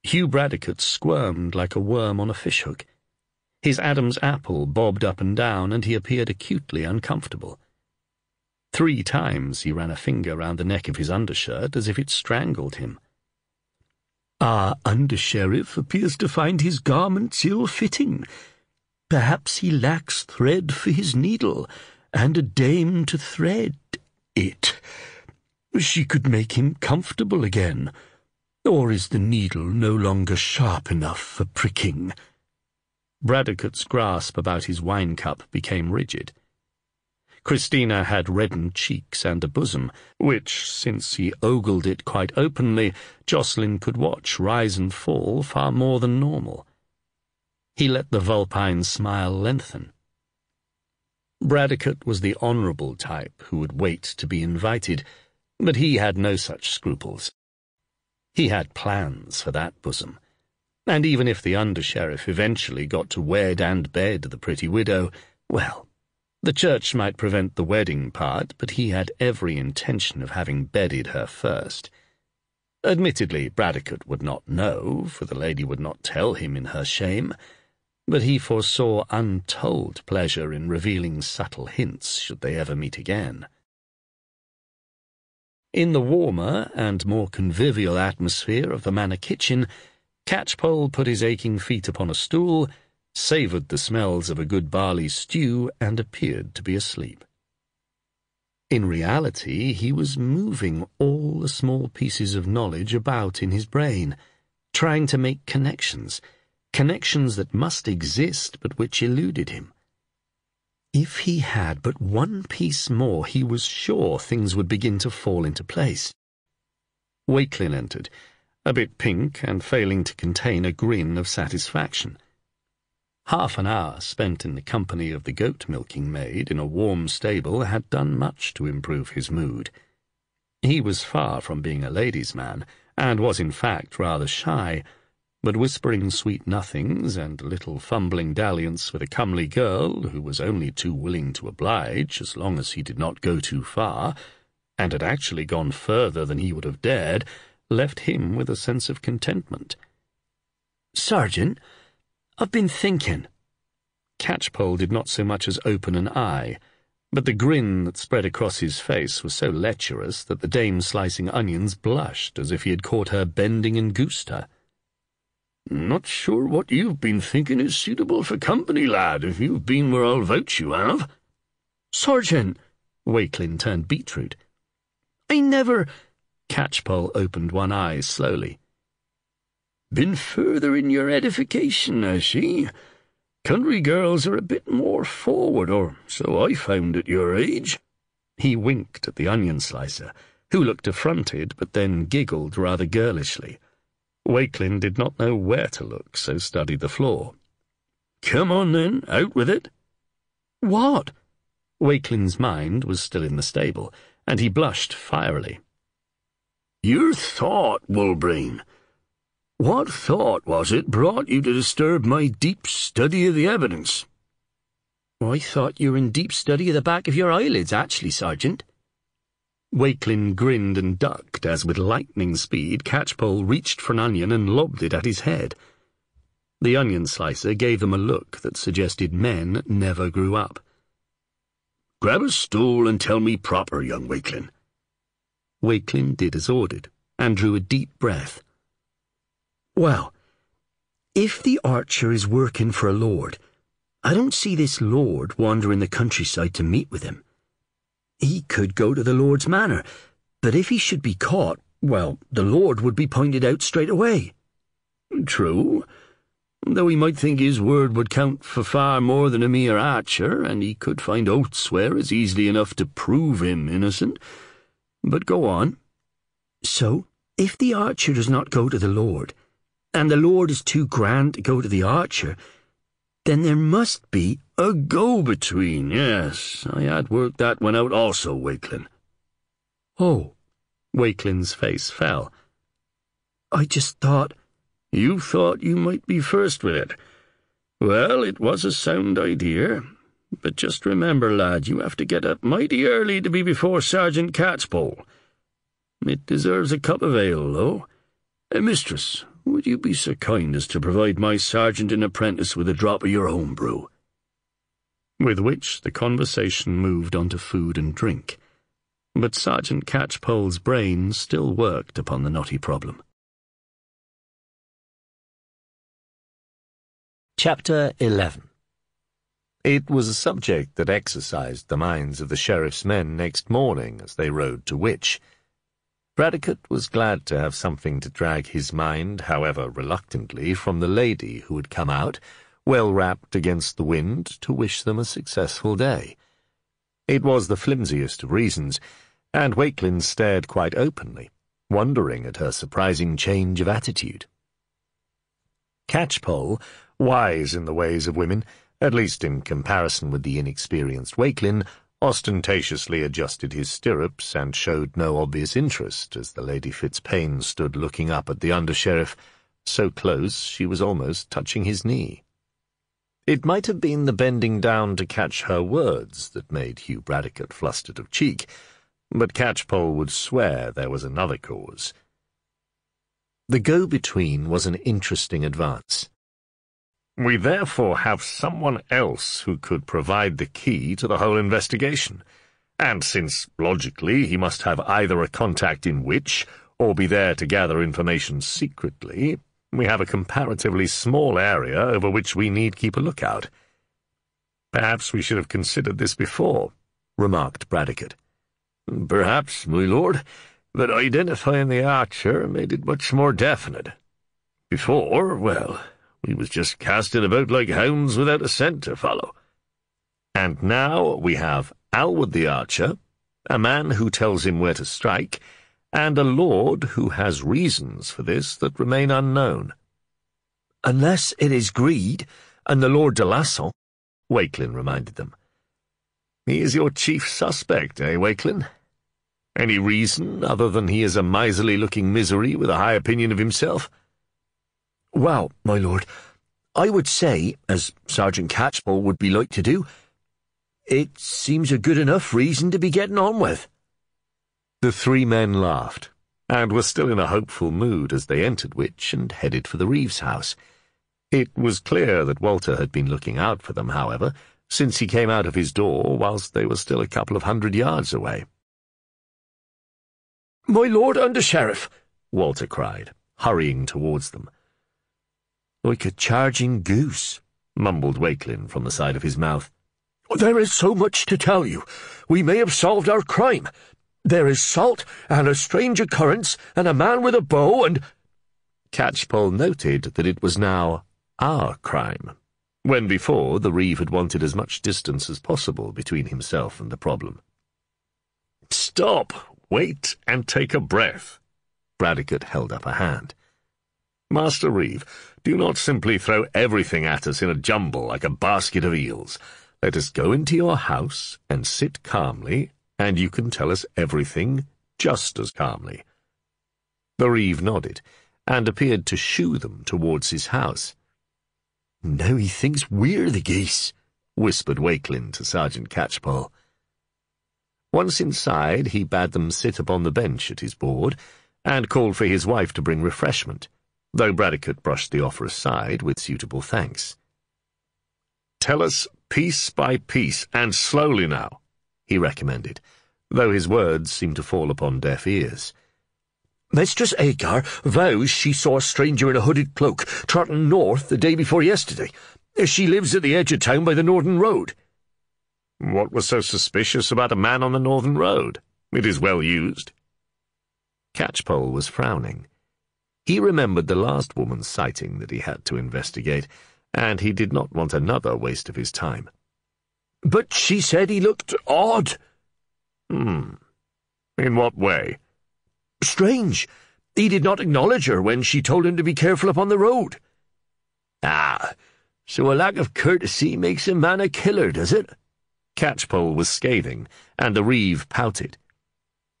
A: Hugh Bradecote squirmed like a worm on a fishhook. His Adam's apple bobbed up and down, and he appeared acutely uncomfortable. 3 times he ran a finger round the neck of his undershirt as if it strangled him.
C: Our under-sheriff appears to find his garments ill-fitting. Perhaps he lacks thread for his needle, and a dame to thread it. She could make him comfortable again. Or is the needle no longer sharp enough for pricking?
A: Bradecote's grasp about his wine-cup became rigid. Christina had reddened cheeks and a bosom, which, since he ogled it quite openly, Jocelyn could watch rise and fall far more than normal. He let the vulpine smile lengthen. Bradecote was the honourable type who would wait to be invited, but he had no such scruples. He had plans for that bosom, and even if the under-sheriff eventually got to wed and bed the pretty widow, well, the church might prevent the wedding part, but he had every intention of having bedded her first. Admittedly, Bradecote would not know, for the lady would not tell him in her shame, but he foresaw untold pleasure in revealing subtle hints should they ever meet again. In the warmer and more convivial atmosphere of the manor kitchen, Catchpoll put his aching feet upon a stool, savoured the smells of a good barley stew, and appeared to be asleep. In reality, he was moving all the small pieces of knowledge about in his brain, trying to make connections that must exist but which eluded him. If he had but one piece more, he was sure things would begin to fall into place. Walkelin entered, a bit pink and failing to contain a grin of satisfaction. Half an hour spent in the company of the goat-milking maid in a warm stable had done much to improve his mood. He was far from being a ladies' man, and was in fact rather shy, but whispering sweet nothings and a little fumbling dalliance with a comely girl who was only too willing to oblige as long as he did not go too far, and had actually gone further than he would have dared, left him with a sense of contentment.
C: "Sergeant, I've been thinking."
A: Catchpoll did not so much as open an eye, but the grin that spread across his face was so lecherous that the dame slicing onions blushed as if he had caught her bending and goosed her.
B: "Not sure what you've been thinking is suitable for company, lad, if you've been where I'll vouch you have."
C: "Sergeant!"
A: Walkelin turned beetroot.
C: "I never—"
A: Catchpoll opened one eye slowly.
B: "Been further in your edification, has she? Country girls are a bit more forward, or so I found at your age."
A: He winked at the onion slicer, who looked affronted but then giggled rather girlishly. Walkelin did not know where to look, so studied the floor.
B: "Come on, then, out with it."
C: "What?"
A: Wakelin's mind was still in the stable, and he blushed fierily.
B: "Your thought, Wolbrain. What thought was it brought you to disturb my deep study of the evidence?"
C: "I thought you were in deep study of the back of your eyelids, actually, Sergeant."
A: Walkelin grinned and ducked as, with lightning speed, Catchpoll reached for an onion and lobbed it at his head. The onion slicer gave them a look that suggested men never grew up.
B: "Grab a stool and tell me proper, young Walkelin."
A: Walkelin did as ordered, and drew a deep breath.
C: "Well, if the archer is working for a lord, I don't see this lord wandering the countryside to meet with him. He could go to the lord's manor, but if he should be caught, well, the lord would be pointed out straight away."
B: "True, though he might think his word would count for far more than a mere archer, and he could find oaths where it's easily enough to prove him innocent. But go on."
C: "So, if the archer does not go to the lord, and the lord is too grand to go to the archer, then there must be—"
B: "A go-between, yes. I had worked that one out also, Walkelin."
C: "Oh."
A: Wakelin's face fell.
C: "I just thought—"
B: "You thought you might be first with it. Well, it was a sound idea. But just remember, lad, you have to get up mighty early to be before Sergeant Catchpoll. It deserves a cup of ale, though. Mistress, would you be so kind as to provide my sergeant and apprentice with a drop of your home brew?"
A: With which the conversation moved on to food and drink, but Sergeant Catchpoll's brain still worked upon the knotty problem.
D: Chapter 11.
A: It was a subject that exercised the minds of the sheriff's men next morning as they rode to Wich. Bradecote was glad to have something to drag his mind, however reluctantly, from the lady who had come out, well wrapped against the wind, to wish them a successful day. It was the flimsiest of reasons, and Walkelin stared quite openly, wondering at her surprising change of attitude. Catchpoll, wise in the ways of women, at least in comparison with the inexperienced Walkelin, ostentatiously adjusted his stirrups and showed no obvious interest as the Lady Fitzpaine stood looking up at the under-sheriff, so close she was almost touching his knee. It might have been the bending down to catch her words that made Hugh Bradecote flustered of cheek, but Catchpoll would swear there was another cause. The go-between was an interesting advance. "We therefore have someone else who could provide the key to the whole investigation, and since, logically, he must have either a contact in Wich or be there to gather information secretly, we have a comparatively small area over which we need keep a lookout." "Perhaps we should have considered this before," remarked Bradecote.
B: "Perhaps, my lord, but identifying the archer made it much more definite. Before, well, we was just casting about like hounds without a scent to follow."
A: "And now we have Alwood the archer, a man who tells him where to strike, and a lord who has reasons for this that remain unknown."
C: "Unless it is greed, and the Lord de Lasson,"
A: Walkelin reminded them. "He is your chief suspect, eh, Walkelin? Any reason other than he is a miserly-looking misery with a high opinion of himself?"
C: "Well, my lord, I would say, as Sergeant Catchpoll would be like to do, it seems a good enough reason to be getting on with."
A: The three men laughed, and were still in a hopeful mood as they entered Wich and headed for the reeve's house. It was clear that Walter had been looking out for them, however, since he came out of his door whilst they were still a couple of 100 yards away.
C: "My lord under-sheriff,"
A: Walter cried, hurrying towards them.
C: "Like a charging goose,"
A: mumbled Walkelin from the side of his mouth.
C: "There is so much to tell you. We may have solved our crime. There is salt, and a strange occurrence, and a man with a bow, and—"
A: Catchpoll noted that it was now our crime, when before the reeve had wanted as much distance as possible between himself and the problem.
E: "Stop! Wait and take a breath."
A: Bradecote held up a hand.
E: "Master Reeve, do not simply throw everything at us in a jumble like a basket of eels.
A: Let us go into your house and sit calmly, and you can tell us everything just as calmly." The reeve nodded, and appeared to shoo them towards his house.
C: "Now he thinks we're the geese,"
A: whispered Walkelin to Sergeant Catchpoll. Once inside, he bade them sit upon the bench at his board, and called for his wife to bring refreshment, though Bradecote brushed the offer aside with suitable thanks.
E: "Tell us piece by piece, and slowly now," he recommended, though his words seemed to fall upon deaf ears.
C: "Mistress Agar vows she saw a stranger in a hooded cloak trotting north the day before yesterday. She lives at the edge of town by the northern road."
E: "What was so suspicious about a man on the northern road? It is well used."
A: Catchpoll was frowning. He remembered the last woman's sighting that he had to investigate, and he did not want another waste of his time.
C: "But she said he looked odd."
E: "In what way?"
C: "Strange. He did not acknowledge her when she told him to be careful upon the road."
B: "Ah, so a lack of courtesy makes a man a killer, does it?"
A: Catchpoll was scathing, and the reeve pouted.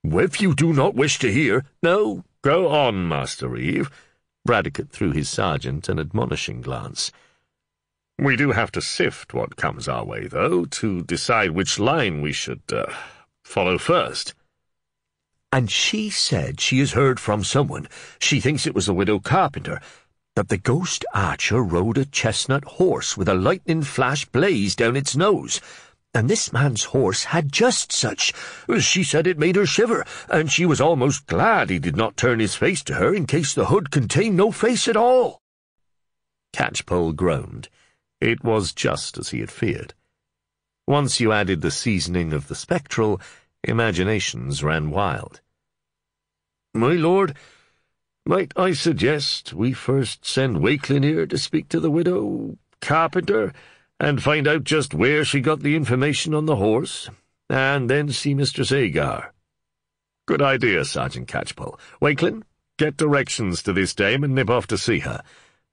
C: "If you do not wish to hear—"
E: "No, go on, Master Reeve."
A: Bradecote threw his sergeant an admonishing glance.
E: "We do have to sift what comes our way, though, to decide which line we should, follow first."
C: "And she said she has heard from someone, she thinks it was the widow carpenter, that the ghost archer rode a chestnut horse with a lightning flash blaze down its nose, and this man's horse had just such. She said it made her shiver, and she was almost glad he did not turn his face to her in case the hood contained no face at all."
A: Catchpoll groaned. It was just as he had feared. Once you added the seasoning of the spectral, imaginations ran wild.
B: "My lord, might I suggest we first send Walkelin here to speak to the widow Carpenter, and find out just where she got the information on the horse, and then see Mistress Agar?"
A: "Good idea, Sergeant Catchpoll. Walkelin, get directions to this dame and nip off to see her.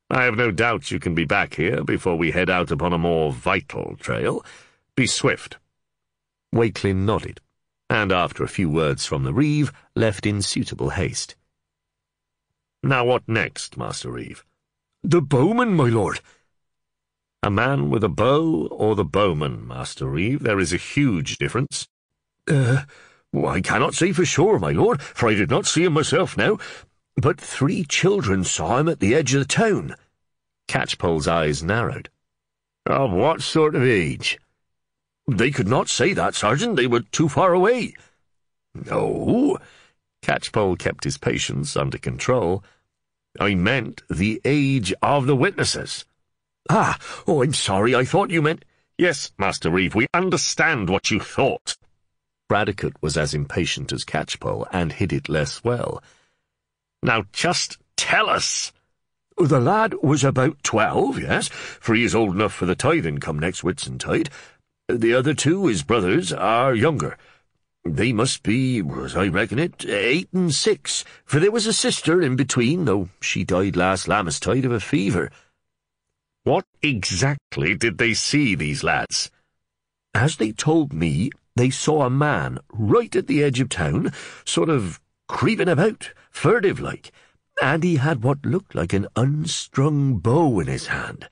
A: I have no doubt you can be back here before we head out upon a more vital trail. Be swift." Walkelin nodded, and after a few words from the reeve, left in suitable haste. "Now what next, Master Reeve?"
C: "The bowman, my lord."
A: "A man with a bow or the bowman, Master Reeve? There is a huge difference."
C: I cannot say for sure, my lord, for I did not see him myself now, but 3 children saw him at the edge of the town."
A: Catchpoll's eyes narrowed.
B: "Of what sort of age?"
C: "They could not say that, Sergeant. They were too far away."
B: "No."
A: Catchpoll kept his patience under control.
B: "I meant the age of the witnesses."
C: I'm sorry, I thought you meant—
A: "Yes, Master Reeve, we understand what you thought." Bradecote was as impatient as Catchpoll, and hid it less well. "Now just tell us."
C: "The lad was about 12, yes, for he is old enough for the tithing come next Whitsuntide. The other 2, his brothers, are younger. They must be, as I reckon it, 8 and 6, for there was a sister in between, though she died last Lammastide of a fever."
A: "What exactly did they see, these lads?"
C: "As they told me, they saw a man right at the edge of town, sort of creeping about, furtive-like, and he had what looked like an unstrung bow in his hand.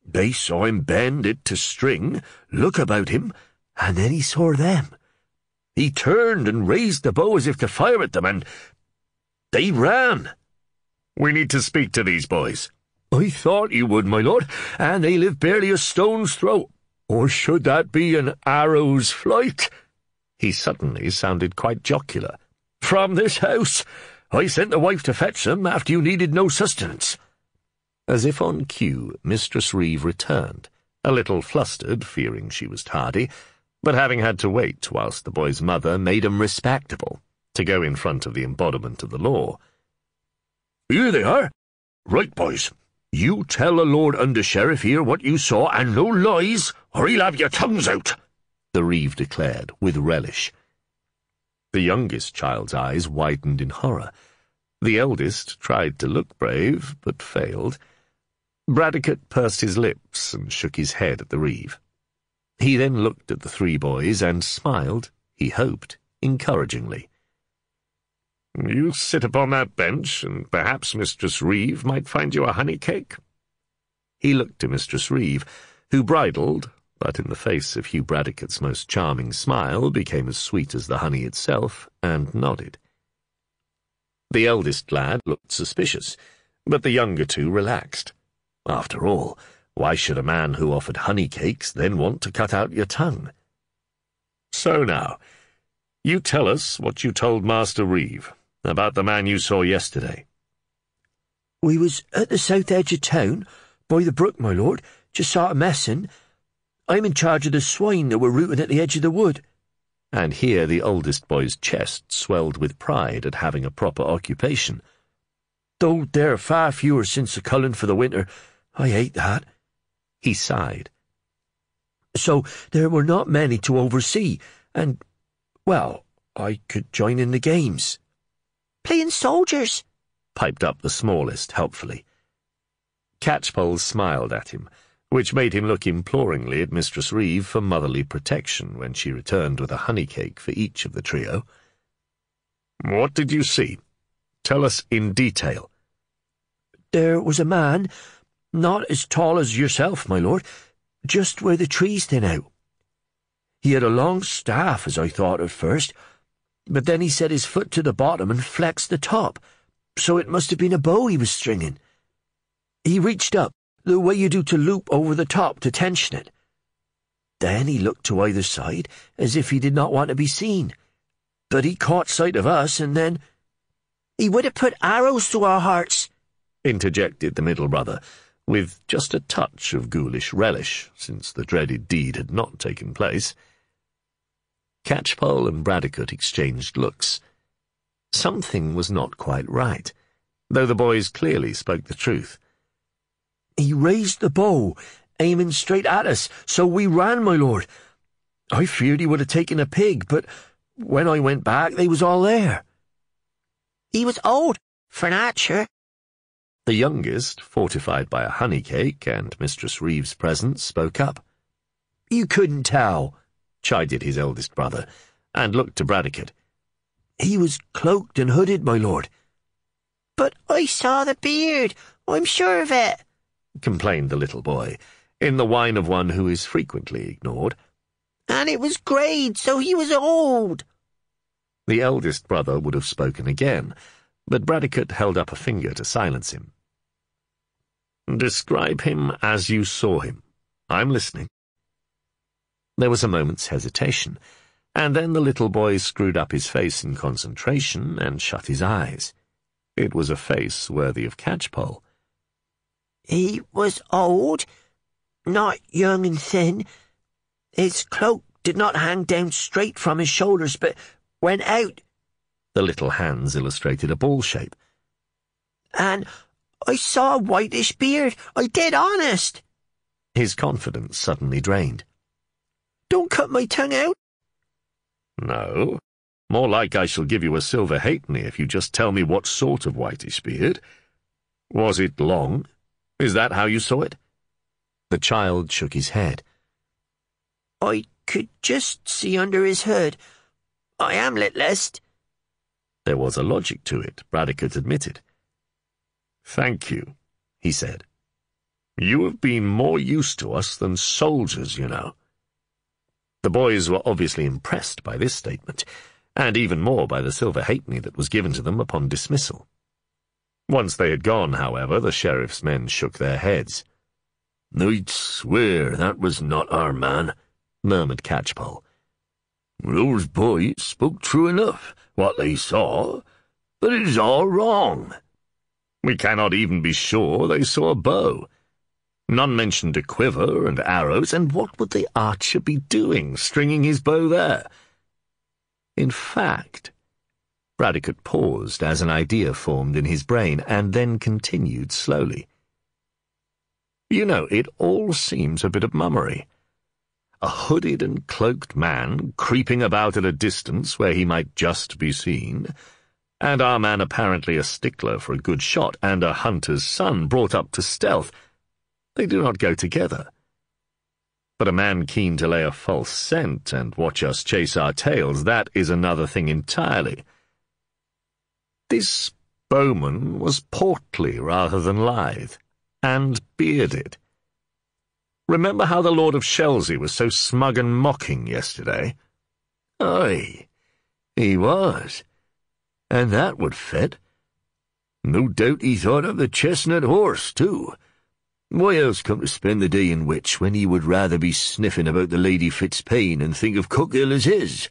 C: They saw him bend it to string, look about him, and then he saw them. He turned and raised the bow as if to fire at them, and they ran."
A: "We need to speak to these boys."
C: "I thought you would, my lord, and they live barely a stone's throw. Or should that be an arrow's flight?"
A: He suddenly sounded quite jocular.
C: "From this house. I sent the wife to fetch them after you needed no sustenance."
A: As if on cue, Mistress Reeve returned, a little flustered, fearing she was tardy, but having had to wait whilst the boy's mother made 'em respectable, to go in front of the embodiment of the law.
C: "Here they are. Right, boys. You tell the Lord Under-Sheriff here what you saw, and no lies, or he'll have your tongues out,"
A: the reeve declared, with relish. The youngest child's eyes widened in horror. The eldest tried to look brave, but failed. Bradecote pursed his lips and shook his head at the reeve. He then looked at the 3 boys and smiled, he hoped, encouragingly. "You sit upon that bench, and perhaps Mistress Reeve might find you a honey cake." He looked to Mistress Reeve, who bridled, but in the face of Hugh Bradecote's most charming smile became as sweet as the honey itself, and nodded. The eldest lad looked suspicious, but the younger 2 relaxed. After all, why should a man who offered honey cakes then want to cut out your tongue? "So now, you tell us what you told Master Reeve about the man you saw yesterday."
C: "We was at the south edge of town, by the brook, my lord, just sort of messing. I'm in charge of the swine that were rooting at the edge of the wood."
A: And here the oldest boy's chest swelled with pride at having a proper occupation.
C: "Though there are far fewer since the culling for the winter, I hate that."
A: He sighed.
C: "So there were not many to oversee, and, well, I could join in the games."
F: "Playing soldiers,"
A: piped up the smallest helpfully. Catchpoll smiled at him, which made him look imploringly at Mistress Reeve for motherly protection when she returned with a honey cake for each of the trio. "What did you see? Tell us in detail."
C: "There was a man, not as tall as yourself, my lord, just where the trees thin out. He had a long staff, as I thought at first, but then he set his foot to the bottom and flexed the top, so it must have been a bow he was stringing. He reached up, the way you do to loop over the top to tension it. Then he looked to either side, as if he did not want to be seen. But he caught sight of us, and then—
F: He would have put arrows through our hearts,
A: interjected the middle brother, with just a touch of ghoulish relish, since the dreaded deed had not taken place. Catchpoll and Bradecote exchanged looks. Something was not quite right, though the boys clearly spoke the truth.
C: He raised the bow, aiming straight at us, so we ran, my lord. I feared he would have taken a pig, but when I went back, they was all there.
F: He was old, for an archer.
A: The youngest, fortified by a honey cake and Mistress Reeve's presence, spoke up.
C: You couldn't tell,
A: chided his eldest brother, and looked to Bradecote.
C: He was cloaked and hooded, my lord.
F: But I saw the beard, I'm sure of it,
A: complained the little boy, in the whine of one who is frequently ignored.
F: And it was greyed, so he was old.
A: The eldest brother would have spoken again, but Bradecote held up a finger to silence him. Describe him as you saw him. I'm listening. There was a moment's hesitation, and then the little boy screwed up his face in concentration and shut his eyes. It was a face worthy of Catchpoll.
F: He was old, not young and thin. His cloak did not hang down straight from his shoulders, but went out.
A: The little hands illustrated a ball shape.
F: And I saw a whitish beard, I did, honest.
A: His confidence suddenly drained.
F: Don't cut my tongue out.
A: No. More like I shall give you a silver halfpenny if you just tell me what sort of whitish beard. Was it long? Is that how you saw it? The child shook his head.
F: I could just see under his hood. I am littlest.
A: There was a logic to it, Bradecote admitted. Thank you, he said. You have been more use to us than soldiers, you know. The boys were obviously impressed by this statement, and even more by the silver halfpenny that was given to them upon dismissal. Once they had gone, however, the sheriff's men shook their heads.
B: "I'd swear that was not our man,"
A: murmured Catchpoll.
B: "Those boys spoke true enough, what they saw, but it is all wrong."
A: We cannot even be sure they saw a bow. None mentioned a quiver and arrows, and what would the archer be doing, stringing his bow there? In fact, Bradecote paused as an idea formed in his brain, and then continued slowly. You know, it all seems a bit of mummery. A hooded and cloaked man creeping about at a distance where he might just be seen, and our man apparently a stickler for a good shot, and a hunter's son brought up to stealth. They do not go together. But a man keen to lay a false scent and watch us chase our tails, that is another thing entirely. This bowman was portly rather than lithe, and bearded. Remember how the Lord of Shelsey was so smug and mocking yesterday?
B: Aye, he was. And that would fit. No doubt he thought of the chestnut horse, too. Why else come to spend the day in Wich when he would rather be sniffing about the Lady Fitzpaine and think of Cookhill as his?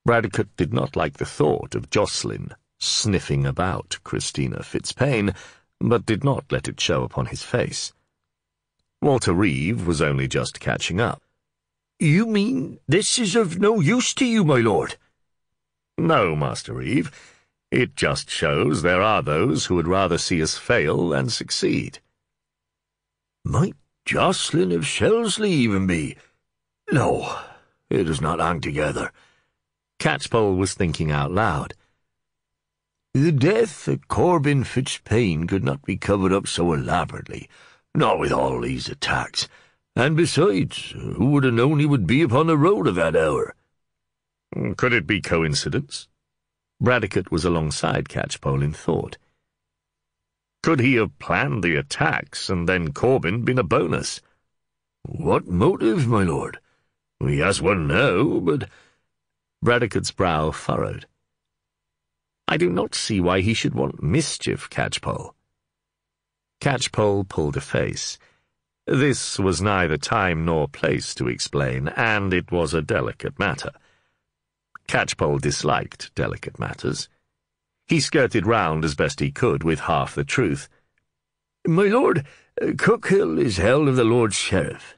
A: Bradecote did not like the thought of Jocelyn sniffing about Christina Fitzpaine, but did not let it show upon his face. Walter Reeve was only just catching up.
C: You mean this is of no use to you, my lord?
A: No, Master Reeve. It just shows there are those who would rather see us fail than succeed.
B: Might Jocelyn of Shelsley even be? No, it does not hang together.
A: Catchpoll was thinking out loud.
B: The death of Corbin Fitzpaine could not be covered up so elaborately, not with all these attacks, and besides, who would have known he would be upon the road at that hour?
A: Could it be coincidence? Bradecote was alongside Catchpoll in thought. Could he have planned the attacks, and then Corbin been a bonus?
B: What motive, my lord? He has one now, but—
A: Bradecote's brow furrowed. I do not see why he should want mischief, Catchpoll. Catchpoll pulled a face. This was neither time nor place to explain, and it was a delicate matter. Catchpoll disliked delicate matters. He skirted round as best he could with half the truth.
B: My lord, Cookhill is held of the Lord Sheriff.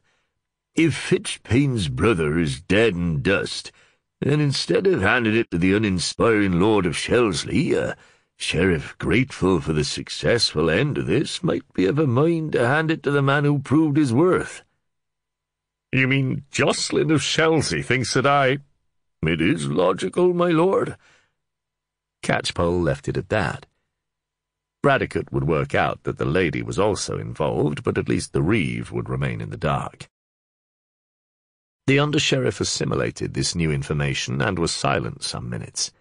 B: If Fitchpain's brother is dead and dust, then instead of handing it to the uninspiring Lord of Shelsley, a sheriff grateful for the successful end of this might be of a mind to hand it to the man who proved his worth.
A: You mean Jocelyn of Shelsley thinks that I—
B: It is logical, my lord.
A: Catchpoll left it at that. Bradecote would work out that the lady was also involved, but at least the reeve would remain in the dark. The under-sheriff assimilated this new information and was silent some minutes.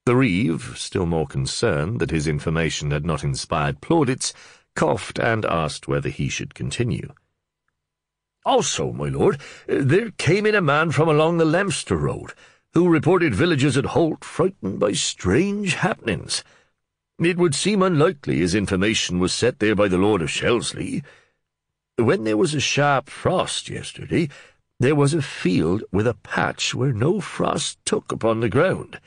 A: The reeve, still more concerned that his information had not inspired plaudits, coughed and asked whether he should continue.
B: Also, my lord, there came in a man from along the Leominster road, who reported villagers at Holt frightened by strange happenings. It would seem unlikely his information was set there by the Lord of Shelsley. When there was a sharp frost yesterday, there was a field with a patch where no frost took upon the ground,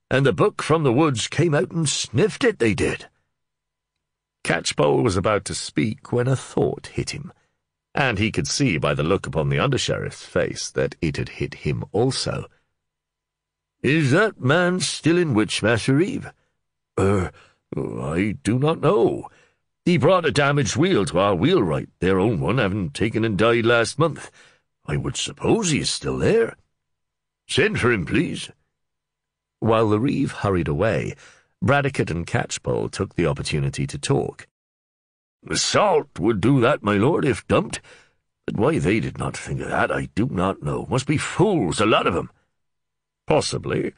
B: and the buck from the woods came out and sniffed it, they did.
A: Catchpoll was about to speak when a thought hit him, and he could see by the look upon the under-sheriff's face that it had hit him also.
B: Is that man still in Wich, Master Reeve? I do not know. He brought a damaged wheel to our wheelwright, their own one having taken and died last month. I would suppose he is still there. Send for him, please.
A: While the reeve hurried away, Bradecote and Catchpoll took the opportunity to talk.
B: The salt would do that, my lord, if dumped. But why they did not think of that, I do not know. Must be fools, a lot of them.
A: Possibly,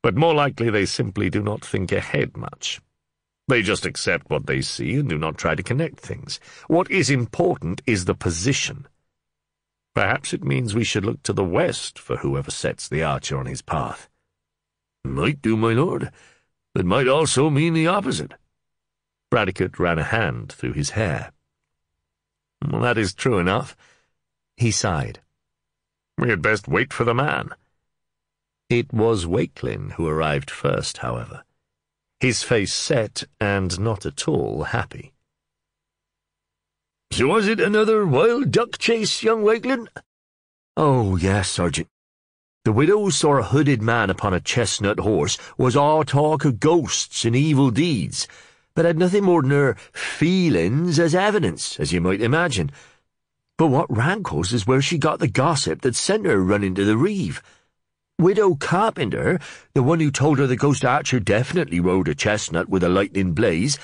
A: but more likely they simply do not think ahead much. They just accept what they see and do not try to connect things. What is important is the position. Perhaps it means we should look to the west for whoever sets the archer on his path.
B: Might do, my lord. It might also mean the opposite.
A: Bradecote ran a hand through his hair.
E: Well, that is true enough.
A: He sighed.
E: We had best wait for the man.
A: It was Walkelin who arrived first, however. His face set and not at all happy.
B: So was it another wild duck chase, young Walkelin?
C: Oh, yes, Sergeant. The widow saw a hooded man upon a chestnut horse, was all talk of ghosts and evil deeds, but had nothing more than her feelings as evidence, as you might imagine. But what rankles is where she got the gossip that sent her running to the reeve. Widow Carpenter, the one who told her the ghost archer definitely rode a chestnut with a lightning blaze,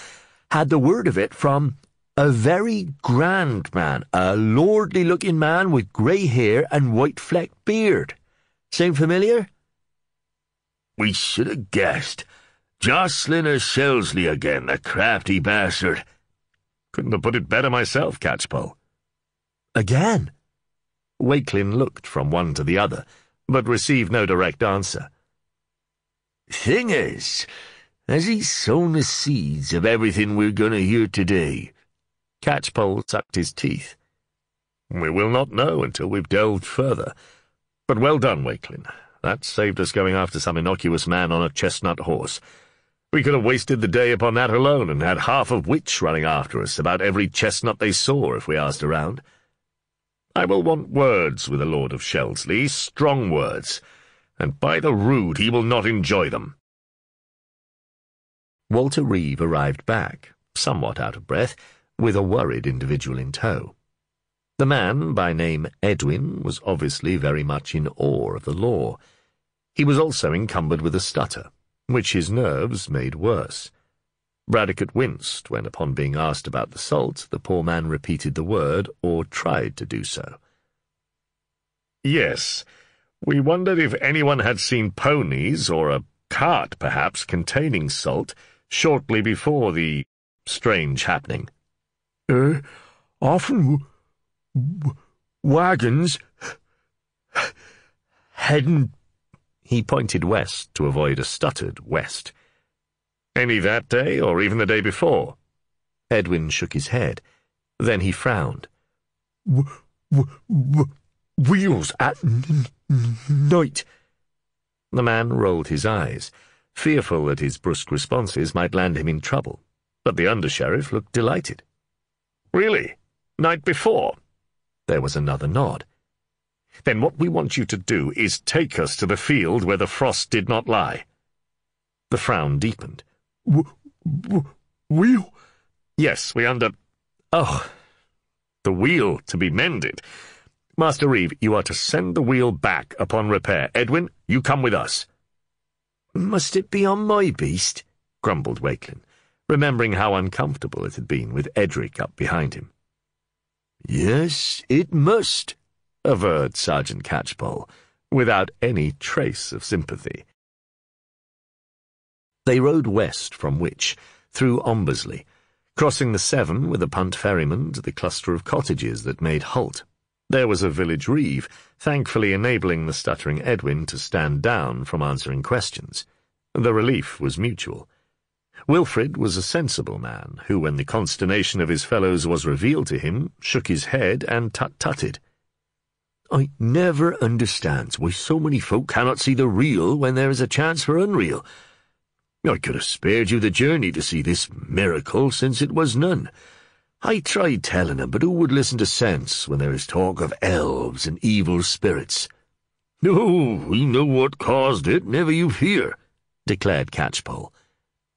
C: had the word of it from a very grand man, a lordly-looking man with grey hair and white-flecked beard. Sound familiar?
B: We should have guessed. Jocelyn of Shelsley again, the crafty bastard.
E: Couldn't have put it better myself, Catchpoll.
C: Again?
A: Walkelin looked from one to the other, but received no direct answer.
B: Thing is, has he sown the seeds of everything we're going to hear today?
A: Catchpoll sucked his teeth.
E: We will not know until we've delved further. But well done, Walkelin. That saved us going after some innocuous man on a chestnut horse. We could have wasted the day upon that alone and had half of Wich running after us about every chestnut they saw if we asked around. I will want words with the Lord of Shelsley, strong words, and by the rood he will not enjoy them.
A: Walter Reeve arrived back, somewhat out of breath, with a worried individual in tow. The man, by name Edwin, was obviously very much in awe of the law. He was also encumbered with a stutter, which his nerves made worse. Bradecote winced when, upon being asked about the salt, the poor man repeated the word, or tried to do so.
E: Yes, we wondered if anyone had seen ponies, or a cart, perhaps, containing salt, shortly before the strange happening.
C: Often wagons heading.
A: He pointed west to avoid a stuttered west.
E: Any that day, or even the day before?
A: Edwin shook his head. Then he frowned.
C: wheels at night.
A: The man rolled his eyes, fearful that his brusque responses might land him in trouble, but the under-sheriff looked delighted. "Really? Night before?" There was another nod. "Then what we want you to do is take us to the field where the frost did not lie." The frown deepened.
C: Wheel?
A: "Yes, Oh, the wheel to be mended. Master Reeve, you are to send the wheel back upon repair. Edwin, you come with us."
F: Must it be on my beast?
A: Grumbled Walkelin, remembering how uncomfortable it had been with Edric up behind him.
B: "Yes, it must,"
A: averred Sergeant Catchpoll, without any trace of sympathy. They rode west from Wich, through Ombersley, crossing the Severn with a punt ferryman to the cluster of cottages that made halt. There was a village reeve, thankfully enabling the stuttering Edwin to stand down from answering questions. The relief was mutual. Wilfrid was a sensible man, who, when the consternation of his fellows was revealed to him, shook his head and tut-tutted.
B: "I never understands why so many folk cannot see the real when there is a chance for unreal. I could have spared you the journey to see this miracle, since it was none. I tried telling him, but who would listen to sense when there is talk of elves and evil spirits?"
E: "No, we know what caused it, never you fear,"
A: declared Catchpoll.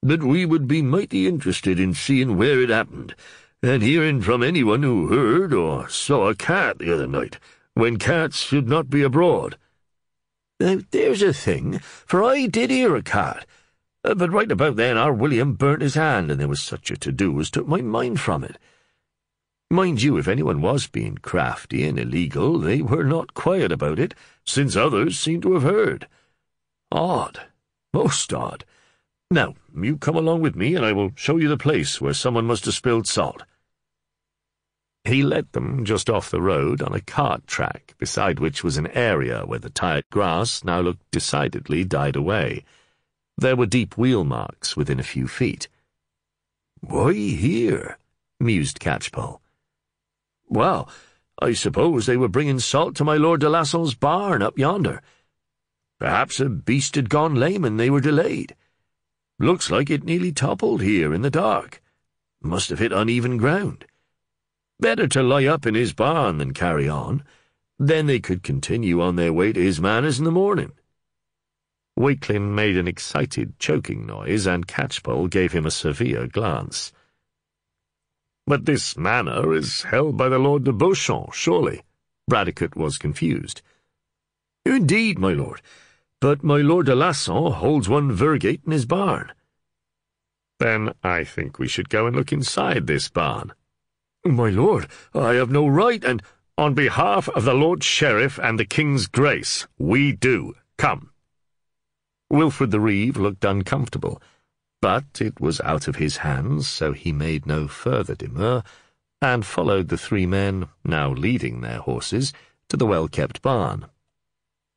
B: "But we would be mighty interested in seeing where it happened, and hearing from anyone who heard or saw a cat the other night, when cats should not be abroad."
F: Now, there's a thing, for I did hear a cat. But right about then our William burnt his hand, and there was such a to-do as took my mind from it.
B: Mind you, if anyone was being crafty and illegal, they were not quiet about it, since others seemed to have heard. Odd, most odd. Now, you come along with me, and I will show you the place where someone must have spilled salt."
A: He led them just off the road on a cart track, beside which was an area where the tired grass now looked decidedly died away. There were deep wheel marks within a few feet.
B: "Why here?" mused Catchpoll.
C: "Well, I suppose they were bringing salt to my Lord de Lasson's barn up yonder. Perhaps a beast had gone lame and they were delayed. Looks like it nearly toppled here in the dark. Must have hit uneven ground. Better to lie up in his barn than carry on. Then they could continue on their way to his manors in the morning."
A: Walkelin made an excited, choking noise, and Catchpoll gave him a severe glance. "But this manor is held by the Lord de Beauchamp, surely?" Bradecote was confused.
C: "Indeed, my lord, but my Lord de Lasson holds one vergate in his barn."
A: "Then I think we should go and look inside this barn."
C: "My lord, I have no right, and—"
A: "On behalf of the Lord Sheriff and the King's Grace, we do. Come." Wilfrid the Reeve looked uncomfortable, but it was out of his hands, so he made no further demur, and followed the three men, now leading their horses, to the well-kept barn.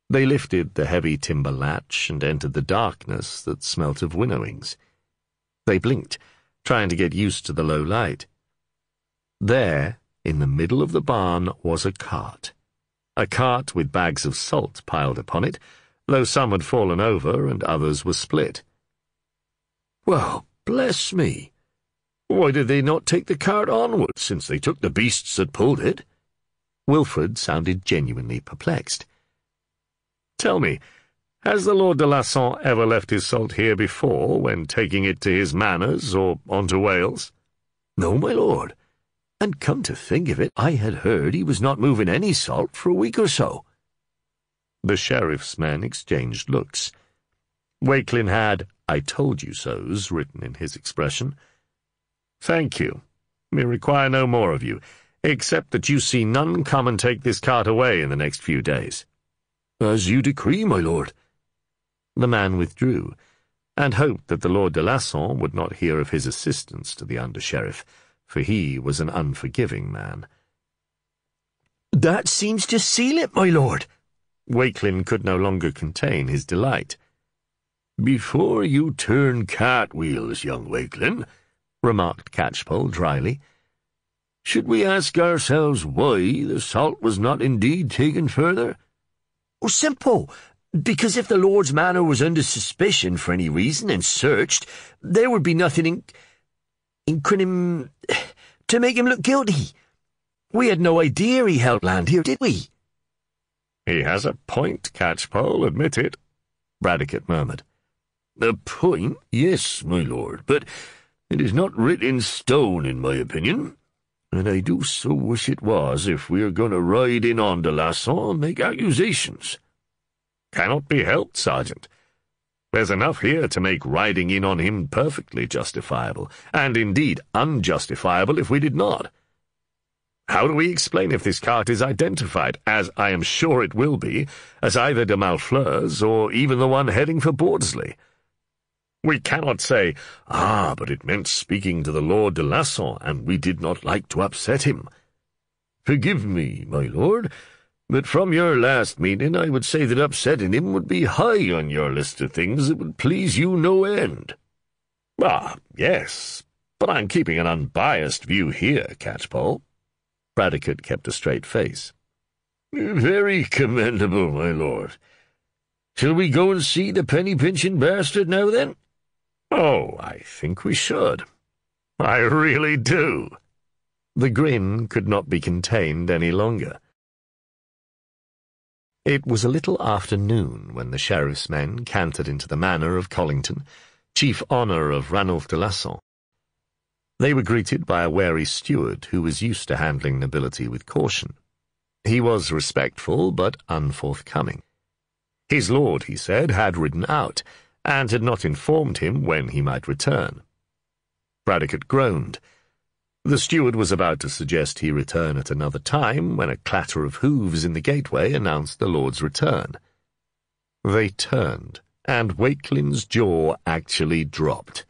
A: They lifted the heavy timber latch and entered the darkness that smelt of winnowings. They blinked, trying to get used to the low light. There, in the middle of the barn, was a cart with bags of salt piled upon it, though some had fallen over and others were split.
C: "Well, bless me! Why did they not take the cart onward, since they took the beasts that pulled it?"
A: Wilfrid sounded genuinely perplexed. "Tell me, has the Lord de Lasson ever left his salt here before, when taking it to his manors or on to Wales?"
C: "No, my lord. And come to think of it, I had heard he was not moving any salt for a week or so."
A: The sheriff's men exchanged looks. Walkelin had "I told you so's" written in his expression. "Thank you. We require no more of you, except that you see none come and take this cart away in the next few days."
C: "As you decree, my lord."
A: The man withdrew, and hoped that the Lord de Lasson would not hear of his assistance to the under-sheriff, for he was an unforgiving man.
F: "That seems to seal it, my lord."
A: Walkelin could no longer contain his delight.
B: "Before you turn cartwheels, young Walkelin," remarked Catchpoll dryly, Should we ask ourselves why the salt was not indeed taken further?
F: Oh, simple. Because if the Lord's manor was under suspicion for any reason and searched, there would be nothing to make him look guilty. We had no idea he held land here, did we?
E: He has a point, Catchpoll, admit it, Bradecote murmured.
B: A point, yes, my lord, but it is not writ in stone, in my opinion, and I do so wish it was if we are going to ride in on de Lasson and make accusations.
E: Cannot be helped, Sergeant. There's enough here to make riding in on him perfectly justifiable, and indeed unjustifiable if we did not. How do we explain if this cart is identified, as I am sure it will be, as either de Malfleur's or even the one heading for Bordesley? We cannot say, but it meant speaking to the Lord de Lasson, and we did not like to upset him.
B: Forgive me, my lord, but from your last meeting I would say that upsetting him would be high on your list of things that would please you no end.
E: Yes, but I'm keeping an unbiased view here, Catchpoll.
A: Bradecote kept a straight face.
B: Very commendable, my lord. Shall we go and see the penny-pinching bastard now, then?
E: Oh, I think we should. I really do.
A: The grin could not be contained any longer. It was a little after noon when the sheriff's men cantered into the manor of Collington, chief honour of Ranulph de Lasson. They were greeted by a wary steward who was used to handling nobility with caution. He was respectful but unforthcoming. His lord, he said, had ridden out, and had not informed him when he might return. Bradecote groaned. The steward was about to suggest he return at another time when a clatter of hooves in the gateway announced the lord's return. They turned, and Wakelin's jaw actually dropped.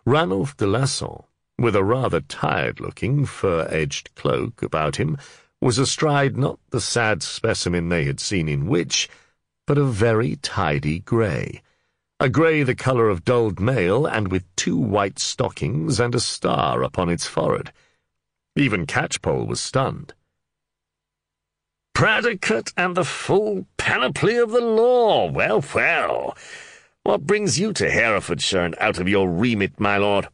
A: Ranulph de Lasson, with a rather tired-looking, fur-edged cloak about him, was astride not the sad specimen they had seen in Wich, but a very tidy grey. A grey the colour of dulled mail, and with 2 white stockings and a star upon its forehead. Even Catchpoll was stunned.
B: Bradecote and the full panoply of the law! Well, well! What brings you to Herefordshire and out of your remit, my lord?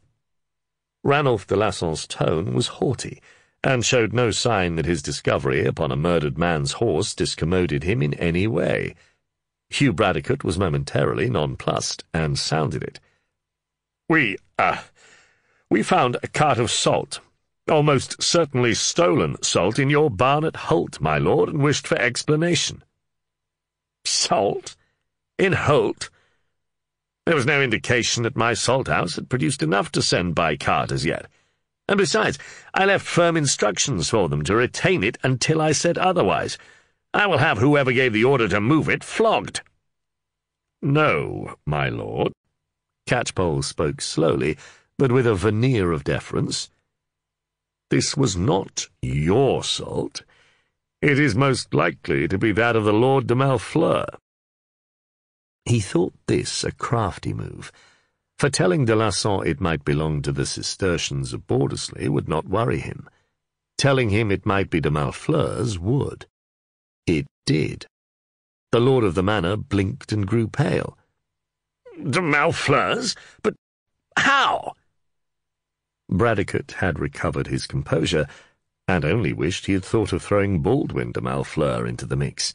A: Ranulph de Lasson's tone was haughty, and showed no sign that his discovery upon a murdered man's horse discommoded him in any way. Hugh Bradecote was momentarily nonplussed, and sounded it.
E: We found a cart of salt, almost certainly stolen salt, in your barn at Holt, my lord, and wished for explanation.
B: Salt? In Holt? There was no indication that my salt house had produced enough to send by cart as yet. And besides, I left firm instructions for them to retain it until I said otherwise. I will have whoever gave the order to move it flogged.
E: No, my lord.
A: Catchpoll spoke slowly, but with a veneer of deference.
E: This was not your salt. It is most likely to be that of the Lord de Malfleur.
A: He thought this a crafty move, for telling de Lasson it might belong to the Cistercians of Bordesley would not worry him. Telling him it might be de Malfleur's would. It did. The lord of the manor blinked and grew pale.
B: De Malfleur's? But how?
A: Bradecote had recovered his composure, and only wished he had thought of throwing Baldwin de Malfleur into the mix.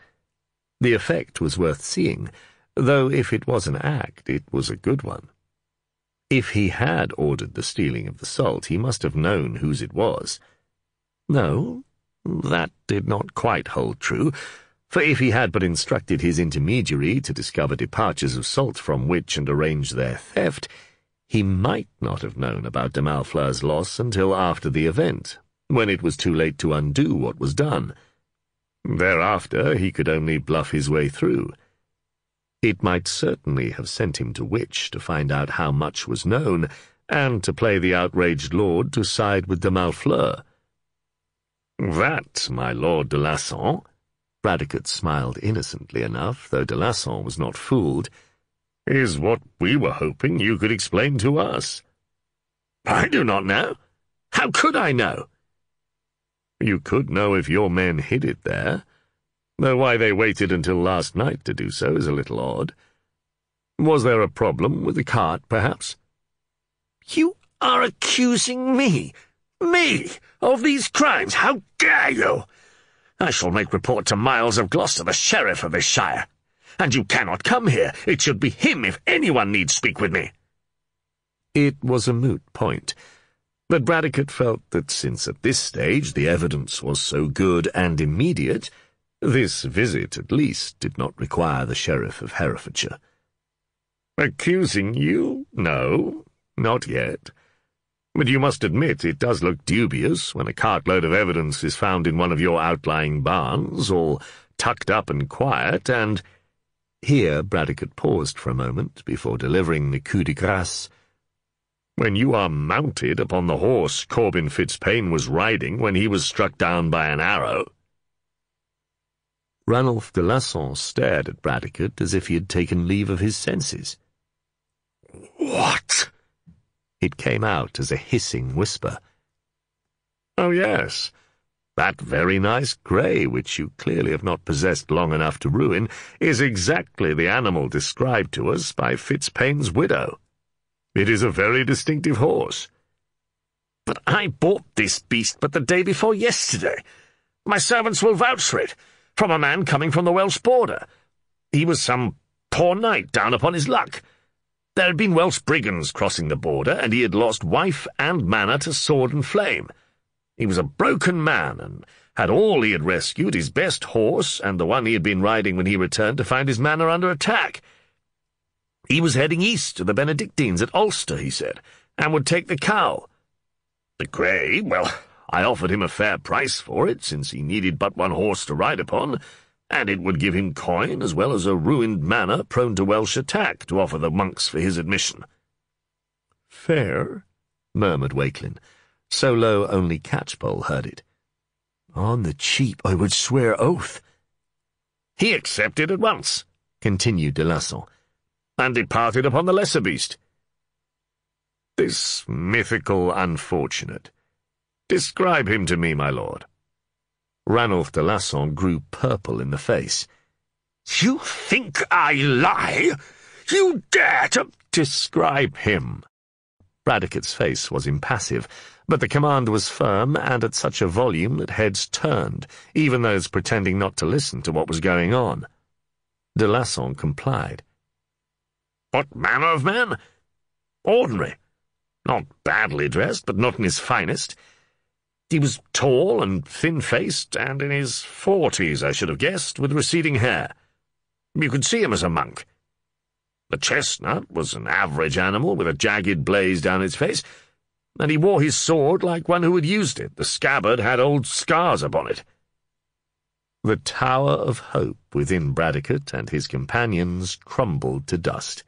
A: The effect was worth seeing, though if it was an act, it was a good one. If he had ordered the stealing of the salt, he must have known whose it was. No, that did not quite hold true, for if he had but instructed his intermediary to discover departures of salt from Wich and arrange their theft, he might not have known about de Malfleur's loss until after the event, when it was too late to undo what was done. Thereafter he could only bluff his way through. It might certainly have sent him to Wich to find out how much was known, and to play the outraged lord to side with de Malfleur.
E: That, my Lord de Lasson,
A: Bradecote smiled innocently enough, though de Lasson was not fooled,
E: is what we were hoping you could explain to us.
B: I do not know. How could I know?
E: You could know if your men hid it there, though why they waited until last night to do so is a little odd. Was there a problem with the cart, perhaps?"
B: "You are accusing me, of these crimes! How dare you! I shall make report to Miles of Gloucester, the Sheriff of this shire. And you cannot come here. It should be him if anyone need speak with me."
A: It was a moot point, but Bradecote felt that since at this stage the evidence was so good and immediate, this visit at least did not require the Sheriff of Herefordshire.
E: "Accusing you? No, not yet. But you must admit it does look dubious when a cartload of evidence is found in one of your outlying barns, all tucked up and quiet, and—"
A: Here Bradecote paused for a moment before delivering the coup de grace.
E: "When you are mounted upon the horse Corbin Fitzpaine was riding when he was struck down by an arrow."
A: Ranulph de Lasson stared at Bradecote as if he had taken leave of his senses.
B: "What?"
A: It came out as a hissing whisper.
E: "Oh, yes. That very nice grey, which you clearly have not possessed long enough to ruin, is exactly the animal described to us by Fitzpaine's widow. It is a very distinctive horse."
B: "But I bought this beast but the day before yesterday. My servants will vouch for it, from a man coming from the Welsh border. He was some poor knight down upon his luck. There had been Welsh brigands crossing the border, and he had lost wife and manor to sword and flame. He was a broken man, and had all he had rescued, his best horse, and the one he had been riding when he returned to find his manor under attack. He was heading east to the Benedictines at Ulster, he said, and would take the cow. The grey, well, I offered him a fair price for it, since he needed but one horse to ride upon, and it would give him coin as well as a ruined manor prone to Welsh attack to offer the monks for his admission."
A: "Fair," murmured Walkelin, so low only Catchpoll heard it. "On the cheap, I would swear oath."
B: "He accepted at once,"
A: continued de Lasson,
B: "and departed upon the lesser beast."
E: "This mythical unfortunate. Describe him to me, my lord."
A: Ranulph de Lasson grew purple in the face.
B: "You think I lie? You dare to—"
A: "Describe him." Bradecote's face was impassive, but the command was firm and at such a volume that heads turned, even those pretending not to listen to what was going on. De Lasson complied.
B: "What manner of man? Ordinary. Not badly dressed, but not in his finest. He was tall and thin-faced, and in his 40s, I should have guessed, with receding hair. You could see him as a monk. The chestnut was an average animal with a jagged blaze down its face, and he wore his sword like one who had used it. The scabbard had old scars upon it."
A: The tower of hope within Bradecote and his companions crumbled to dust.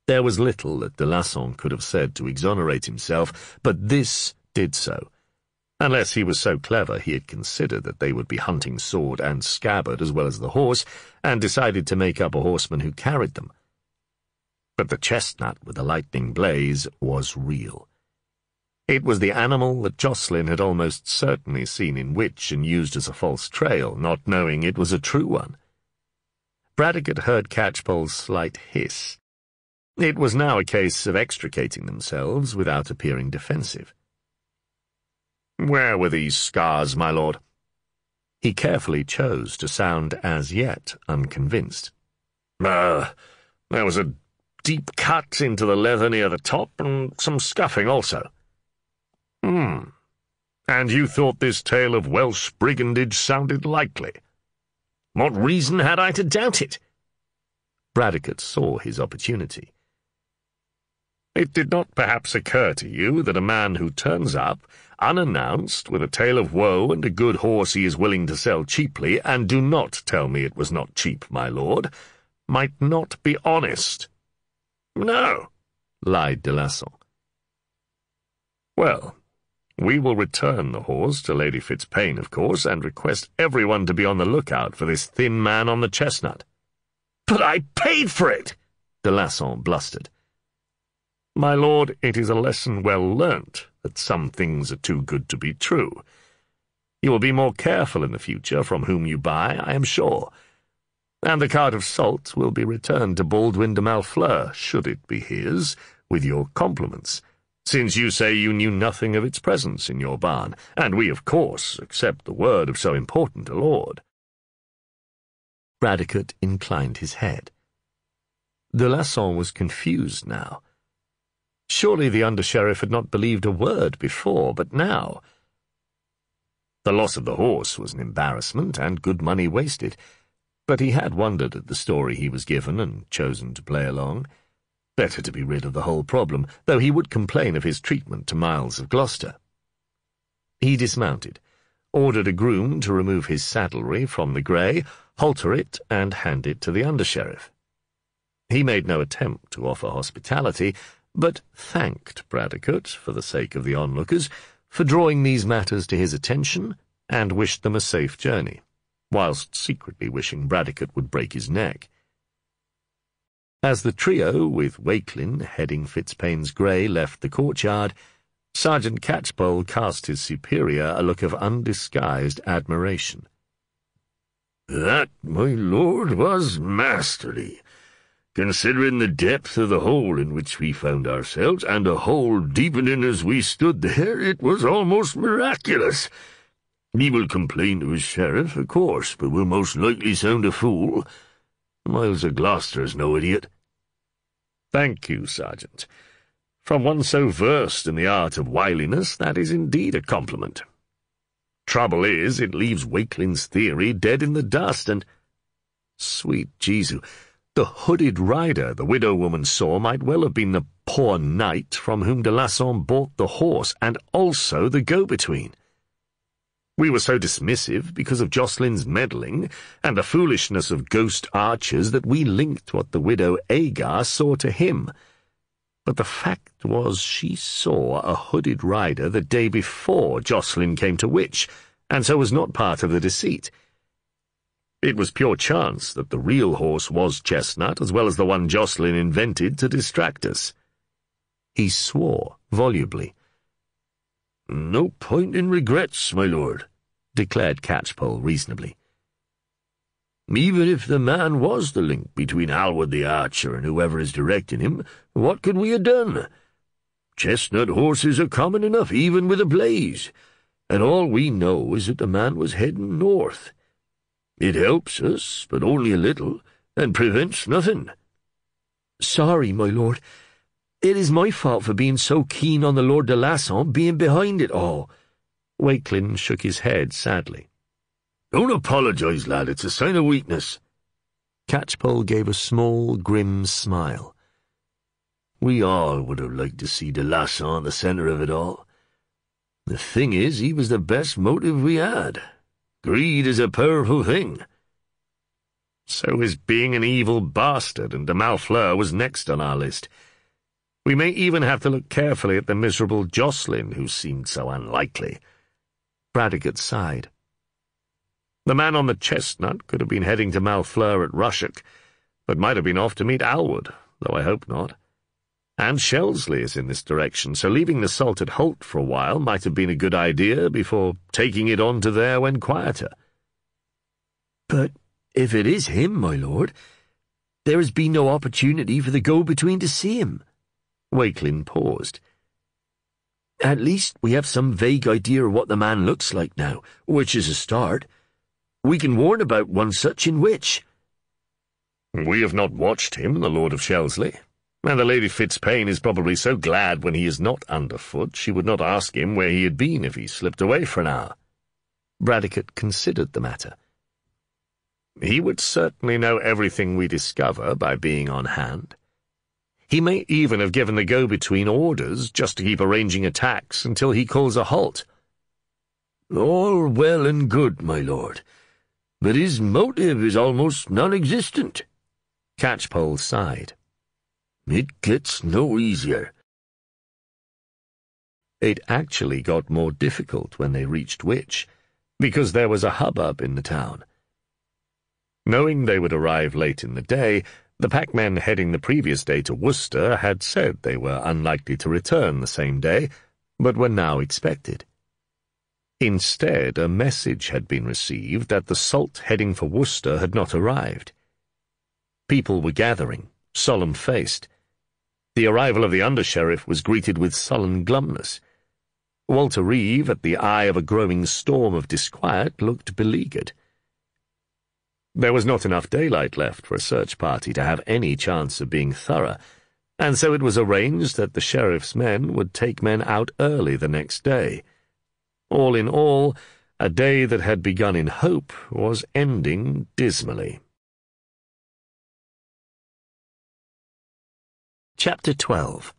A: There was little that de Lasson could have said to exonerate himself, but this did so. Unless he was so clever he had considered that they would be hunting sword and scabbard as well as the horse, and decided to make up a horseman who carried them. But the chestnut with the lightning blaze was real. It was the animal that Jocelyn had almost certainly seen in Wich and used as a false trail, not knowing it was a true one. Bradecote heard Catchpoll's slight hiss. It was now a case of extricating themselves without appearing defensive.
E: "Where were these scars, my lord?"
A: He carefully chose to sound as yet unconvinced.
E: There was a deep cut into the leather near the top, and some scuffing also." And you thought this tale of Welsh brigandage sounded likely?"
B: "What reason had I to doubt it?"
A: Bradecote saw his opportunity.
E: "It did not perhaps occur to you that a man who turns up, unannounced, with a tale of woe and a good horse he is willing to sell cheaply, and do not tell me it was not cheap, my lord, might not be honest?"
B: "No,"
A: lied de Lasson.
E: "Well, we will return the horse to Lady Fitzpaine, of course, and request everyone to be on the lookout for this thin man on the chestnut."
B: "But I paid for it,"
A: de Lasson blustered.
E: "My lord, it is a lesson well learnt that some things are too good to be true,
A: You will be more careful in the future from whom you buy, I am sure. And the cart of salt will be returned to Baldwin de Malfleur, should it be his, with your compliments, since you say you knew nothing of its presence in your barn, and we, of course, accept the word of so important a lord."
B: Bradecote inclined his head. De Lasson was confused now. Surely the under-sheriff had not believed a word before, but now— The loss of the horse was an embarrassment, and good money wasted, but he had wondered at the story he was given and chosen to play along. Better to be rid of the whole problem, though he would complain of his treatment to Miles of Gloucester. He dismounted, ordered a groom to remove his saddlery from the grey, halter it, and hand it to the under-sheriff. He made no attempt to offer hospitality, but thanked Bradecote, for the sake of the onlookers, for drawing these matters to his attention, and wished them a safe journey, whilst secretly wishing Bradecote would break his neck. As the trio, with Walkelin heading Fitzpayne's grey, left the courtyard, Sergeant Catchpoll cast his superior a look of undisguised admiration.
E: "That, my lord, was masterly. Considering the depth of the hole in which we found ourselves, and a hole deepening as we stood there, it was almost miraculous. He will complain to his sheriff, of course, but will most likely sound a fool. Miles of Gloucester's no idiot."
A: "Thank you, Sergeant. From one so versed in the art of wiliness, that is indeed a compliment. Trouble is, it leaves Wakelin's theory dead in the dust, and— Sweet Jesu, the hooded rider the widow woman saw might well have been the poor knight from whom de Lasson bought the horse, and also the go-between. We were so dismissive because of Jocelyn's meddling and the foolishness of ghost archers that we linked what the widow Agar saw to him. But the fact was she saw a hooded rider the day before Jocelyn came to Wich, and so was not part of the deceit. It was pure chance that the real horse was Chestnut, as well as the one Jocelyn invented to distract us. He swore volubly.
E: "No point in regrets, my lord," declared Catchpoll reasonably. "Even if the man was the link between Hallward the archer and whoever is directing him, what could we have done? Chestnut horses are common enough, even with a blaze, and all we know is that the man was heading north. It helps us, but only a little, and prevents nothing."
C: "Sorry, my lord. It is my fault for being so keen on the Lord de Lasson being behind it all."
B: Walkelin shook his head sadly.
E: "Don't apologize, lad. It's a sign of weakness."
B: Catchpoll gave a small, grim smile.
E: "We all would have liked to see de Lasson the centre of it all. The thing is, he was the best motive we had. Greed is a powerful thing."
A: "So is being an evil bastard, and de Malfleur was next on our list. We may even have to look carefully at the miserable Jocelyn, who seemed so unlikely."
B: Bradecote sighed.
A: "The man on the Chestnut could have been heading to Malfleur at Rushock, but might have been off to meet Hallward, though I hope not. And Shelsley is in this direction, so leaving the salt at Holt for a while might have been a good idea before taking it on to there when quieter."
C: "But if it is him, my lord, there has been no opportunity for the go-between to see him."
B: Walkelin paused.
C: "At least we have some vague idea of what the man looks like now, which is a start. We can warn about one such in Wich."
A: "We have not watched him, the Lord of Shelsley. And the Lady Fitzpayne is probably so glad when he is not underfoot she would not ask him where he had been if he slipped away for an hour."
B: Bradecote considered the matter.
A: "He would certainly know everything we discover by being on hand. He may even have given the go-between orders just to keep arranging attacks until he calls a halt."
E: "All well and good, my lord, but his motive is almost non-existent."
B: Catchpoll sighed.
E: "It gets no easier."
B: It actually got more difficult when they reached Wich, because there was a hubbub in the town. Knowing they would arrive late in the day, the packmen heading the previous day to Worcester had said they were unlikely to return the same day, but were now expected.
A: Instead, a message had been received that the salt heading for Worcester had not arrived. People were gathering, solemn-faced. The arrival of the under-sheriff was greeted with sullen glumness. Walter Reeve, at the eye of a growing storm of disquiet, looked beleaguered. There was not enough daylight left for a search party to have any chance of being thorough, and so it was arranged that the sheriff's men would take men out early the next day. All in all, a day that had begun in hope was ending dismally. Chapter 12.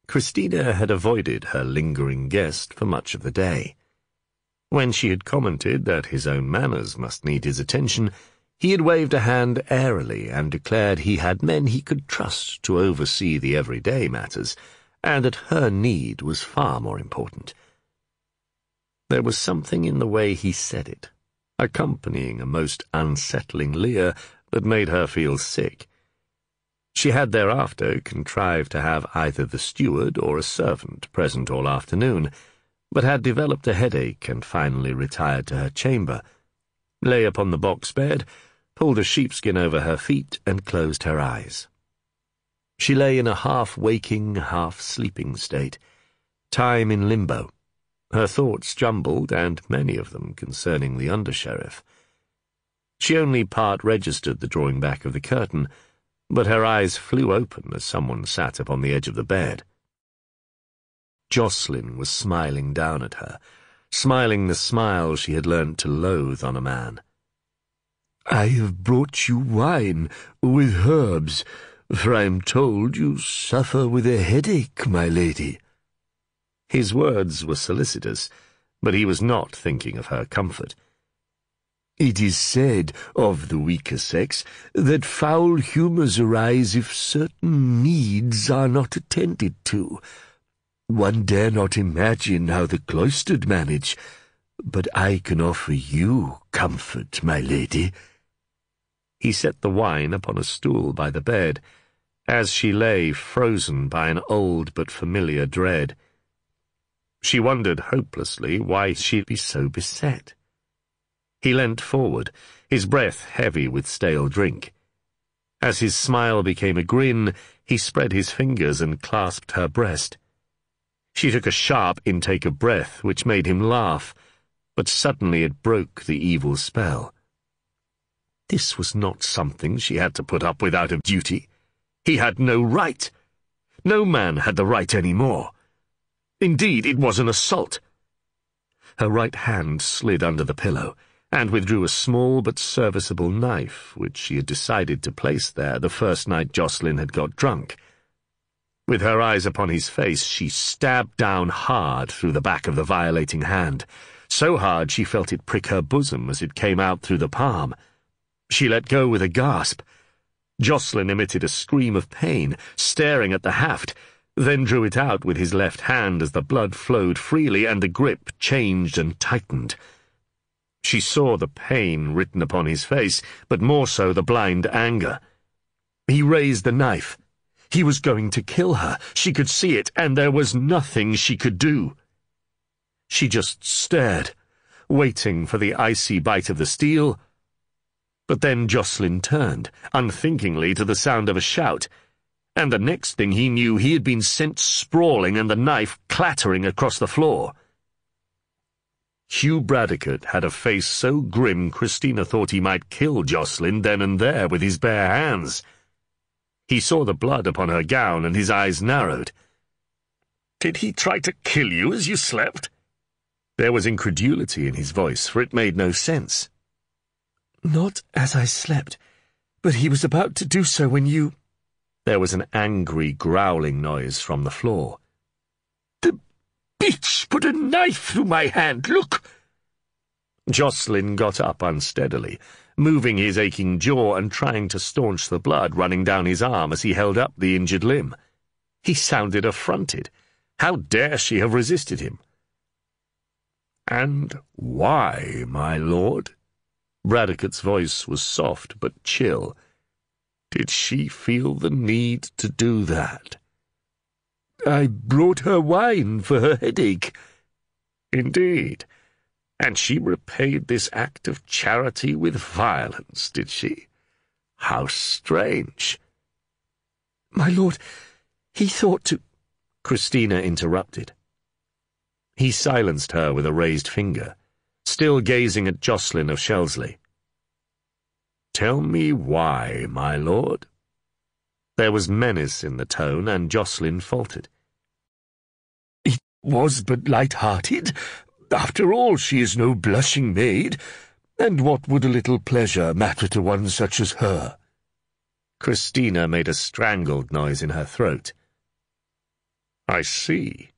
A: Christina had avoided her lingering guest for much of the day. When she had commented that his own manners must need his attention, he had waved a hand airily and declared he had men he could trust to oversee the everyday matters, and that her need was far more important. There was something in the way he said it, accompanying a most unsettling leer, that made her feel sick. She had thereafter contrived to have either the steward or a servant present all afternoon, but had developed a headache and finally retired to her chamber, lay upon the box bed, pulled a sheepskin over her feet, and closed her eyes. She lay in a half-waking, half-sleeping state, time in limbo, her thoughts jumbled, and many of them concerning the under-sheriff. She only part-registered the drawing back of the curtain, but her eyes flew open as someone sat upon the edge of the bed. Jocelyn was smiling down at her, smiling the smile she had learnt to loathe on a man. "I have brought you wine with herbs, for I am told you suffer with a headache, my lady." His words were solicitous, but he was not thinking of her comfort. "It is said of the weaker sex that foul humours arise if certain needs are not attended to. One dare not imagine how the cloistered manage, but I can offer you comfort, my lady." He set the wine upon a stool by the bed, as she lay frozen by an old but familiar dread. She wondered hopelessly why she'd be so beset. He leant forward, his breath heavy with stale drink. As his smile became a grin, he spread his fingers and clasped her breast. She took a sharp intake of breath, which made him laugh, but suddenly it broke the evil spell. This was not something she had to put up with out of duty. He had no right. No man had the right any more. Indeed, it was an assault. Her right hand slid under the pillow, and withdrew a small but serviceable knife, which she had decided to place there the first night Jocelyn had got drunk. With her eyes upon his face, she stabbed down hard through the back of the violating hand, so hard she felt it prick her bosom as it came out through the palm. She let go with a gasp. Jocelyn emitted a scream of pain, staring at the haft, then drew it out with his left hand as the blood flowed freely and the grip changed and tightened. She saw the pain written upon his face, but more so the blind anger. He raised the knife. He was going to kill her. She could see it, and there was nothing she could do. She just stared, waiting for the icy bite of the steel. But then Jocelyn turned, unthinkingly, to the sound of a shout, and the next thing he knew he had been sent sprawling and the knife clattering across the floor. Hugh Bradecote had a face so grim Christina thought he might kill Jocelyn then and there with his bare hands. He saw the blood upon her gown, and his eyes narrowed. "Did he try to kill you as you slept?" There was incredulity in his voice, for it made no sense.
C: "Not as I slept, but he was about to do so when you—"
A: There was an angry, growling noise from the floor.
B: "The bitch put a knife through my hand, look!"
A: Jocelyn got up unsteadily, moving his aching jaw and trying to staunch the blood running down his arm as he held up the injured limb. He sounded affronted. How dare she have resisted him? "And why, my lord?" Bradecote's voice was soft but chill. "Did she feel the need to do that?"
B: "I brought her wine for her headache."
E: Indeed. And she repaid this act of charity with violence, did she? How strange.
C: My lord, he thought to—
A: Christina interrupted. He silenced her with a raised finger, still gazing at Jocelyn of Shelsley. Tell me why, my lord? There was menace in the tone, and Jocelyn faltered.
C: It was but light-hearted. After all, she is no blushing maid, and what would a little pleasure matter to one such as her?
A: Christina made a strangled noise in her throat. I see.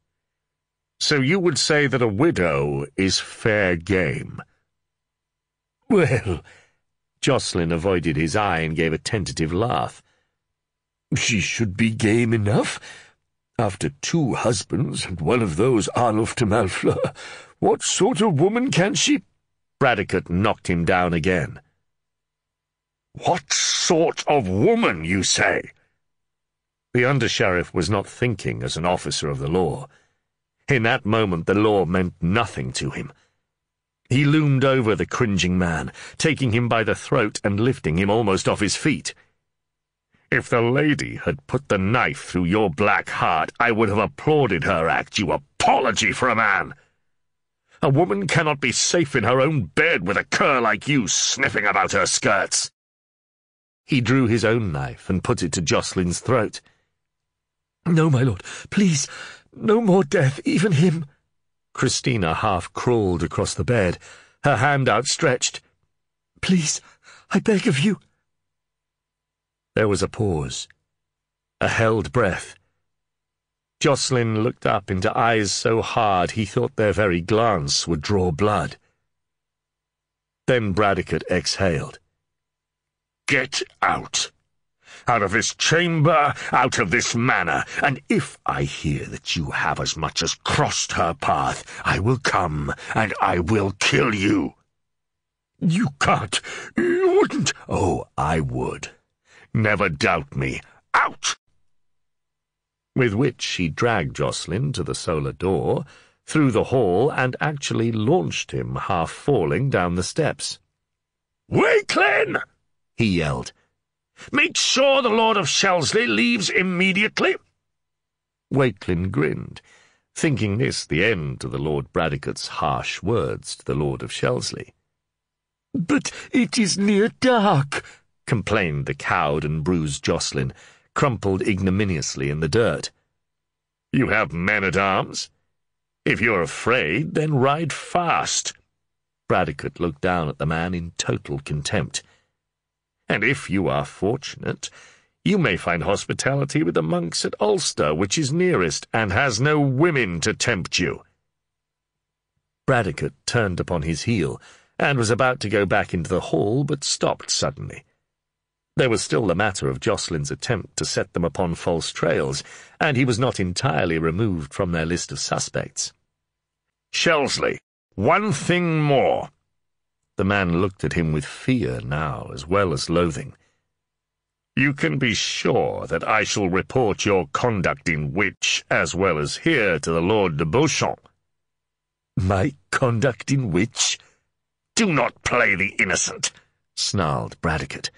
A: So you would say that a widow is fair game?
C: Well—
A: Jocelyn avoided his eye and gave a tentative laugh.
C: She should be game enough. After 2 husbands, and one of those Arnulf de Malfleur, what sort of woman can she—
A: Bradecote knocked him down again.
E: What sort of woman, you say?
A: The under-sheriff was not thinking as an officer of the law. In that moment the law meant nothing to him. He loomed over the cringing man, taking him by the throat and lifting him almost off his feet.
E: If the lady had put the knife through your black heart, I would have applauded her act, you apology for a man. A woman cannot be safe in her own bed with a cur like you sniffing about her skirts.
A: He drew his own knife and put it to Jocelyn's throat.
C: No, my lord, please, no more death, even him.
A: Christina half crawled across the bed, her hand outstretched.
C: Please, I beg of you.
A: There was a pause, a held breath. Jocelyn looked up into eyes so hard he thought their very glance would draw blood. Then Bradecote exhaled.
E: Get out! Out of this chamber, out of this manor, and if I hear that you have as much as crossed her path, I will come, and I will kill you. You can't. You wouldn't. Oh, I would. Never doubt me. Out!
A: With which he dragged Jocelyn to the solar door, through the hall, and actually launched him, half falling, down the steps.
E: Walkelin!
A: He yelled.
E: Make sure the Lord of Shelsley leaves immediately.
A: Walkelin grinned, thinking this the end to the Lord Bradecote's harsh words to the Lord of Shelsley.
C: But it is near dark,
A: complained the cowed and bruised Jocelyn, crumpled ignominiously in the dirt.
E: You have men-at-arms? If you're afraid, then ride fast.
A: Bradecote looked down at the man in total contempt. And if you are fortunate, you may find hospitality with the monks at Ulster, which is nearest, and has no women to tempt you. Bradecote turned upon his heel, and was about to go back into the hall, but stopped suddenly. There was still the matter of Jocelyn's attempt to set them upon false trails, and he was not entirely removed from their list of suspects.
E: Shelsley, one thing more.
A: The man looked at him with fear now, as well as loathing.
E: You can be sure that I shall report your conduct in Wich, as well as here, to the Lord de Beauchamp.
C: My conduct in Wich?
E: Do not play the innocent,
A: snarled Bradecote.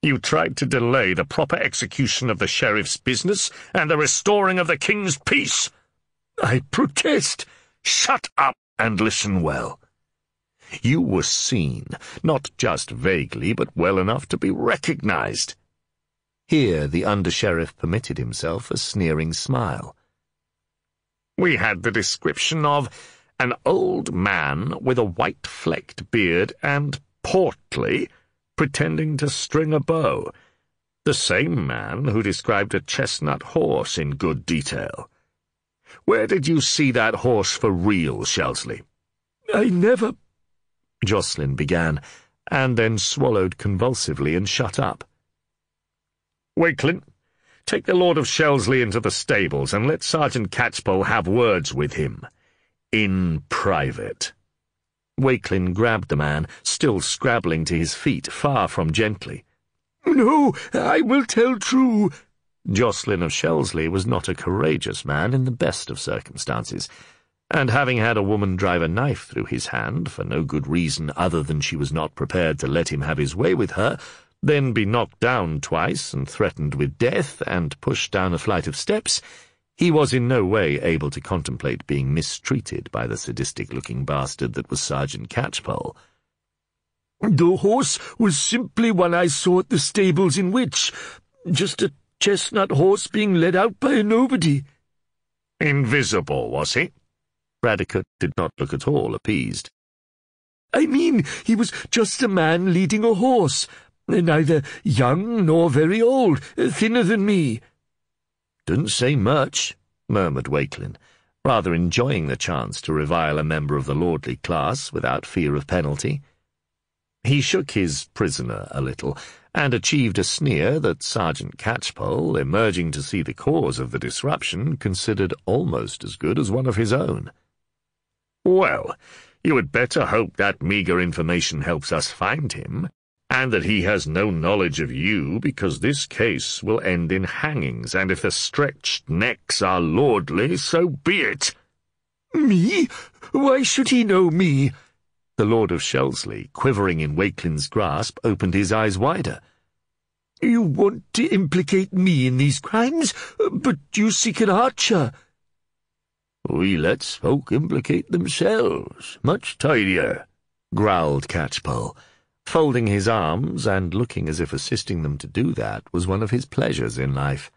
E: You tried to delay the proper execution of the sheriff's business and the restoring of the king's peace.
C: I protest.
E: Shut up and listen well.
A: You were seen, not just vaguely, but well enough to be recognized. Here the under-sheriff permitted himself a sneering smile.
E: We had the description of an old man with a white-flecked beard and portly, pretending to string a bow, the same man who described a chestnut horse in good detail. Where did you see that horse for real, Shelsley?
C: I never—
A: Jocelyn began, and then swallowed convulsively and shut up.
E: Walkelin, take the Lord of Shelsley into the stables, and let Sergeant Catchpoll have words with him. In private.
A: Walkelin grabbed the man, still scrabbling to his feet, far from gently.
C: No, I will tell true.
A: Jocelyn of Shelsley was not a courageous man in the best of circumstances, and having had a woman drive a knife through his hand for no good reason other than she was not prepared to let him have his way with her, then be knocked down twice and threatened with death and pushed down a flight of steps, he was in no way able to contemplate being mistreated by the sadistic-looking bastard that was Sergeant Catchpoll.
C: "The horse was simply one I saw at the stables in Wich. Just a chestnut horse being led out by a nobody."
A: "Invisible, was he?" Bradecote did not look at all appeased.
C: "I mean, he was just a man leading a horse, neither young nor very old, thinner than me."
A: "Didn't say much," murmured Walkelin, rather enjoying the chance to revile a member of the lordly class without fear of penalty. He shook his prisoner a little, and achieved a sneer that Sergeant Catchpoll, emerging to see the cause of the disruption, considered almost as good as one of his own. "Well, you had better hope that meagre information helps us find him, and that he has no knowledge of you, because this case will end in hangings, and if the stretched necks are lordly, so be it."
C: "Me? Why should he know me?"
A: The Lord of Shelsley, quivering in Wakelin's grasp, opened his eyes wider.
C: "You want to implicate me in these crimes, but you seek an archer."
B: "We let folk implicate themselves. Much tidier,"
A: growled Catchpoll, folding his arms and looking as if assisting them to do that was one of his pleasures in life.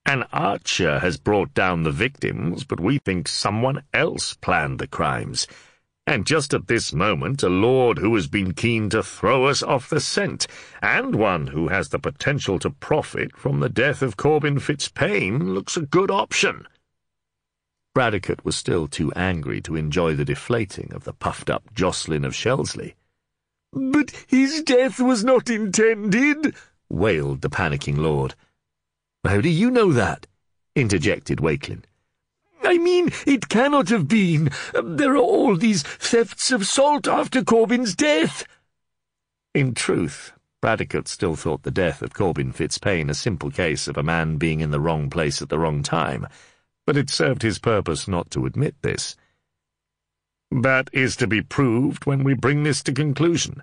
A: "An archer has brought down the victims, but we think someone else planned the crimes. And just at this moment a lord who has been keen to throw us off the scent, and one who has the potential to profit from the death of Corbin Fitzpaine, looks a good option." Bradecote was still too angry to enjoy the deflating of the puffed-up Jocelyn of Shelsley.
C: "But his death was not intended,"
A: wailed the panicking lord. "How do you know that?" interjected Walkelin.
C: "I mean, it cannot have been. There are all these thefts of salt after Corbin's death."
A: In truth, Bradecote still thought the death of Corbin Fitzpaine a simple case of a man being in the wrong place at the wrong time, but it served his purpose not to admit this. "That is to be proved when we bring this to conclusion.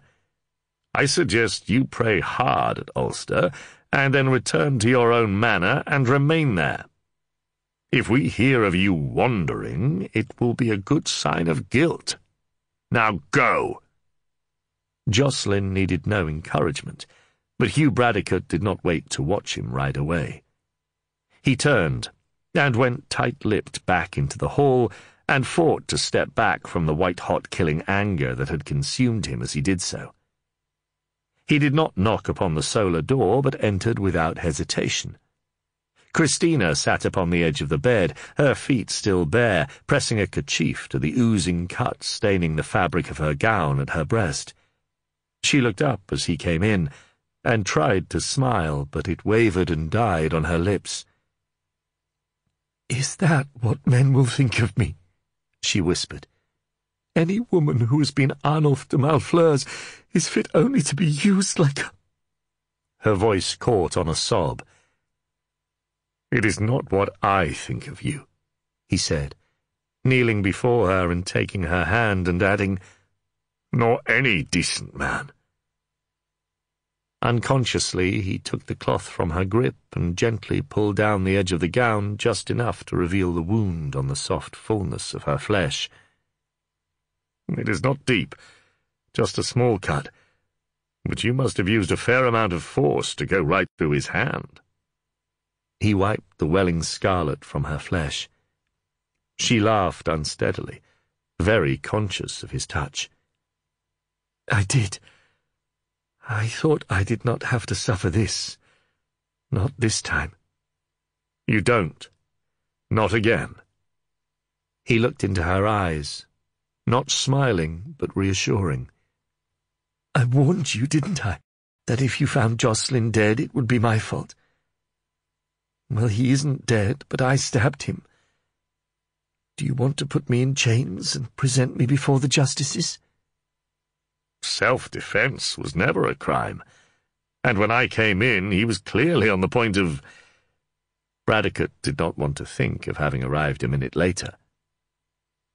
A: I suggest you pray hard at Ulster, and then return to your own manor and remain there. If we hear of you wandering, it will be a good sign of guilt. Now go!" Jocelyn needed no encouragement, but Hugh Bradecote did not wait to watch him ride away. He turned, and went tight-lipped back into the hall, and fought to step back from the white-hot killing anger that had consumed him as he did so. He did not knock upon the solar door, but entered without hesitation. Christina sat upon the edge of the bed, her feet still bare, pressing a kerchief to the oozing cut staining the fabric of her gown at her breast. She looked up as he came in, and tried to smile, but it wavered and died on her lips.
C: "Is that what men will think of me?" she whispered. "Any woman who has been Arnulf de Malfleurs is fit only to be used like a—"
A: Her voice caught on a sob. "It is not what I think of you," he said, kneeling before her and taking her hand and adding, "nor any decent man." Unconsciously, he took the cloth from her grip and gently pulled down the edge of the gown just enough to reveal the wound on the soft fullness of her flesh. "It is not deep, just a small cut, but you must have used a fair amount of force to go right through his hand." He wiped the welling scarlet from her flesh. She laughed unsteadily, very conscious of his touch.
C: "I did. I thought I did not have to suffer this. Not this time."
A: "You don't. Not again." He looked into her eyes, not smiling, but reassuring.
C: "I warned you, didn't I, that if you found Jocelyn dead, it would be my fault? Well, he isn't dead, but I stabbed him. Do you want to put me in chains and present me before the justices?"
A: "Self-defense was never a crime, and when I came in he was clearly on the point of—" Bradecote did not want to think of having arrived a minute later.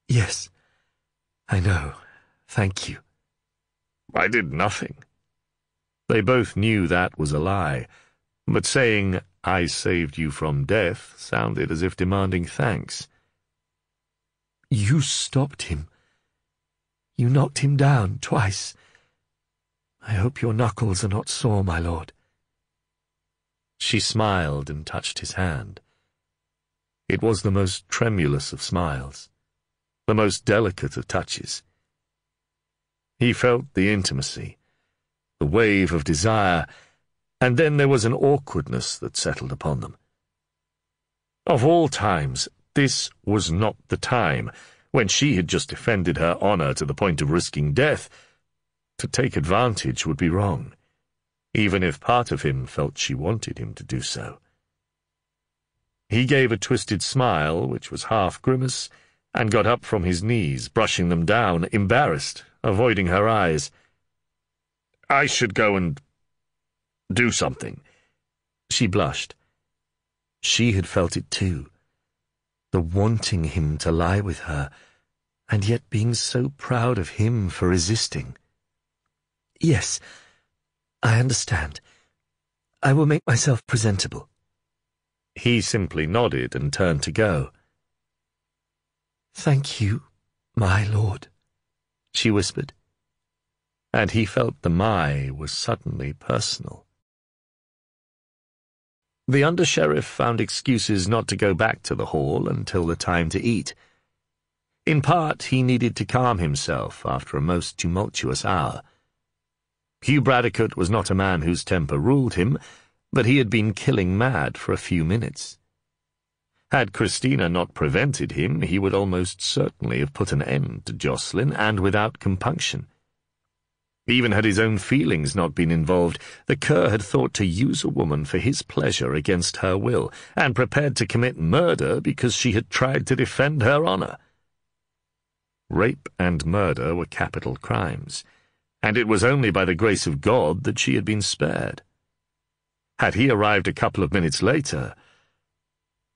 C: Yes, I know. Thank you.
A: I did nothing. They both knew that was a lie, but saying, I saved you from death, sounded as if demanding thanks.
C: You stopped him. You knocked him down twice. I hope your knuckles are not sore, my lord.
A: She smiled and touched his hand. It was the most tremulous of smiles, the most delicate of touches. He felt the intimacy, the wave of desire, and then there was an awkwardness that settled upon them. Of all times, this was not the time, when she had just defended her honour to the point of risking death. To take advantage would be wrong, even if part of him felt she wanted him to do so. He gave a twisted smile, which was half grimace, and got up from his knees, brushing them down, embarrassed, avoiding her eyes. I should go and do something.
C: She blushed. She had felt it too, the wanting him to lie with her, and yet being so proud of him for resisting. Yes, I understand. I will make myself presentable.
A: He simply nodded and turned to go.
C: Thank you, my lord, she whispered.
A: And he felt the "my" was suddenly personal. The under-sheriff found excuses not to go back to the hall until the time to eat. In part, he needed to calm himself after a most tumultuous hour. Hugh Bradecote was not a man whose temper ruled him, but he had been killing mad for a few minutes. Had Christina not prevented him, he would almost certainly have put an end to Jocelyn, and without compunction. Even had his own feelings not been involved, the cur had thought to use a woman for his pleasure against her will, and prepared to commit murder because she had tried to defend her honour. Rape and murder were capital crimes, and it was only by the grace of God that she had been spared. Had he arrived a couple of minutes later,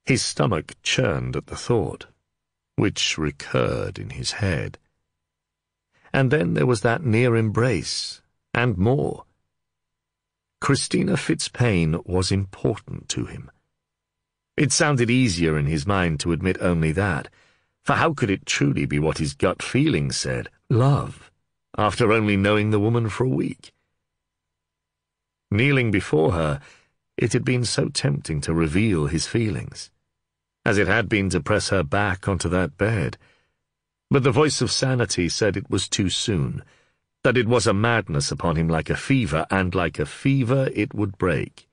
A: his stomach churned at the thought, which recurred in his head. And then there was that near embrace, and more. Christina Fitzpaine was important to him. It sounded easier in his mind to admit only that, for how could it truly be what his gut feeling said, love, after only knowing the woman for a week? Kneeling before her, it had been so tempting to reveal his feelings, as it had been to press her back onto that bed. But the voice of sanity said it was too soon, that it was a madness upon him like a fever, and like a fever it would break.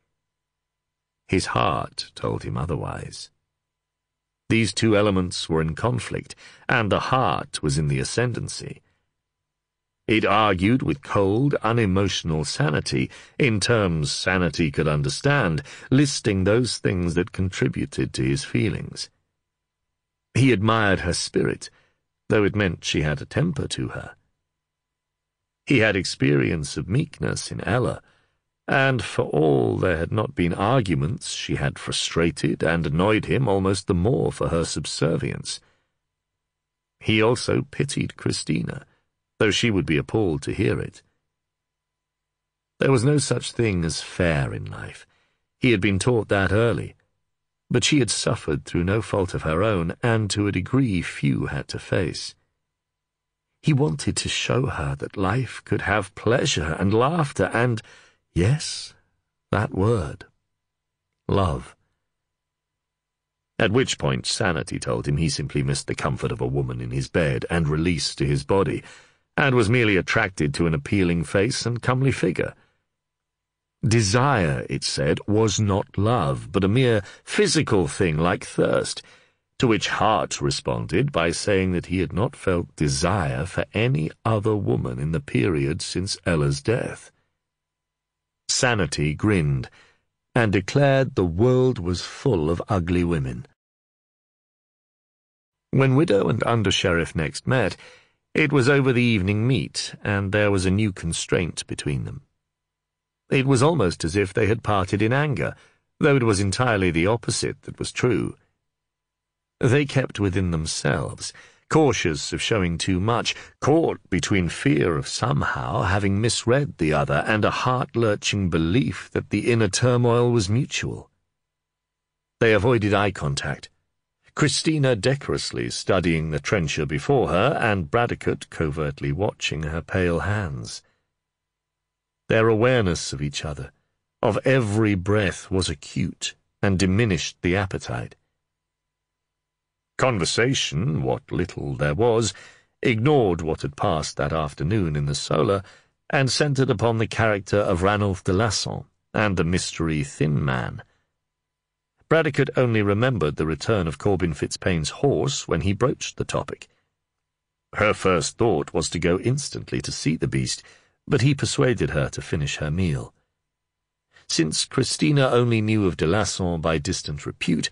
A: His heart told him otherwise. These two elements were in conflict, and the heart was in the ascendancy. It argued with cold, unemotional sanity, in terms sanity could understand, listing those things that contributed to his feelings. He admired her spirit, though it meant she had a temper to her. He had experience of meekness in Ella, and for all there had not been arguments, she had frustrated and annoyed him almost the more for her subservience. He also pitied Christina, though she would be appalled to hear it. There was no such thing as fair in life. He had been taught that early, but she had suffered through no fault of her own, and to a degree few had to face. He wanted to show her that life could have pleasure and laughter and, yes, that word, love. At which point sanity told him he simply missed the comfort of a woman in his bed and release to his body, and was merely attracted to an appealing face and comely figure. Desire, it said, was not love, but a mere physical thing like thirst, to which Hart responded by saying that he had not felt desire for any other woman in the period since Ella's death. Sanity grinned, and declared the world was full of ugly women. When Widow and Under-Sheriff next met, it was over the evening meat, and there was a new constraint between them. It was almost as if they had parted in anger, though it was entirely the opposite that was true. They kept within themselves, cautious of showing too much, caught between fear of somehow having misread the other and a heart-lurching belief that the inner turmoil was mutual. They avoided eye contact, Christina decorously studying the trencher before her and Bradecote covertly watching her pale hands. Their awareness of each other, of every breath, was acute and diminished the appetite. Conversation, what little there was, ignored what had passed that afternoon in the Solar, and centred upon the character of Ranulph de Lasson and the mystery thin man. Bradecote only remembered the return of Corbin Fitzpain's horse when he broached the topic. Her first thought was to go instantly to see the beast, but he persuaded her to finish her meal. Since Christina only knew of de Lasson by distant repute,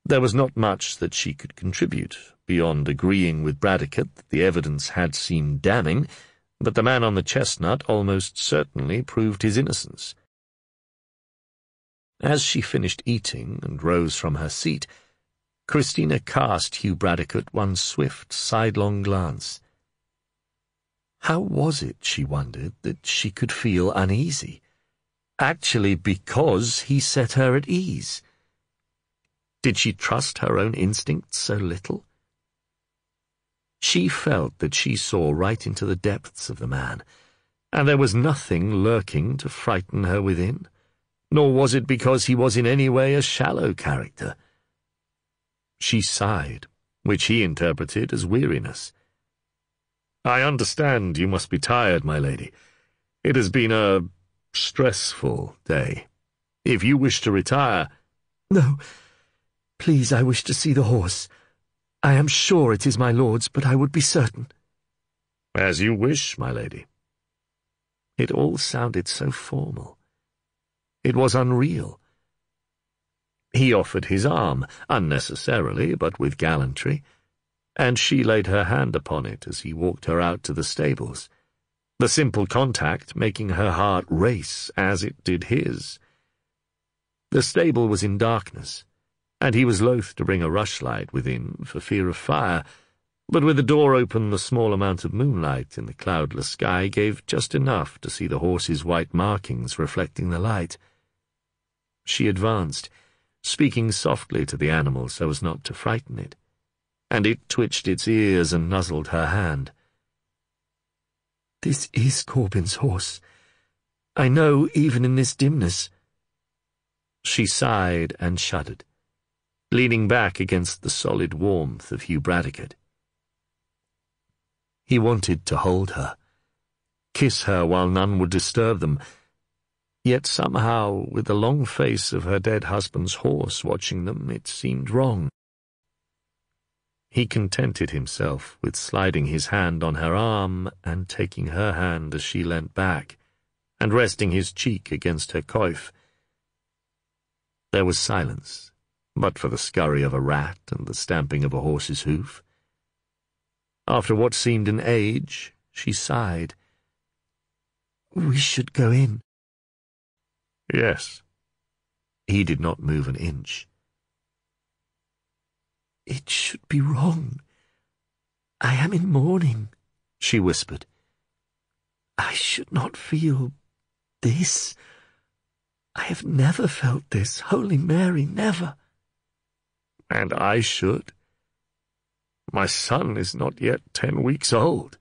A: there was not much that she could contribute, beyond agreeing with Bradecote that the evidence had seemed damning, but the man on the chestnut almost certainly proved his innocence. As she finished eating and rose from her seat, Christina cast Hugh Bradecote one swift, sidelong glance. How was it, she wondered, that she could feel uneasy? Actually because he set her at ease. Did she trust her own instincts so little? She felt that she saw right into the depths of the man, and there was nothing lurking to frighten her within, nor was it because he was in any way a shallow character. She sighed, which he interpreted as weariness. "I understand you must be tired, my lady. It has been a stressful day. If you wish to retire—"
C: "No, please, I wish to see the horse. I am sure it is my lord's, but I would be certain."
A: "As you wish, my lady." It all sounded so formal. It was unreal. He offered his arm, unnecessarily, but with gallantry, and she laid her hand upon it as he walked her out to the stables, the simple contact making her heart race as it did his. The stable was in darkness, and he was loath to bring a rushlight within for fear of fire, but with the door open the small amount of moonlight in the cloudless sky gave just enough to see the horse's white markings reflecting the light. She advanced, speaking softly to the animal so as not to frighten it, and it twitched its ears and nuzzled her hand.
C: "This is Corbin's horse. I know even in this dimness."
A: She sighed and shuddered, leaning back against the solid warmth of Hugh Bradecote. He wanted to hold her, kiss her while none would disturb them, yet somehow, with the long face of her dead husband's horse watching them, it seemed wrong. He contented himself with sliding his hand on her arm and taking her hand as she leant back, and resting his cheek against her coif. There was silence, but for the scurry of a rat and the stamping of a horse's hoof. After what seemed an age, she sighed.
C: "We should go in."
A: "Yes." He did not move an inch.
C: "It should be wrong. I am in mourning," she whispered. "I should not feel this. I have never felt this, Holy Mary, never."
A: "And I should. My son is not yet 10 weeks old."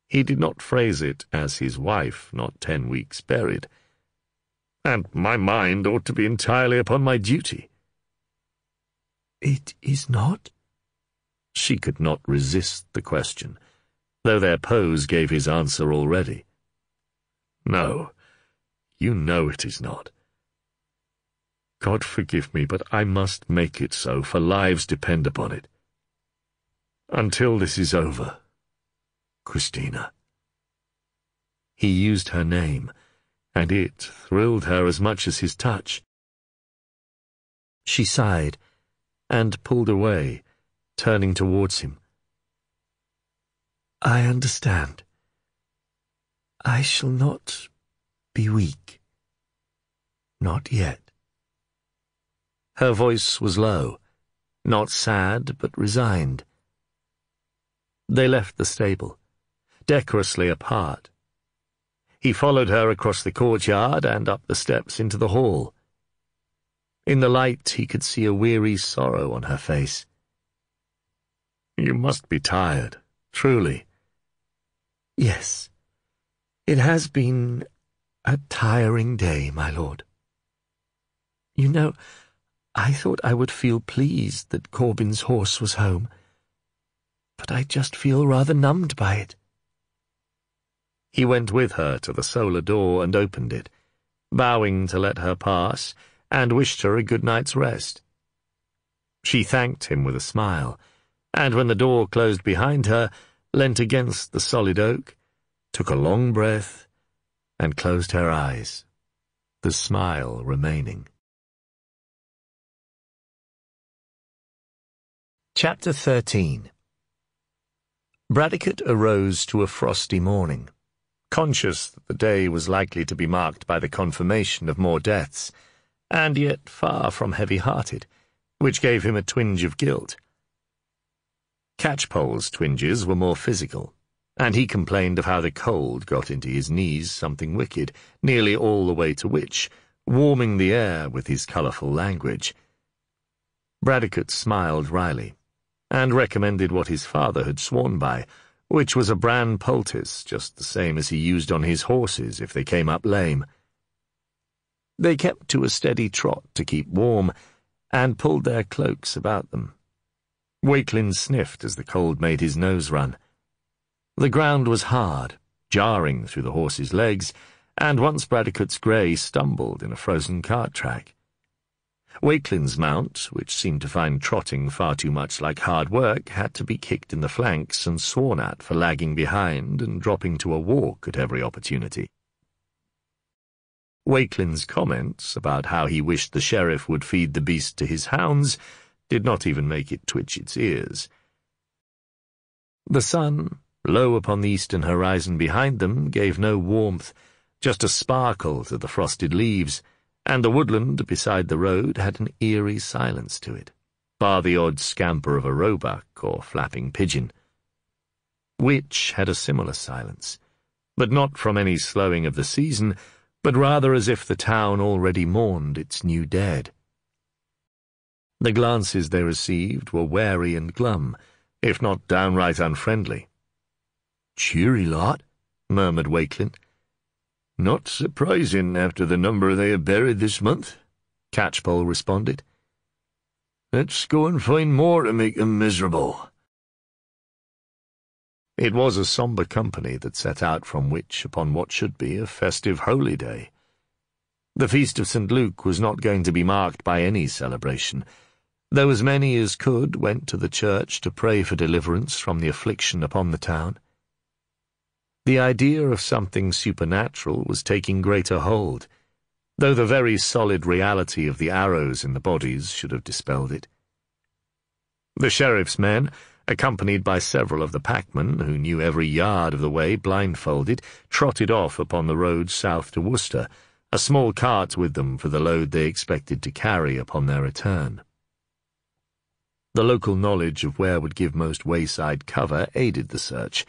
A: He did not phrase it as his wife, not 10 weeks buried. "And my mind ought to be entirely upon my duty."
C: "It is not?"
A: She could not resist the question, though their pose gave his answer already. "No, you know it is not. God forgive me, but I must make it so, for lives depend upon it. Until this is over, Christina." He used her name, and it thrilled her as much as his touch. She sighed, and pulled away, turning towards him.
C: "I understand. I shall not be weak. Not yet."
A: Her voice was low, not sad but resigned. They left the stable, decorously apart. He followed her across the courtyard and up the steps into the hall. In the light he could see a weary sorrow on her face. "You must be tired, truly."
C: "Yes, it has been a tiring day, my lord. You know, I thought I would feel pleased that Corbin's horse was home, but I just feel rather numbed by it."
A: He went with her to the solar door and opened it, bowing to let her pass, and wished her a good night's rest. She thanked him with a smile, and when the door closed behind her, leant against the solid oak, took a long breath, and closed her eyes, the smile remaining. Chapter 13. Bradecote arose to a frosty morning, conscious that the day was likely to be marked by the confirmation of more deaths, and yet far from heavy-hearted, which gave him a twinge of guilt. Catchpoll's twinges were more physical, and he complained of how the cold got into his knees something wicked, nearly all the way to Wich, warming the air with his colourful language. Bradecote smiled wryly, and recommended what his father had sworn by, which was a bran poultice, just the same as he used on his horses if they came up lame. They kept to a steady trot to keep warm, and pulled their cloaks about them. Walkelin sniffed as the cold made his nose run. The ground was hard, jarring through the horse's legs, and once Bradecote's grey stumbled in a frozen cart track. Wakelin's mount, which seemed to find trotting far too much like hard work, had to be kicked in the flanks and sworn at for lagging behind and dropping to a walk at every opportunity. Wakelin's comments about how he wished the sheriff would feed the beast to his hounds did not even make it twitch its ears. The sun, low upon the eastern horizon behind them, gave no warmth, just a sparkle to the frosted leaves, and the woodland beside the road had an eerie silence to it, bar the odd scamper of a roebuck or flapping pigeon. Wich had a similar silence, but not from any slowing of the season, but rather as if the town already mourned its new dead. The glances they received were wary and glum, if not downright unfriendly.
B: "Cheery lot,"
A: murmured Walkelin.
B: "Not surprising after the number they have buried this month,"
A: Catchpoll responded.
B: "Let's go and find more to make them miserable."
A: It was a sombre company that set out from Wich upon what should be a festive holy day. The feast of St. Luke was not going to be marked by any celebration, though as many as could went to the church to pray for deliverance from the affliction upon the town. The idea of something supernatural was taking greater hold, though the very solid reality of the arrows in the bodies should have dispelled it. The sheriff's men, accompanied by several of the packmen who knew every yard of the way blindfolded, trotted off upon the road south to Worcester, a small cart with them for the load they expected to carry upon their return. The local knowledge of where would give most wayside cover aided the search,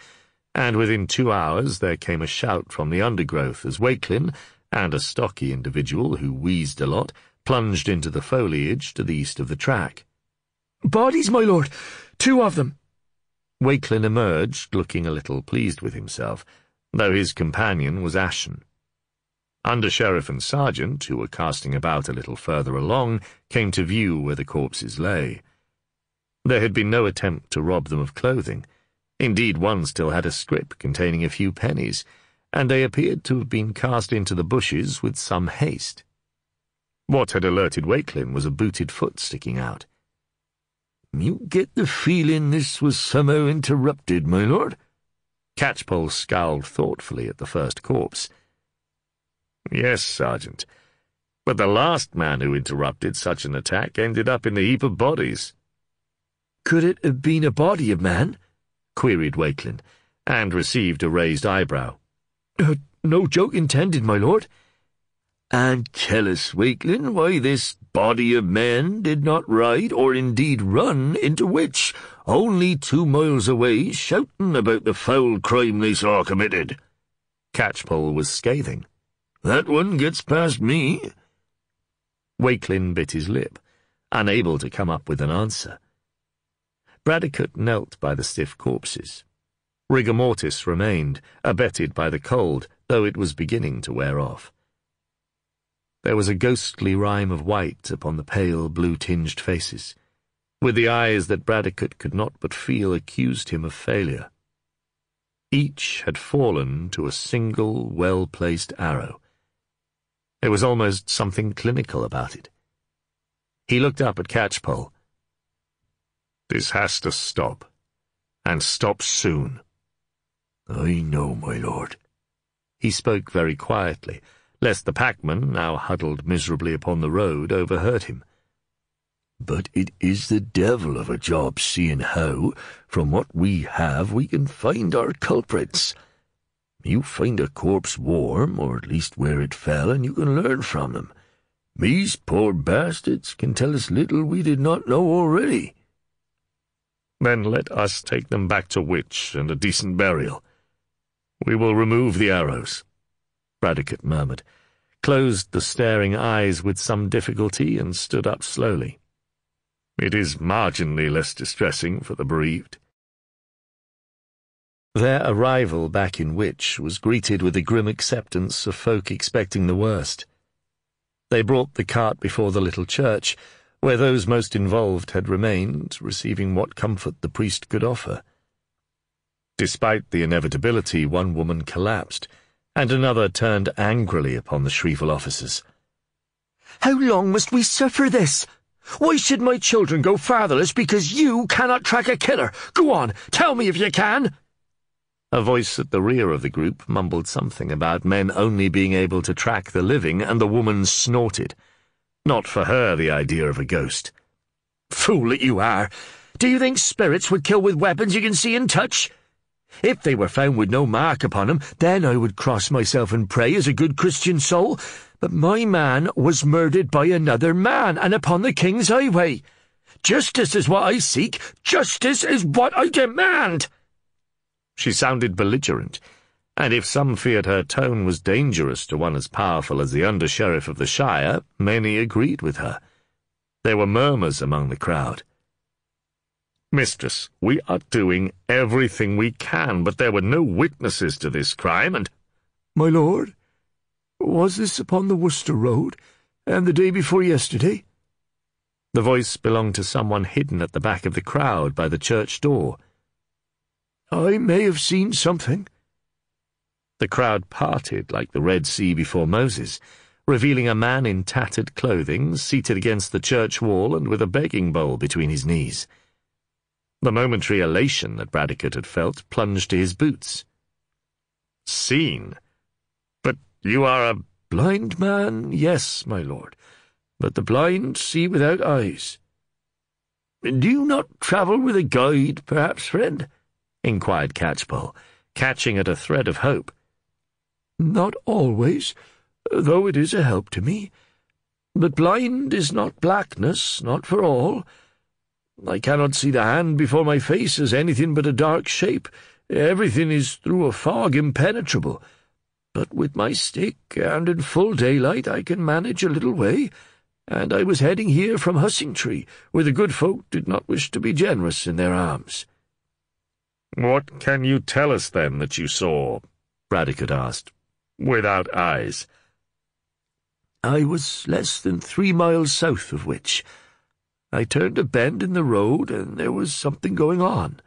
A: and within 2 hours there came a shout from the undergrowth as Walkelin, and a stocky individual who wheezed a lot, plunged into the foliage to the east of the track.
C: "Bodies, my lord! 2 of them!"
A: Walkelin emerged, looking a little pleased with himself, though his companion was ashen. Under-sheriff and sergeant, who were casting about a little further along, came to view where the corpses lay. There had been no attempt to rob them of clothing. Indeed, one still had a scrip containing a few pennies, and they appeared to have been cast into the bushes with some haste. What had alerted Walkelin was a booted foot sticking out.
B: "You get the feeling this was somehow interrupted, my lord?"
A: Catchpoll scowled thoughtfully at the first corpse.
E: "Yes, Sergeant, but the last man who interrupted such an attack ended up in the heap of bodies."
C: "Could it have been a body of man?"
A: queried Walkelin, and received a raised eyebrow.
C: No joke intended, my lord."
B: "And tell us, Walkelin, why this body of men did not ride, or indeed run, into Wich, only 2 miles away, shouting about the foul crime they saw committed."
A: Catchpoll was scathing.
B: "That one gets past me."
A: Walkelin bit his lip, unable to come up with an answer. Bradecote knelt by the stiff corpses. Rigor mortis remained, abetted by the cold, though it was beginning to wear off. There was a ghostly rime of white upon the pale, blue-tinged faces, with the eyes that Bradecote could not but feel accused him of failure. Each had fallen to a single, well-placed arrow. There was almost something clinical about it. He looked up at Catchpoll.
E: "This has to stop, and stop soon."
B: "I know, my lord."
A: He spoke very quietly, lest the packman, now huddled miserably upon the road, overheard him.
B: "But it is the devil of a job seeing how, from what we have, we can find our culprits. You find a corpse warm, or at least where it fell, and you can learn from them. These poor bastards can tell us little we did not know already."
E: "Then let us take them back to Wich and a decent burial. We will remove the arrows,"
A: Bradecote murmured, closed the staring eyes with some difficulty, and stood up slowly.
E: "It is marginally less distressing for the bereaved."
A: Their arrival back in Wich was greeted with the grim acceptance of folk expecting the worst. They brought the cart before the little church, where those most involved had remained, receiving what comfort the priest could offer. Despite the inevitability, one woman collapsed, and another turned angrily upon the Sheriff officers.
F: "How long must we suffer this? Why should my children go fatherless because you cannot track a killer? Go on, tell me if you can!"
A: A voice at the rear of the group mumbled something about men only being able to track the living, and the woman snorted. Not for her the idea of a ghost.
F: "Fool that you are! Do you think spirits would kill with weapons you can see and touch? If they were found with no mark upon them, then I would cross myself and pray as a good Christian soul. But my man was murdered by another man, and upon the king's highway. Justice is what I seek. Justice is what I demand."
A: She sounded belligerent, and if some feared her tone was dangerous to one as powerful as the Under-Sheriff of the Shire, many agreed with her. There were murmurs among the crowd.
E: "Mistress, we are doing everything we can, but there were no witnesses to this crime, and—"
C: "My lord, was this upon the Worcester road, and the day before yesterday?"
A: The voice belonged to someone hidden at the back of the crowd by the church door.
C: "I may have seen something."
A: The crowd parted like the Red Sea before Moses, revealing a man in tattered clothing, seated against the church wall and with a begging bowl between his knees. The momentary elation that Bradecote had felt plunged to his boots.
E: "Seen? But you are a—"
C: "Blind man, yes, my lord, but the blind see without eyes."
F: "Do you not travel with a guide, perhaps, friend?"
A: inquired Catchpoll, catching at a thread of hope.
C: "Not always, though it is a help to me. But blind is not blackness, not for all. I cannot see the hand before my face as anything but a dark shape. Everything is through a fog impenetrable. But with my stick, and in full daylight, I can manage a little way, and I was heading here from Hussingtree, where the good folk did not wish to be generous in their alms."
E: "What can you tell us, then, that you saw?" Bradecote asked. "Without eyes."
C: "I was less than 3 miles south of Wich. I turned a bend in the road, and there was something going on.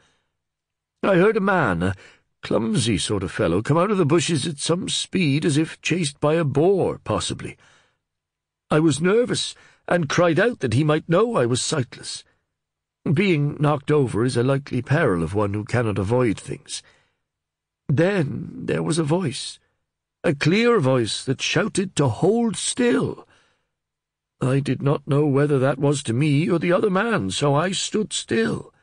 C: I heard a man, a clumsy sort of fellow, come out of the bushes at some speed, as if chased by a boar, possibly. I was nervous, and cried out that he might know I was sightless. Being knocked over is a likely peril of one who cannot avoid things. Then there was a voice, a clear voice that shouted to hold still. I did not know whether that was to me or the other man, so I stood still.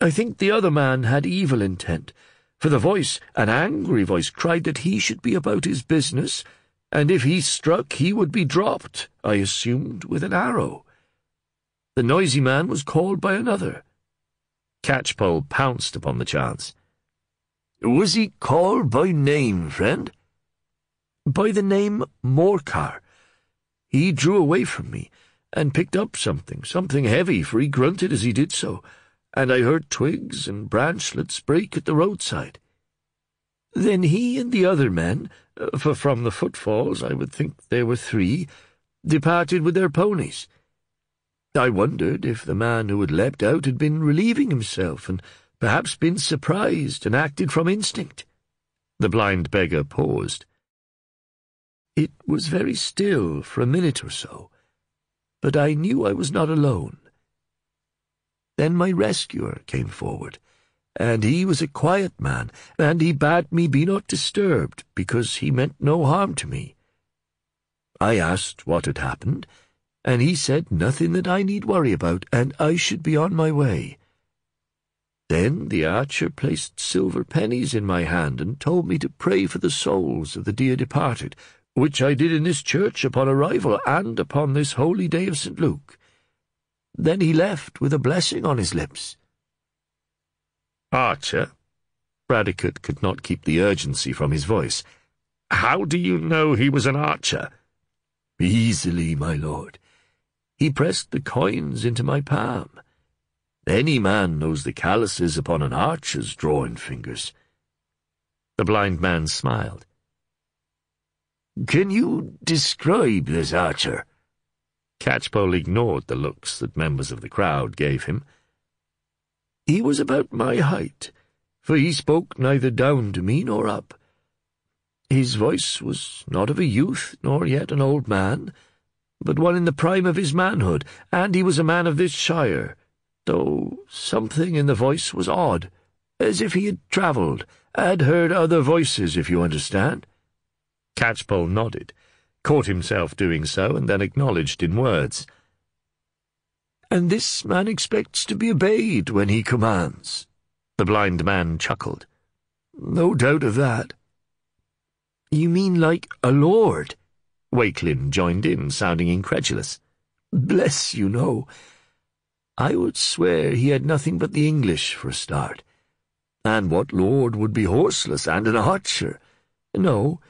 C: I think the other man had evil intent, for the voice, an angry voice, cried that he should be about his business, and if he struck he would be dropped, I assumed, with an arrow. The noisy man was called by another.
F: Catchpoll pounced upon the chance. "Was he called by name, friend?" "By the name Morcar. He drew away from me, and picked up something heavy, for he grunted as he did so, and I heard twigs and branchlets break at the roadside. Then he and the other men, for from the footfalls I would think there were 3, departed with their ponies. I wondered if the man who had leapt out had been relieving himself, and perhaps been surprised and acted from instinct." The blind beggar paused. "It was very still for a minute or so, but I knew I was not alone. Then my rescuer came forward, and he was a quiet man, and he bade me be not disturbed, because he meant no harm to me. I asked what had happened, and he said nothing that I need worry about, and I should be on my way. Then the archer placed silver pennies in my hand and told me to pray for the souls of the dear departed, which I did in this church upon arrival and upon this holy day of St. Luke. Then he left with a blessing on his lips."
E: "Archer?"
F: Bradecote could not keep the urgency from his voice.
E: "How do you know he was an archer?"
F: "Easily, my lord. He pressed the coins into my palm. Any man knows the calluses upon an archer's drawing fingers."
A: The blind man smiled.
F: "Can you describe this archer?"
A: Catchpoll ignored the looks that members of the crowd gave him.
F: "He was about my height, for he spoke neither down to me nor up. His voice was not of a youth, nor yet an old man, but one in the prime of his manhood, and he was a man of this shire, though something in the voice was odd, as if he had travelled, had heard other voices, if you understand."
A: Catchpoll nodded, caught himself doing so, and then acknowledged in words.
F: "And this man expects to be obeyed when he commands."
A: The blind man chuckled.
F: "No doubt of that." "You mean like a lord?"
A: Walkelin joined in, sounding incredulous.
F: "Bless you, no. I would swear he had nothing but the English for a start. And what lord would be horseless and an archer? No,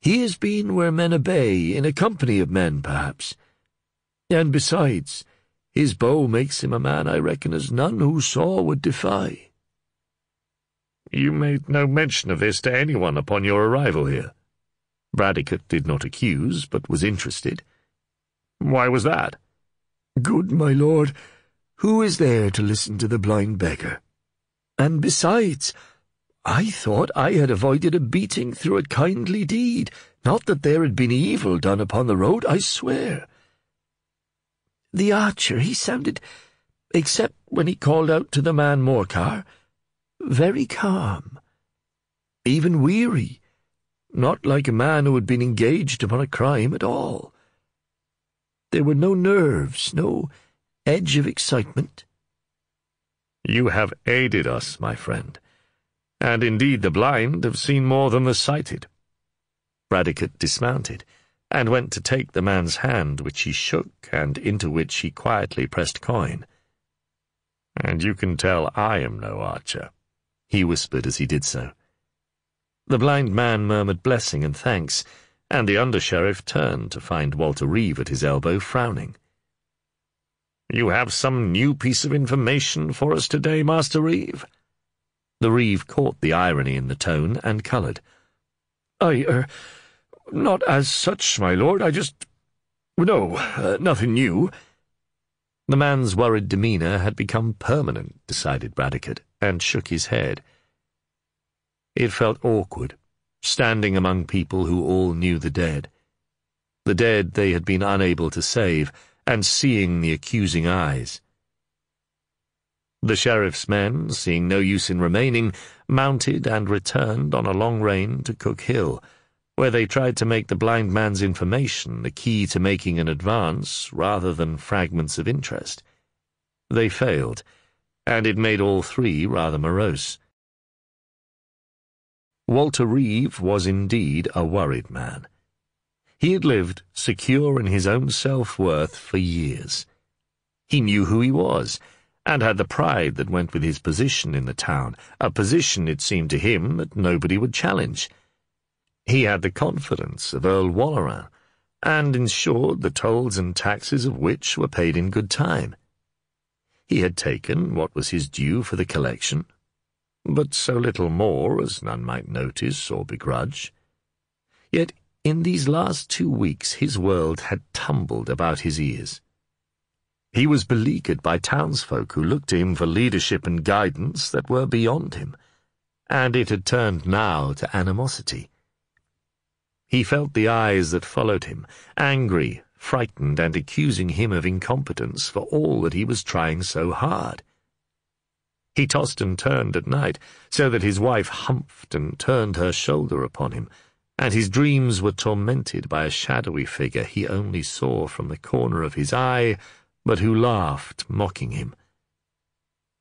F: he has been where men obey, in a company of men, perhaps. And besides, his bow makes him a man I reckon as none who saw would defy."
E: "You made no mention of this to anyone upon your arrival here?"
A: Bradecote did not accuse, but was interested.
E: "Why was that?"
F: "Good my lord, who is there to listen to the blind beggar? And besides, I thought I had avoided a beating through a kindly deed, not that there had been evil done upon the road, I swear. The archer, he sounded, except when he called out to the man Morcar, very calm, even weary, not like a man who had been engaged upon a crime at all. There were no nerves, no edge of excitement."
A: "You have aided us, my friend, and indeed the blind have seen more than the sighted." Bradecote dismounted, and went to take the man's hand, which he shook, and into which he quietly pressed coin.
E: "And you can tell I am no archer,"
A: he whispered as he did so. The blind man murmured blessing and thanks, and the under-sheriff turned to find Walter Reeve at his elbow, frowning.
E: "You have some new piece of information for us today, Master Reeve?"
A: The Reeve caught the irony in the tone and coloured.
F: Not as such, my lord, nothing new."
A: The man's worried demeanour had become permanent, decided Bradecote, and shook his head. It felt awkward, standing among people who all knew the dead they had been unable to save, and seeing the accusing eyes. The sheriff's men, seeing no use in remaining, mounted and returned on a long rein to Cook Hill, where they tried to make the blind man's information the key to making an advance rather than fragments of interest. They failed, and it made all 3 rather morose. Walter Reeve was indeed a worried man. He had lived secure in his own self-worth for years. He knew who he was, and had the pride that went with his position in the town, a position, it seemed to him, that nobody would challenge. He had the confidence of Earl Walkelin, and ensured the tolls and taxes of Wich were paid in good time. He had taken what was his due for the collection, but so little more as none might notice or begrudge. Yet in these last 2 weeks his world had tumbled about his ears. He was beleaguered by townsfolk who looked to him for leadership and guidance that were beyond him, and it had turned now to animosity. He felt the eyes that followed him, angry, frightened, and accusing him of incompetence for all that he was trying so hard. He tossed and turned at night, so that his wife humphed and turned her shoulder upon him, and his dreams were tormented by a shadowy figure he only saw from the corner of his eye, but who laughed, mocking him.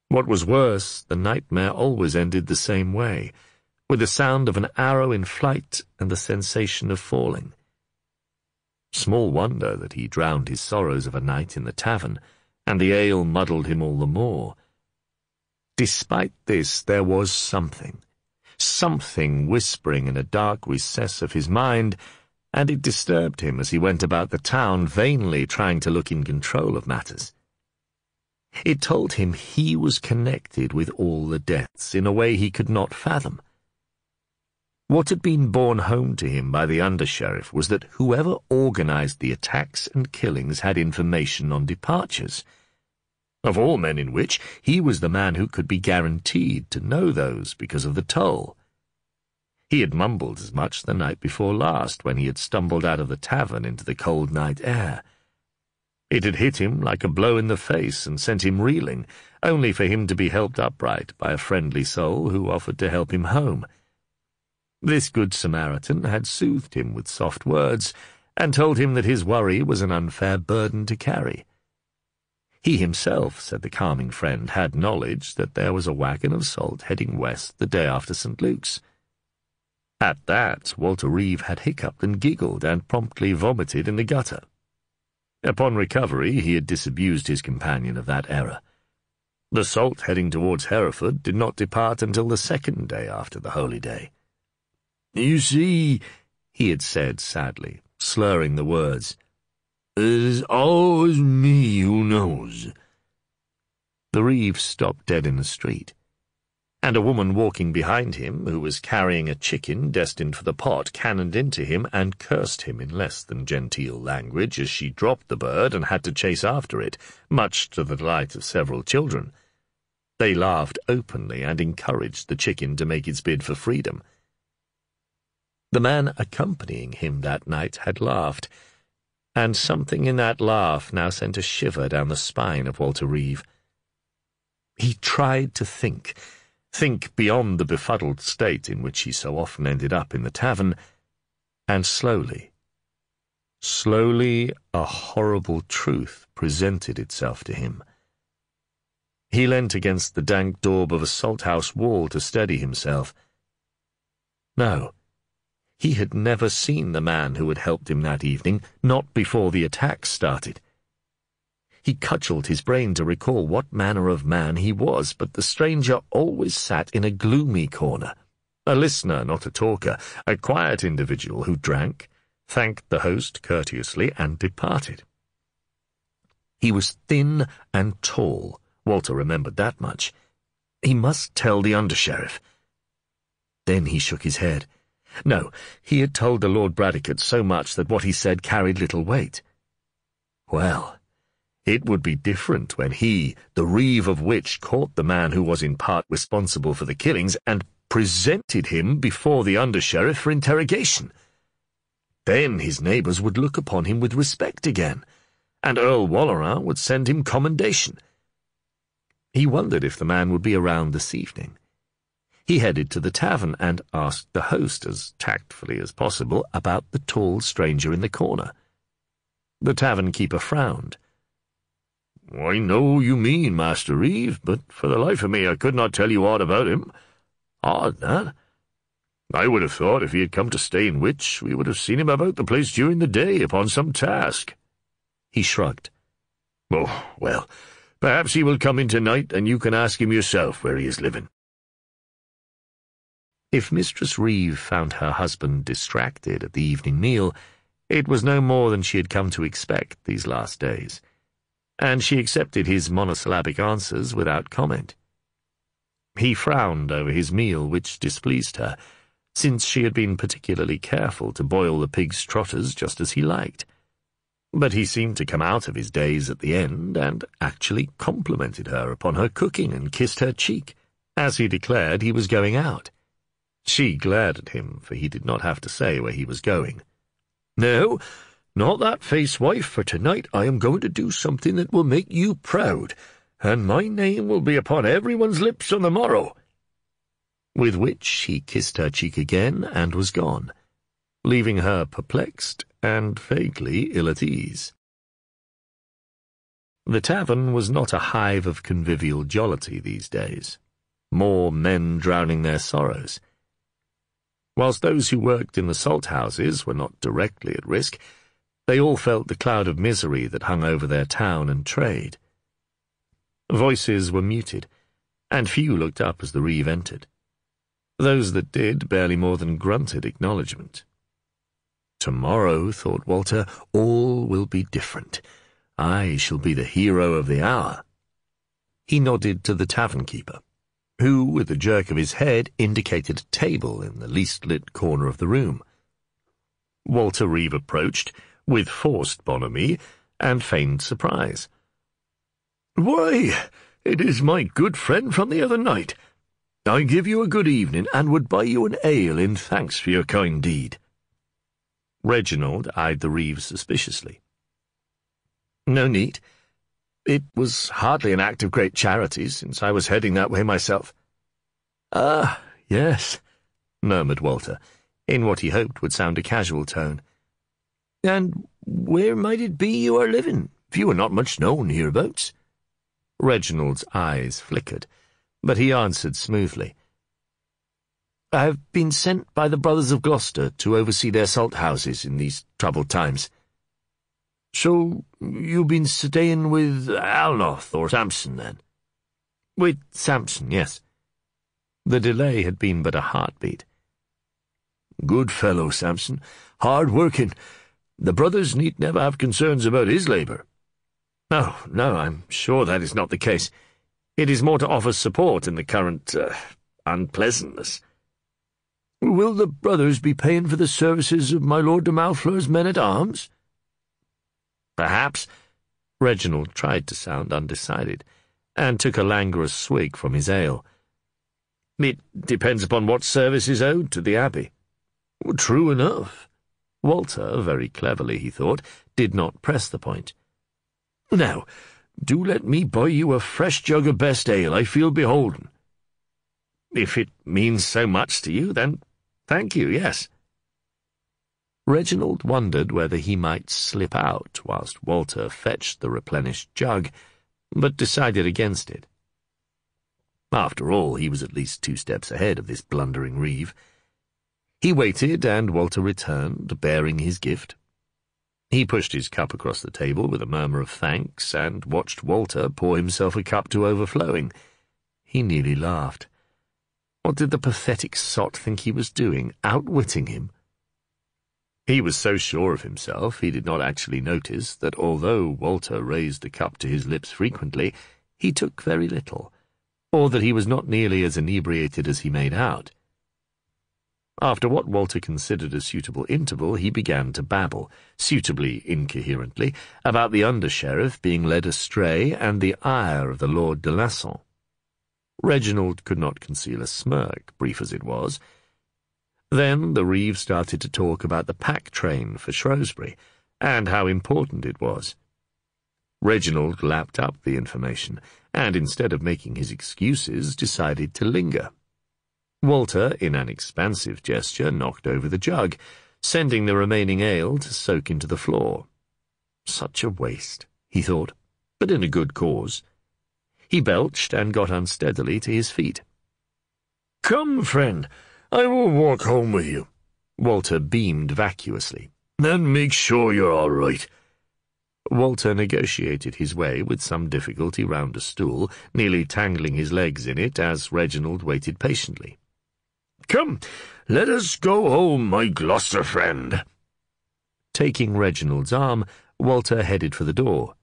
A: What was worse, the nightmare always ended the same way, with the sound of an arrow in flight and the sensation of falling. Small wonder that he drowned his sorrows of a night in the tavern, and the ale muddled him all the more. Despite this, there was something whispering in a dark recess of his mind, and it disturbed him as he went about the town vainly trying to look in control of matters. It told him he was connected with all the deaths in a way he could not fathom. What had been borne home to him by the under-sheriff was that whoever organized the attacks and killings had information on departures. Of all men in Wich, he was the man who could be guaranteed to know those because of the toll. He had mumbled as much the night before last when he had stumbled out of the tavern into the cold night air. It had hit him like a blow in the face and sent him reeling, only for him to be helped upright by a friendly soul who offered to help him home. This good Samaritan had soothed him with soft words, and told him that his worry was an unfair burden to carry. He himself, said the calming friend, had knowledge that there was a wagon of salt heading west the day after St. Luke's. At that, Walter Reeve had hiccuped and giggled and promptly vomited in the gutter. Upon recovery, he had disabused his companion of that error. The salt heading towards Hereford did not depart until the 2nd day after the holy day. "You see," he had said sadly, slurring the words, "it is always me who knows." The reeve stopped dead in the street, and a woman walking behind him, who was carrying a chicken destined for the pot, cannoned into him and cursed him in less than genteel language as she dropped the bird and had to chase after it, much to the delight of several children. They laughed openly and encouraged the chicken to make its bid for freedom. The man accompanying him that night had laughed, and something in that laugh now sent a shiver down the spine of Walter Reeve. He tried to think beyond the befuddled state in which he so often ended up in the tavern, and slowly, a horrible truth presented itself to him. He leant against the dank daub of a salt-house wall to steady himself. No, he had never seen the man who had helped him that evening, not before the attack started. He cudgelled his brain to recall what manner of man he was, but the stranger always sat in a gloomy corner, a listener, not a talker, a quiet individual who drank, thanked the host courteously, and departed. He was thin and tall, Walter remembered that much. He must tell the under-sheriff. Then he shook his head. No, he had told the Lord Bradecote so much that what he said carried little weight. Well, it would be different when he, the reeve of Wich, caught the man who was in part responsible for the killings and presented him before the under-sheriff for interrogation. Then his neighbours would look upon him with respect again, and Earl Walkelin would send him commendation. He wondered if the man would be around this evening. He headed to the tavern and asked the host, as tactfully as possible, about the tall stranger in the corner. The tavern-keeper frowned. "I know who you mean, Master Reeve, but for the life of me I could not tell you aught about him. Odd, that. I would have thought if he had come to stay in Wich, we would have seen him about the place during the day upon some task." He shrugged. "Oh, well,
E: Perhaps he will come in tonight, and you can ask him yourself where he is living.
A: If Mistress Reeve found her husband distracted at the evening meal, it was no more than she had come to expect these last days, and she accepted his monosyllabic answers without comment. He frowned over his meal, which displeased her, since she had been particularly careful to boil the pig's trotters just as he liked. But he seemed to come out of his daze at the end, and actually complimented her upon her cooking and kissed her cheek, as he declared he was going out. She glared at him, for he did not have to say where he was going.
F: "No, not that face, wife, for tonight I am going to do something that will make you proud, and my name will be upon everyone's lips on the morrow."
A: With which he kissed her cheek again and was gone, leaving her perplexed and vaguely ill at ease. The tavern was not a hive of convivial jollity these days, more men drowning their sorrows. Whilst those who worked in the salt-houses were not directly at risk, they all felt the cloud of misery that hung over their town and trade. Voices were muted, and few looked up as the reeve entered. Those that did barely more than grunted acknowledgment. Tomorrow, thought Walter, all will be different. I shall be the hero of the hour. He nodded to the tavern-keeper, who, with a jerk of his head, indicated a table in the least lit corner of the room. Walter Reeve approached, with forced bonhomie and feigned surprise.
F: "Why, it is my good friend from the other night. I give you a good evening, and would buy you an ale in thanks for your kind deed."
A: Reginald eyed the reeve suspiciously. "No need. It was hardly an act of great charity, since I was heading that way myself."
F: "Ah, yes,"
A: murmured Walter, in what he hoped would sound a casual tone.
F: "And where might it be you are living, if you are not much known hereabouts?"
A: Reginald's eyes flickered, but he answered smoothly.
F: "I have been sent by the brothers of Gloucester to oversee their salt-houses in these troubled times." "So you've been staying with Alnoth or Samson, then?"
A: "With Samson, yes." The delay had been but a heartbeat.
F: "Good fellow, Samson. Hard-working. The brothers need never have concerns about his labour."
A: "Oh, no, I'm sure that is not the case. It is more to offer support in the current, unpleasantness."
F: "Will the brothers be paying for the services of my Lord de Malfleur's men-at-arms?"
A: "Perhaps." Reginald tried to sound undecided, and took a languorous swig from his ale. "It depends upon what service is owed to the Abbey."
F: "True enough."
A: Walter, very cleverly, he thought, did not press the point.
F: "Now, do let me buy you a fresh jug of best ale. I feel beholden."
A: "If it means so much to you, then thank you, yes." Reginald wondered whether he might slip out whilst Walter fetched the replenished jug, but decided against it. After all, he was at least 2 steps ahead of this blundering reeve. He waited, and Walter returned, bearing his gift. He pushed his cup across the table with a murmur of thanks, and watched Walter pour himself a cup to overflowing. He nearly laughed. What did the pathetic sot think he was doing, outwitting him? He was so sure of himself he did not actually notice that although Walter raised the cup to his lips frequently, he took very little, or that he was not nearly as inebriated as he made out. After what Walter considered a suitable interval, he began to babble, suitably incoherently, about the under-sheriff being led astray and the ire of the Lord de Lasson. Reginald could not conceal a smirk, brief as it was. Then the reeve started to talk about the pack train for Shrewsbury, and how important it was. Reginald lapped up the information, and instead of making his excuses, decided to linger. Walter, in an expansive gesture, knocked over the jug, sending the remaining ale to soak into the floor. Such a waste, he thought, but in a good cause. He belched and got unsteadily to his feet.
F: "Come, friend, I will walk home with you."
A: Walter beamed vacuously.
F: "And make sure you're all right."
A: Walter negotiated his way with some difficulty round a stool, nearly tangling his legs in it as Reginald waited patiently.
E: "Come, let us go home, my Gloucester friend."
A: Taking Reginald's arm, Walter headed for the door.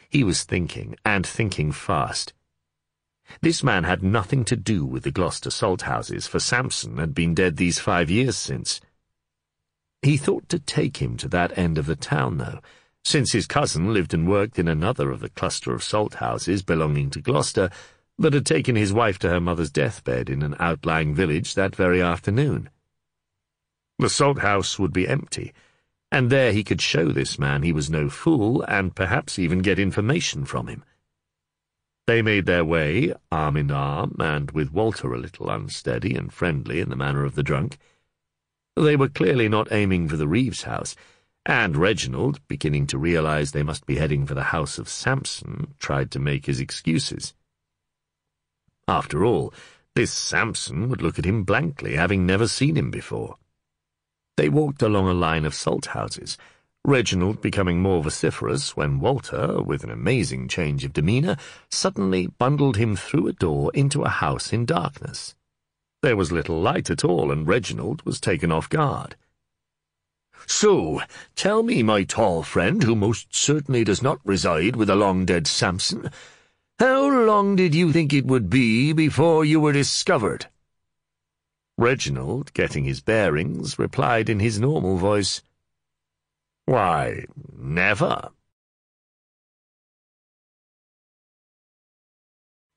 A: He was thinking, and thinking fast. This man had nothing to do with the Gloucester salt houses, for Samson had been dead these 5 years since. He thought to take him to that end of the town, though, since his cousin lived and worked in another of the cluster of salt houses belonging to Gloucester that had taken his wife to her mother's deathbed in an outlying village that very afternoon. The salt house would be empty, and there he could show this man he was no fool, and perhaps even get information from him. They made their way, arm in arm, and with Walter a little unsteady and friendly in the manner of the drunk. They were clearly not aiming for the Reeves house, and Reginald, beginning to realize they must be heading for the house of Samson, tried to make his excuses. After all, this Samson would look at him blankly, having never seen him before. They walked along a line of salt houses, Reginald becoming more vociferous when Walter, with an amazing change of demeanour, suddenly bundled him through a door into a house in darkness. There was little light at all, and Reginald was taken off guard.
F: "So, tell me, my tall friend, who most certainly does not reside with the long-dead Samson, how long did you think it would be before you were discovered?"
A: Reginald, getting his bearings, replied in his normal voice, "Why, never."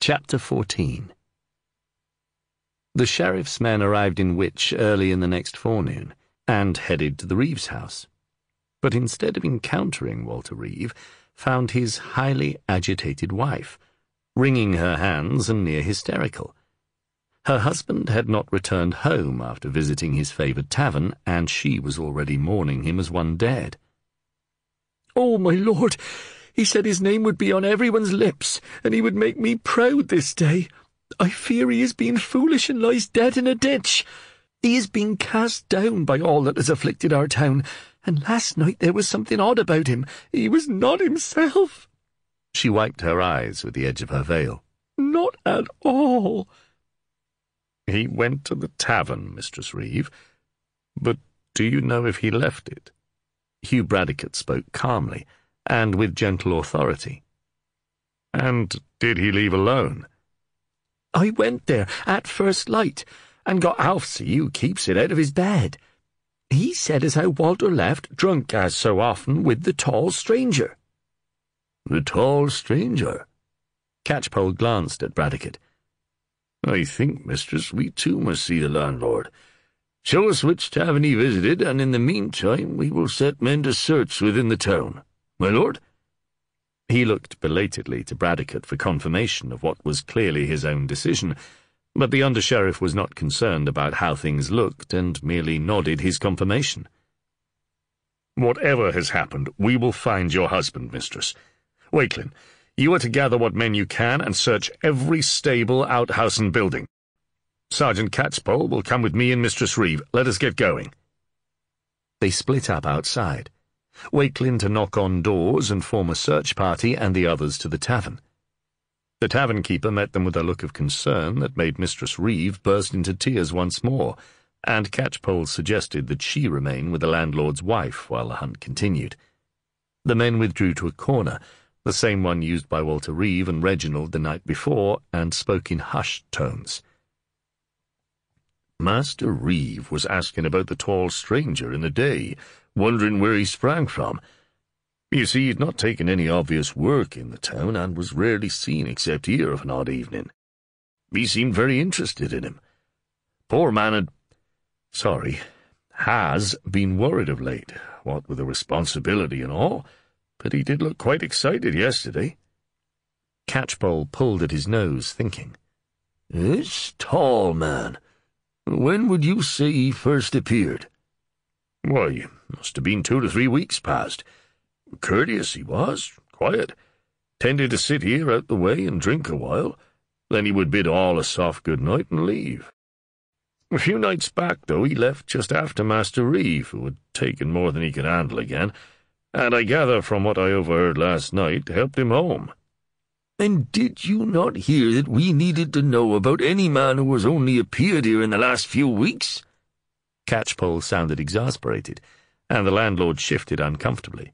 A: Chapter 14. The sheriff's men arrived in Wich early in the next forenoon, and headed to the Reeves house, but instead of encountering Walter Reeve, found his highly agitated wife, wringing her hands and near hysterical. Her husband had not returned home after visiting his favoured tavern, and she was already mourning him as one dead.
C: "Oh, my lord, he said his name would be on everyone's lips, and he would make me proud this day. I fear he has been foolish and lies dead in a ditch. He is being cast down by all that has afflicted our town, and last night there was something odd about him. He was not himself."
A: She wiped her eyes with the edge of her veil.
C: "Not at all."
A: "He went to the tavern, Mistress Reeve, but do you know if he left it?" Hugh Bradecote spoke calmly, and with gentle authority. "And did he leave alone?"
C: "I went there at first light, and got Alfsey, who keeps it, out of his bed. He said as how Walter left, drunk as so often, with the tall stranger."
E: "The tall stranger?"
A: Catchpoll glanced at Bradecote.
E: "I think, mistress, we too must see the landlord. Show us which tavern he visited, and in the meantime we will set men to search within the town. My lord?"
A: He looked belatedly to Bradecote for confirmation of what was clearly his own decision, but the under-sheriff was not concerned about how things looked, and merely nodded his confirmation.
E: "Whatever has happened, we will find your husband, mistress. Walkelin, you are to gather what men you can and search every stable, outhouse, and building. Sergeant Catchpoll will come with me and Mistress Reeve. Let us get going."
A: They split up outside, Walkelin to knock on doors and form a search party, and the others to the tavern. The tavern-keeper met them with a look of concern that made Mistress Reeve burst into tears once more, and Catchpoll suggested that she remain with the landlord's wife while the hunt continued. The men withdrew to a corner, the same one used by Walter Reeve and Reginald the night before, and spoke in hushed tones.
E: "Master Reeve was asking about the tall stranger in the day, wondering where he sprang from. You see, he'd not taken any obvious work in the town, and was rarely seen except here of an odd evening. He seemed very interested in him. Poor man has been worried of late, what with the responsibility and all, but he did look quite excited yesterday."
A: Catchpoll pulled at his nose, thinking.
E: "This tall man, when would you say he first appeared?" "Why, must have been 2 to 3 weeks past. Courteous he was, quiet, tended to sit here out the way and drink a while. Then he would bid all a soft good night and leave. A few nights back, though, he left just after Master Reeve, who had taken more than he could handle again, and I gather from what I overheard last night, helped him home.
B: And did you not hear that we needed to know about any man who has only appeared here in the last few weeks?
A: Catchpoll sounded exasperated, and the landlord shifted uncomfortably.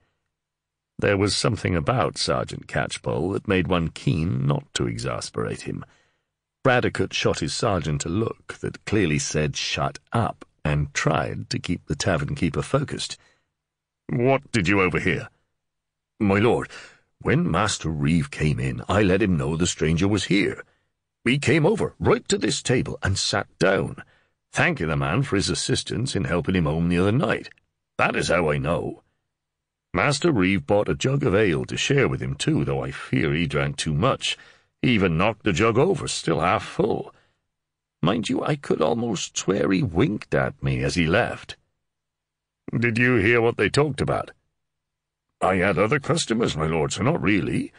A: There was something about Sergeant Catchpoll that made one keen not to exasperate him. Bradecote shot his sergeant a look that clearly said, "Shut up," and tried to keep the tavern-keeper focused.
E: "What did you overhear?"
B: "My lord, when Master Reeve came in, I let him know the stranger was here. He came over right to this table and sat down, thanking the man for his assistance in helping him home the other night. That is how I know. Master Reeve bought a jug of ale to share with him too, though I fear he drank too much. He even knocked the jug over, still half full. Mind you, I could almost swear he winked at me as he left."
E: "Did you hear what they talked about?"
B: "I had other customers, my lord, so not really.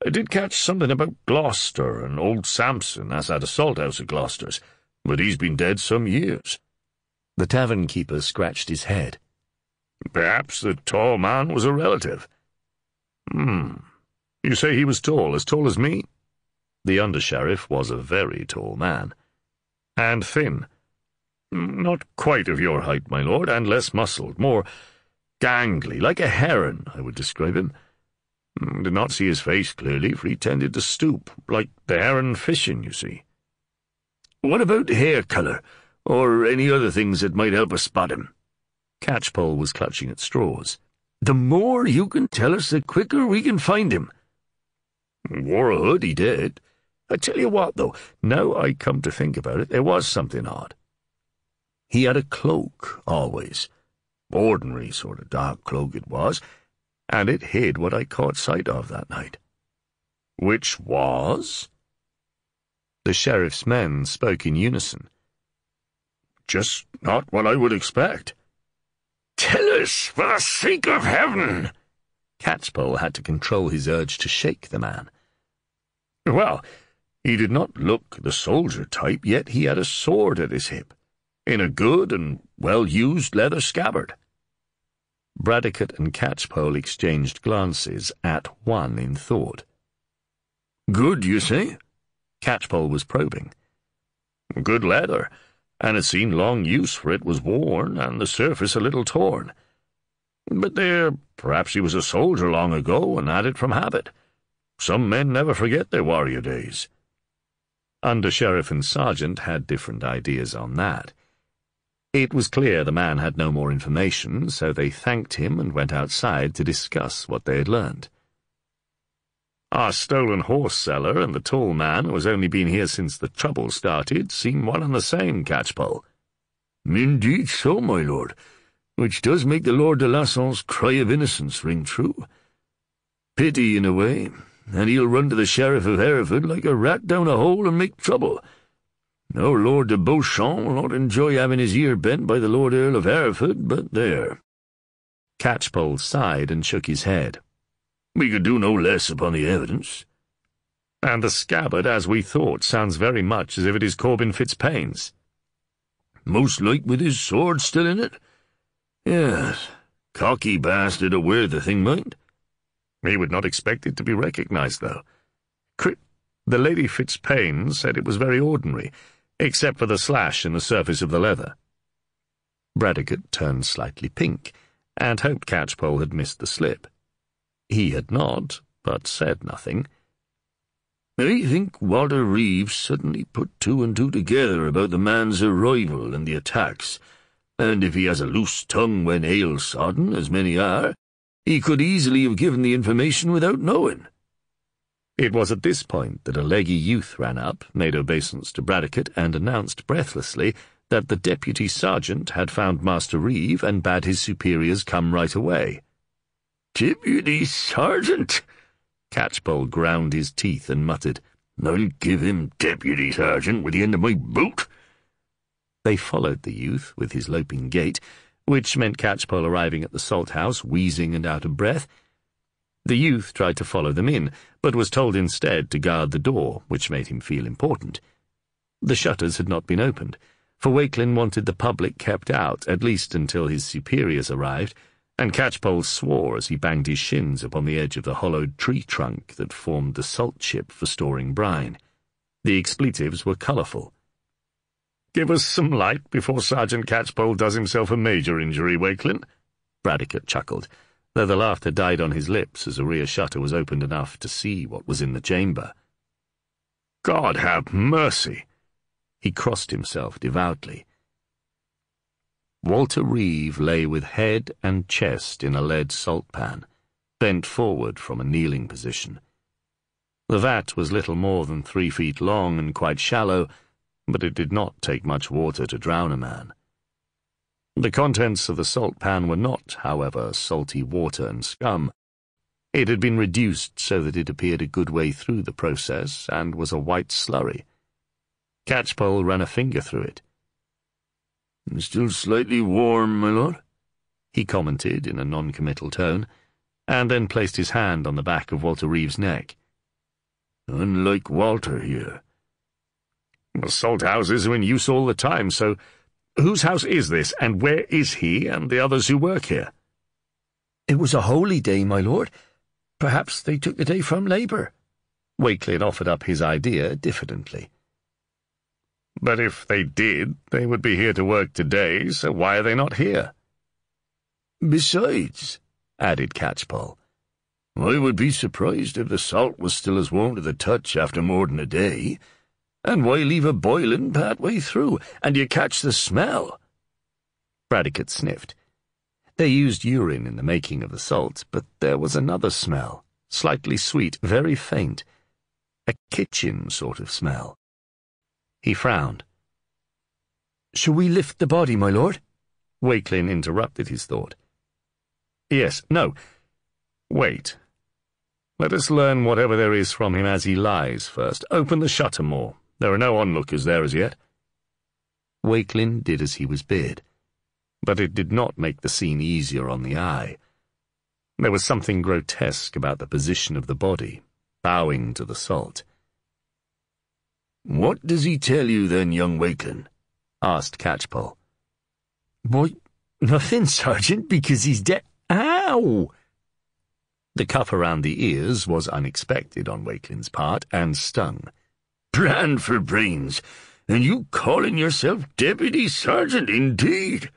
B: I did catch something about Gloucester and old Samson, as had a salt-house at Gloucester's, but he's been dead some years."
A: The tavern-keeper scratched his head.
E: "Perhaps the tall man was a relative." You say he was tall as me?"
A: The under-sheriff was a very tall man.
E: "And thin?"
B: "Not quite of your height, my lord, and less muscled, more gangly, like a heron, I would describe him. Did not see his face clearly, for he tended to stoop, like the heron fishing, you see." "What about hair colour, or any other things that might help us spot him?"
A: Catchpoll was clutching at straws.
B: "The more you can tell us, the quicker we can find him." "Wore a hood, he did. I tell you what, though, now I come to think about it, there was something odd. He had a cloak, always. Ordinary sort of dark cloak it was, and it hid what I caught sight of that night." "Which was?"
A: The sheriff's men spoke in unison.
B: "Just not what I would expect." "Tell us, for the sake of heaven!"
A: Catchpoll had to control his urge to shake the man.
B: "Well, he did not look the soldier type, yet he had a sword at his hip, in a good and well-used leather scabbard."
A: Bradecote and Catchpoll exchanged glances, at one in thought.
B: "Good, you say?"
A: Catchpoll was probing.
B: "Good leather, and had seen long use, for it was worn, and the surface a little torn. But there, perhaps he was a soldier long ago, and had it from habit. Some men never forget their warrior days."
A: Under-sheriff and sergeant had different ideas on that. It was clear the man had no more information, so they thanked him and went outside to discuss what they had learned.
E: "Our stolen horse seller and the tall man, who has only been here since the trouble started, seem one and the same, Catchpoll."
B: "Indeed so, my lord, which does make the Lord de Lasson's cry of innocence ring true. Pity, in a way, and he'll run to the Sheriff of Hereford like a rat down a hole and make trouble. Our Lord de Beauchamp will not enjoy having his ear bent by the Lord Earl of Hereford, but there."
A: Catchpoll sighed and shook his head.
B: "We could do no less upon the evidence."
E: "And the scabbard, as we thought, sounds very much as if it is Corbin Fitzpain's."
B: "Most like with his sword still in it. Yes, cocky bastard aware the thing, mind."
E: "He would not expect it to be recognized, though. The Lady Fitzpain said it was very ordinary, except for the slash in the surface of the leather."
A: Bradecote turned slightly pink, and hoped Catchpoll had missed the slip. He had not, but said nothing.
B: "I think Walter Reeve suddenly put two and two together about the man's arrival and the attacks, and if he has a loose tongue when ale-sodden, as many are, he could easily have given the information without knowing."
A: It was at this point that a leggy youth ran up, made obeisance to Bradecote, and announced breathlessly that the deputy sergeant had found Master Reeve and bade his superiors come right away.
B: "Deputy sergeant?"
A: Catchpoll ground his teeth and muttered,
B: "I'll give him deputy sergeant with the end of my boot."
A: They followed the youth with his loping gait, which meant Catchpoll arriving at the salt-house wheezing and out of breath. The youth tried to follow them in, but was told instead to guard the door, which made him feel important. The shutters had not been opened, for Walkelin wanted the public kept out, at least until his superiors arrived, and Catchpoll swore as he banged his shins upon the edge of the hollowed tree trunk that formed the salt chip for storing brine. The expletives were colourful. "Give us some light before Sergeant Catchpoll does himself a major injury, Walkelin," Bradecote chuckled, though the laughter died on his lips as a rear shutter was opened enough to see what was in the chamber. "God have mercy!" He crossed himself devoutly. Walter Reeve lay with head and chest in a lead salt pan, bent forward from a kneeling position. The vat was little more than 3 feet long and quite shallow, but it did not take much water to drown a man. The contents of the salt pan were not, however, salty water and scum. It had been reduced so that it appeared a good way through the process and was a white slurry. Catchpoll ran a finger through it.
E: "Still slightly warm, my lord,"
A: he commented in a non-committal tone, and then placed his hand on the back of Walter Reeve's neck.
E: "Unlike Walter here."
A: "The salt houses are in use all the time, so whose house is this, and where is he and the others who work here?"
C: "It was a holy day, my lord. Perhaps they took the day from labour."
A: Walkelin offered up his idea diffidently. "But if they did, they would be here to work today, so why are they not here?"
E: "Besides,"
A: added Catchpoll,
E: "I would be surprised if the salt was still as warm to the touch after more than a day. And why leave a boiling part way through, and you catch the smell?"
A: Bradecote sniffed. They used urine in the making of the salt, but there was another smell, slightly sweet, very faint, a kitchen sort of smell. He frowned.
C: "Shall we lift the body, my lord?"
A: Walkelin interrupted his thought. "Yes, no. Wait. Let us learn whatever there is from him as he lies first. Open the shutter more. There are no onlookers there as yet." Walkelin did as he was bid, but it did not make the scene easier on the eye. There was something grotesque about the position of the body, bowing to the salt.
E: "What does he tell you then, young Walkelin?"
A: asked Catchpoll.
C: "Why, nothing, Sergeant, because he's dead."
A: "Ow!" The cuff around the ears was unexpected on Wakelin's part, and stung.
E: "Brand for brains, and you calling yourself Deputy Sergeant, indeed?"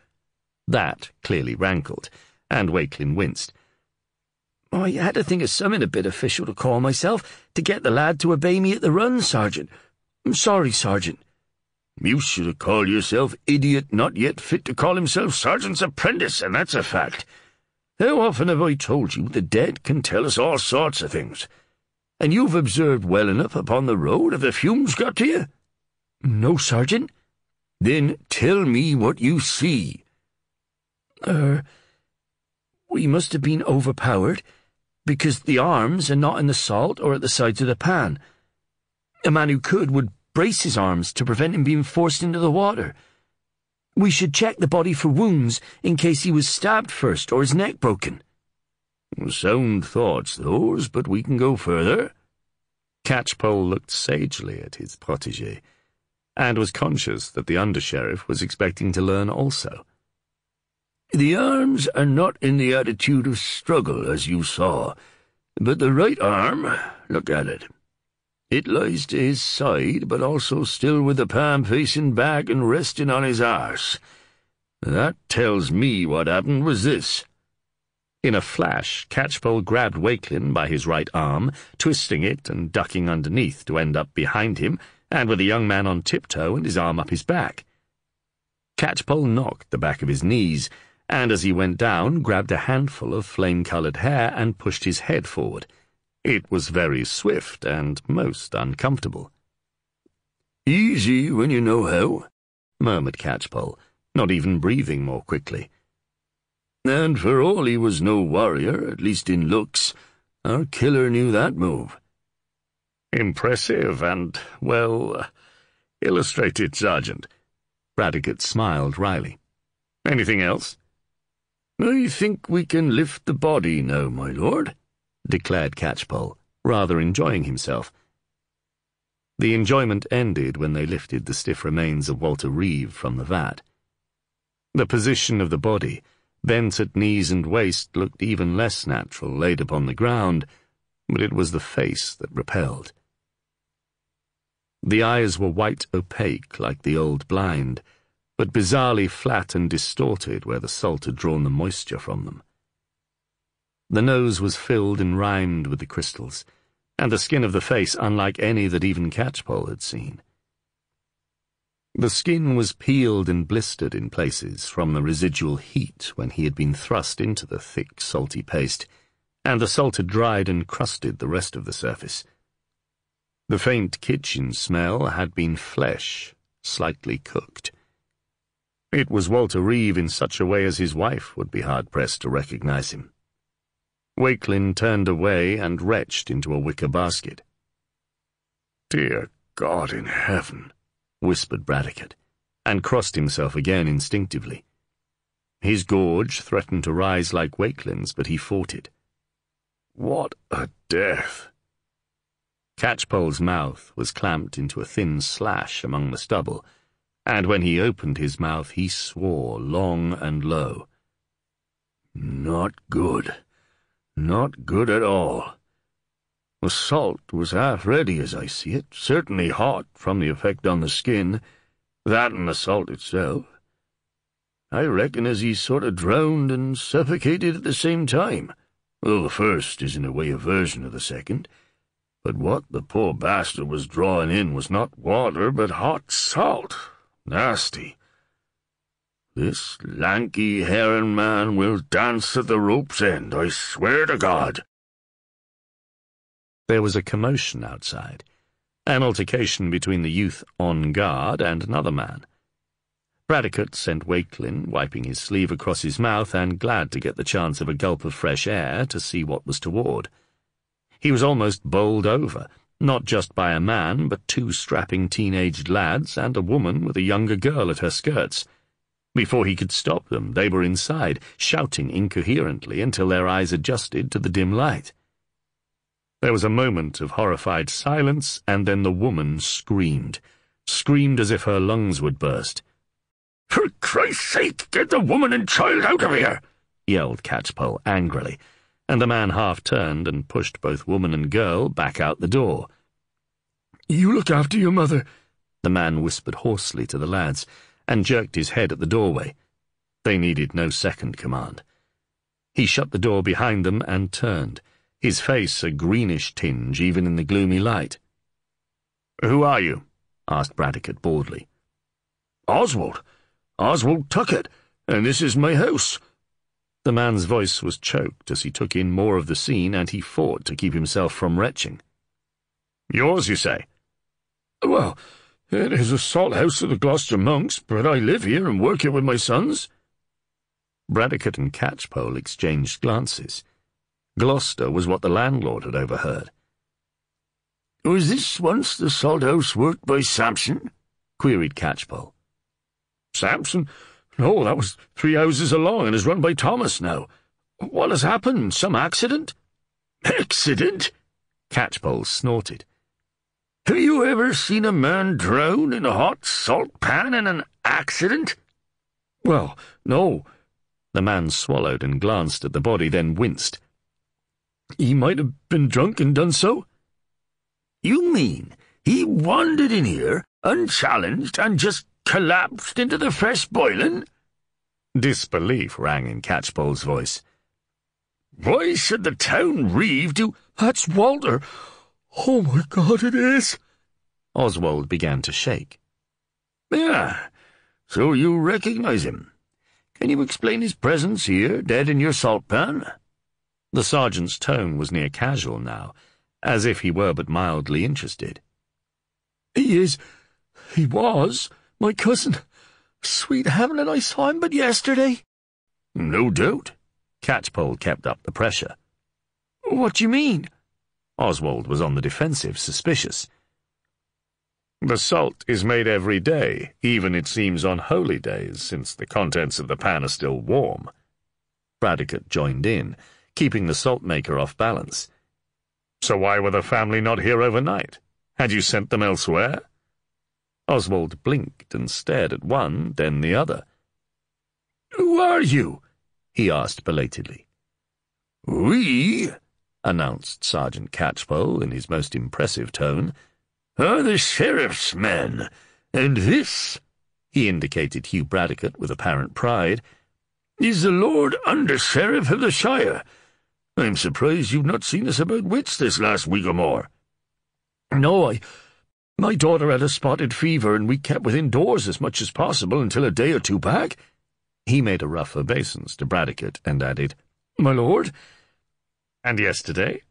A: That clearly rankled, and Walkelin winced.
C: "I had to think of something a bit official to call myself, to get the lad to obey me at the run, Sergeant. I'm sorry, Sergeant."
E: "You should have called yourself idiot not yet fit to call himself sergeant's apprentice, and that's a fact. How often have I told you the dead can tell us all sorts of things? And you've observed well enough upon the road, have the fumes got to you?"
C: "No, Sergeant."
E: "Then tell me what you see."
C: We must have been overpowered, because the arms are not in the salt or at the sides of the pan. A man who could would brace his arms to prevent him being forced into the water. We should check the body for wounds in case he was stabbed first or his neck broken."
E: "Sound thoughts, those, but we can go further."
A: Catchpoll looked sagely at his protégé, and was conscious that the under-sheriff was expecting to learn also.
E: "The arms are not in the attitude of struggle, as you saw, but the right arm, look at it. It lies to his side, but also still with the palm facing back and resting on his arse. That tells me what happened was this."
A: In a flash, Catchpoll grabbed Walkelin by his right arm, twisting it and ducking underneath to end up behind him, and with the young man on tiptoe and his arm up his back. Catchpoll knocked the back of his knees, and as he went down, grabbed a handful of flame-coloured hair and pushed his head forward. It was very swift and most uncomfortable.
E: "Easy when you know how,"
A: murmured Catchpoll, not even breathing more quickly.
E: "And for all he was no warrior, at least in looks, our killer knew that move."
A: "Impressive and, well, illustrated, Sergeant." Bradecote smiled wryly. "Anything else?"
E: "I think we can lift the body now, my lord,"
A: declared Catchpoll, rather enjoying himself. The enjoyment ended when they lifted the stiff remains of Walter Reeve from the vat. The position of the body, bent at knees and waist, looked even less natural laid upon the ground, but it was the face that repelled. The eyes were white opaque like the old blind, but bizarrely flat and distorted where the salt had drawn the moisture from them. The nose was filled and rimed with the crystals, and the skin of the face unlike any that even Catchpoll had seen. The skin was peeled and blistered in places from the residual heat when he had been thrust into the thick, salty paste, and the salt had dried and crusted the rest of the surface. The faint kitchen smell had been flesh, slightly cooked. It was Walter Reeve in such a way as his wife would be hard-pressed to recognize him. Walkelin turned away and retched into a wicker basket.
E: "Dear God in heaven,"
A: whispered Bradecote, and crossed himself again instinctively. His gorge threatened to rise like Wakelin's, but he fought it.
E: "What a death!"
A: Catchpoll's mouth was clamped into a thin slash among the stubble, and when he opened his mouth he swore long and low.
E: "Not good. Not good at all. The salt was half ready as I see it, certainly hot from the effect on the skin, that and the salt itself. I reckon as he sort of drowned and suffocated at the same time, though the first is in a way a version of the second. But what the poor bastard was drawing in was not water, but hot salt. Nasty. This lanky heron man will dance at the rope's end, I swear to God."
A: There was a commotion outside, an altercation between the youth on guard and another man. Bradecote sent Walkelin, wiping his sleeve across his mouth and glad to get the chance of a gulp of fresh air to see what was toward. He was almost bowled over, not just by a man, but two strapping teenaged lads and a woman with a younger girl at her skirts. Before he could stop them, they were inside, shouting incoherently until their eyes adjusted to the dim light. There was a moment of horrified silence, and then the woman screamed as if her lungs would burst.
E: "For Christ's sake, get the woman and child out of here!"
A: yelled Catchpoll angrily, and the man half-turned and pushed both woman and girl back out the door.
C: "You look after your mother,"
A: the man whispered hoarsely to the lads, and jerked his head at the doorway. They needed no second command. He shut the door behind them and turned, his face a greenish tinge even in the gloomy light.
E: "Who are you?"
A: asked Bradecote boredly.
E: "Oswald Tuckett, and this is my house."
A: The man's voice was choked as he took in more of the scene, and he fought to keep himself from retching.
E: "Yours, you say?"
C: "Well, it is a salt house of the Gloucester monks, but I live here and work here with my sons."
A: Bradecote and Catchpoll exchanged glances. Gloucester was what the landlord had overheard.
E: "Was this once the salt house worked by Samson?"
A: queried Catchpoll.
C: "Samson? No, that was 3 houses along and is run by Thomas now. What has happened? Some accident?"
E: "Accident?"
A: Catchpoll snorted.
E: "Have you ever seen a man drown in a hot salt pan in an accident?"
C: "Well, no."
A: The man swallowed and glanced at the body, then winced.
C: "He might have been drunk and done so."
E: "You mean he wandered in here, unchallenged, and just collapsed into the fresh boiling?"
A: Disbelief rang in Catchpoll's voice.
E: "Why should the town reeve do—"
C: "That's Walter! Oh, my God, it is!"
A: Oswald began to shake.
E: "Yeah, so you recognize him. Can you explain his presence here, dead in your salt pan?"
A: The sergeant's tone was near casual now, as if he were but mildly interested.
C: He was, my cousin. Sweet heaven, and I saw him but yesterday."
E: "No doubt."
A: Catchpoll kept up the pressure.
C: "What do you mean?"
A: Oswald was on the defensive, suspicious. "The salt is made every day, even it seems on holy days, since the contents of the pan are still warm." Bradecote joined in, keeping the salt-maker off balance. "So why were the family not here overnight? Had you sent them elsewhere?" Oswald blinked and stared at one, then the other.
E: "Who are you?"
A: he asked belatedly.
E: "We,"
A: announced Sergeant Catchpoll in his most impressive tone,
E: "are the sheriff's men, and this,"
A: he indicated Hugh Bradecote with apparent pride,
E: "is the Lord Under-Sheriff of the Shire. I'm surprised you've not seen us about Wich this last week or more."
F: "No, my daughter had a spotted fever, and we kept within doors as much as possible until a day or two back."
A: He made a rough obeisance to Bradecote and added,
F: "My lord."
A: "And yesterday?"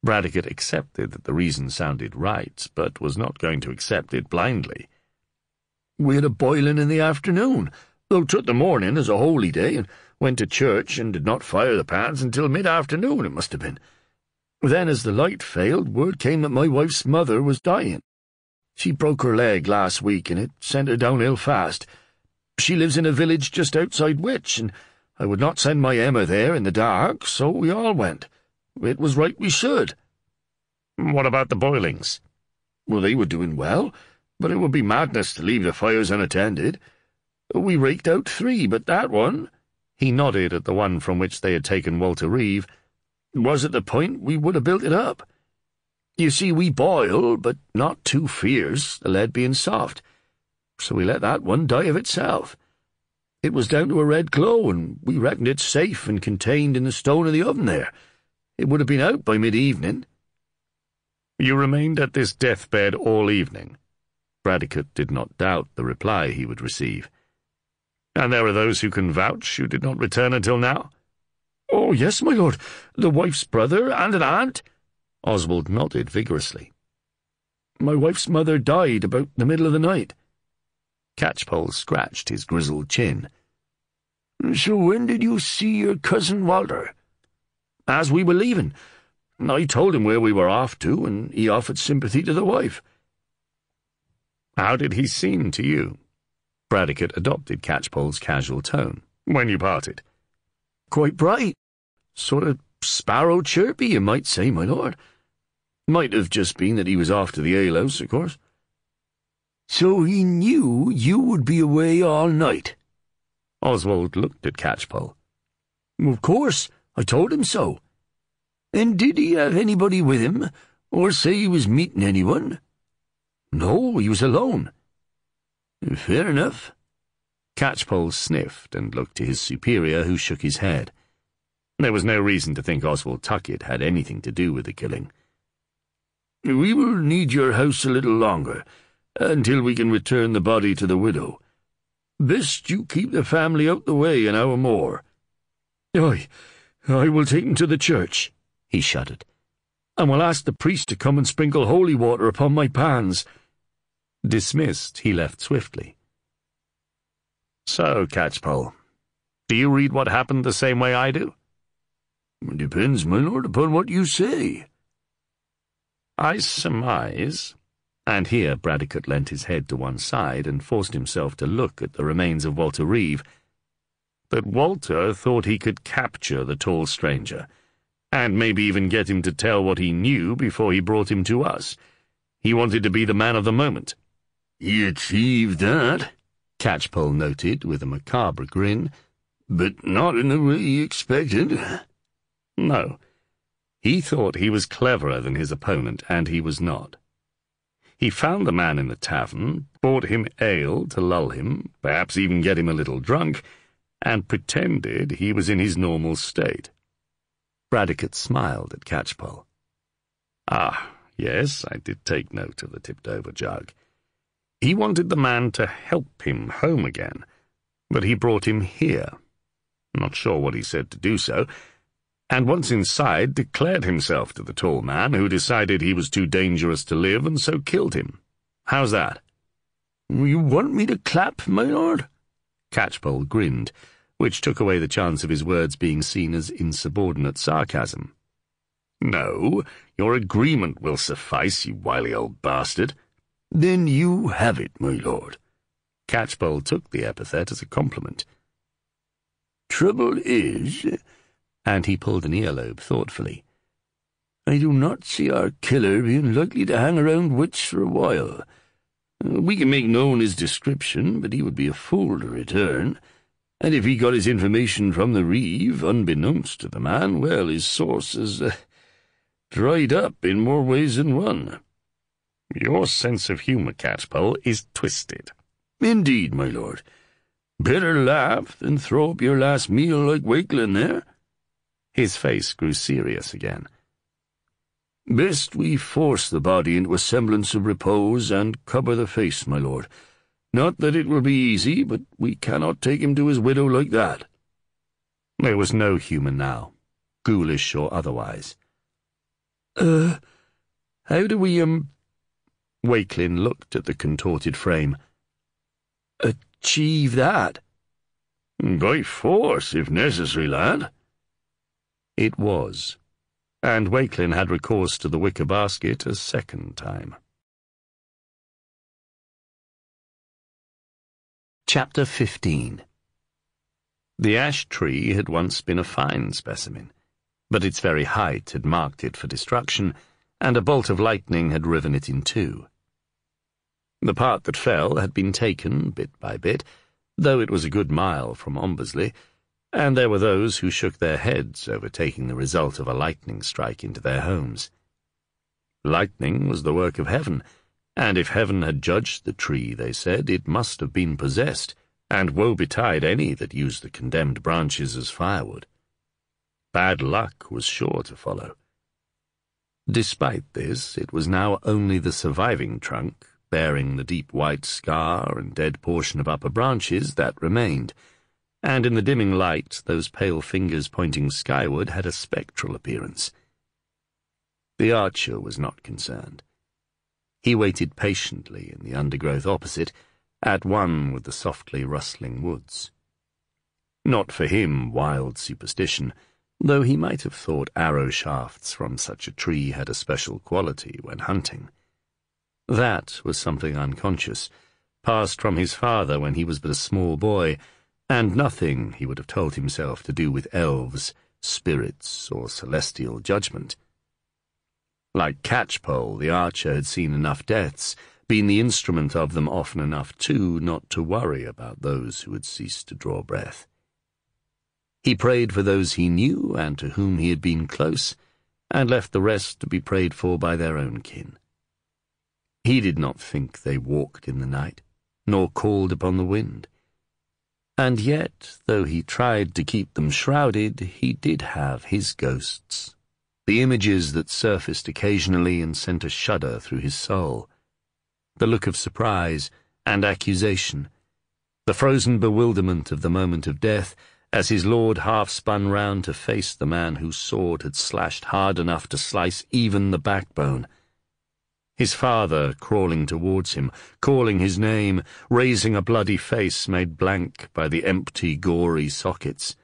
A: Bradecote accepted that the reason sounded right, but was not going to accept it blindly.
F: "We had a boiling in the afternoon, though took the morning as a holy day, and went to church and did not fire the pans until mid-afternoon, it must have been. Then, as the light failed, word came that my wife's mother was dying. She broke her leg last week, and it sent her downhill fast. She lives in a village just outside Wich, and I would not send my Emma there in the dark, so we all went. It was right we should."
A: "What about the boilings?"
F: "Well, they were doing well, but it would be madness to leave the fires unattended. We raked out 3, but that one," he nodded at the one from which they had taken Walter Reeve, "was at the point we would have built it up. You see, we boil, but not too fierce, the lead being soft, so we let that one die of itself. It was down to a red glow, and we reckoned it safe and contained in the stone of the oven there. It would have been out by mid-evening."
A: "You remained at this deathbed all evening?" Bradecote did not doubt the reply he would receive. "And there are those who can vouch you did not return until now?"
F: "Oh, yes, my lord. The wife's brother and an aunt."
A: Oswald nodded vigorously.
F: "My wife's mother died about the middle of the night."
A: Catchpoll scratched his grizzled chin.
E: "So when did you see your cousin Walter?"
F: "As we were leaving. I told him where we were off to, and he offered sympathy to the wife."
A: "How did he seem to you?" Bradecote adopted Catchpoll's casual tone. "When you parted?"
F: "Quite bright. Sort of sparrow-chirpy, you might say, my lord. Might have just been that he was off to the alehouse, of course."
E: "So he knew you would be away all night?"
A: Oswald looked at Catchpoll.
F: "Of course, I told him so."
E: "And did he have anybody with him, or say he was meeting anyone?"
F: "No, he was alone."
E: "Fair enough."
A: Catchpoll sniffed and looked to his superior, who shook his head. There was no reason to think Oswald Tuckett had anything to do with the killing.
E: "We will need your house a little longer, until we can return the body to the widow. Best you keep the family out the way an hour more."
F: "I will take him to the church," he shuddered, "and will ask the priest to come and sprinkle holy water upon my pans."
A: Dismissed, he left swiftly. "So, Catchpoll, do you read what happened the same way I do?"
E: "Depends, my lord, upon what you say."
A: "I surmise," and here Bradecote leant his head to one side and forced himself to look at the remains of Walter Reeve, "that Walter thought he could capture the tall stranger, and maybe even get him to tell what he knew before he brought him to us. He wanted to be the man of the moment."
E: "He achieved that,"
A: Catchpoll noted with a macabre grin,
E: "but not in the way he expected."
A: "No. He thought he was cleverer than his opponent, and he was not. He found the man in the tavern, bought him ale to lull him, perhaps even get him a little drunk, and pretended he was in his normal state." Bradecote smiled at Catchpoll. "Ah, yes, I did take note of the tipped-over jug. He wanted the man to help him home again, but he brought him here. Not sure what he said to do so, and once inside declared himself to the tall man, who decided he was too dangerous to live and so killed him. How's that?"
E: "You want me to clap, my lord?"
A: Catchpoll grinned, which took away the chance of his words being seen as insubordinate sarcasm. "No, your agreement will suffice, you wily old bastard."
E: "Then you have it, my lord."
A: Catchpoll took the epithet as a compliment.
E: "Trouble is,"
A: and he pulled an earlobe thoughtfully,
E: "I do not see our killer being likely to hang around Wich for a while. We can make known his description, but he would be a fool to return, And if he got his information from the reeve, unbeknownst to the man, well, his source has dried up in more ways than one.
A: Your sense of humour, Catchpoll, is twisted.
E: Indeed, my lord. Better laugh than throw up your last meal like Walkelin there.
A: His face grew serious again.
E: Best we force the body into a semblance of repose and cover the face, my lord. Not that it will be easy, but we cannot take him to his widow like that.
A: There was no humour now, ghoulish or otherwise.
E: How do we,
A: Walkelin looked at the contorted frame.
E: Achieve that? By force, if necessary, lad.
A: It was, and Walkelin had recourse to the wicker basket a second time. Chapter 15. The ash tree had once been a fine specimen, but its very height had marked it for destruction, and a bolt of lightning had riven it in two. The part that fell had been taken bit by bit, though it was a good mile from Ombersley, and there were those who shook their heads over taking the result of a lightning strike into their homes. Lightning was the work of heaven, and if heaven had judged the tree, they said, it must have been possessed, and woe betide any that used the condemned branches as firewood. Bad luck was sure to follow. Despite this, it was now only the surviving trunk, bearing the deep white scar and dead portion of upper branches, that remained, and in the dimming light those pale fingers pointing skyward had a spectral appearance. The archer was not concerned. He waited patiently in the undergrowth opposite, at one with the softly rustling woods. Not for him wild superstition, though he might have thought arrow shafts from such a tree had a special quality when hunting. That was something unconscious, passed from his father when he was but a small boy, and nothing, he would have told himself, to do with elves, spirits, or celestial judgment. Like Catchpoll, the archer had seen enough deaths, been the instrument of them often enough too, not to worry about those who had ceased to draw breath. He prayed for those he knew and to whom he had been close, and left the rest to be prayed for by their own kin. He did not think they walked in the night, nor called upon the wind. And yet, though he tried to keep them shrouded, he did have his ghosts, the images that surfaced occasionally and sent a shudder through his soul, the look of surprise and accusation, the frozen bewilderment of the moment of death as his lord half spun round to face the man whose sword had slashed hard enough to slice even the backbone. His father crawling towards him, calling his name, raising a bloody face made blank by the empty, gory sockets.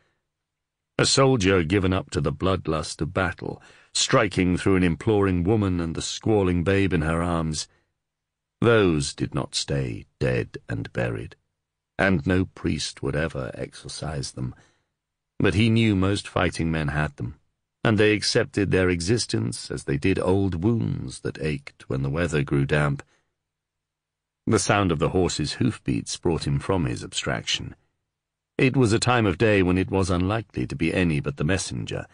A: A soldier given up to the bloodlust of battle, striking through an imploring woman and the squalling babe in her arms. Those did not stay dead and buried, and no priest would ever exorcise them. But he knew most fighting men had them, and they accepted their existence as they did old wounds that ached when the weather grew damp. The sound of the horse's hoofbeats brought him from his abstraction. It was a time of day when it was unlikely to be any but the messenger,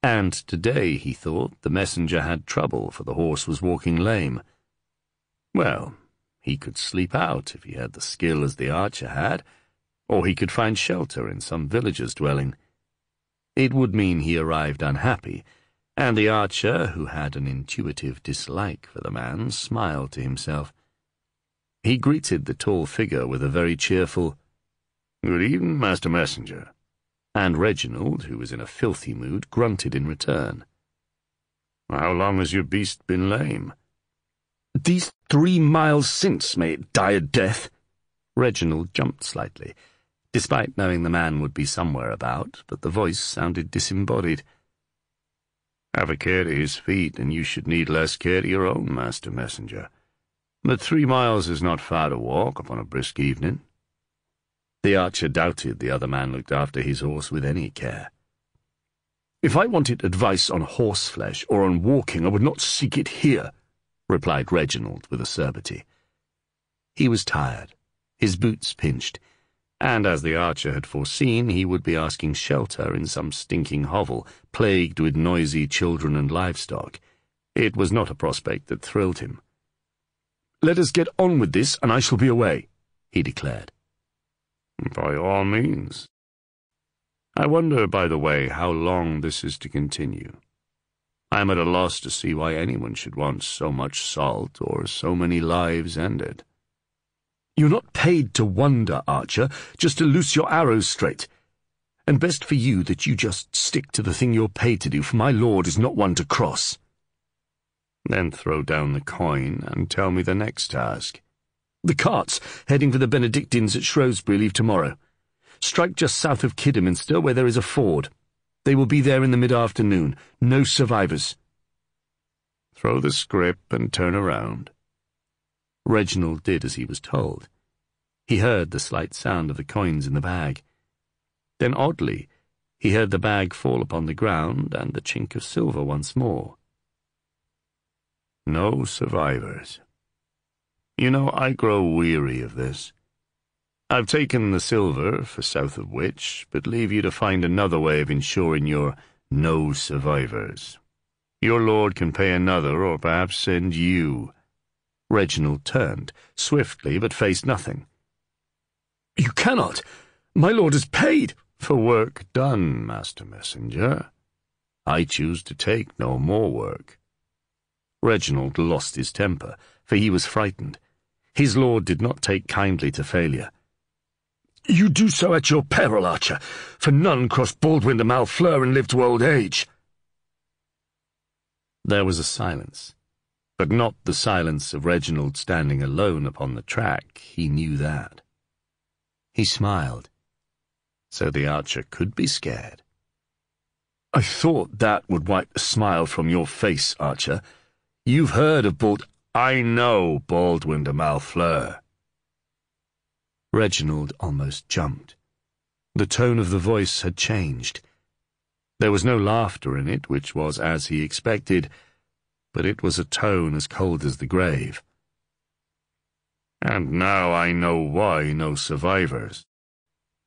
A: and today, he thought, the messenger had trouble, for the horse was walking lame. Well, he could sleep out if he had the skill as the archer had, or he could find shelter in some villager's dwelling. It would mean he arrived unhappy, and the archer, who had an intuitive dislike for the man, smiled to himself. He greeted the tall figure with a very cheerful, "Good evening, Master Messenger," and Reginald, who was in a filthy mood, grunted in return. "How long has your beast been lame?"
F: "These 3 miles since, may it die a death."
A: Reginald jumped slightly, despite knowing the man would be somewhere about, but the voice sounded disembodied. "Have a care to his feet, and you should need less care to your own, Master Messenger. But 3 miles is not far to walk upon a brisk evening." The archer doubted the other man looked after his horse with any care.
F: "If I wanted advice on horseflesh or on walking, I would not seek it here," replied Reginald with acerbity.
A: He was tired, his boots pinched,
E: and as the archer had foreseen, he would be asking shelter in some stinking hovel, plagued with noisy children and livestock. It was not a prospect that thrilled him. "Let us get on with this, and I shall be away," he declared. "By all means. I wonder, by the way, how long this is to continue. I am at a loss to see why anyone should want so much salt or so many lives ended." "You're not paid to wonder, Archer, just to loose your arrows straight. And best for you that you just stick to the thing you're paid to do, for my lord is not one to cross." "Then throw down the coin and tell me the next task." "The carts heading for the Benedictines at Shrewsbury leave tomorrow. Strike just south of Kidderminster, where there is a ford. They will be there in the mid-afternoon. No survivors." "Throw the scrip and turn around." Reginald did as he was told. He heard the slight sound of the coins in the bag. Then, oddly, he heard the bag fall upon the ground and the chink of silver once more. No survivors. You know, I grow weary of this. I've taken the silver for south of Wich, but leave you to find another way of ensuring your no survivors. Your lord can pay another, or perhaps send you. Reginald turned, swiftly, but faced nothing. "You cannot! My lord is paid!" "For work done, Master Messenger. I choose to take no more work." Reginald lost his temper, for he was frightened. His lord did not take kindly to failure. "You do so at your peril, Archer, for none cross Baldwin de Malfleur and live to old age." There was a silence, but not the silence of Reginald standing alone upon the track. He knew that. He smiled. So the archer could be scared. "I thought that would wipe the smile from your face, Archer. You've heard of "I know Baldwin de Malfleur." Reginald almost jumped. The tone of the voice had changed. There was no laughter in it, which was as he expected, but it was a tone as cold as the grave. "And now I know why no survivors.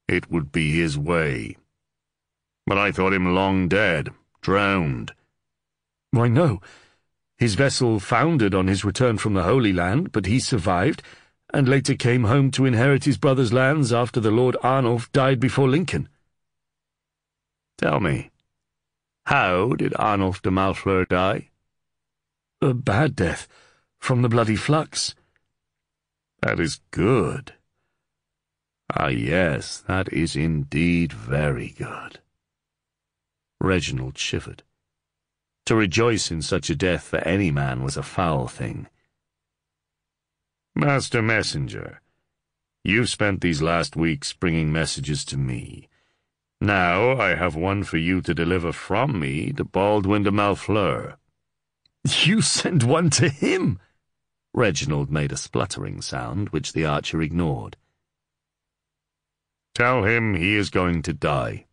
E: It would be his way. But I thought him long dead, drowned." "Why, no. His vessel foundered on his return from the Holy Land, but he survived, and later came home to inherit his brother's lands after the Lord Arnulf died before Lincoln." "Tell me, how did Arnulf de Malfleur die?" "A bad death, from the bloody flux." "That is good. Ah, yes, that is indeed very good." Reginald shivered. To rejoice in such a death for any man was a foul thing. "Master Messenger, you've spent these last weeks bringing messages to me. Now I have one for you to deliver from me to Baldwin de Malfleur." "You send one to him?" Reginald made a spluttering sound, which the archer ignored. "Tell him he is going to die,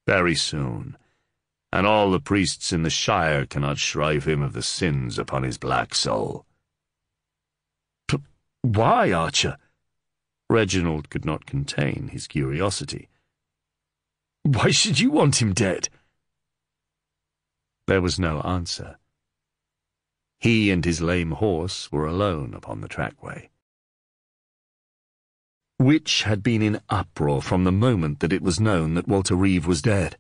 E: very soon, and all the priests in the Shire cannot shrive him of the sins upon his black soul." "Why, Archer?" Reginald could not contain his curiosity. "Why should you want him dead?" There was no answer. He and his lame horse were alone upon the trackway. Wich had been in uproar from the moment that it was known that Walter Reeve was dead.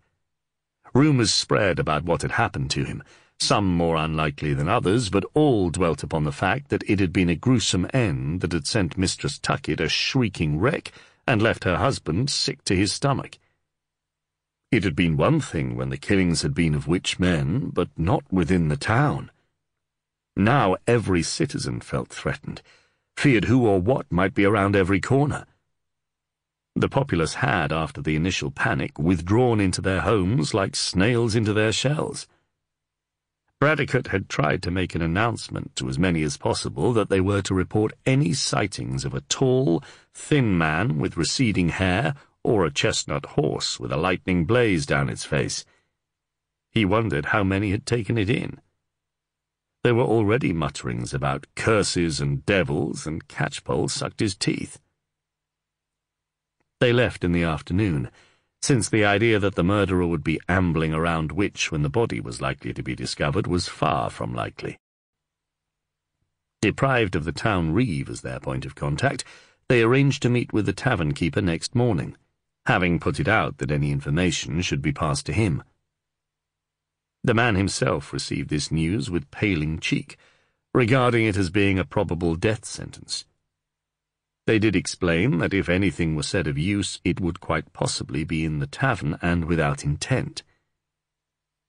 E: Rumours spread about what had happened to him, some more unlikely than others, but all dwelt upon the fact that it had been a gruesome end that had sent Mistress Tuckett a shrieking wreck and left her husband sick to his stomach. It had been one thing when the killings had been of Wich men, but not within the town. Now every citizen felt threatened, feared who or what might be around every corner. The populace had, after the initial panic, withdrawn into their homes like snails into their shells. Bradecote had tried to make an announcement to as many as possible that they were to report any sightings of a tall, thin man with receding hair or a chestnut horse with a lightning blaze down its face. He wondered how many had taken it in. There were already mutterings about curses and devils, and Catchpoll sucked his teeth.
A: They left in the afternoon, since the idea that the murderer would be ambling around Wich when the body was likely to be discovered was far from likely. Deprived of the town reeve as their point of contact, they arranged to meet with the tavern keeper next morning, having put it out that any information should be passed to him. The man himself received this news with paling cheek, regarding it as being a probable death sentence. They did explain that if anything were said of use, it would quite possibly be in the tavern and without intent.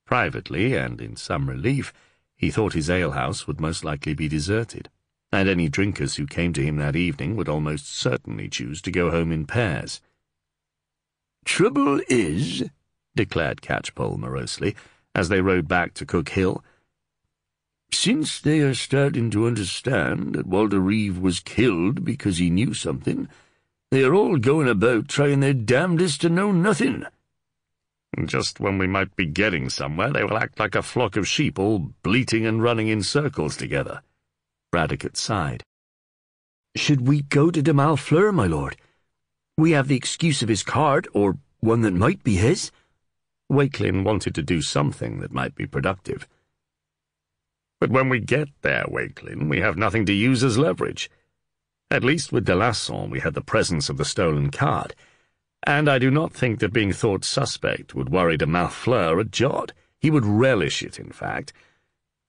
A: Privately, and in some relief, he thought his alehouse would most likely be deserted, and any drinkers who came to him that evening would almost certainly choose to go home in pairs.
B: "Trouble is," declared Catchpoll morosely, as they rode back to Cook Hill, "since they are starting to understand that Walter Reeve was killed because he knew something, they are all going about trying their damnedest to know nothing.
E: Just when we might be getting somewhere, they will act like a flock of sheep, all bleating and running in circles together."
A: Bradecote sighed.
F: "Should we go to de Malfleur, my lord? We have the excuse of his card, or one that might be his."
A: Walkelin wanted to do something that might be productive.
E: "But when we get there, Walkelin, we have nothing to use as leverage. At least with de Lasson we had the presence of the stolen card, and I do not think that being thought suspect would worry de Malfleur a jot. He would relish it, in fact.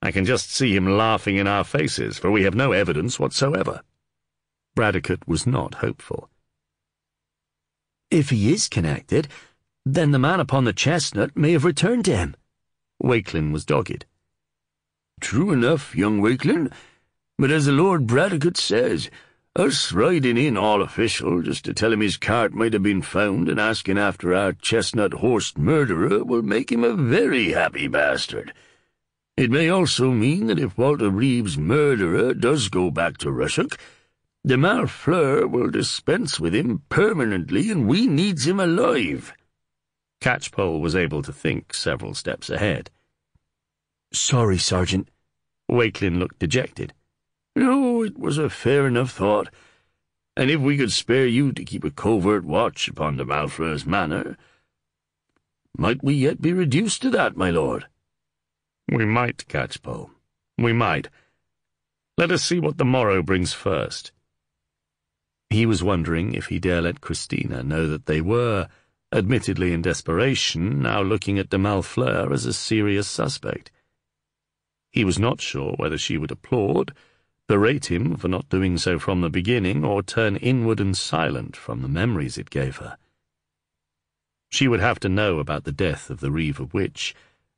E: I can just see him laughing in our faces, for we have no evidence whatsoever."
A: Bradecote was not hopeful.
F: "If he is connected, then the man upon the chestnut may have returned to him."
A: Walkelin was dogged.
B: "True enough, young Walkelin, but as the Lord Bradecote says, us riding in all official just to tell him his cart might have been found and asking after our chestnut-horsed murderer will make him a very happy bastard. It may also mean that if Walter Reeve's murderer does go back to Rushock, de Malfleur will dispense with him permanently, and we needs him alive."
A: Catchpoll was able to think several steps ahead.
F: "Sorry, Sergeant."
A: Walkelin looked dejected.
B: "No, it was a fair enough thought, and if we could spare you to keep a covert watch upon de Malfleur's manor, might we yet be reduced to that, my lord?"
E: "We might, Catchpoll. We might. Let us see what the morrow brings first."
A: He was wondering if he dare let Christina know that they were, admittedly in desperation, now looking at de Malfleur as a serious suspect. He was not sure whether she would applaud, berate him for not doing so from the beginning, or turn inward and silent from the memories it gave her. She would have to know about the death of the Reeve of Wich,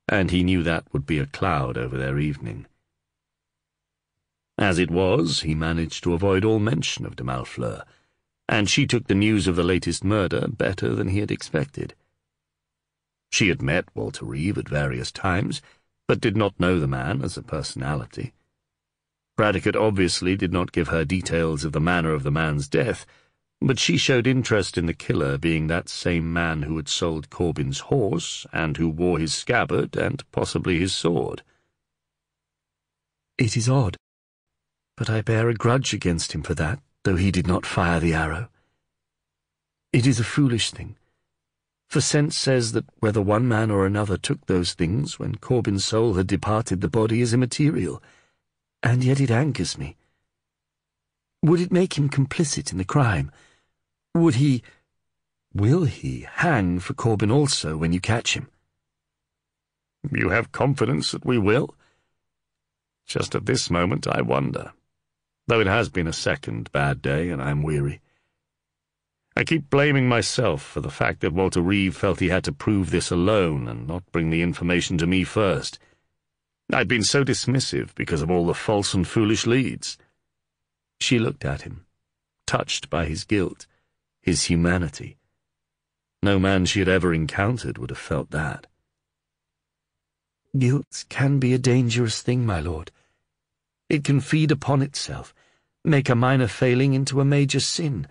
A: and he knew that would be a cloud over their evening. As it was, he managed to avoid all mention of de Malfleur, and she took the news of the latest murder better than he had expected. She had met Walter Reeve at various times, but did not know the man as a personality. Bradecote obviously did not give her details of the manner of the man's death, but she showed interest in the killer being that same man who had sold Corbyn's horse, and who wore his scabbard and possibly his sword.
F: "It is odd, but I bear a grudge against him for that, though he did not fire the arrow. It is a foolish thing, for sense says that whether one man or another took those things when Corbyn's soul had departed the body is immaterial, and yet it angers me. Would it make him complicit in the crime? Will he hang for Corbyn also when you catch him?"
E: "You have confidence that we will?" "Just at this moment I wonder, though it has been a second bad day and I am weary. I keep blaming myself for the fact that Walter Reeve felt he had to prove this alone and not bring the information to me first. I'd been so dismissive because of all the false and foolish leads."
A: She looked at him, touched by his guilt, his humanity. No man she had ever encountered would have felt that.
F: "Guilt can be a dangerous thing, my lord. It can feed upon itself, make a minor failing into a major sin,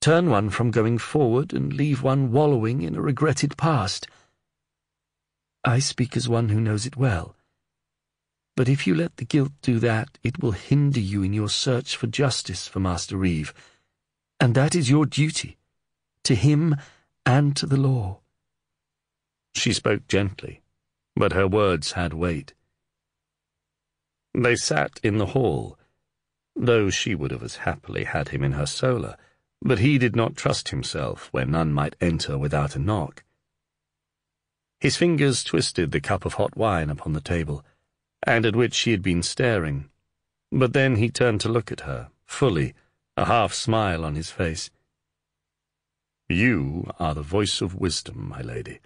F: turn one from going forward and leave one wallowing in a regretted past. I speak as one who knows it well. But if you let the guilt do that, it will hinder you in your search for justice for Master Reeve, and that is your duty, to him and to the law."
A: She spoke gently, but her words had weight. They sat in the hall, though she would have as happily had him in her solar, but he did not trust himself where none might enter without a knock. His fingers twisted the cup of hot wine upon the table, and at which she had been staring, but then he turned to look at her, fully, a half-smile on his face. "You are the voice of wisdom, my lady.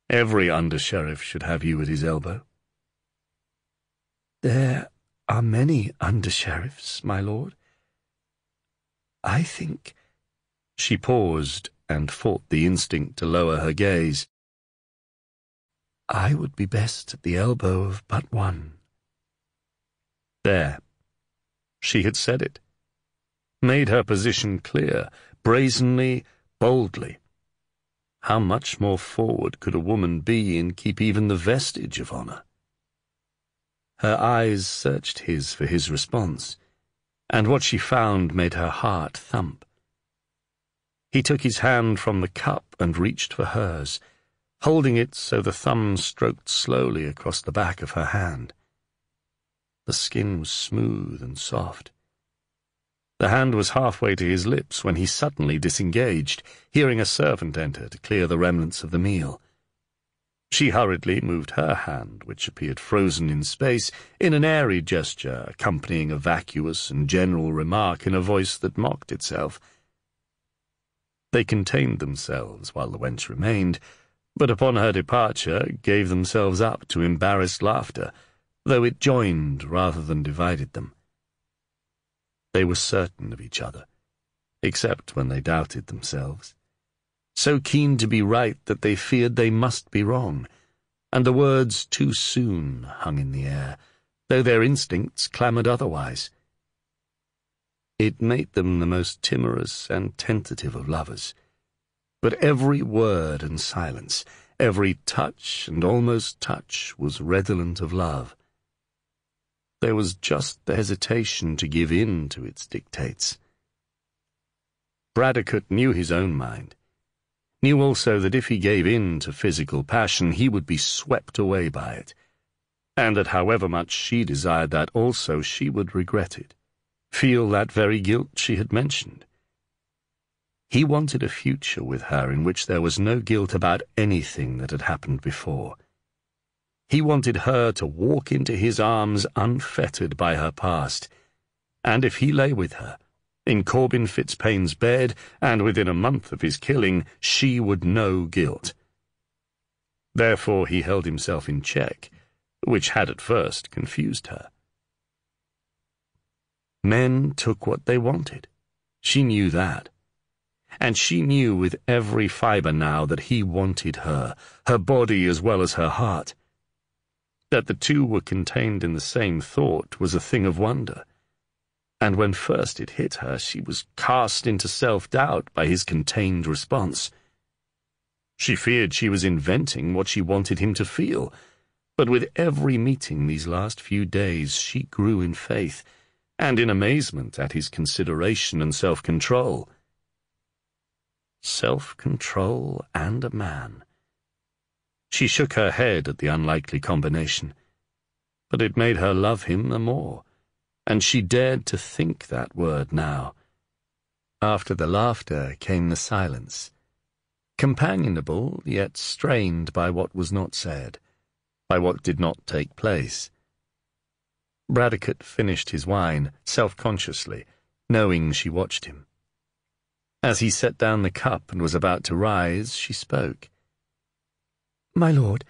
A: Every under-sheriff should have you at his elbow."
F: "There are many under-sheriffs, my lord. I think—"
A: She paused and fought the instinct to lower her gaze.
F: "I would be best at the elbow of but one."
A: There. She had said it. Made her position clear, brazenly, boldly. How much more forward could a woman be and keep even the vestige of honor? Her eyes searched his for his response, and what she found made her heart thump. He took his hand from the cup and reached for hers, holding it so the thumb stroked slowly across the back of her hand. The skin was smooth and soft. The hand was halfway to his lips when he suddenly disengaged, hearing a servant enter to clear the remnants of the meal. She hurriedly moved her hand, which appeared frozen in space, in an airy gesture accompanying a vacuous and general remark in a voice that mocked itself. They contained themselves while the wench remained, but upon her departure gave themselves up to embarrassed laughter, though it joined rather than divided them. They were certain of each other, except when they doubted themselves. So keen to be right that they feared they must be wrong, and the words "too soon" hung in the air, though their instincts clamoured otherwise. It made them the most timorous and tentative of lovers, but every word and silence, every touch and almost touch was redolent of love. There was just the hesitation to give in to its dictates. Bradecote knew his own mind, knew also that if he gave in to physical passion he would be swept away by it, and that however much she desired that also she would regret it, feel that very guilt she had mentioned. He wanted a future with her in which there was no guilt about anything that had happened before. He wanted her to walk into his arms unfettered by her past, and if he lay with her, in Corbin Fitzpayne's bed, and within a month of his killing, she would know guilt. Therefore he held himself in check, which had at first confused her. Men took what they wanted. She knew that. And she knew with every fibre now that he wanted her body as well as her heart. That the two were contained in the same thought was a thing of wonder, and when first it hit her, she was cast into self-doubt by his contained response. She feared she was inventing what she wanted him to feel, but with every meeting these last few days she grew in faith, and in amazement at his consideration and self-control. Self-control and a man. She shook her head at the unlikely combination, but it made her love him the more, and she dared to think that word now. After the laughter came the silence, companionable yet strained by what was not said, by what did not take place. Bradecote finished his wine, self-consciously, knowing she watched him. As he set down the cup and was about to rise, she spoke.
F: "My lord,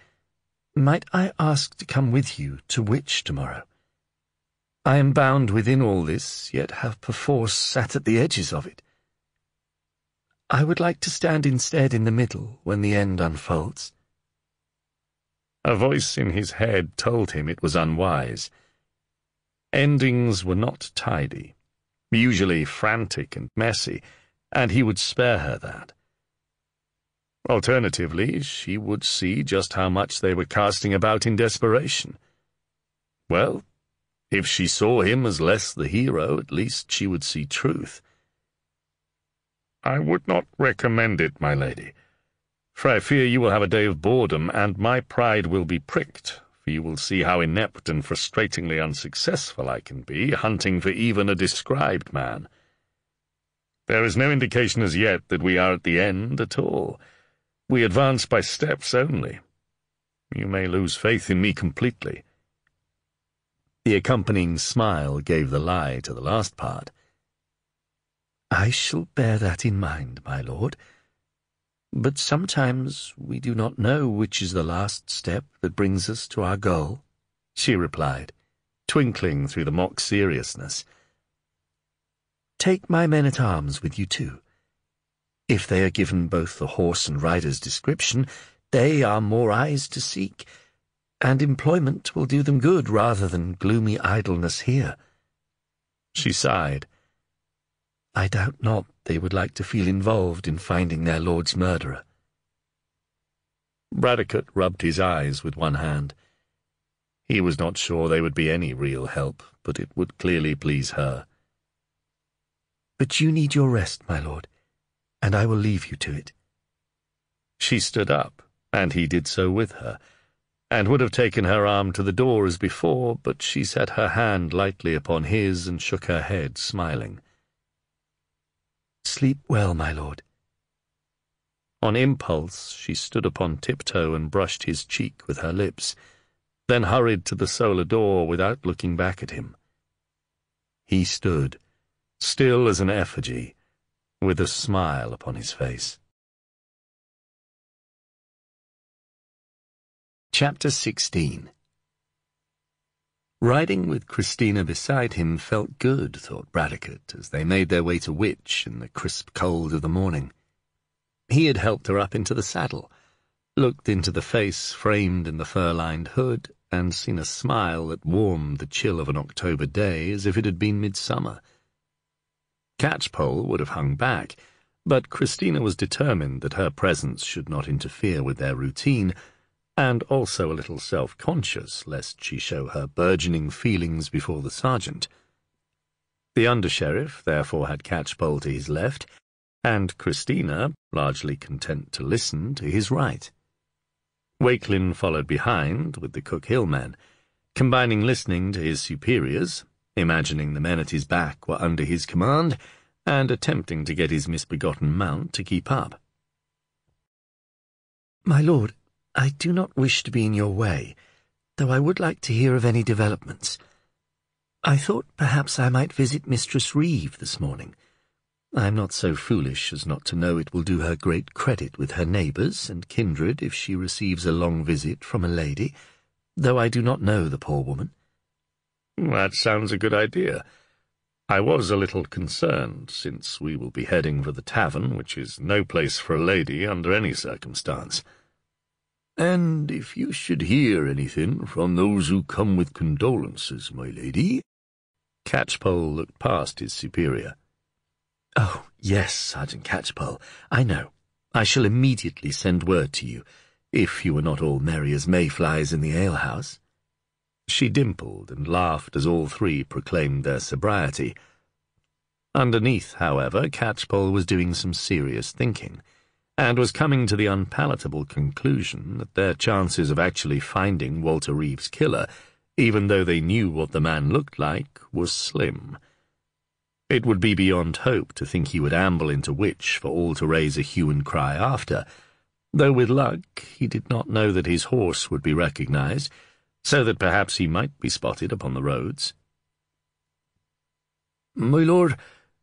F: might I ask to come with you to Wich tomorrow? I am bound within all this, yet have perforce sat at the edges of it. I would like to stand instead in the middle when the end unfolds."
A: A voice in his head told him it was unwise. Endings were not tidy, usually frantic and messy, and he would spare her that. Alternatively, she would see just how much they were casting about in desperation. Well, if she saw him as less the hero, at least she would see truth.
E: I would not recommend it, my lady, for I fear you will have a day of boredom, and my pride will be pricked, for you will see how inept and frustratingly unsuccessful I can be hunting for even a described man. There is no indication as yet that we are at the end at all. We advance by steps only. You may lose faith in me completely."
A: The accompanying smile gave the lie to the last part. "I shall bear that in mind, my lord. But sometimes we do not know which is the last step that brings us to our goal," she replied, twinkling through the mock seriousness. "Take my men-at-arms with you too. If they are given both the horse and rider's description, they are more eyes to seek, and employment will do them good rather than gloomy idleness here." She sighed. "I doubt not they would like to feel involved in finding their lord's murderer."
E: Bradecote rubbed his eyes with one hand. He was not sure they would be any real help, but it would clearly please her.
A: "But you need your rest, my lord, and I will leave you to it."
E: She stood up, and he did so with her, and would have taken her arm to the door as before, but she set her hand lightly upon his and shook her head, smiling.
A: "Sleep well, my lord."
E: On impulse, she stood upon tiptoe and brushed his cheek with her lips, then hurried to the solar door without looking back at him. He stood, still as an effigy, with a smile upon his face.
A: Chapter 16. Riding with Christina beside him felt good, thought Bradecote, as they made their way to Wich in the crisp cold of the morning. He had helped her up into the saddle, looked into the face framed in the fur-lined hood, and seen a smile that warmed the chill of an October day as if it had been midsummer. Catchpoll would have hung back, but Christina was determined that her presence should not interfere with their routine, and also a little self-conscious lest she show her burgeoning feelings before the sergeant. The under-sheriff therefore had Catchpoll to his left, and Christina, largely content to listen, to his right. Walkelin followed behind, with the Cook Hill men, combining listening to his superiors, imagining the men at his back were under his command, and attempting to get his misbegotten mount to keep up. "My lord, I do not wish to be in your way, though I would like to hear of any developments. I thought perhaps I might visit Mistress Reeve this morning. I am not so foolish as not to know it will do her great credit with her neighbours and kindred if she receives a long visit from a lady, though I do not know the poor woman."
E: "That sounds a good idea. I was a little concerned, since we will be heading for the tavern, which is no place for a lady under any circumstance."
B: "And if you should hear anything from those who come with condolences, my lady—"
E: Catchpoll looked past his superior.
A: "Oh, yes, Sergeant Catchpoll, I know. I shall immediately send word to you, if you were not all merry as mayflies in the alehouse." She dimpled and laughed as all three proclaimed their sobriety. Underneath, however, Catchpoll was doing some serious thinking, and was coming to the unpalatable conclusion that their chances of actually finding Walter Reeve's killer, even though they knew what the man looked like, was slim. It would be beyond hope to think he would amble into Wich for all to raise a hue and cry after, though with luck he did not know that his horse would be recognized, so that perhaps he might be spotted upon the roads.
B: "My lord,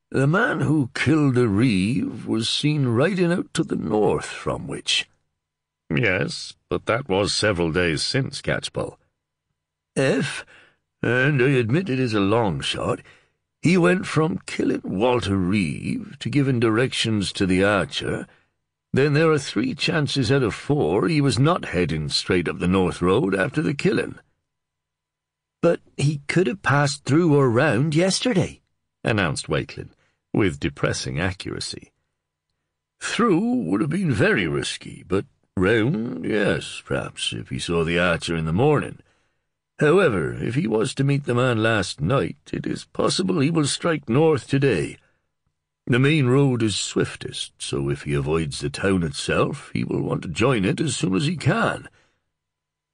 B: the man who killed the reeve was seen riding out to the north from Wich."
E: "Yes, but that was several days since, Catchpoll."
B: "If, and I admit it is a long shot, he went from killing Walter Reeve to giving directions to the archer, then there are 3 chances out of 4 he was not heading straight up the north road after the killing."
D: "But he could have passed through or round yesterday,"
E: announced Walkelin, with depressing accuracy.
B: "Through would have been very risky, but round, yes, perhaps, if he saw the archer in the morning. However, if he was to meet the man last night, it is possible he will strike north today." The main road is swiftest, so if he avoids the town itself, he will want to join it as soon as he can.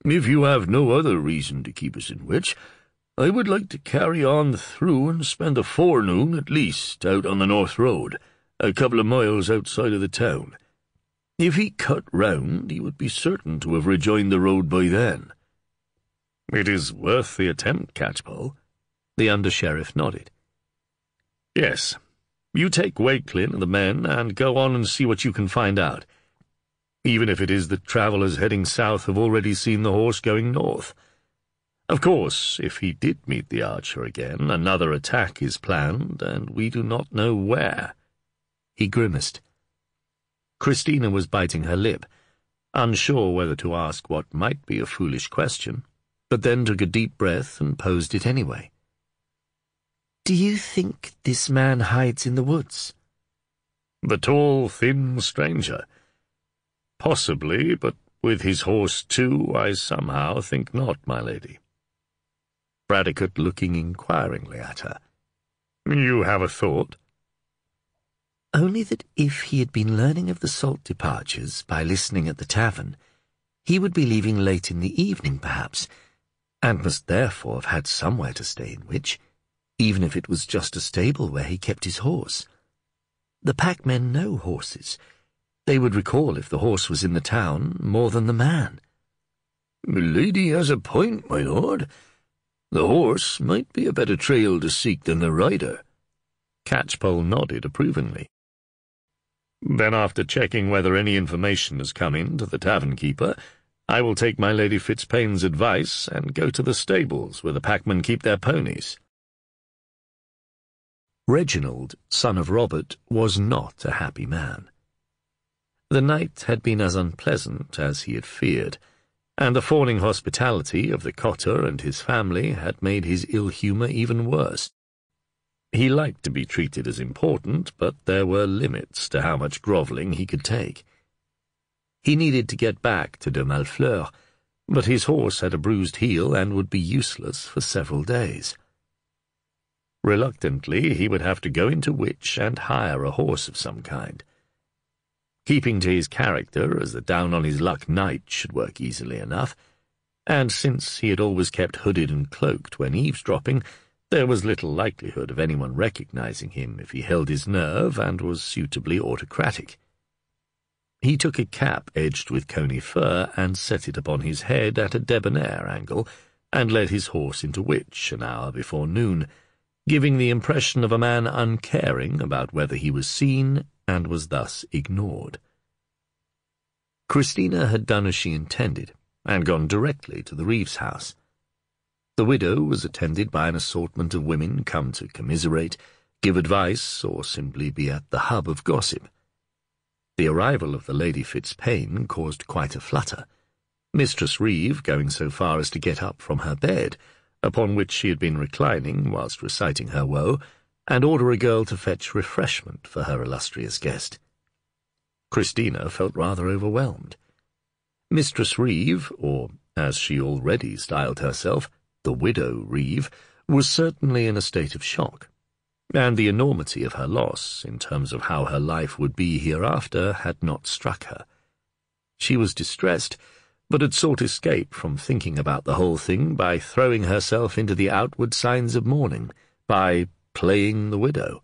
B: If you have no other reason to keep us in Wich, I would like to carry on through and spend the forenoon at least out on the North Road, a couple of miles outside of the town. If he cut round, he would be certain to have rejoined the road by then."
A: "It is worth the attempt, Catchpoll." The under-sheriff nodded. "Yes, you take Walkelin and the men and go on and see what you can find out, even if it is that travellers heading south have already seen the horse going north. Of course, if he did meet the archer again, another attack is planned, and we do not know where." He grimaced. Christina was biting her lip, unsure whether to ask what might be a foolish question, but then took a deep breath and posed it anyway.
D: "Do you think this man hides in the woods?"
A: "The tall, thin stranger? Possibly, but with his horse too, I somehow think not, my lady." Bradecote looking inquiringly at her. "You have a thought?"
D: "Only that if he had been learning of the salt departures by listening at the tavern, he would be leaving late in the evening, perhaps, and must therefore have had somewhere to stay in Wich, even if it was just a stable where he kept his horse. The packmen know horses. They would recall if the horse was in the town more than the man."
B: "The lady has a point, my lord. The horse might be a better trail to seek than the rider."
A: Catchpoll nodded approvingly. "Then after checking whether any information has come in to the tavern-keeper, I will take my Lady Fitzpain's advice and go to the stables where the packmen keep their ponies." Reginald, son of Robert, was not a happy man. The night had been as unpleasant as he had feared, and the fawning hospitality of the cotter and his family had made his ill-humour even worse. He liked to be treated as important, but there were limits to how much grovelling he could take. He needed to get back to de Malfleur, but his horse had a bruised heel and would be useless for several days. Reluctantly, he would have to go into Wich and hire a horse of some kind. Keeping to his character as the down-on-his-luck knight should work easily enough, and since he had always kept hooded and cloaked when eavesdropping, there was little likelihood of anyone recognizing him if he held his nerve and was suitably autocratic. He took a cap edged with coney fur and set it upon his head at a debonair angle, and led his horse into Wich an hour before noon, giving the impression of a man uncaring about whether he was seen and was thus ignored. Christina had done as she intended, and gone directly to the reeve's house. The widow was attended by an assortment of women come to commiserate, give advice, or simply be at the hub of gossip. The arrival of the Lady Fitzpain caused quite a flutter, Mistress Reeve going so far as to get up from her bed, upon which she had been reclining whilst reciting her woe, and order a girl to fetch refreshment for her illustrious guest. Christina felt rather overwhelmed. Mistress Reeve, or, as she already styled herself, the widow Reeve, was certainly in a state of shock, and the enormity of her loss, in terms of how her life would be hereafter, had not struck her. She was distressed, but had sought escape from thinking about the whole thing by throwing herself into the outward signs of mourning, by playing the widow.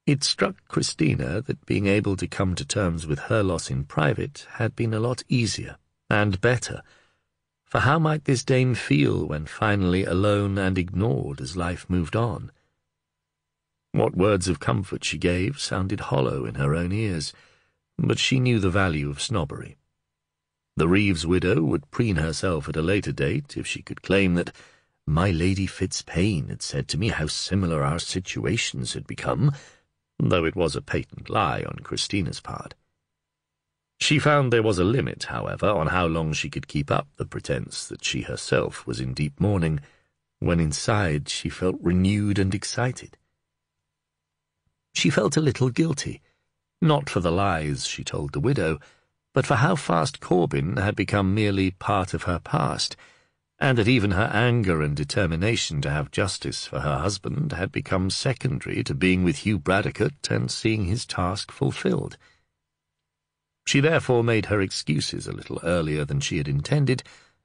A: It struck Christina that being able to come to terms with her loss in private had been a lot easier and better, for how might this dame feel when finally alone and ignored as life moved on? What words of comfort she gave sounded hollow in her own ears, but she knew the value of snobbery. The Reeve's widow would preen herself at a later date if she could claim that my Lady Fitzpain had said to me how similar our situations had become, though it was a patent lie on Christina's part. She found there was a limit, however, on how long she could keep up the pretence that she herself was in deep mourning, when inside she felt renewed and excited. She felt a little guilty, not for the lies she told the widow, but for how fast Corbin had become merely part of her past, and that even her anger and determination to have justice for her husband had become secondary to being with Hugh Bradecote and seeing his task fulfilled. She therefore made her excuses a little earlier than she had intended,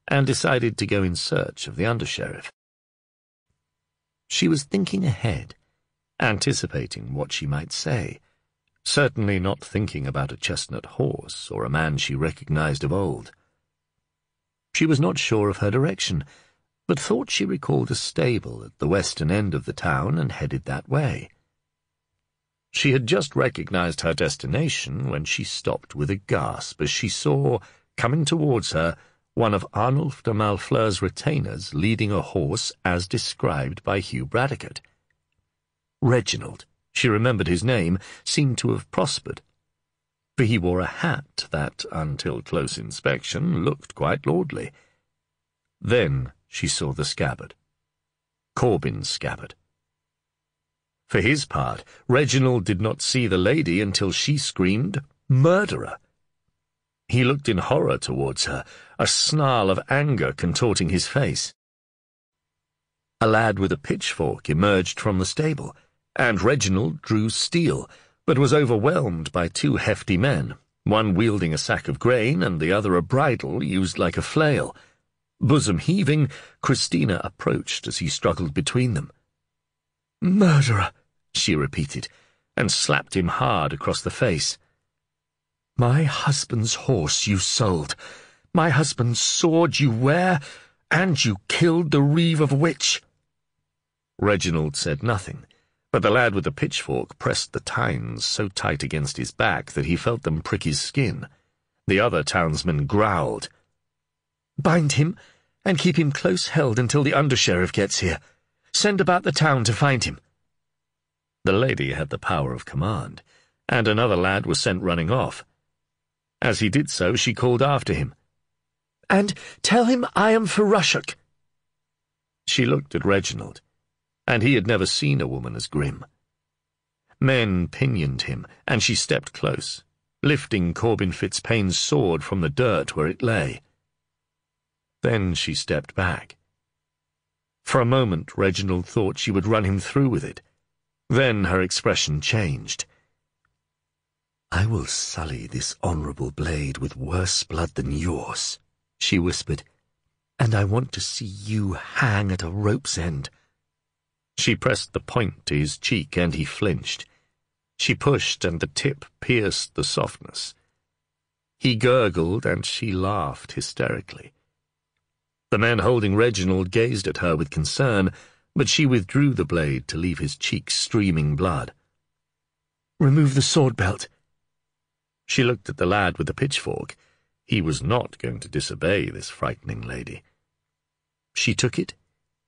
A: and decided to go in search of the under-sheriff. She was thinking ahead, anticipating what she might say, certainly not thinking about a chestnut horse or a man she recognized of old. She was not sure of her direction, but thought she recalled a stable at the western end of the town and headed that way. She had just recognized her destination when she stopped with a gasp as she saw, coming towards her, one of Arnulf de Malfleur's retainers leading a horse as described by Hugh Bradecote. Reginald, she remembered his name, seemed to have prospered, for he wore a hat that, until close inspection, looked quite lordly. Then she saw the scabbard. Corbyn's scabbard. For his part, Reginald did not see the lady until she screamed, "Murderer!" He looked in horror towards her, a snarl of anger contorting his face. A lad with a pitchfork emerged from the stable, and Reginald drew steel, but was overwhelmed by two hefty men, one wielding a sack of grain and the other a bridle used like a flail. Bosom heaving, Christina approached as he struggled between them. "Murderer!" she repeated, and slapped him hard across the face. "My husband's horse you sold, my husband's sword you wear, and you killed the reeve of Wich." Reginald said nothing, but the lad with the pitchfork pressed the tines so tight against his back that he felt them prick his skin. The other townsman growled. "Bind him, and keep him close held until the under-sheriff gets here. Send about the town to find him." The lady had the power of command, and another lad was sent running off. As he did so, she called after him, "And tell him I am for Rushock." She looked at Reginald, and he had never seen a woman as grim. Men pinioned him, and she stepped close, lifting Corbyn Fitzpayne's sword from the dirt where it lay. Then she stepped back. For a moment Reginald thought she would run him through with it. Then her expression changed. "I will sully this honourable blade with worse blood than yours," she whispered, "and I want to see you hang at a rope's end." She pressed the point to his cheek, and he flinched. She pushed, and the tip pierced the softness. He gurgled, and she laughed hysterically. The man holding Reginald gazed at her with concern, but she withdrew the blade to leave his cheeks streaming blood. "Remove the sword belt." She looked at the lad with the pitchfork. He was not going to disobey this frightening lady. She took it,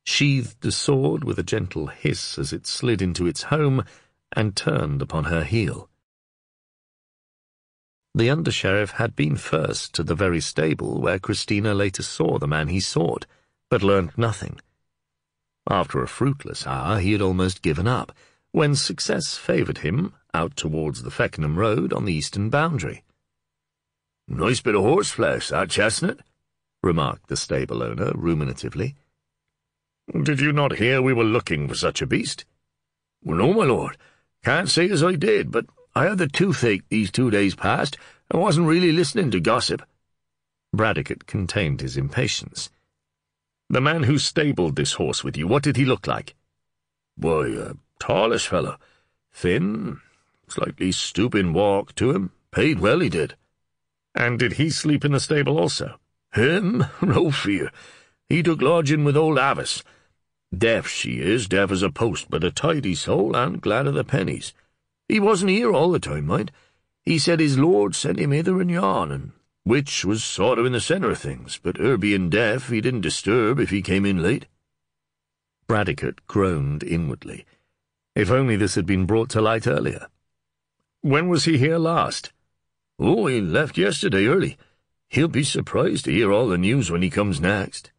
A: sheathed the sword with a gentle hiss as it slid into its home, and turned upon her heel. The under-sheriff had been first to the very stable where Christina later saw the man he sought, but learned nothing. After a fruitless hour he had almost given up, when success favoured him out towards the Feckenham road on the eastern boundary. "Nice bit of horseflesh, that chestnut," remarked the stable owner ruminatively. "Did you not hear we were looking for such a beast?" "Well, no, my lord. Can't say as I did, but I had the toothache these 2 days past, and wasn't really listening to gossip." Bradecote contained his impatience. "The man who stabled this horse with you, what did he look like?" "Why, a tallish fellow. Thin, slightly stooping walk to him. Paid well, he did." "And did he sleep in the stable also?" "Him? No fear. He took lodging with old Avis. Deaf she is, deaf as a post, but a tidy soul, and glad of the pennies. He wasn't here all the time, mind. He said his lord sent him hither and yon, and Wich was sort of in the centre of things, but her being deaf, he didn't disturb if he came in late." Bradecote groaned inwardly. If only this had been brought to light earlier. "When was he here last?" "Oh, he left yesterday early. He'll be surprised to hear all the news when he comes next."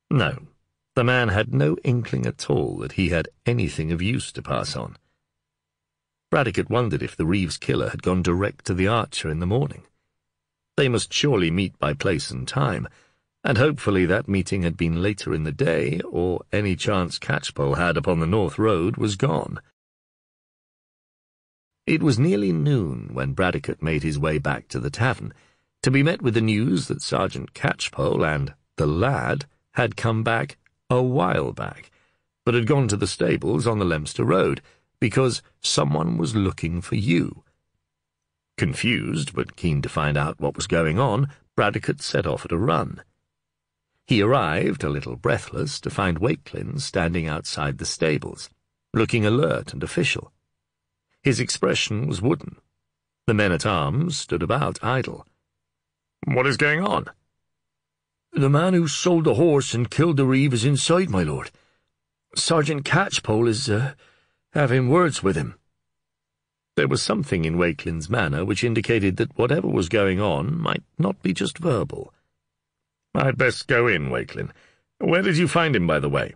A: No, the man had no inkling at all that he had anything of use to pass on. Bradecote wondered if the Reeve's killer had gone direct to the Archer in the morning. They must surely meet by place and time, and hopefully that meeting had been later in the day, or any chance Catchpoll had upon the North Road was gone. It was nearly noon when Bradecote made his way back to the tavern, to be met with the news that Sergeant Catchpoll and the lad had come back a while back, but had gone to the stables on the Leominster Road, because someone was looking for you. Confused, but keen to find out what was going on, Bradecote set off at a run. He arrived, a little breathless, to find Walkelin standing outside the stables, looking alert and official. His expression was wooden. The men-at-arms stood about, idle. "What is going on?"
F: "The man who sold the horse and killed the reeve is inside, my lord. Sergeant Catchpoll is, having words with him."
A: There was something in Wakelin's manner which indicated that whatever was going on might not be just verbal. "I'd best go in, Walkelin. Where did you find him, by the way?"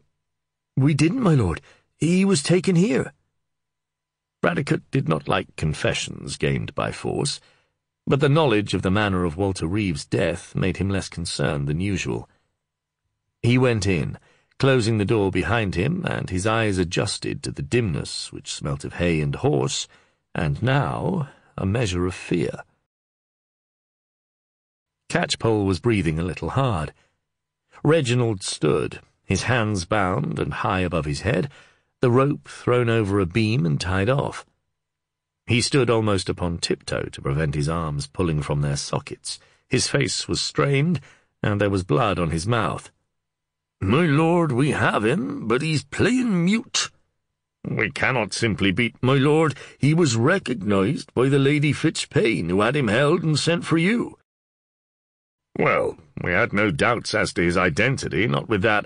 F: "We didn't, my lord. He was taken here."
A: Bradecote did not like confessions gained by force, but the knowledge of the manner of Walter Reeve's death made him less concerned than usual. He went in, closing the door behind him, and his eyes adjusted to the dimness which smelt of hay and horse, and now a measure of fear. Catchpoll was breathing a little hard. Reginald stood, his hands bound and high above his head, the rope thrown over a beam and tied off. He stood almost upon tiptoe to prevent his arms pulling from their sockets. His face was strained, and there was blood on his mouth.
E: "My lord, we have him, but he's playing mute."
A: "We cannot simply beat—"
E: "My lord, he was recognized by the Lady Fitzpaine, who had him held and sent for you."
A: "Well, we had no doubts as to his identity, not with that—"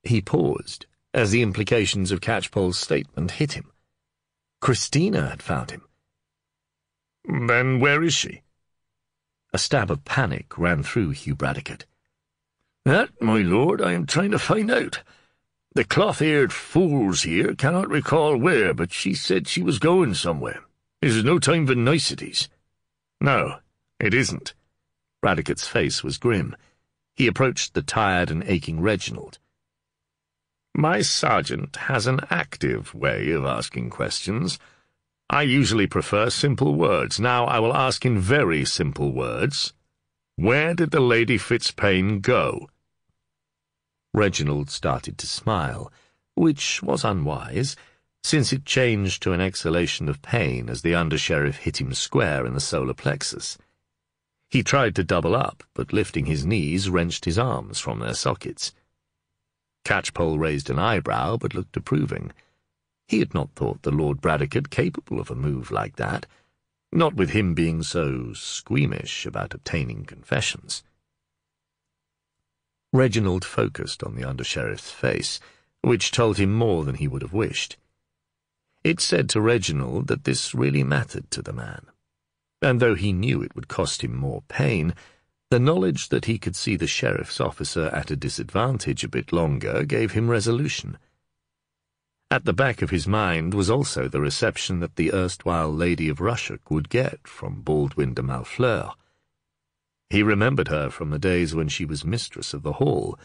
A: He paused, as the implications of Catchpoll's statement hit him. Christina had found him.
E: "Then where is she?"
A: A stab of panic ran through Hugh Bradecote.
E: "That, my lord, I am trying to find out. The cloth-eared fools here cannot recall where, but she said she was going somewhere. This is no time for niceties."
A: "No, it isn't." Bradecote's face was grim. He approached the tired and aching Reginald. "My sergeant has an active way of asking questions. I usually prefer simple words. Now I will ask in very simple words. Where did the Lady Fitzpaine go?" Reginald started to smile, which was unwise, since it changed to an exhalation of pain as the under-sheriff hit him square in the solar plexus. He tried to double up, but lifting his knees wrenched his arms from their sockets. Catchpoll raised an eyebrow, but looked approving. He had not thought the Lord Bradecote capable of a move like that, not with him being so squeamish about obtaining confessions. Reginald focused on the under-sheriff's face, which told him more than he would have wished. It said to Reginald that this really mattered to the man, and though he knew it would cost him more pain, the knowledge that he could see the sheriff's officer at a disadvantage a bit longer gave him resolution. At the back of his mind was also the reception that the erstwhile Lady of Rushock would get from Baldwin de Malfleur. He remembered her from the days when she was mistress of the hall,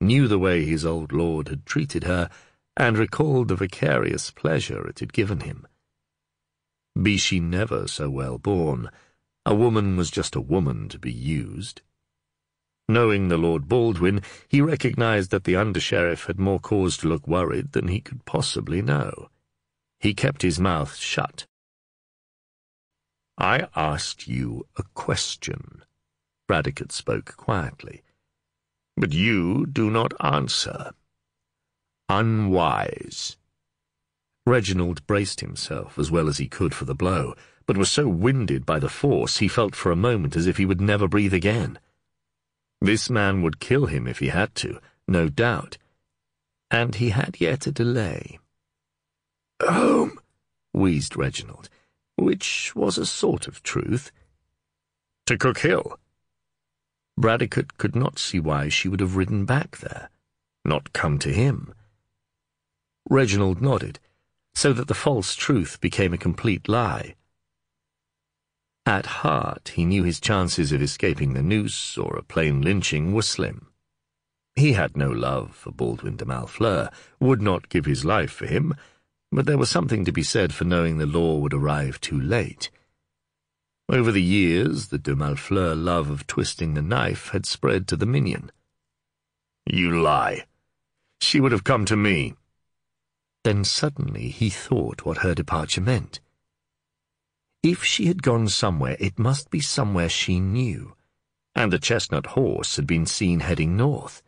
A: knew the way his old lord had treated her, and recalled the vicarious pleasure it had given him. Be she never so well born, a woman was just a woman to be used. Knowing the Lord Baldwin, he recognized that the under-sheriff had more cause to look worried than he could possibly know. He kept his mouth shut. "I asked you a question," Bradecote spoke quietly, "but you do not answer. Unwise." Reginald braced himself as well as he could for the blow, but was so winded by the force he felt for a moment as if he would never breathe again. This man would kill him if he had to, no doubt, and he had yet a delay. Wheezed Reginald, which was a sort of truth. To Cook Hill. Bradecote could not see why she would have ridden back there, not come to him. Reginald nodded, so that the false truth became a complete lie. At heart, he knew his chances of escaping the noose or a plain lynching were slim. He had no love for Baldwin de Malfleur, would not give his life for him, but there was something to be said for knowing the law would arrive too late. Over the years, the de Malfleur love of twisting the knife had spread to the minion.
E: "You lie. She would have come to me."
A: Then suddenly he thought what her departure meant. If she had gone somewhere, it must be somewhere she knew, and the chestnut horse had been seen heading north.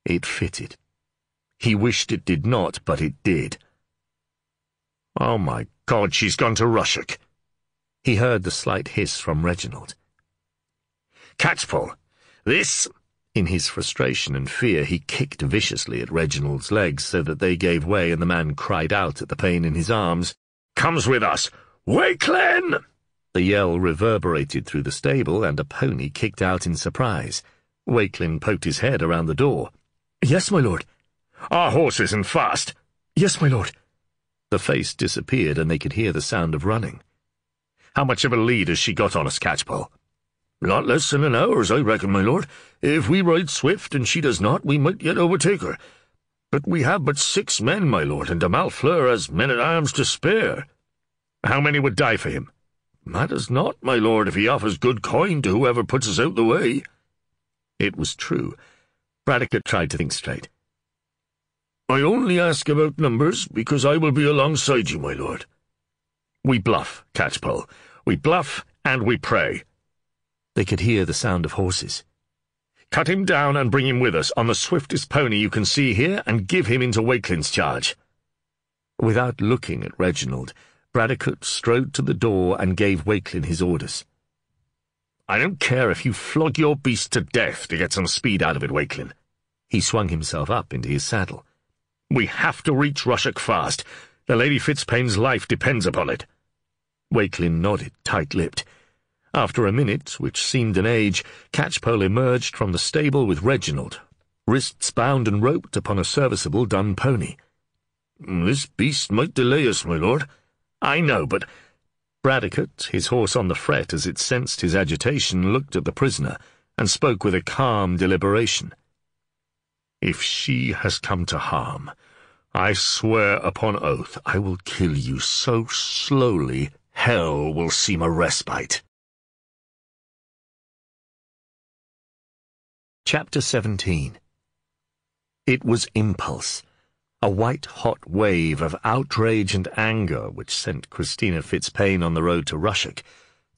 A: It fitted. He wished it did not, but it did.
E: "Oh, my God, she's gone to Rushock."
A: He heard the slight hiss from Reginald.
E: "Catchpoll, this—"
A: In his frustration and fear, he kicked viciously at Reginald's legs so that they gave way, and the man cried out at the pain in his arms.
E: "Comes with us! Walkelin!"
A: The yell reverberated through the stable, and a pony kicked out in surprise. Walkelin poked his head around the door.
C: "Yes, my lord."
E: "Our horse isn't fast."
C: "Yes, my lord."
A: The face disappeared, and they could hear the sound of running.
E: "How much of a lead has she got on us, Catchpoll?"
B: "Not less than an hour's, I reckon, my lord. If we ride swift and she does not, we might yet overtake her. But we have but 6 men, my lord, and de Malfleur has men-at-arms to spare."
E: "How many would die for him?"
B: "Matters not, my lord, if he offers good coin to whoever puts us out the way."
A: It was true. Bradecote tried to think straight.
B: "I only ask about numbers, because I will be alongside you, my lord."
E: "We bluff, Catchpoll. We bluff and we pray."
A: They could hear the sound of horses.
E: "Cut him down and bring him with us on the swiftest pony you can see here, and give him into Wakelin's charge."
A: Without looking at Reginald, Bradecote strode to the door and gave Walkelin his orders.
E: "I don't care if you flog your beast to death to get some speed out of it, Walkelin."
A: He swung himself up into his saddle.
E: "We have to reach Rushock fast. The Lady Fitzpain's life depends upon it."
A: Walkelin nodded, tight-lipped. After a minute, which seemed an age, Catchpoll emerged from the stable with Reginald, wrists bound and roped upon a serviceable dun pony.
B: "This beast might delay us, my lord."
E: "I know, but—"
A: Bradecote, his horse on the fret as it sensed his agitation, looked at the prisoner and spoke with a calm deliberation.
E: "If she has come to harm, I swear upon oath I will kill you so slowly hell will seem a respite."
A: Chapter 17. It was impulse, a white-hot wave of outrage and anger which sent Christina Fitzpain on the road to Rushock,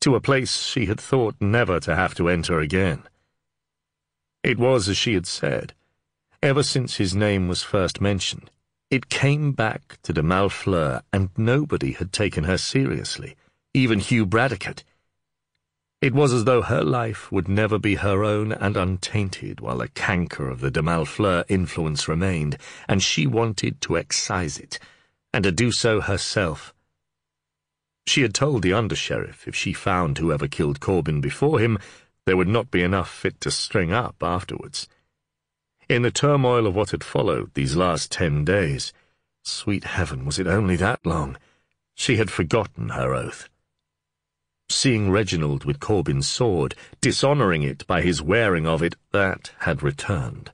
A: to a place she had thought never to have to enter again. It was as she had said. Ever since his name was first mentioned, it came back to de Malfleur, and nobody had taken her seriously, even Hugh Bradecote. It was as though her life would never be her own and untainted while the canker of the de Malfleur influence remained, and she wanted to excise it, and to do so herself. She had told the under-sheriff if she found whoever killed Corbin before him, there would not be enough fit to string up afterwards. In the turmoil of what had followed these last 10 days, sweet heaven, was it only that long, she had forgotten her oath. Seeing Reginald with Corbin's sword, dishonouring it by his wearing of it, that had returned.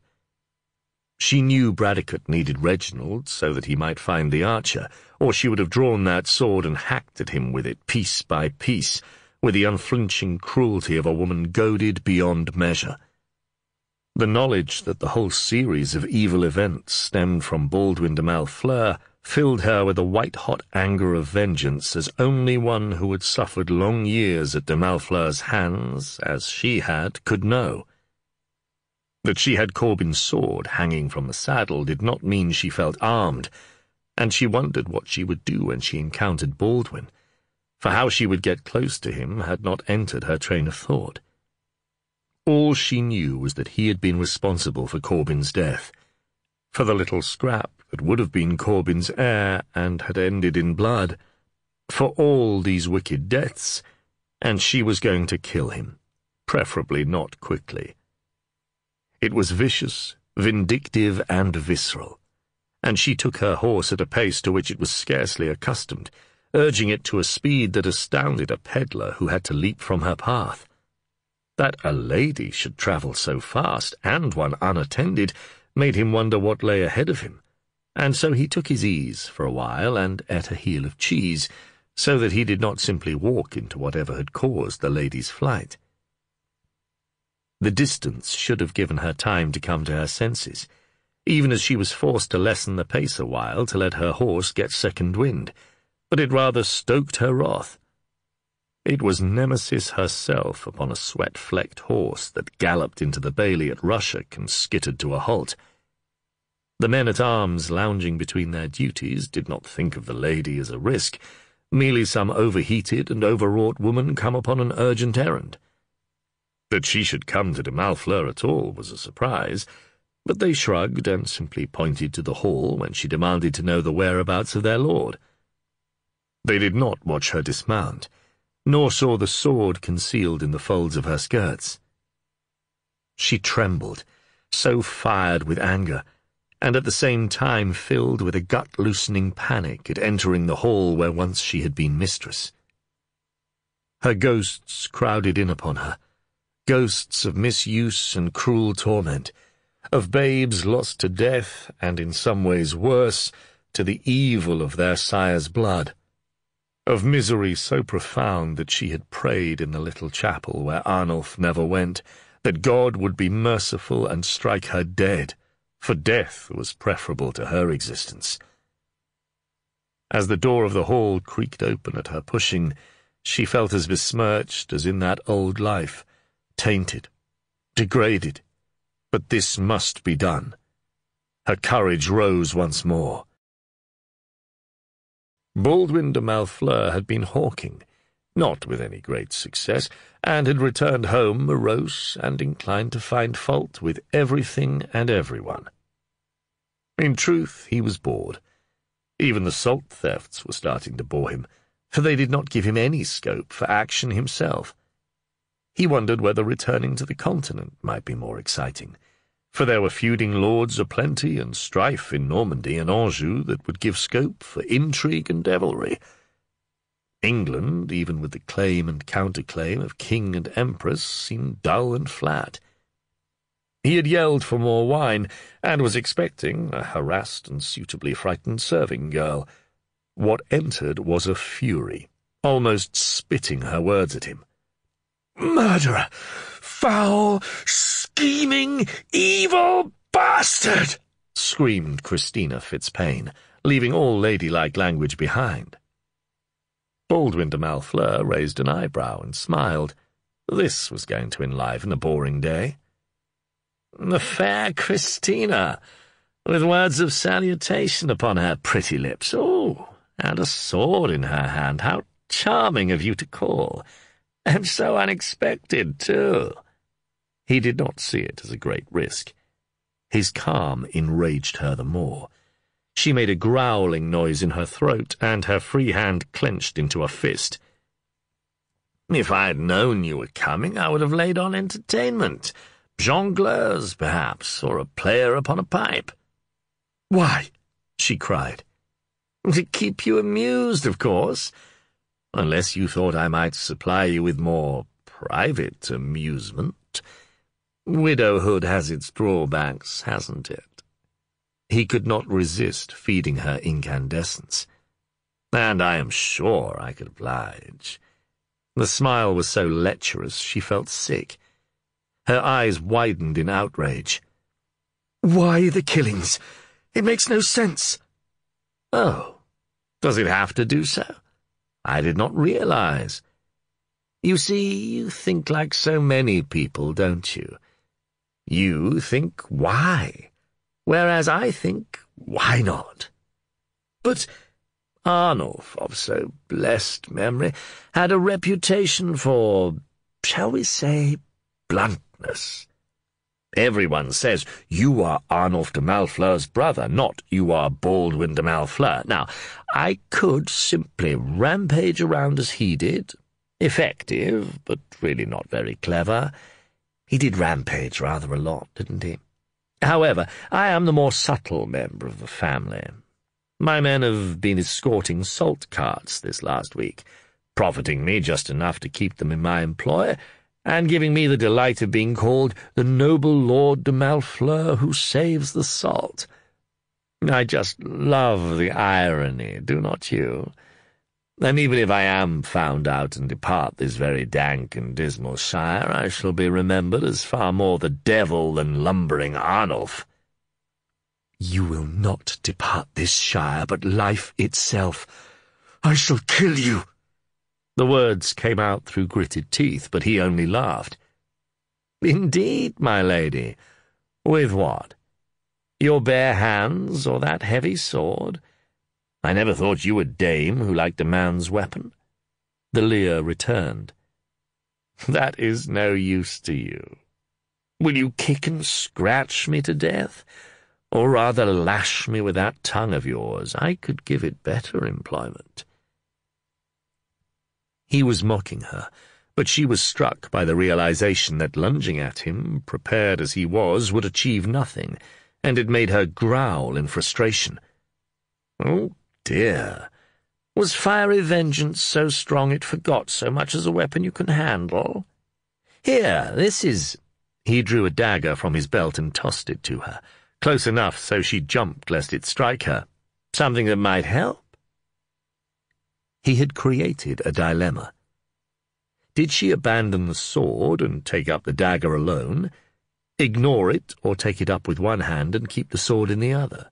A: She knew Bradecote needed Reginald so that he might find the archer, or she would have drawn that sword and hacked at him with it piece by piece, with the unflinching cruelty of a woman goaded beyond measure. The knowledge that the whole series of evil events stemmed from Baldwin de Malfleur filled her with a white-hot anger of vengeance as only one who had suffered long years at de Malfleur's hands, as she had, could know. That she had Corbin's sword hanging from the saddle did not mean she felt armed, and she wondered what she would do when she encountered Baldwin, for how she would get close to him had not entered her train of thought. All she knew was that he had been responsible for Corbin's death, for the little scrap that would have been Corbin's heir and had ended in blood, for all these wicked deaths, and she was going to kill him, preferably not quickly. It was vicious, vindictive, and visceral, and she took her horse at a pace to which it was scarcely accustomed, urging it to a speed that astounded a peddler who had to leap from her path. That a lady should travel so fast, and one unattended, made him wonder what lay ahead of him, and so he took his ease for a while and ate a heel of cheese, so that he did not simply walk into whatever had caused the lady's flight. The distance should have given her time to come to her senses, even as she was forced to lessen the pace a while to let her horse get second wind, but it rather stoked her wrath. It was Nemesis herself upon a sweat-flecked horse that galloped into the bailey at Rushock and skittered to a halt. The men-at-arms lounging between their duties did not think of the lady as a risk, merely some overheated and overwrought woman come upon an urgent errand. That she should come to de Malfleur at all was a surprise, but they shrugged and simply pointed to the hall when she demanded to know the whereabouts of their lord. They did not watch her dismount, nor saw the sword concealed in the folds of her skirts. She trembled, so fired with anger, and at the same time filled with a gut-loosening panic at entering the hall where once she had been mistress. Her ghosts crowded in upon her, ghosts of misuse and cruel torment, of babes lost to death, and in some ways worse, to the evil of their sire's blood, of misery so profound that she had prayed in the little chapel where Arnulf never went, that God would be merciful and strike her dead, for death was preferable to her existence. As the door of the hall creaked open at her pushing, she felt as besmirched as in that old life, tainted, degraded, but this must be done. Her courage rose once more. Baldwin de Malfleur had been hawking, not with any great success, and had returned home morose and inclined to find fault with everything and everyone. In truth, he was bored. Even the salt thefts were starting to bore him, for they did not give him any scope for action himself. He wondered whether returning to the continent might be more exciting, for there were feuding lords aplenty and strife in Normandy and Anjou that would give scope for intrigue and devilry. England, even with the claim and counterclaim of king and empress, seemed dull and flat. He had yelled for more wine, and was expecting a harassed and suitably frightened serving girl. What entered was a fury, almost spitting her words at him. "Murderer! Foul, scheming, evil bastard!" screamed Christina Fitzpaine, leaving all ladylike language behind. Baldwin de Malfleur raised an eyebrow and smiled. This was going to enliven a boring day. The fair Christina, with words of salutation upon her pretty lips. Oh, and a sword in her hand. How charming of you to call. And so unexpected, too. He did not see it as a great risk. His calm enraged her the more. She made a growling noise in her throat, and her free hand clenched into a fist. "If I had known you were coming, I would have laid on entertainment. Jongleurs, perhaps, or a player upon a pipe." "Why?" she cried. "To keep you amused, of course. Unless you thought I might supply you with more private amusement. Widowhood has its drawbacks, hasn't it?" He could not resist feeding her incandescence. "And I am sure I could oblige." The smile was so lecherous she felt sick. Her eyes widened in outrage. "Why the killings? It makes no sense." "Oh, does it have to do so? I did not realize. You see, you think like so many people, don't you? You think, why? Whereas I think, why not? But Arnulf, of so blessed memory, had a reputation for, shall we say, bluntness. Everyone says, you are Arnulf de Malfleur's brother, not you are Baldwin de Malfleur. Now, I could simply rampage around as he did. Effective, but really not very clever. He did rampage rather a lot, didn't he? However, I am the more subtle member of the family. My men have been escorting salt carts this last week, profiting me just enough to keep them in my employ, and giving me the delight of being called the noble Lord de Malfleur who saves the salt. I just love the irony, do not you? And even if I am found out and depart this very dank and dismal shire, I shall be remembered as far more the devil than lumbering Arnulf.
F: You will not depart this shire, but life itself. I shall kill you.
A: The words came out through gritted teeth, but he only laughed. Indeed, my lady. With what? Your bare hands, or that heavy sword? I never thought you a dame who liked a man's weapon. The leer returned. That is no use to you. Will you kick and scratch me to death? Or rather lash me with that tongue of yours? I could give it better employment. He was mocking her, but she was struck by the realization that lunging at him, prepared as he was, would achieve nothing, and it made her growl in frustration. Oh, dear. Was fiery vengeance so strong it forgot so much as a weapon you can handle? Here, this is— He drew a dagger from his belt and tossed it to her, close enough so she jumped lest it strike her. Something that might help. He had created a dilemma. Did she abandon the sword and take up the dagger alone, ignore it, or take it up with one hand and keep the sword in the other?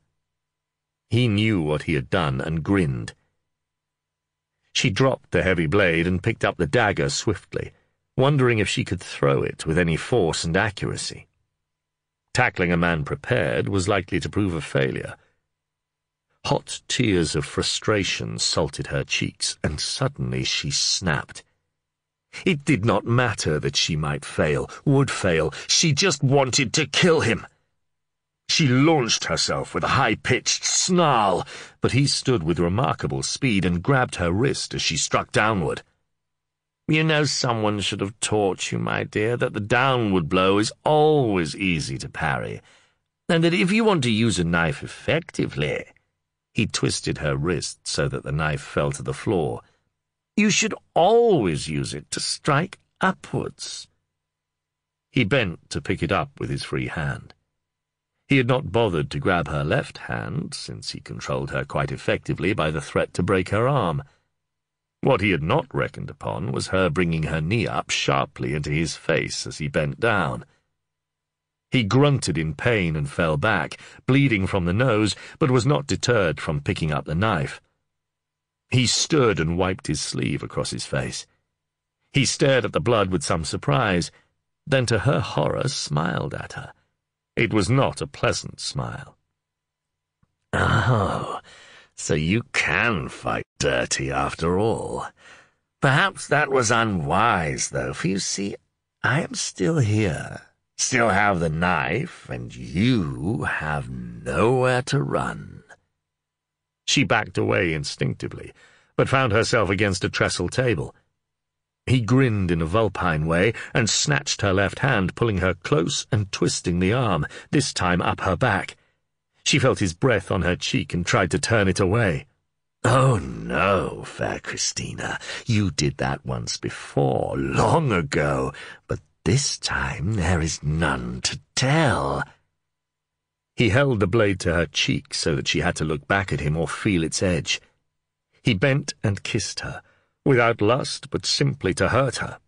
A: He knew what he had done and grinned. She dropped the heavy blade and picked up the dagger swiftly, wondering if she could throw it with any force and accuracy. Tackling a man prepared was likely to prove a failure. Hot tears of frustration salted her cheeks, and suddenly she snapped. It did not matter that she might fail, would fail. She just wanted to kill him. She launched herself with a high-pitched snarl, but he stood with remarkable speed and grabbed her wrist as she struck downward. You know, someone should have taught you, my dear, that the downward blow is always easy to parry, and that if you want to use a knife effectively— He twisted her wrist so that the knife fell to the floor. You should always use it to strike upwards. He bent to pick it up with his free hand. He had not bothered to grab her left hand, since he controlled her quite effectively by the threat to break her arm. What he had not reckoned upon was her bringing her knee up sharply into his face as he bent down. He grunted in pain and fell back, bleeding from the nose, but was not deterred from picking up the knife. He stood and wiped his sleeve across his face. He stared at the blood with some surprise, then to her horror smiled at her. It was not a pleasant smile. Oh, so you can fight dirty after all. Perhaps that was unwise, though, for you see, I am still here. Still have the knife, and you have nowhere to run. She backed away instinctively, but found herself against a trestle table. He grinned in a vulpine way and snatched her left hand, pulling her close and twisting the arm, this time up her back. She felt his breath on her cheek and tried to turn it away. Oh, no, fair Christina, you did that once before, long ago, but this time there is none to tell. He held the blade to her cheek so that she had to look back at him or feel its edge. He bent and kissed her, without lust but simply to hurt her.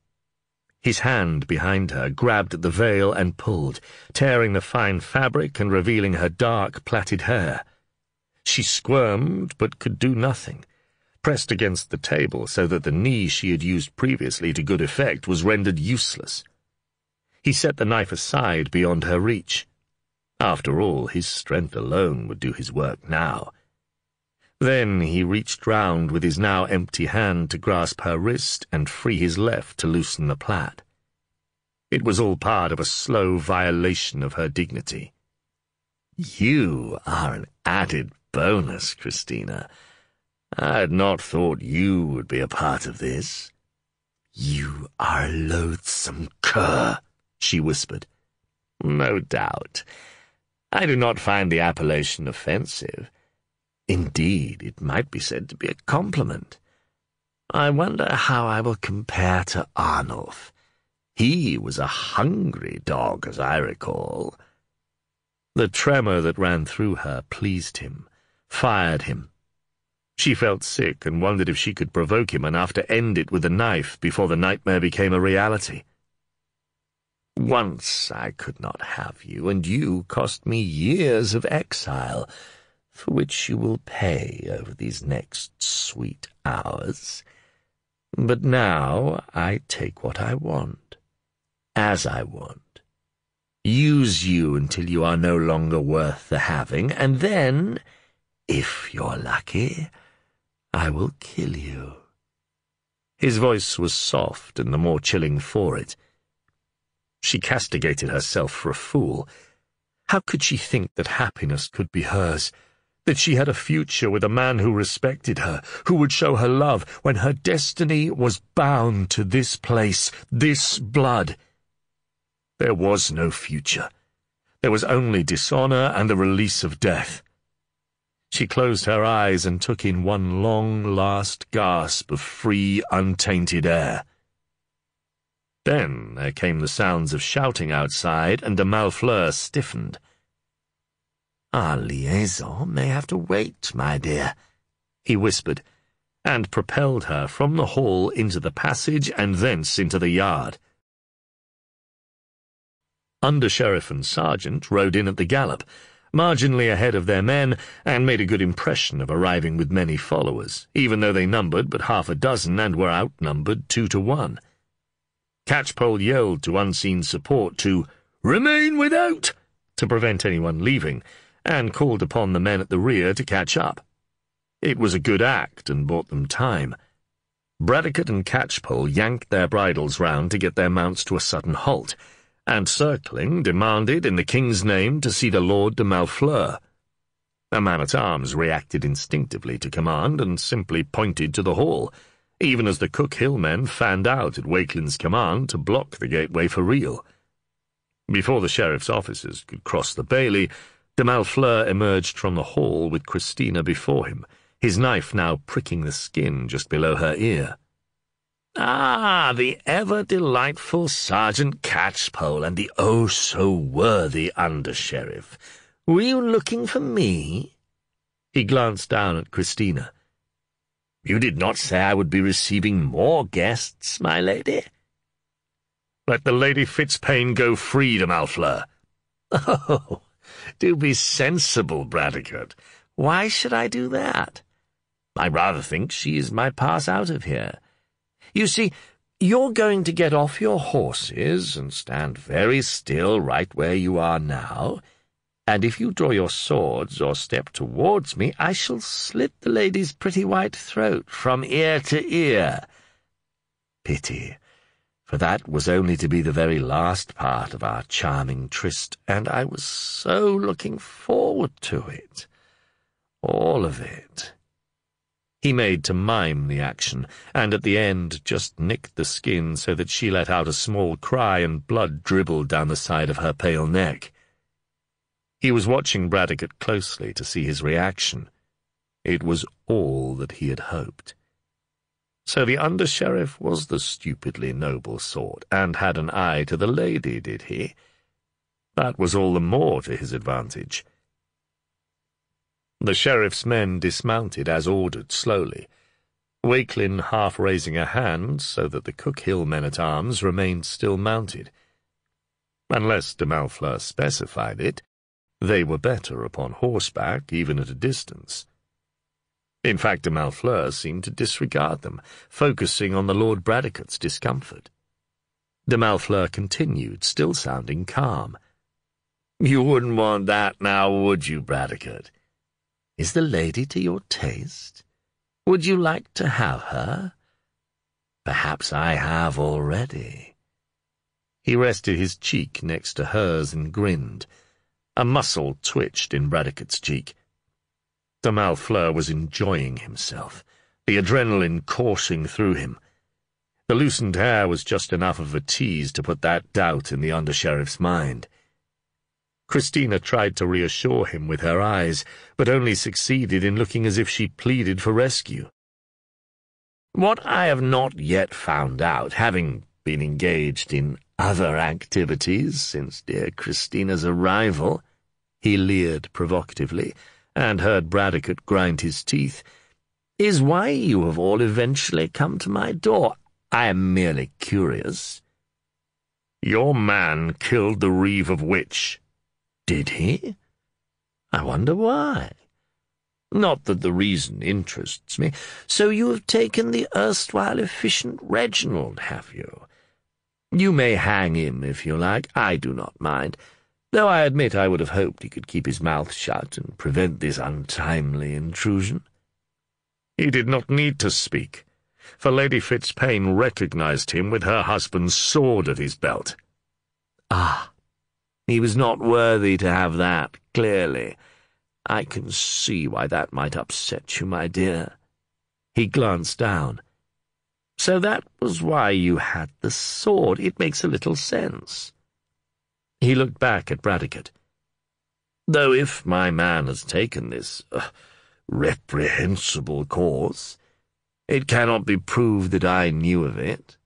A: His hand behind her grabbed at the veil and pulled, tearing the fine fabric and revealing her dark, plaited hair. She squirmed but could do nothing, pressed against the table so that the knee she had used previously to good effect was rendered useless. He set the knife aside beyond her reach. After all, his strength alone would do his work now. Then he reached round with his now empty hand to grasp her wrist and free his left to loosen the plait. It was all part of a slow violation of her dignity. You are an added bonus, Christina. I had not thought you would be a part of this. You are a loathsome cur, she whispered. No doubt. I do not find the appellation offensive.
F: Indeed, it might be said to be a compliment. I wonder how I will compare to Arnulf. He was a hungry dog, as I recall. The tremor that ran through her pleased him, fired him. She felt sick and wondered if she could provoke him enough to end it with a knife before the nightmare became a reality. Once I could not have you, and you cost me years of exile, for which you will pay over these next sweet hours. But now I take what I want, as I want, use you until you are no longer worth the having, and then, if you're lucky, I will kill you. His voice was soft and the more chilling for it. She castigated herself for a fool. How could she think that happiness could be hers, that she had a future with a man who respected her, who would show her love, when her destiny was bound to this place, this blood? There was no future. There was only dishonor and the release of death. She closed her eyes and took in one long, last gasp of free, untainted air. Then there came the sounds of shouting outside, and de Malfleur stiffened. "Our liaison may have to wait, my dear," he whispered, and propelled her from the hall into the passage and thence into the yard. Under-sheriff and sergeant rode in at the gallop, marginally ahead of their men, and made a good impression of arriving with many followers, even though they numbered but half a dozen and were outnumbered 2-1. Catchpoll yelled to unseen support to "remain without," to prevent anyone leaving, and called upon the men at the rear to catch up. It was a good act and bought them time. Bradecote and Catchpoll yanked their bridles round to get their mounts to a sudden halt, and circling demanded in the king's name to see the Lord de Malfleur. A man-at-arms reacted instinctively to command and simply pointed to the hall, even as the Cook Hill men fanned out at Wakelin's command to block the gateway for real. Before the sheriff's officers could cross the bailey, de Malfleur emerged from the hall with Christina before him, his knife now pricking the skin just below her ear. "Ah, the ever-delightful Sergeant Catchpoll and the oh-so-worthy Under-Sheriff. Were you looking for me?" He glanced down at Christina. "You did not say I would be receiving more guests, my lady?" "Let the Lady Fitzpaine go free, de Malfleur." "Oh, do be sensible, Bradecote. Why should I do that? I rather think she is my pass out of here. You see, you're going to get off your horses and stand very still right where you are now, and if you draw your swords or step towards me, I shall slit the lady's pretty white throat from ear to ear. Pity, for that was only to be the very last part of our charming tryst, and I was so looking forward to it. All of it." He made to mime the action, and at the end just nicked the skin so that she let out a small cry and blood dribbled down the side of her pale neck. He was watching Bradecote closely to see his reaction. It was all that he had hoped. So the Under-Sheriff was the stupidly noble sort, and had an eye to the lady, did he? That was all the more to his advantage. The sheriff's men dismounted as ordered slowly, Walkelin half raising a hand so that the Cook Hill men-at-arms remained still mounted. Unless de Malfleur specified it, they were better upon horseback, even at a distance. In fact, de Malfleur seemed to disregard them, focusing on the Lord Bradecote's discomfort. De Malfleur continued, still sounding calm. "You wouldn't want that now, would you, Bradecote? Is the lady to your taste? Would you like to have her? Perhaps I have already." He rested his cheek next to hers and grinned. A muscle twitched in Bradecote's cheek. De Malfleur was enjoying himself, the adrenaline coursing through him. The loosened hair was just enough of a tease to put that doubt in the Under-Sheriff's mind.
A: Christina tried to reassure him with her eyes, but only succeeded in looking as if she pleaded for rescue. "What I have not yet found out, having been engaged in other activities since dear Christina's arrival," he leered provocatively, and heard Bradecote grind his teeth, "is why you have all eventually come to my door. I am merely curious." "Your man killed the reeve of Wich." "Did he? I wonder why. Not that the reason interests me. So you have taken the erstwhile efficient Reginald, have you? You may hang him if you like, I do not mind, though I admit I would have hoped he could keep his mouth shut and prevent this untimely intrusion." He did not need to speak, for Lady Fitzpaine recognized him with her husband's sword at his belt. "Ah, he was not worthy to have that, clearly. I can see why that might upset you, my dear." He glanced down. "So that was why you had the sword. It makes a little sense." He looked back at Bradecote. "Though if my man has taken this reprehensible course, it cannot be proved that I knew of it."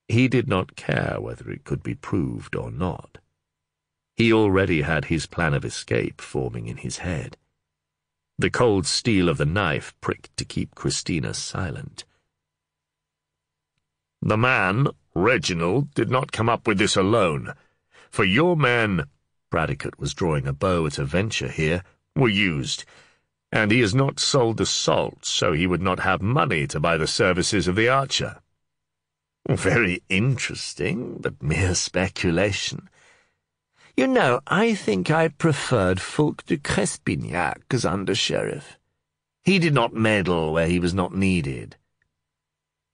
A: He did not care whether it could be proved or not. He already had his plan of escape forming in his head. The cold steel of the knife pricked to keep Christina silent. "The man, Reginald, did not come up with this alone. For your men," Bradecote was drawing a bow at a venture here, "were used, and he has not sold the salt, so he would not have money to buy the services of the archer." "Very interesting, but mere speculation. You know, I think I preferred Fulk de Crespignac as under-sheriff. He did not meddle where he was not needed."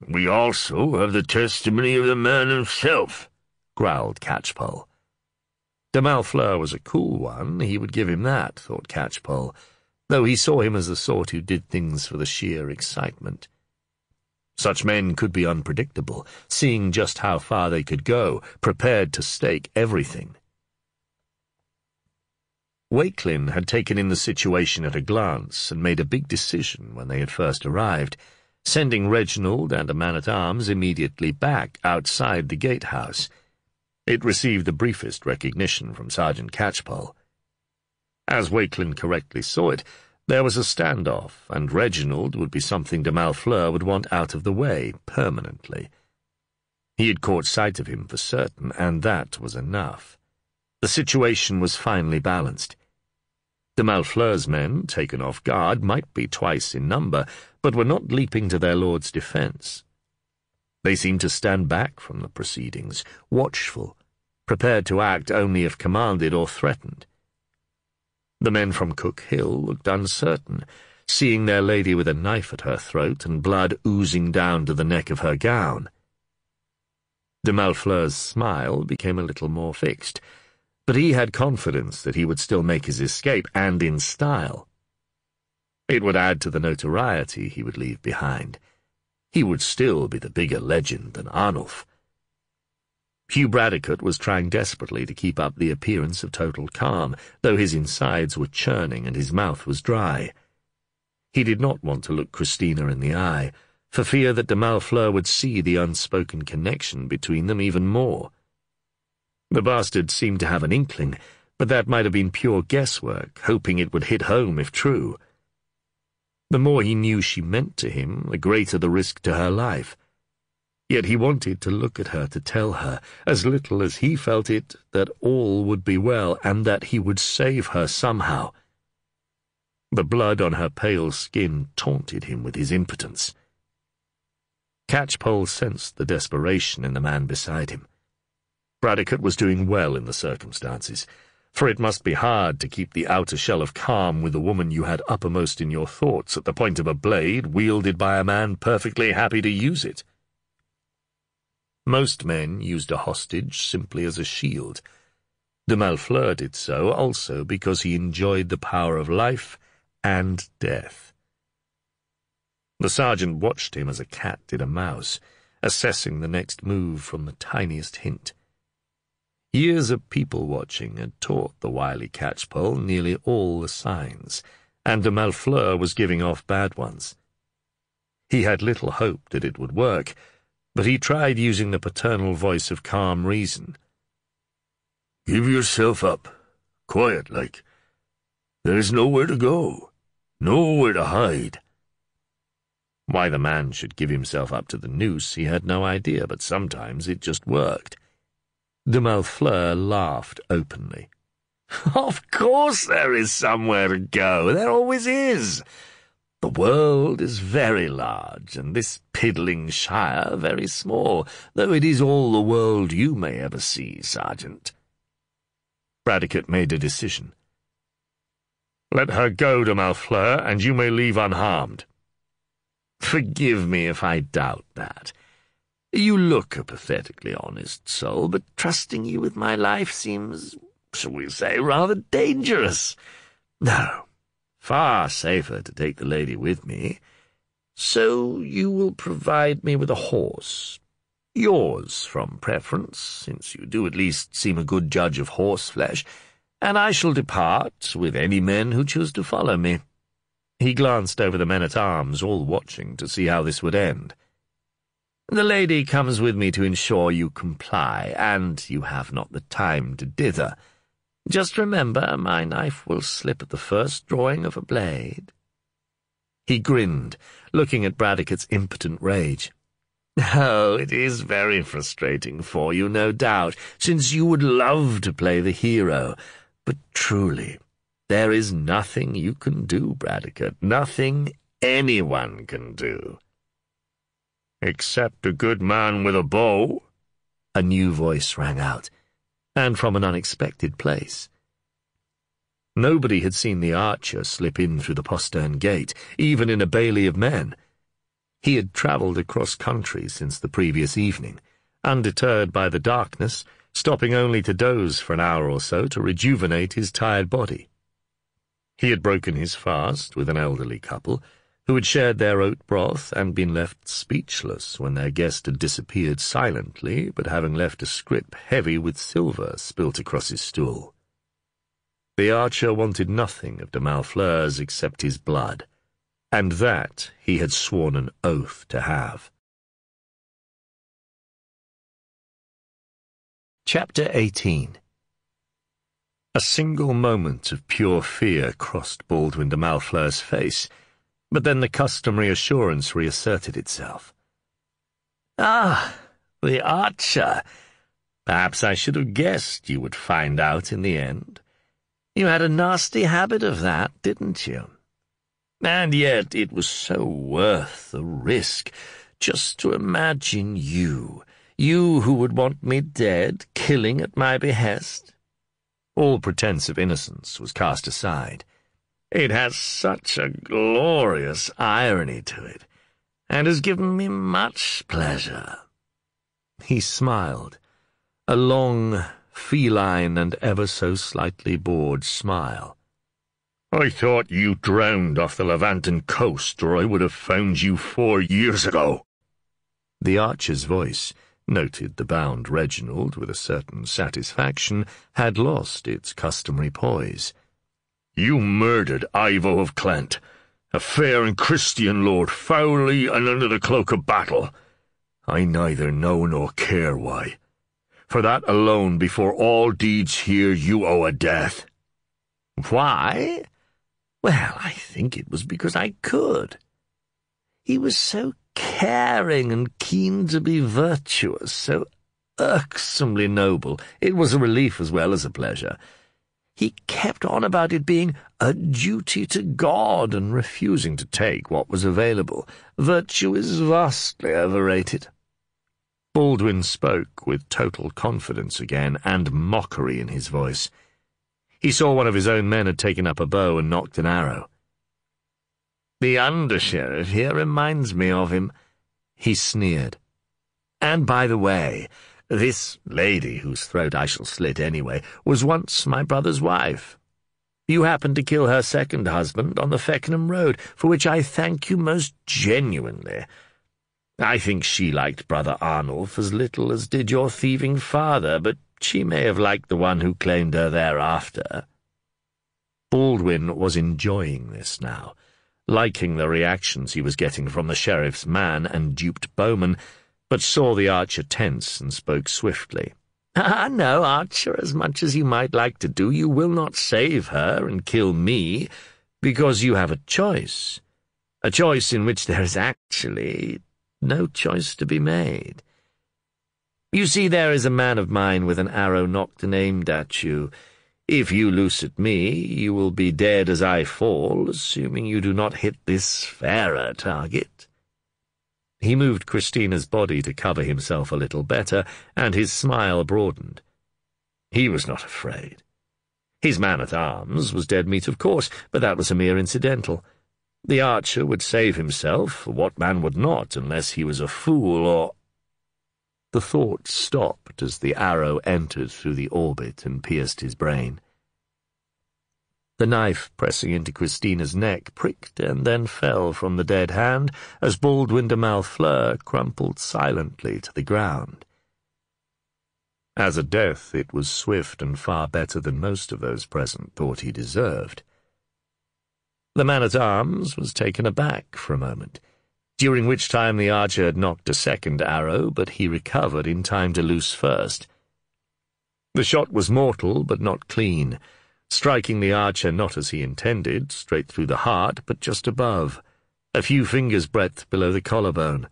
E: "We also have the testimony of the man himself," growled Catchpoll.
A: De Malfleur was a cool one, he would give him that, thought Catchpoll, though he saw him as the sort who did things for the sheer excitement. Such men could be unpredictable, seeing just how far they could go, prepared to stake everything. Walkelin had taken in the situation at a glance and made a big decision when they had first arrived, sending Reginald and a man-at-arms immediately back outside the gatehouse. It received the briefest recognition from Sergeant Catchpoll. As Walkelin correctly saw it, there was a standoff, and Reginald would be something de Malfleur would want out of the way permanently. He had caught sight of him for certain, and that was enough. The situation was finely balanced. De Malfleur's men, taken off guard, might be twice in number, but were not leaping to their lord's defence. They seemed to stand back from the proceedings, watchful, prepared to act only if commanded or threatened. The men from Cook Hill looked uncertain, seeing their lady with a knife at her throat and blood oozing down to the neck of her gown. De Malfleur's smile became a little more fixed, but he had confidence that he would still make his escape, and in style. It would add to the notoriety he would leave behind. He would still be the bigger legend than Arnulf. Hugh Bradecote was trying desperately to keep up the appearance of total calm, though his insides were churning and his mouth was dry. He did not want to look Christina in the eye, for fear that de Malfleur would see the unspoken connection between them even more. The bastard seemed to have an inkling, but that might have been pure guesswork, hoping it would hit home if true. The more he knew she meant to him, the greater the risk to her life. Yet he wanted to look at her to tell her, as little as he felt it, that all would be well and that he would save her somehow. The blood on her pale skin taunted him with his impotence. Catchpoll sensed the desperation in the man beside him. Bradecote was doing well in the circumstances, for it must be hard to keep the outer shell of calm with the woman you had uppermost in your thoughts at the point of a blade wielded by a man perfectly happy to use it. Most men used a hostage simply as a shield. De Malfleur did so also because he enjoyed the power of life and death. The sergeant watched him as a cat did a mouse, assessing the next move from the tiniest hint. Years of people-watching had taught the wily Catchpoll nearly all the signs, and de Malfleur was giving off bad ones. He had little hope that it would work, but he tried using the paternal voice of calm reason.
E: "Give yourself up, quiet like. There's nowhere to go, nowhere to hide."
A: Why the man should give himself up to the noose he had no idea, but sometimes it just worked. De Malfleur laughed openly. "Of course there is somewhere to go. There always is. The world is very large, and this piddling shire very small, though it is all the world you may ever see, Sergeant." Bradecote made a decision. "Let her go, de Malfleur, and you may leave unharmed." "Forgive me if I doubt that. You look a pathetically honest soul, but trusting you with my life seems, shall we say, rather dangerous. No, far safer to take the lady with me. So you will provide me with a horse. Yours from preference, since you do at least seem a good judge of horseflesh, and I shall depart with any men who choose to follow me." He glanced over the men-at-arms, all watching to see how this would end. "The lady comes with me to ensure you comply, and you have not the time to dither. Just remember, my knife will slip at the first drawing of a blade." He grinned, looking at Bradecote's impotent rage. "Oh, it is very frustrating for you, no doubt, since you would love to play the hero. But truly, there is nothing you can do, Bradecote, nothing anyone can do."
E: "Except a good man with a bow,"
A: a new voice rang out, and from an unexpected place. Nobody had seen the archer slip in through the postern gate, even in a bailey of men. He had travelled across country since the previous evening, undeterred by the darkness, stopping only to doze for an hour or so to rejuvenate his tired body. He had broken his fast with an elderly couple, who had shared their oat broth and been left speechless when their guest had disappeared silently, but having left a scrip heavy with silver spilt across his stool. The archer wanted nothing of de Malfleur's except his blood, and that he had sworn an oath to have. Chapter 18. A single moment of pure fear crossed Baldwin de Malfleur's face, but then the customary assurance reasserted itself. "Ah, the archer. Perhaps I should have guessed you would find out in the end. You had a nasty habit of that, didn't you? And yet it was so worth the risk, just to imagine you who would want me dead, killing at my behest." All pretense of innocence was cast aside. "It has such a glorious irony to it, and has given me much pleasure." He smiled, a long, feline and ever so slightly bored smile.
E: "I thought you drowned off the Levanten coast, or I would have found you 4 years ago."
A: The archer's voice, noted the bound Reginald with a certain satisfaction, had lost its customary poise.
E: "You murdered Ivo of Clent, a fair and Christian lord, foully and under the cloak of battle. I neither know nor care why. For that alone, before all deeds here, you owe a death."
A: "Why? Well, I think it was because I could. He was so caring and keen to be virtuous, so irksomely noble. It was a relief as well as a pleasure. He kept on about it being a duty to God and refusing to take what was available. Virtue is vastly overrated." Baldwin spoke with total confidence again and mockery in his voice. He saw one of his own men had taken up a bow and knocked an arrow. "The under-sheriff here reminds me of him," he sneered. "And by the way, this lady, whose throat I shall slit anyway, was once my brother's wife. You happened to kill her second husband on the Feckenham road, for which I thank you most genuinely.
F: I think she liked Brother Arnulf as little as did your thieving father, but she may have liked the one who claimed her thereafter." Baldwin was enjoying this now, liking the reactions he was getting from the sheriff's man and duped bowman, but saw the archer tense and spoke swiftly. "Ah, no, Archer, as much as you might like to do, you will not save her and kill me, because you have a choice in which there is actually no choice to be made. You see, there is a man of mine with an arrow nocked and aimed at you. If you loose at me, you will be dead as I fall, assuming you do not hit this fairer target." He moved Christina's body to cover himself a little better, and his smile broadened. He was not afraid. His man-at-arms was dead meat, of course, but that was a mere incidental. The archer would save himself, for what man would not, unless he was a fool or— The thought stopped as the arrow entered through the orbit and pierced his brain. The knife pressing into Christina's neck pricked and then fell from the dead hand as Baldwin de Malfleur crumpled silently to the ground. As a death, it was swift and far better than most of those present thought he deserved. The man-at-arms was taken aback for a moment, during which time the archer had knocked a second arrow, but he recovered in time to loose first. The shot was mortal, but not clean, striking the archer not as he intended, straight through the heart, but just above, a few fingers' breadth below the collarbone.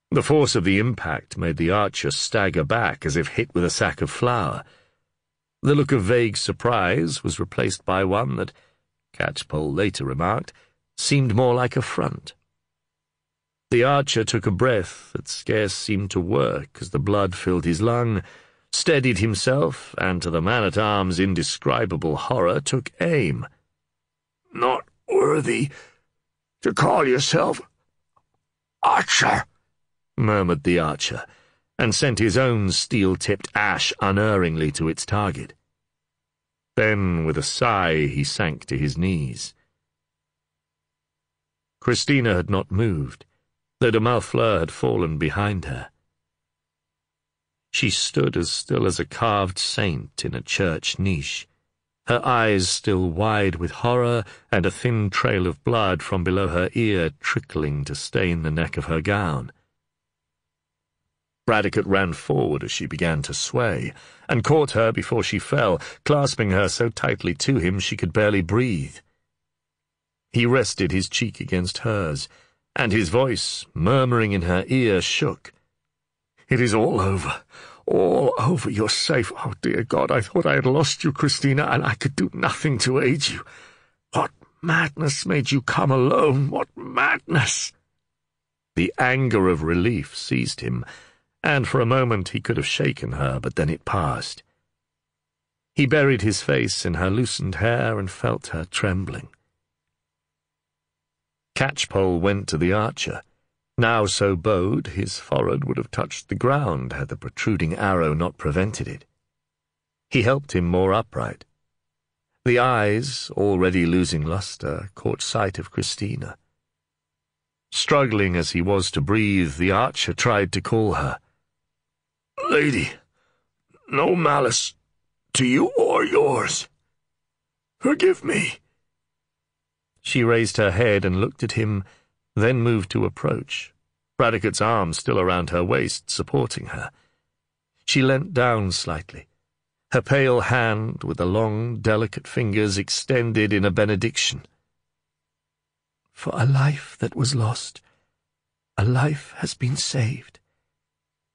F: The force of the impact made the archer stagger back as if hit with a sack of flour. The look of vague surprise was replaced by one that, Catchpoll later remarked, seemed more like affront. The archer took a breath that scarce seemed to work as the blood filled his lung, steadied himself, and to the man-at-arms' indescribable horror took aim.
B: "Not worthy to call yourself archer,"
F: murmured the archer, and sent his own steel-tipped ash unerringly to its target. Then, with a sigh, he sank to his knees. Christina had not moved, though de Malfleur had fallen behind her. She stood as still as a carved saint in a church niche, her eyes still wide with horror and a thin trail of blood from below her ear trickling to stain the neck of her gown. Bradecote ran forward as she began to sway, and caught her before she fell, clasping her so tightly to him she could barely breathe. He rested his cheek against hers, and his voice, murmuring in her ear, shook.
B: "It is all over. All over. You're safe. Oh, dear God, I thought I had lost you, Christina, and I could do nothing to aid you. What madness made you come alone? What madness!"
F: The anger of relief seized him, and for a moment he could have shaken her, but then it passed. He buried his face in her loosened hair and felt her trembling. Catchpoll went to the archer. Now so bowed, his forehead would have touched the ground had the protruding arrow not prevented it. He helped him more upright. The eyes, already losing lustre, caught sight of Christina. Struggling as he was to breathe, the archer tried to call her.
B: "Lady, no malice to you or yours. Forgive me."
F: She raised her head and looked at him, then moved to approach, Bradecote's arm still around her waist, supporting her. She leant down slightly, her pale hand with the long, delicate fingers extended in a benediction.
C: "For a life that was lost, a life has been saved,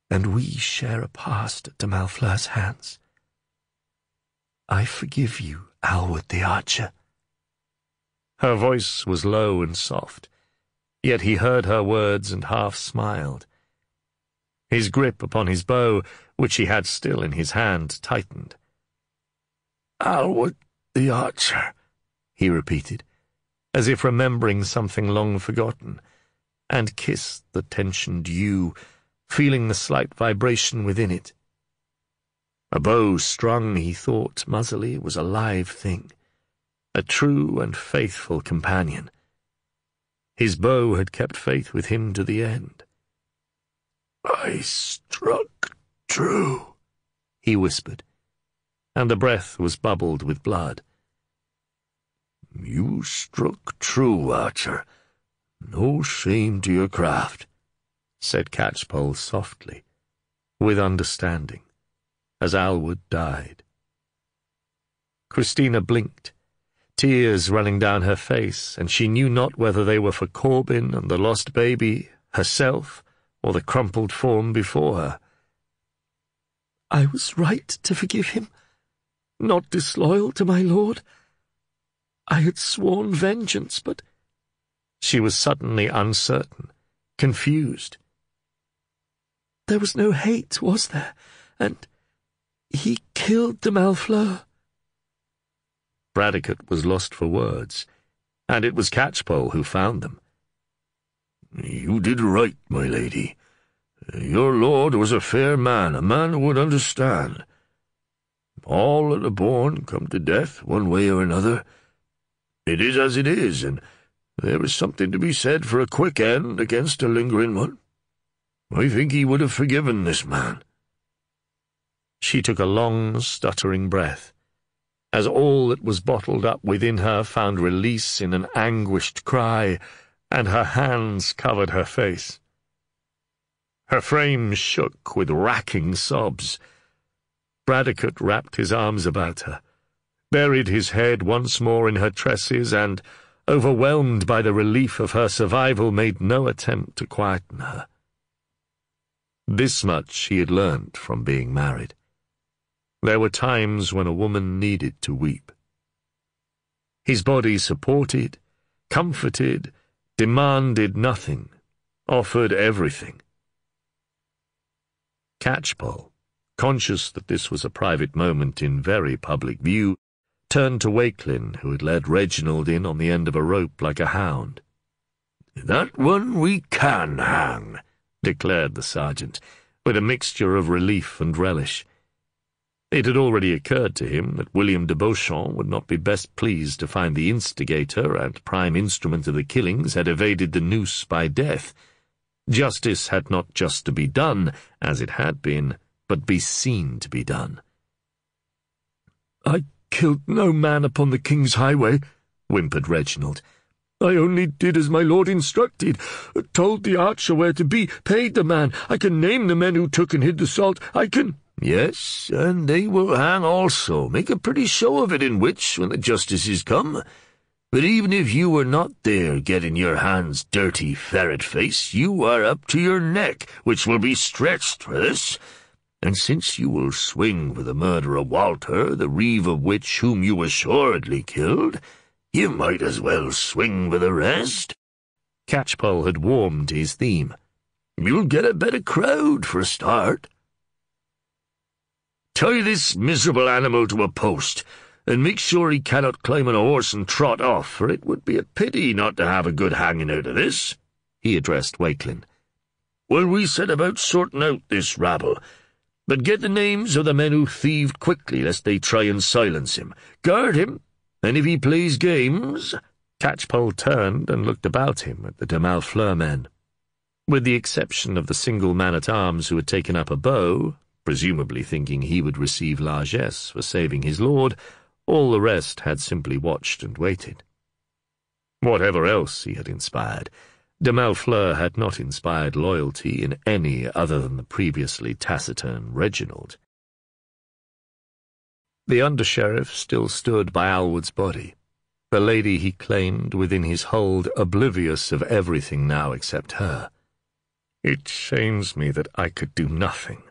C: and we share a past at de Malfleur's hands. I forgive you, Alwood the archer."
F: Her voice was low and soft, yet he heard her words and half smiled. His grip upon his bow, which he had still in his hand, tightened.
B: "Alwood the archer,"
F: he repeated, as if remembering something long forgotten, and kissed the tensioned yew, feeling the slight vibration within it. A bow strung, he thought, muzzily, was a live thing, a true and faithful companion.
A: His bow had kept faith with him to the end.
E: "I struck true,"
A: he whispered, and the breath was bubbled with blood.
E: "You struck true, Archer. No shame to your craft,"
A: said Catchpoll softly, with understanding, as Alwood died. Christina blinked, tears running down her face, and she knew not whether they were for Corbin and the lost baby, herself, or the crumpled form before her.
C: I was right to forgive him, not disloyal to my lord. I had sworn vengeance, but...
A: She was suddenly uncertain, confused.
C: There was no hate, was there? And he killed de Malfleur.
A: Bradecote was lost for words, and it was Catchpoll who found them.
E: "You did right, my lady. Your lord was a fair man, a man who would understand. All that are born come to death, one way or another. It is as it is, and there is something to be said for a quick end against a lingering one. I think he would have forgiven this man."
A: She took a long, stuttering breath, as all that was bottled up within her found release in an anguished cry, and her hands covered her face. Her frame shook with racking sobs. Bradecote wrapped his arms about her, buried his head once more in her tresses, and, overwhelmed by the relief of her survival, made no attempt to quieten her. This much he had learnt from being married. There were times when a woman needed to weep. His body supported, comforted, demanded nothing, offered everything. Catchpoll, conscious that this was a private moment in very public view, turned to Walkelin, who had led Reginald in on the end of a rope like a hound.
E: "That one we can hang,"
A: declared the sergeant, with a mixture of relief and relish. It had already occurred to him that William de Beauchamp would not be best pleased to find the instigator and prime instrument of the killings had evaded the noose by death. Justice had not just to be done, as it had been, but be seen to be done.
C: "I killed no man upon the king's highway," whimpered Reginald. "I only did as my lord instructed, told the archer where to be, paid the man. I can name the men who took and hid the salt. I can—"
E: "Yes, and they will hang also. Make a pretty show of it in Wich when the justices come. But even if you were not there getting your hands dirty, ferret-face, you are up to your neck, which will be stretched for this. And since you will swing for the murder of Walter, the reeve of Wich, whom you assuredly killed, you might as well swing for the rest."
A: Catchpoll had warmed to his theme.
E: "You'll get a better crowd for a start. Tie this miserable animal to a post, and make sure he cannot climb on a horse and trot off, for it would be a pity not to have a good hanging out of this," he addressed Walkelin, "while we set about sorting out this rabble. But get the names of the men who thieved quickly, lest they try and silence him. Guard him, and if he plays games—"
A: Catchpoll turned and looked about him at the de Malfleur men. With the exception of the single man-at-arms who had taken up a bow, presumably thinking he would receive largesse for saving his lord, all the rest had simply watched and waited. Whatever else he had inspired, de Malfleur had not inspired loyalty in any other than the previously taciturn Reginald. The under-sheriff still stood by Alwood's body, the lady he claimed within his hold, oblivious of everything now except her. "It shames me that I could do nothing,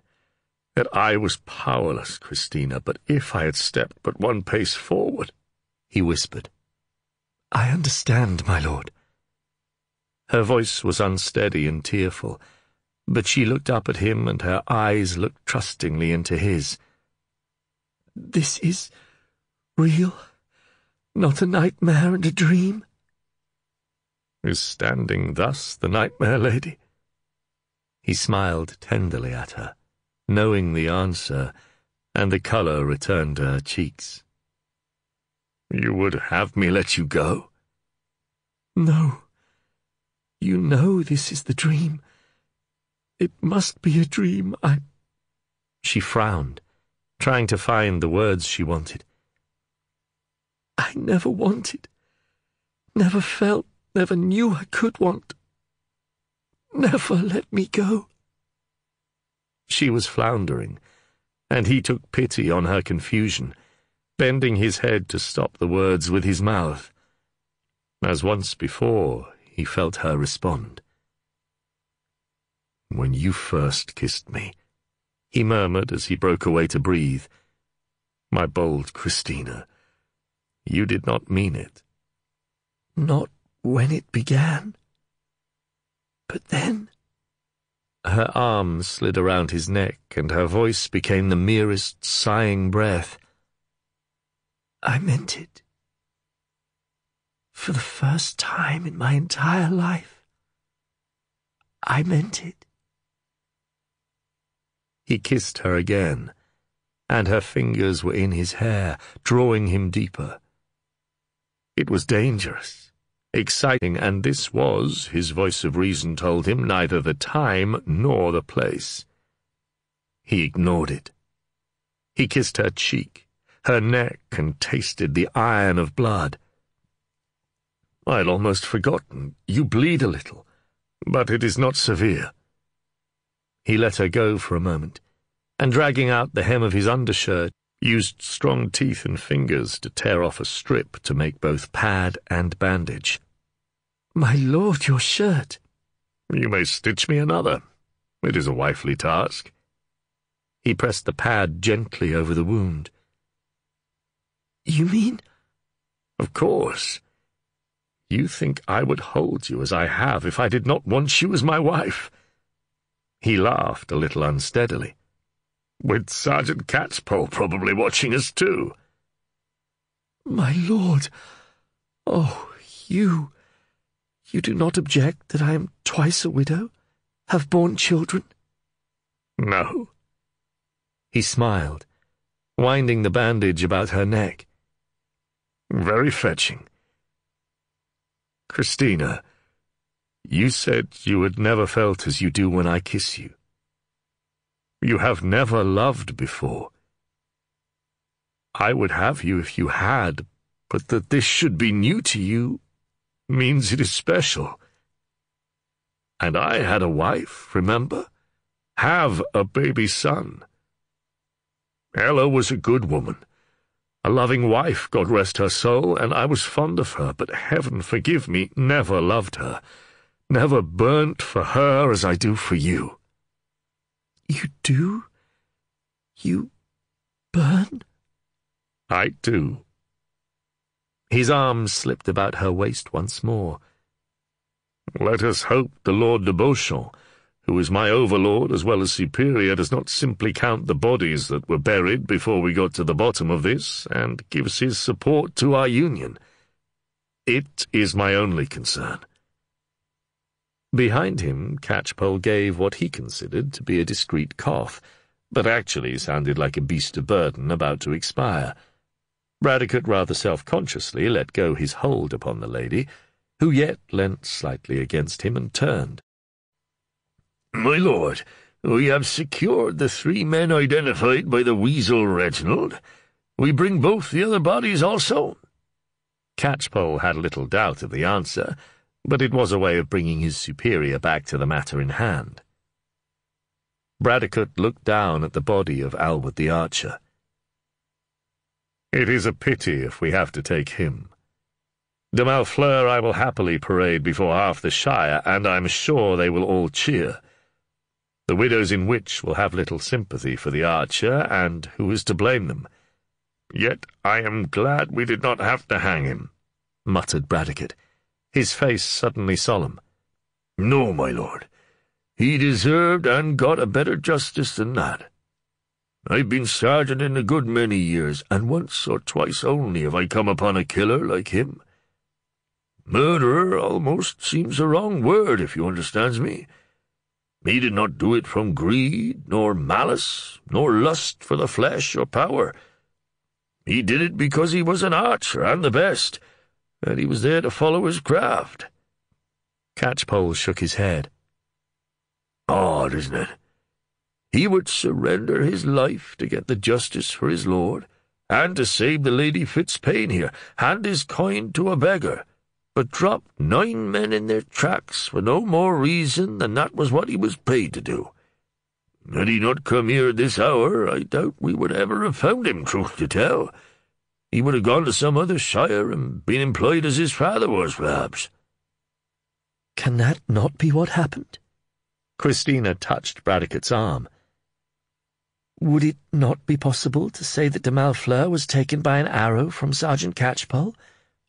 A: that I was powerless, Christina, but if I had stepped but one pace forward," he whispered.
C: "I understand, my lord."
A: Her voice was unsteady and tearful, but she looked up at him and her eyes looked trustingly into his.
C: "This is real, not a nightmare and a dream?"
A: "Is standing thus the nightmare, lady?" He smiled tenderly at her, knowing the answer, and the colour returned to her cheeks. "You would have me let you go?"
C: "No, You know this is the dream. It must be a dream.
A: She frowned, trying to find the words she wanted.
C: I never wanted, never felt, never knew I could want. Never let me go.
A: She was floundering, and he took pity on her confusion, bending his head to stop the words with his mouth. As once before, he felt her respond. "When you first kissed me," he murmured as he broke away to breathe, "my bold Christina, you did not mean it."
C: Not when it began. But then...
A: Her arms slid around his neck, and her voice became the merest sighing breath.
C: I meant it. For the first time in my entire life. I meant it.
A: He kissed her again, and her fingers were in his hair, drawing him deeper. It was dangerous, exciting, and this was, his voice of reason told him, neither the time nor the place. He ignored it. He kissed her cheek, her neck, and tasted the iron of blood. "I'd almost forgotten. You bleed a little, but it is not severe." He let her go for a moment, and dragging out the hem of his undershirt, used strong teeth and fingers to tear off a strip to make both pad and bandage.
C: My lord, your shirt.
E: "You may stitch me another. It is a wifely task."
A: He pressed the pad gently over the wound.
C: You mean?
E: "Of course. You think I would hold you as I have if I did not want you as my wife?" He laughed a little unsteadily. "With Sergeant Catchpoll probably watching us too."
C: My lord, oh, you do not object that I am twice a widow, have borne children?
E: "No."
A: He smiled, winding the bandage about her neck.
E: "Very fetching. Christina, you said you had never felt as you do when I kiss you. You have never loved before. I would have you if you had, but that this should be new to you means it is special. And I had a wife, remember? Have a baby son. Ella was a good woman, a loving wife, God rest her soul, and I was fond of her, but heaven forgive me, never loved her, never burnt for her as I do for you."
C: You do? You burn?
E: "I do."
A: His arms slipped about her waist once more.
E: "Let us hope the Lord de Beauchamp, who is my overlord as well as superior, does not simply count the bodies that were buried before we got to the bottom of this, and gives his support to our union. It is my only concern."
A: Behind him, Catchpoll gave what he considered to be a discreet cough, but actually sounded like a beast of burden about to expire. Bradecote rather self-consciously let go his hold upon the lady, who yet leant slightly against him and turned.
B: "My lord, we have secured the 3 men identified by the Weasel Reginald. We bring both the other bodies also?"
A: Catchpoll had little doubt of the answer, but it was a way of bringing his superior back to the matter in hand. Bradecote looked down at the body of Alwood the archer.
E: "It is a pity if we have to take him. De Malfleur I will happily parade before half the Shire, and I'm sure they will all cheer. The widows in Wich will have little sympathy for the archer, and who is to blame them? Yet I am glad we did not have to hang him,"
A: muttered Bradecote, his face suddenly solemn.
B: "No, my lord. He deserved and got a better justice than that. I've been sergeant in a good many years, and once or twice only have I come upon a killer like him. Murderer almost seems a wrong word, if you understands me. He did not do it from greed, nor malice, nor lust for the flesh or power. He did it because he was an archer and the best, and he was there to follow his craft.
F: Catchpoll shook his head.
E: Odd, isn't it? He would surrender his life to get the justice for his lord, and to save the Lady Fitzpaine here, hand his coin to a beggar, but drop 9 men in their tracks for no more reason than that was what he was paid to do. Had he not come here at this hour, I doubt we would ever have found him, truth to tell. He would have gone to some other shire and been employed as his father was, perhaps.
D: Can that not be what happened?
F: Christina touched Bradecote's arm.
D: Would it not be possible to say that de Malfleur was taken by an arrow from Sergeant Catchpoll,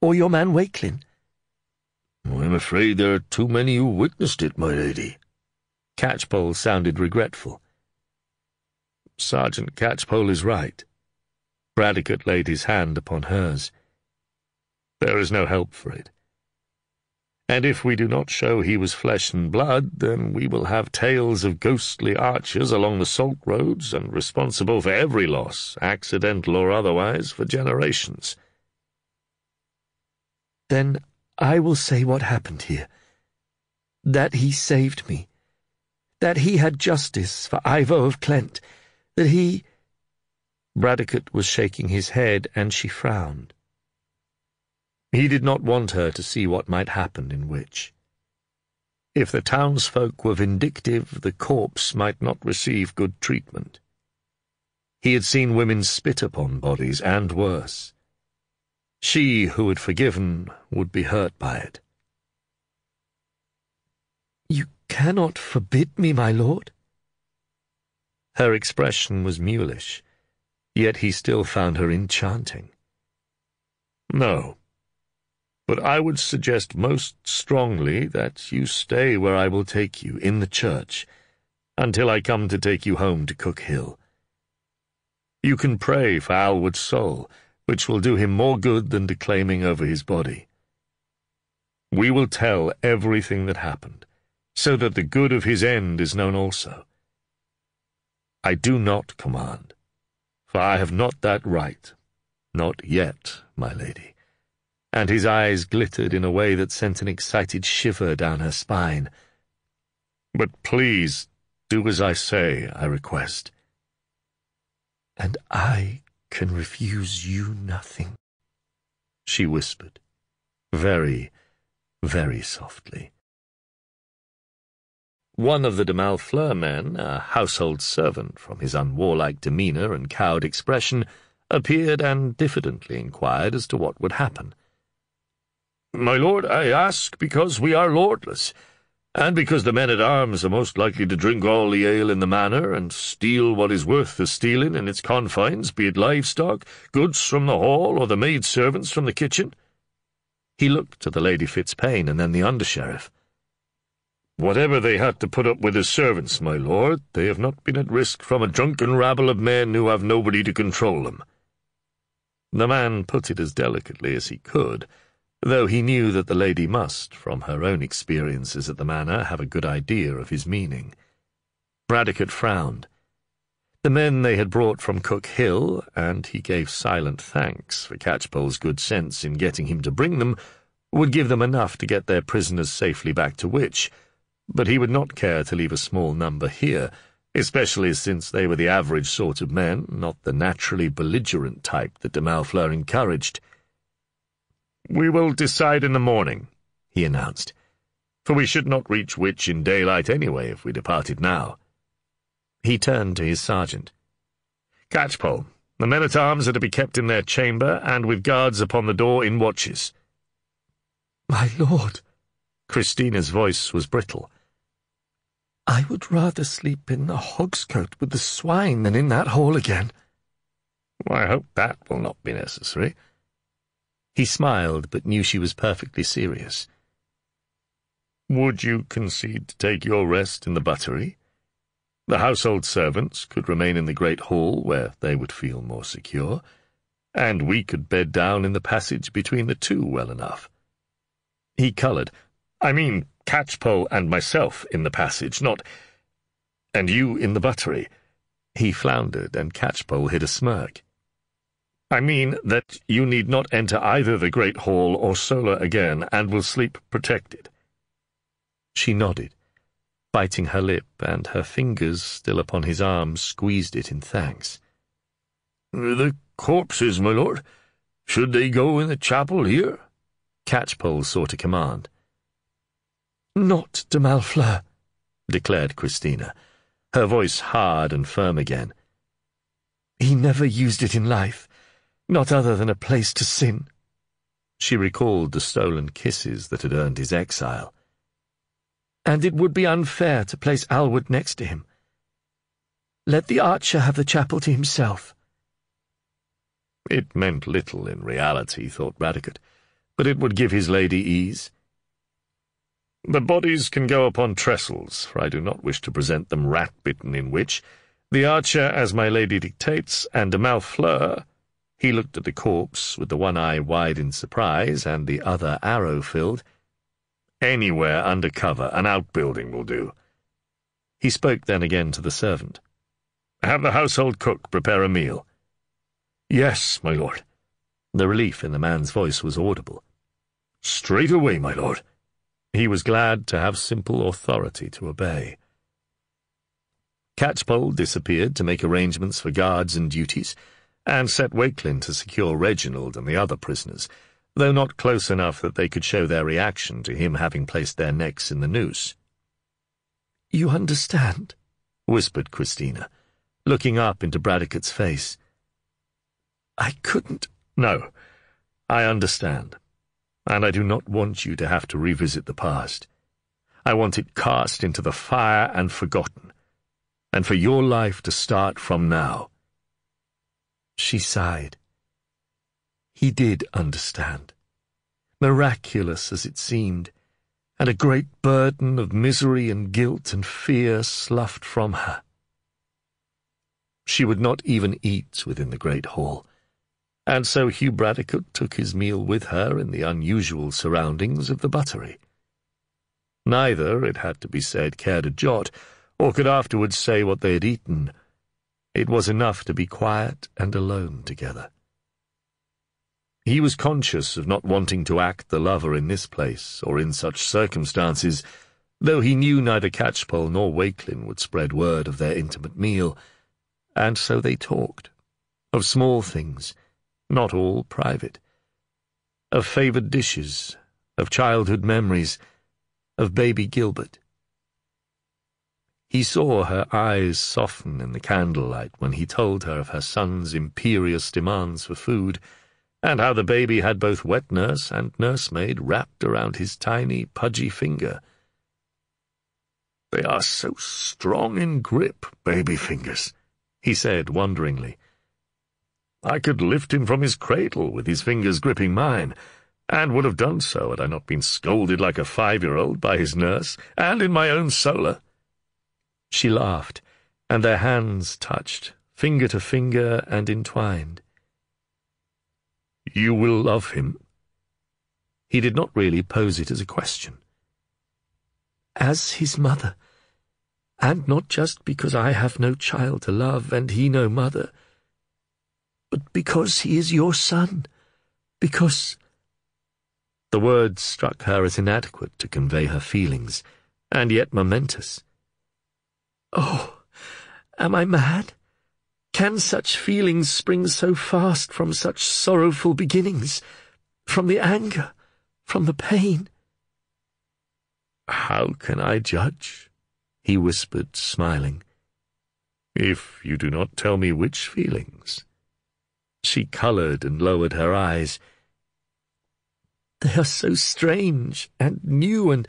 D: or your man Walkelin?
E: I'm afraid there are too many who witnessed it, my lady.
F: Catchpoll sounded regretful. Sergeant Catchpoll is right. Bradecote laid his hand upon hers. There is no help for it. And if we do not show he was flesh and blood, then we will have tales of ghostly archers along the salt roads and responsible for every loss, accidental or otherwise, for generations.
D: Then I will say what happened here. That he saved me. That he had justice for Ivo of Clent. That he—
F: Bradecote was shaking his head, and she frowned. He did not want her to see what might happen in Wich. If the townsfolk were vindictive, the corpse might not receive good treatment. He had seen women spit upon bodies, and worse. She who had forgiven would be hurt by it.
D: You cannot forbid me, my lord.
F: Her expression was mulish, yet he still found her enchanting. No. But I would suggest most strongly that you stay where I will take you, in the church, until I come to take you home to Cook Hill. You can pray for Alwood's soul, which will do him more good than declaiming over his body. We will tell everything that happened, so that the good of his end is known also. I do not command, for I have not that right, not yet, my lady. And his eyes glittered in a way that sent an excited shiver down her spine. But please, do as I say, I request.
D: And I can refuse you nothing,
F: she whispered, very, very softly. One of the de Malfleur men, a household servant from his unwarlike demeanour and cowed expression, appeared and diffidently inquired as to what would happen.
E: My lord, I ask because we are lordless, and because the men-at-arms are most likely to drink all the ale in the manor, and steal what is worth the stealing in its confines, be it livestock, goods from the hall, or the maid-servants from the kitchen.
F: He looked to the Lady Fitzpaine and then the under-sheriff.
E: Whatever they had to put up with as servants, my lord, they have not been at risk from a drunken rabble of men who have nobody to control them.
F: The man put it as delicately as he could, though he knew that the lady must, from her own experiences at the manor, have a good idea of his meaning. Bradecote frowned. The men they had brought from Cook Hill, and he gave silent thanks for Catchpoll's good sense in getting him to bring them, would give them enough to get their prisoners safely back to Wich, but he would not care to leave a small number here, especially since they were the average sort of men, not the naturally belligerent type that de Malfleur encouraged.
E: "We will decide in the morning," he announced, "for we should not reach Wich in daylight anyway if we departed now."
F: He turned to his sergeant.
E: "Catchpoll, the men-at-arms are to be kept in their chamber, and with guards upon the door in watches."
D: My lord,
F: Christina's voice was brittle.
D: I would rather sleep in the Hawkswood with the swine than in that hall again.
E: I hope that will not be necessary.
F: He smiled, but knew she was perfectly serious.
E: Would you concede to take your rest in the buttery? The household servants could remain in the great hall, where they would feel more secure, and we could bed down in the passage between the two well enough.
F: He coloured.
E: I mean, Catchpoll and myself in the passage, not— and you in the buttery.
F: He floundered, and Catchpoll hid a smirk.
E: I mean that you need not enter either the great hall or solar again, and will sleep protected.
A: She nodded, biting her lip, and her fingers, still upon his arm, squeezed it in thanks.
E: The corpses, my lord. Should they go in the chapel here?
A: Catchpoll sought a command.
C: Not de Malfleur,
A: declared Christina, her voice hard and firm again.
C: He never used it in life, not other than a place to sin.
A: She recalled the stolen kisses that had earned his exile.
C: And it would be unfair to place Alwood next to him. Let the archer have the chapel to himself.
A: It meant little in reality, thought Bradecote, but it would give his lady ease. The bodies can go upon trestles, for I do not wish to present them rat-bitten in Wich. The archer, as my lady dictates, and de Malfleur— he looked at the corpse, with the one eye wide in surprise, and the other arrow-filled. Anywhere under cover, an outbuilding will do. He spoke then again to the servant. Have the household cook prepare a meal.
E: Yes, my lord.
A: The relief in the man's voice was audible.
E: Straight away, my lord.
A: He was glad to have simple authority to obey. Catchpoll disappeared to make arrangements for guards and duties, and set Walkelin to secure Reginald and the other prisoners, though not close enough that they could show their reaction to him having placed their necks in the noose.
C: You understand?
A: Whispered Christina, looking up into Bradecote's face.
C: I couldn't—
A: No, I understand, and I do not want you to have to revisit the past. I want it cast into the fire and forgotten, and for your life to start from now. She sighed. He did understand, miraculous as it seemed, and a great burden of misery and guilt and fear sloughed from her. She would not even eat within the great hall, and so Hugh Bradecote took his meal with her in the unusual surroundings of the buttery. Neither, it had to be said, cared a jot, or could afterwards say what they had eaten. It was enough to be quiet and alone together. He was conscious of not wanting to act the lover in this place, or in such circumstances, though he knew neither Catchpoll nor Walkelin would spread word of their intimate meal, and so they talked, of small things, not all private, of favoured dishes, of childhood memories, of baby Gilbert. He saw her eyes soften in the candlelight when he told her of her son's imperious demands for food, and how the baby had both wet nurse and nursemaid wrapped around his tiny, pudgy finger.
E: They are so strong in grip, baby fingers, he said wonderingly. I could lift him from his cradle with his fingers gripping mine, and would have done so had I not been scolded like a 5-year-old by his nurse, and in my own solar.
A: She laughed, and their hands touched, finger to finger and entwined.
E: You will love him?
A: He did not really pose it as a question.
C: As his mother, and not just because I have no child to love and he no mother, but because he is your son, because—
A: The words struck her as inadequate to convey her feelings, and yet momentous.
C: Oh, am I mad? Can such feelings spring so fast from such sorrowful beginnings, from the anger, from the pain?
A: How can I judge? He whispered, smiling. If you do not tell me which feelings. She coloured and lowered her eyes.
C: They are so strange and new and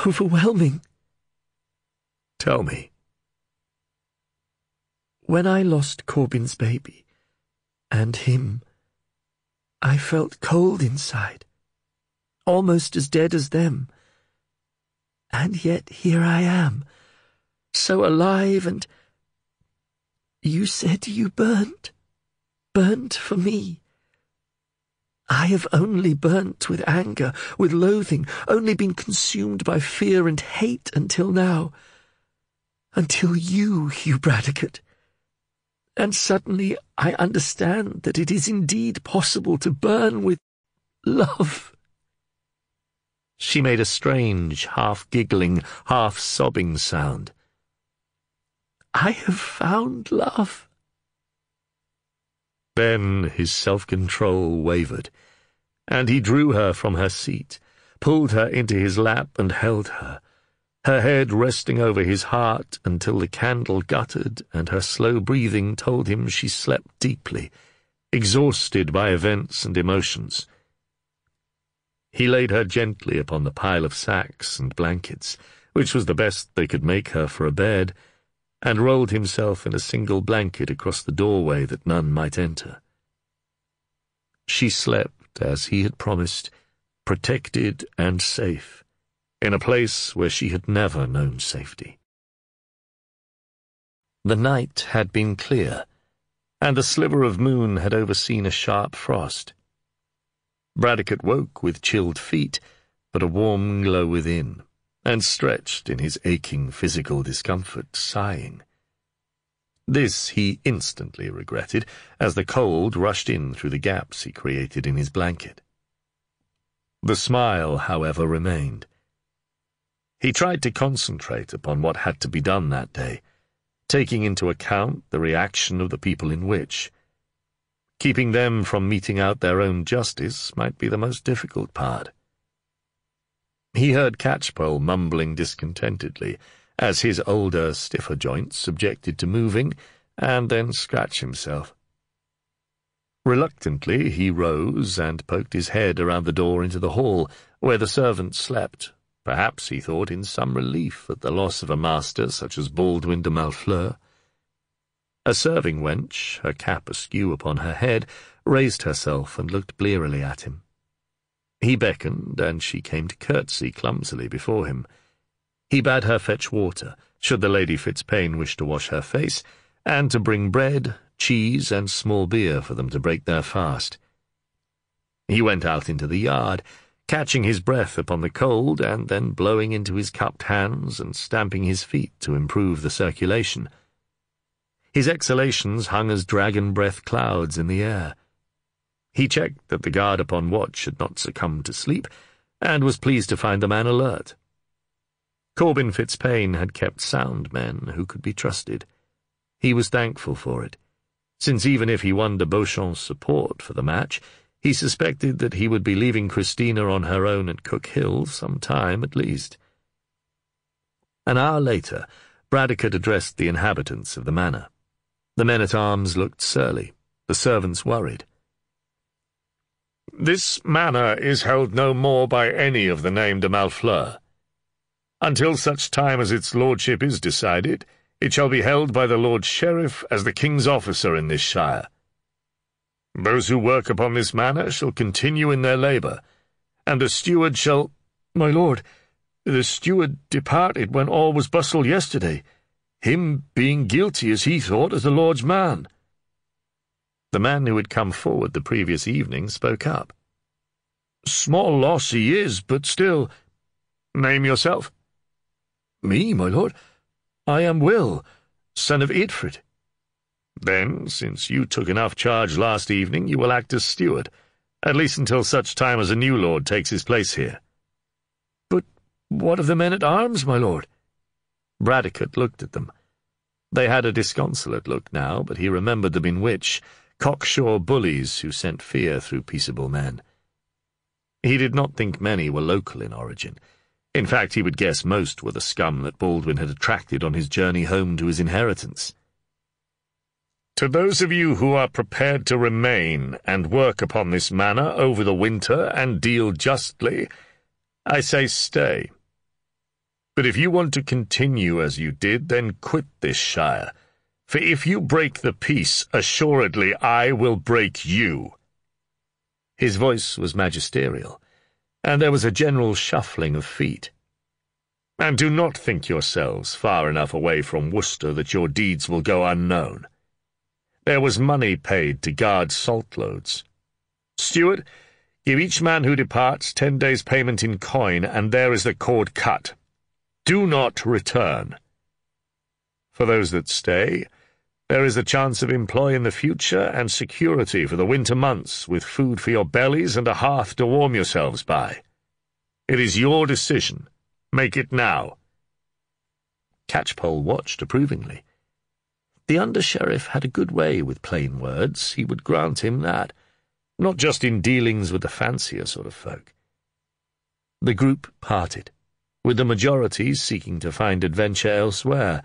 C: overwhelming.
A: Tell me.
C: When I lost Corbin's baby, and him, I felt cold inside, almost as dead as them. And yet here I am, so alive, and— You said you burnt for me. I have only burnt with anger, with loathing, only been consumed by fear and hate until now. Until you, Hugh Bradecote. And suddenly I understand that it is indeed possible to burn with love.
A: She made a strange, half-giggling, half-sobbing sound. "I have found love." Then his self-control wavered, and he drew her from her seat, pulled her into his lap and held her, her head resting over his heart until the candle guttered and her slow breathing told him she slept deeply, exhausted by events and emotions. He laid her gently upon the pile of sacks and blankets, which was the best they could make her for a bed, and rolled himself in a single blanket across the doorway that none might enter. She slept, as he had promised, protected and safe, in a place where she had never known safety. The night had been clear, and the sliver of moon had overseen a sharp frost. Bradecote woke with chilled feet, but a warm glow within, and stretched in his aching physical discomfort, sighing. This he instantly regretted, as the cold rushed in through the gaps he created in his blanket. The smile, however, remained. He tried to concentrate upon what had to be done that day, taking into account the reaction of the people in Wich. Keeping them from meting out their own justice might be the most difficult part. He heard Catchpoll mumbling discontentedly, as his older, stiffer joints objected to moving, and then scratched himself. Reluctantly he rose and poked his head around the door into the hall, where the servants slept, perhaps, he thought, in some relief at the loss of a master such as Baldwin de Malfleur. A serving wench, her cap askew upon her head, raised herself and looked blearily at him. He beckoned, and she came to curtsy clumsily before him. He bade her fetch water, should the Lady Fitzpaine wish to wash her face, and to bring bread, cheese, and small beer for them to break their fast. He went out into the yard, catching his breath upon the cold, and then blowing into his cupped hands and stamping his feet to improve the circulation. His exhalations hung as dragon-breath clouds in the air. He checked that the guard upon watch had not succumbed to sleep, and was pleased to find the man alert. Corbin Fitzpaine had kept sound men who could be trusted. He was thankful for it, since even if he won de Beauchamp's support for the match, he suspected that he would be leaving Christina on her own at Cook Hill some time at least. An hour later, Bradecote addressed the inhabitants of the manor. The men-at-arms looked surly, the servants worried.
E: "This manor is held no more by any of the name de Malfleur. Until such time as its lordship is decided, it shall be held by the Lord Sheriff as the king's officer in this shire. Those who work upon this manor shall continue in their labour, and the steward shall—"
C: "My lord, the steward departed when all was bustle yesterday, him being guilty, as he thought, as the Lord's man."
A: The man who had come forward the previous evening spoke up.
C: "Small loss he is, but still—"
E: "Name yourself."
C: "Me, my lord? I am Will, son of Idfrid."
E: "Then, since you took enough charge last evening, you will act as steward, at least until such time as a new lord takes his place here."
C: "But what of the men-at-arms, my lord?"
A: Bradecote looked at them. They had a disconsolate look now, but he remembered them in Wich, cocksure bullies who sent fear through peaceable men. He did not think many were local in origin. In fact, he would guess most were the scum that Baldwin had attracted on his journey home to his inheritance.
E: "To those of you who are prepared to remain and work upon this manor over the winter and deal justly, I say stay. But if you want to continue as you did, then quit this shire, for if you break the peace, assuredly I will break you."
A: His voice was magisterial, and there was a general shuffling of feet.
E: "And do not think yourselves far enough away from Worcester that your deeds will go unknown. There was money paid to guard salt-loads. Steward, give each man who departs 10 days' payment in coin, and there is the cord cut. Do not return. For those that stay, there is a chance of employ in the future and security for the winter months, with food for your bellies and a hearth to warm yourselves by. It is your decision. Make it now.
A: Catchpoll watched approvingly. The under-sheriff had a good way with plain words, he would grant him that, not just in dealings with the fancier sort of folk. The group parted, with the majority seeking to find adventure elsewhere,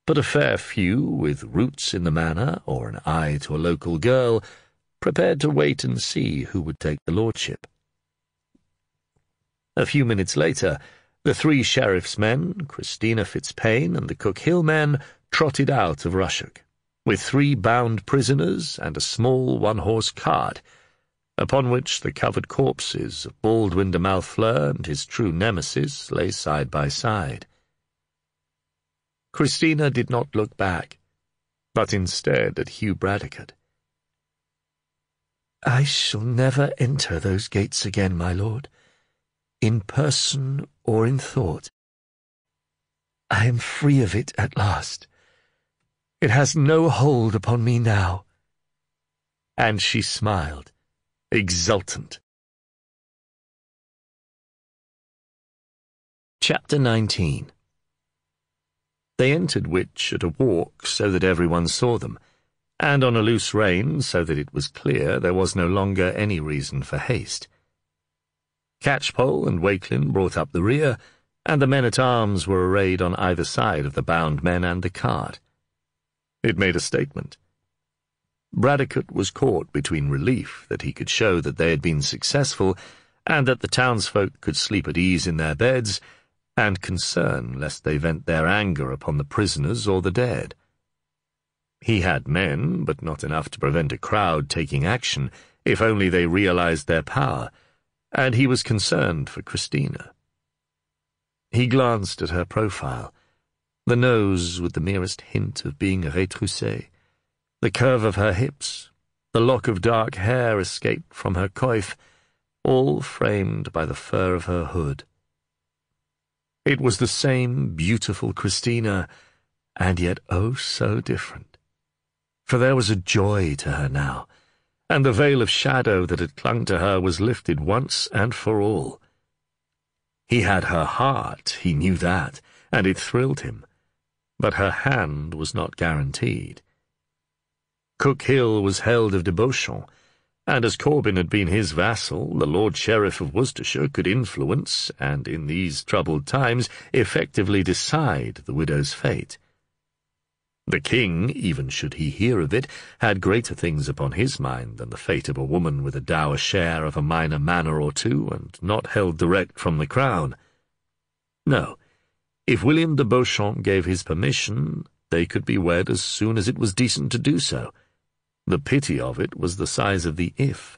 A: but a fair few, with roots in the manor or an eye to a local girl, prepared to wait and see who would take the lordship. A few minutes later, the 3 sheriff's men, Christina Fitzpaine and the Cook Hill men, trotted out of Rushock, with 3 bound prisoners and a small 1-horse cart, upon which the covered corpses of Baldwin de Malfleur and his true nemesis lay side by side. Christina did not look back, but instead at Hugh Bradecote.
F: "I shall never enter those gates again, my lord, in person or in thought. I am free of it at last. It has no hold upon me now."
A: And she smiled, exultant. Chapter 19. They entered Wich at a walk so that everyone saw them, and on a loose rein so that it was clear there was no longer any reason for haste. Catchpoll and Walkelin brought up the rear, and the men-at-arms were arrayed on either side of the bound men and the cart. It made a statement. Bradecote was caught between relief that he could show that they had been successful, and that the townsfolk could sleep at ease in their beds, and concern lest they vent their anger upon the prisoners or the dead. He had men, but not enough to prevent a crowd taking action, if only they realized their power, and he was concerned for Christina. He glanced at her profile, the nose with the merest hint of being retroussé, the curve of her hips, the lock of dark hair escaped from her coif, all framed by the fur of her hood. It was the same beautiful Christina, and yet oh so different. For there was a joy to her now, and the veil of shadow that had clung to her was lifted once and for all. He had her heart, he knew that, and it thrilled him, but her hand was not guaranteed. Cook Hill was held of de Beauchamp, and as Corbin had been his vassal, the Lord Sheriff of Worcestershire could influence, and in these troubled times effectively decide the widow's fate. The king, even should he hear of it, had greater things upon his mind than the fate of a woman with a dour share of a minor manor or two, and not held direct from the crown. No, if William de Beauchamp gave his permission, they could be wed as soon as it was decent to do so. The pity of it was the size of the if.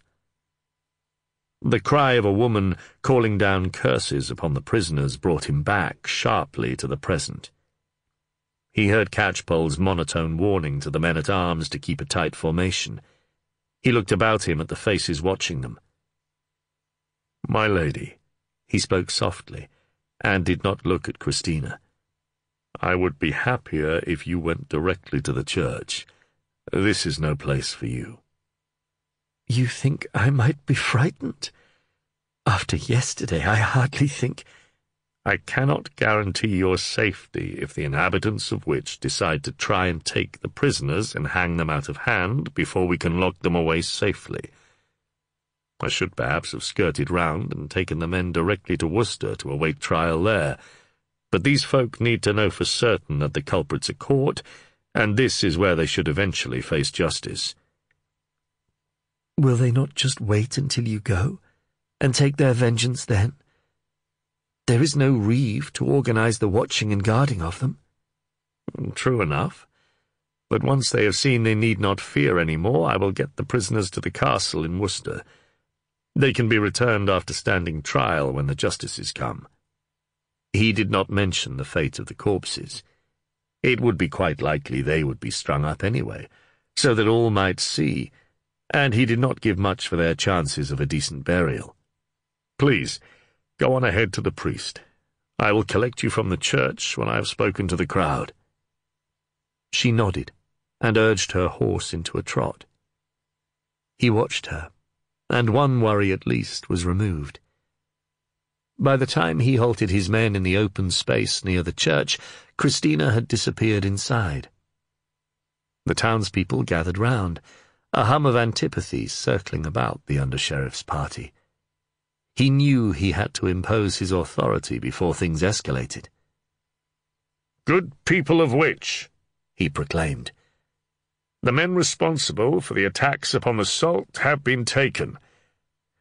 A: The cry of a woman calling down curses upon the prisoners brought him back sharply to the present. He heard Catchpoll's monotone warning to the men-at-arms to keep a tight formation. He looked about him at the faces watching them. "My lady," he spoke softly, and did not look at Christina. "I would be happier if you went directly to the church. This is no place for you."
F: "You think I might be frightened? After yesterday, I hardly think—"
E: "I cannot guarantee your safety if the inhabitants of Wich decide to try and take the prisoners and hang them out of hand before we can lock them away safely. I should perhaps have skirted round and taken the men directly to Worcester to await trial there, but these folk need to know for certain that the culprits are caught, and this is where they should eventually face justice."
F: "Will they not just wait until you go, and take their vengeance then? There is no reeve to organize the watching and guarding of them."
E: "True enough. But once they have seen they need not fear any more, I will get the prisoners to the castle in Worcester. They can be returned after standing trial when the justices come." He did not mention the fate of the corpses. It would be quite likely they would be strung up anyway, so that all might see, and he did not give much for their chances of a decent burial. "Please, go on ahead to the priest. I will collect you from the church when I have spoken to the crowd." She nodded, and urged her horse into a trot. He watched her, and one worry at least was removed.
A: By the time he halted his men in the open space near the church, Christina had disappeared inside. The townspeople gathered round, a hum of antipathy circling about the under-sheriff's party. He knew he had to impose his authority before things escalated.
E: "Good people of Wich," he proclaimed. "The men responsible for the attacks upon the salt have been taken.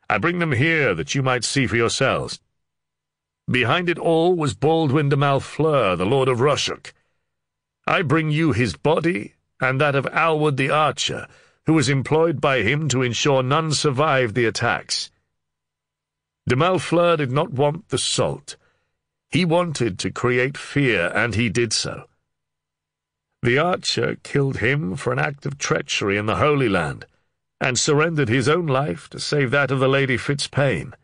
E: I bring them here that you might see for yourselves. Behind it all was Baldwin de Malfleur, the Lord of Rushock. I bring you his body and that of Alwood the archer, who was employed by him to ensure none survived the attacks. De Malfleur did not want the salt. He wanted to create fear, and he did so. The archer killed him for an act of treachery in the Holy Land, and surrendered his own life to save that of the Lady Fitzpaine.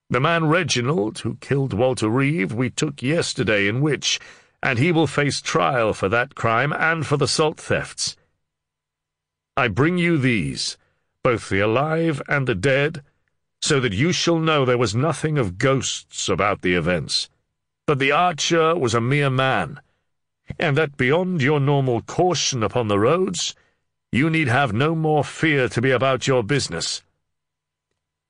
E: The man Reginald, who killed Walter Reeve, we took yesterday in Wich, and he will face trial for that crime and for the salt thefts. I bring you these, both the alive and the dead, so that you shall know there was nothing of ghosts about the events, that the archer was a mere man, and that beyond your normal caution upon the roads, you need have no more fear to be about your business."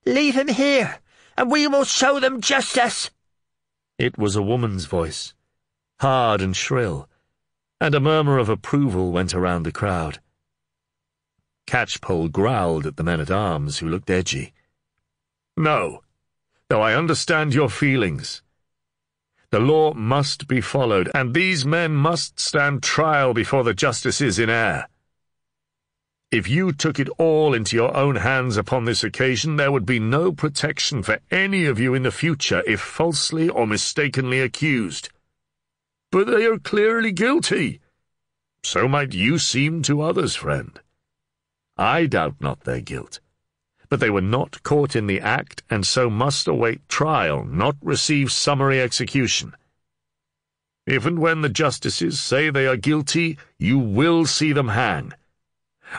F: "Leave him here, and we will show them justice."
A: It was a woman's voice, hard and shrill, and a murmur of approval went around the crowd. Catchpoll growled at the men-at-arms, who looked edgy. "No, though I understand your feelings. The law must be followed, and these men must stand trial before the justices in Ayr. If you took it all into your own hands upon this occasion, there would be no protection for any of you in the future if falsely or mistakenly accused. But they are clearly guilty. So might you seem to others, friend. I doubt not their guilt. But they were not caught in the act, and so must await trial, not receive summary execution. If and when the justices say they are guilty, you will see them hang.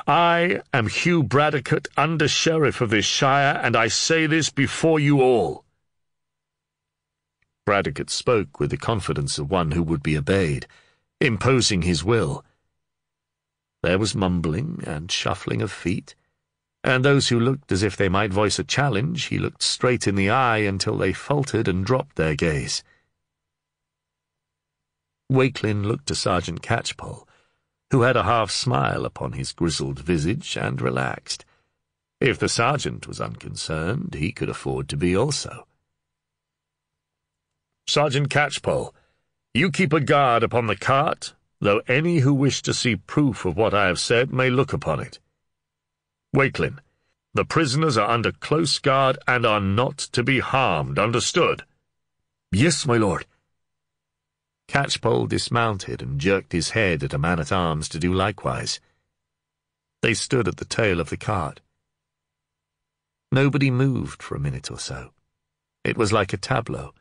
A: I am Hugh Bradecote, under-sheriff of this shire, and I say this before you all." Bradecote spoke with the confidence of one who would be obeyed, imposing his will. There was mumbling and shuffling of feet, and those who looked as if they might voice a challenge, he looked straight in the eye until they faltered and dropped their gaze. Walkelin looked to Sergeant Catchpoll, who had a half-smile upon his grizzled visage, and relaxed. If the sergeant was unconcerned, he could afford to be also. "Sergeant Catchpoll, you keep a guard upon the cart, though any who wish to see proof of what I have said may look upon it. Walkelin, the prisoners are under close guard and are not to be harmed, understood?"
C: "Yes, my lord."
A: Catchpoll dismounted and jerked his head at a man-at-arms to do likewise. They stood at the tail of the cart. Nobody moved for a minute or so. It was like a tableau.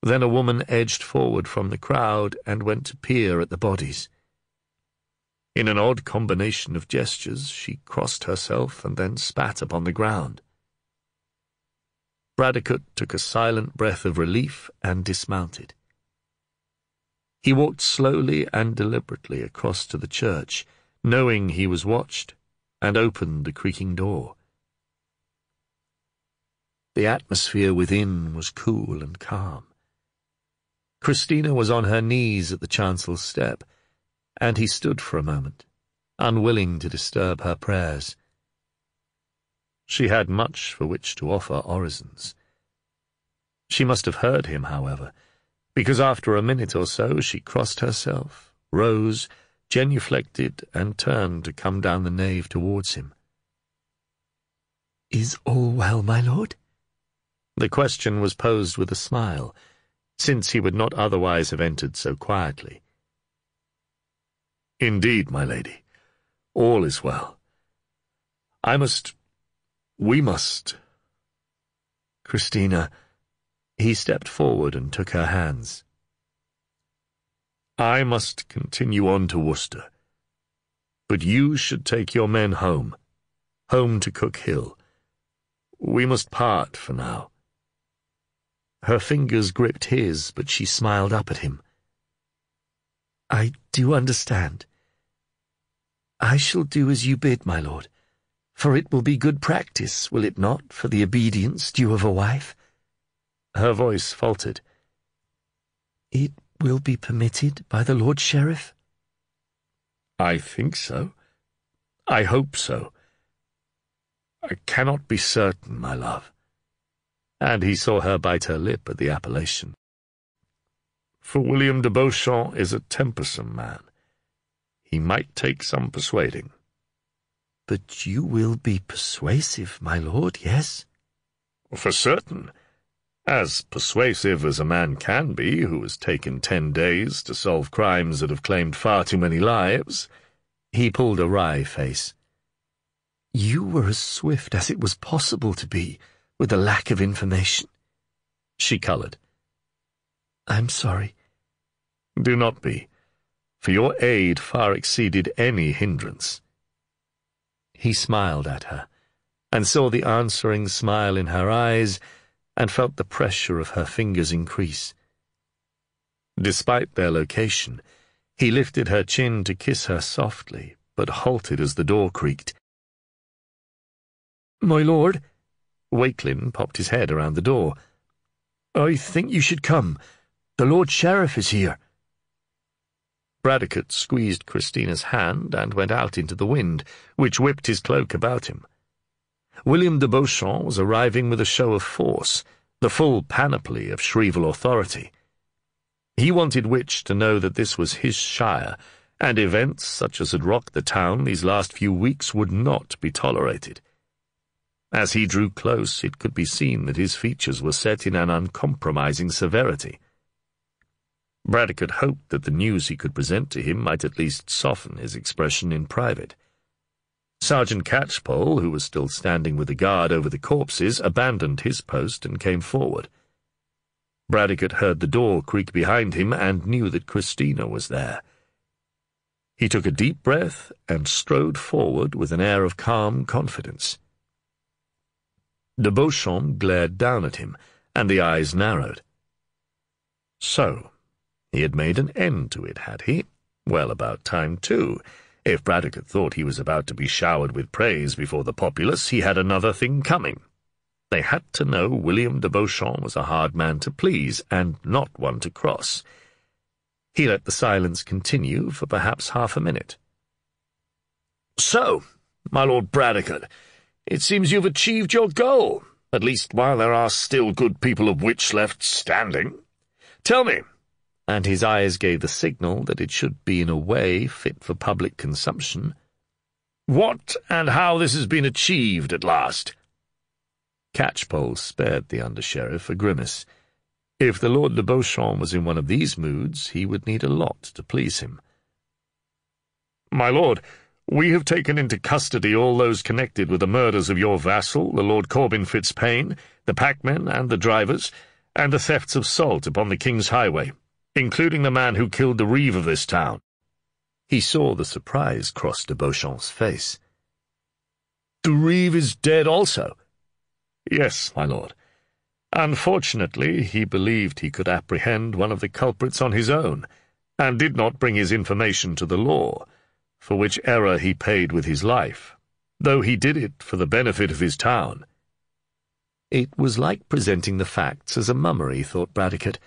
A: Then a woman edged forward from the crowd and went to peer at the bodies. In an odd combination of gestures, she crossed herself and then spat upon the ground. Bradecote took a silent breath of relief and dismounted. He walked slowly and deliberately across to the church, knowing he was watched, and opened the creaking door. The atmosphere within was cool and calm. Christina was on her knees at the chancel step, and he stood for a moment, unwilling to disturb her prayers. She had much for which to offer orisons. She must have heard him, however, because after a minute or so she crossed herself, rose, genuflected, and turned to come down the nave towards him.
C: "Is all well, my lord?"
A: The question was posed with a smile, since he would not otherwise have entered so quietly. "Indeed, my lady, all is well. We must... Christina..." He stepped forward and took her hands. "I must continue on to Worcester. But you should take your men home to Cook Hill. We must part for now.
F: Her fingers gripped his, but she smiled up at him. "I do understand. I shall do as you bid, my lord, for it will be good practice, will it not, for the obedience due of a wife?" Her voice faltered. "It will be permitted by the Lord Sheriff?"
E: "I think so. I hope so. I cannot be certain, my love."
F: And he saw her bite her lip at the appellation.
E: "For William de Beauchamp is a tempersome man. He might take some persuading."
F: "But you will be persuasive, my lord, yes?"
E: "For certain. As persuasive as a man can be who has taken 10 days to solve crimes that have claimed far too many lives."
F: He pulled a wry face. "You were as swift as it was possible to be, with the lack of information." She coloured. "I'm sorry."
E: "Do not be, for your aid far exceeded any hindrance."
F: He smiled at her, and saw the answering smile in her eyes, and felt the pressure of her fingers increase. Despite their location, he lifted her chin to kiss her softly, but halted as the door creaked. "My lord," Walkelin popped his head around the door. "I think you should come. The Lord Sheriff is here." Bradecote squeezed Christina's hand and went out into the wind, which whipped his cloak about him. William de Beauchamp was arriving with a show of force, the full panoply of Shrieval authority. He wanted Wich to know that this was his shire, and events such as had rocked the town these last few weeks would not be tolerated. As he drew close, it could be seen that his features were set in an uncompromising severity. Bradecote hoped that the news he could present to him might at least soften his expression in private. Sergeant Catchpoll, who was still standing with the guard over the corpses, abandoned his post and came forward. Bradecote heard the door creak behind him and knew that Christina was there. He took a deep breath and strode forward with an air of calm confidence. De Beauchamp glared down at him, and the eyes narrowed. So, he had made an end to it, had he? Well, about time, too. If Bradecote thought he was about to be showered with praise before the populace, he had another thing coming. They had to know William de Beauchamp was a hard man to please, and not one to cross. He let the silence continue for perhaps half a minute. "So, my Lord Bradecote, it seems you've achieved your goal, at least while there are still good people of Wich left standing. Tell me," and his eyes gave the signal that it should be in a way fit for public consumption, "what and how this has been achieved at last." Catchpoll spared the under-sheriff a grimace. If the Lord de Beauchamp was in one of these moods, he would need a lot to please him. "My lord, we have taken into custody all those connected with the murders of your vassal, the Lord Corbin Fitzpaine, the packmen and the drivers, and the thefts of salt upon the King's highway, including the man who killed the reeve of this town." He saw the surprise cross de Beauchamp's face. "The reeve is dead also?" "Yes, my lord. Unfortunately, he believed he could apprehend one of the culprits on his own, and did not bring his information to the law, for which error he paid with his life, though he did it for the benefit of his town." It was like presenting the facts as a mummery, thought Bradecote.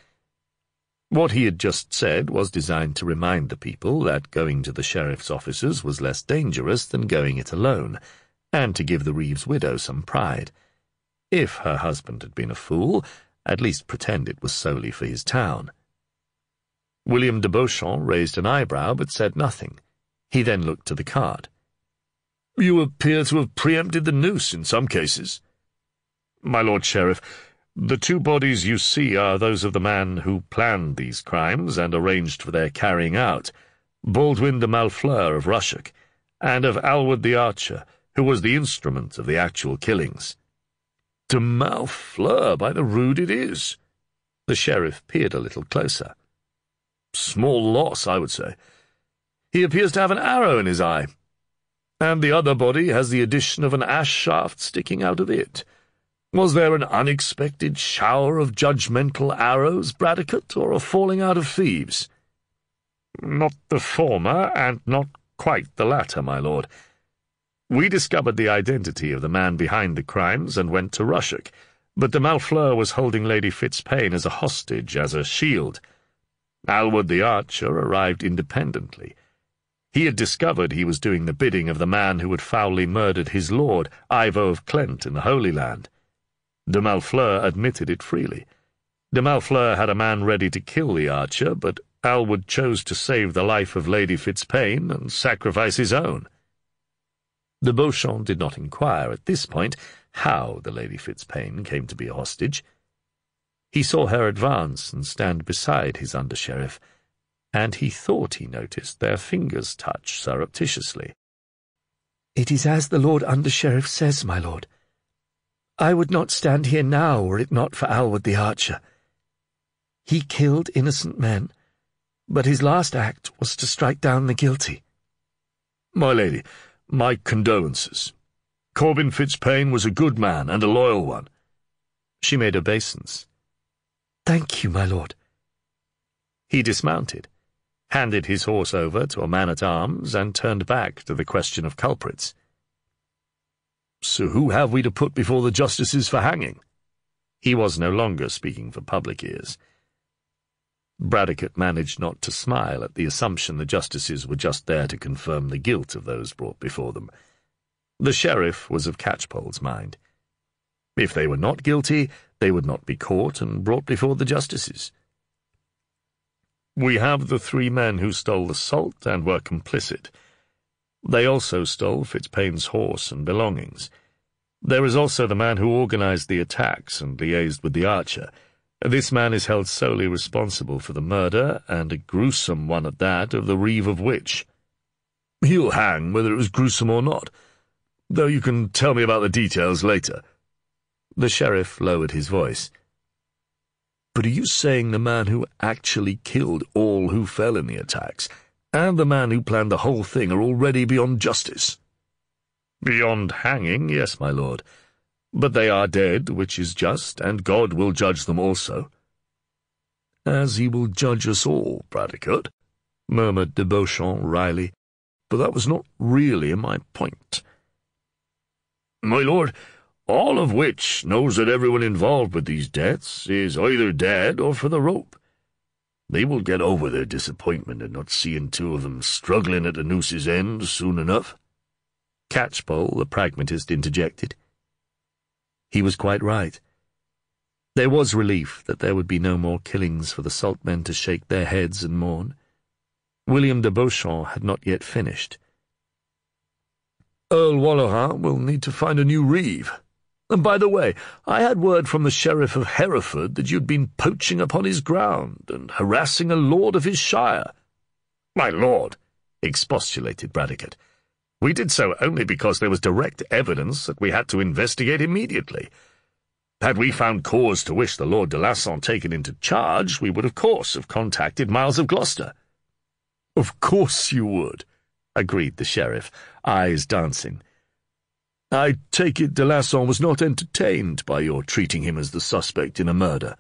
F: What he had just said was designed to remind the people that going to the sheriff's offices was less dangerous than going it alone, and to give the reeve's widow some pride. If her husband had been a fool, at least pretend it was solely for his town. William de Beauchamp raised an eyebrow but said nothing. He then looked to the cart. "You appear to have preempted the noose in some cases." "My Lord Sheriff, the 2 bodies you see are those of the man who planned these crimes and arranged for their carrying out, Baldwin de Malfleur of Rushock, and of Alwood the Archer, who was the instrument of the actual killings." "De Malfleur, by the rood it is." The sheriff peered a little closer. "Small loss, I would say. He appears to have an arrow in his eye, and the other body has the addition of an ash shaft sticking out of it. Was there an unexpected shower of judgmental arrows, Bradecote, or a falling out of thieves?
E: Not the former, and not quite the latter, my lord. We discovered the identity of the man behind the crimes and went to Rushock, but de Malfleur was holding Lady Fitzpaine as a hostage, as a shield. Alwood the archer arrived independently. He had discovered he was doing the bidding of the man who had foully murdered his lord, Ivo of Clent, in the Holy Land. De Malfleur admitted it freely. De Malfleur had a man ready to kill the archer, but Alwood chose to save the life of Lady Fitzpaine and sacrifice his own. De Beauchamp did not inquire at this point how the Lady Fitzpaine came to be a hostage. He saw her advance and stand beside his under-sheriff, and he thought he noticed their fingers touch surreptitiously.
C: "It is as the Lord Under-Sheriff says, my lord. I would not stand here now were it not for Alwood the archer. He killed innocent men, but his last act was to strike down the guilty."
E: My lady, my condolences. Corbin Fitzpaine was a good man and a loyal one.
F: She made obeisance.
C: "Thank you, my lord."
F: He dismounted, handed his horse over to a man-at-arms, and turned back to the question of culprits.
E: So who have we to put before the justices for hanging?
F: He was no longer speaking for public ears. Bradecote managed not to smile at the assumption the justices were just there to confirm the guilt of those brought before them. The sheriff was of Catchpoll's mind. If they were not guilty, they would not be caught and brought before the justices. We have the 3 men who stole the salt and were complicit. They also stole Fitzpaine's horse and belongings. There is also the man who organized the attacks and liaised with the archer. This man is held solely responsible for the murder, and a gruesome one at that, of the reeve of Wich.
E: He'll hang whether it was gruesome or not, though you can tell me about the details later.
F: The sheriff lowered his voice.
E: But are you saying the man who actually killed all who fell in the attacks, and the man who planned the whole thing, are already beyond justice?
F: Beyond hanging, yes, my lord. But they are dead, which is just, and God will judge them also.
E: As he will judge us all, Bradecote, murmured de Beauchamp wryly, but that was not really my point. My lord, all of which knows that everyone involved with these deaths is either dead or for the rope. They will get over their disappointment at not seeing 2 of them struggling at the noose's end soon enough.
F: Catchpoll, the pragmatist, interjected. He was quite right. There was relief that there would be no more killings for the saltmen to shake their heads and mourn. William de Beauchamp had not yet finished.
E: Earl Walkelin will need to find a new reeve. And by the way, I had word from the Sheriff of Hereford that you'd been poaching upon his ground and harassing a lord of his shire.
F: My lord, expostulated Bradecote, we did so only because there was direct evidence that we had to investigate immediately. Had we found cause to wish the Lord de Lasson taken into charge, we would of course have contacted Miles of Gloucester.
E: Of course you would,
F: agreed the sheriff, eyes dancing.
E: I take it de Lasson was not entertained by your treating him as the suspect in a murder.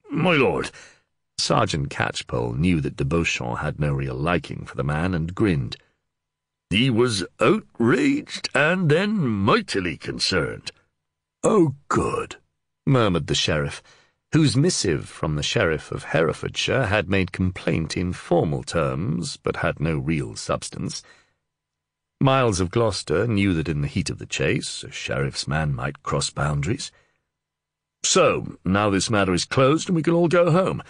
F: My lord, Sergeant Catchpoll knew that de Beauchamp had no real liking for the man, and grinned.
E: He was outraged and then mightily concerned. Oh, good,
F: murmured the sheriff, whose missive from the Sheriff of Herefordshire had made complaint in formal terms, but had no real substance. Miles of Gloucester knew that in the heat of the chase a sheriff's man might cross boundaries.
E: So, now this matter is closed and we can all go home.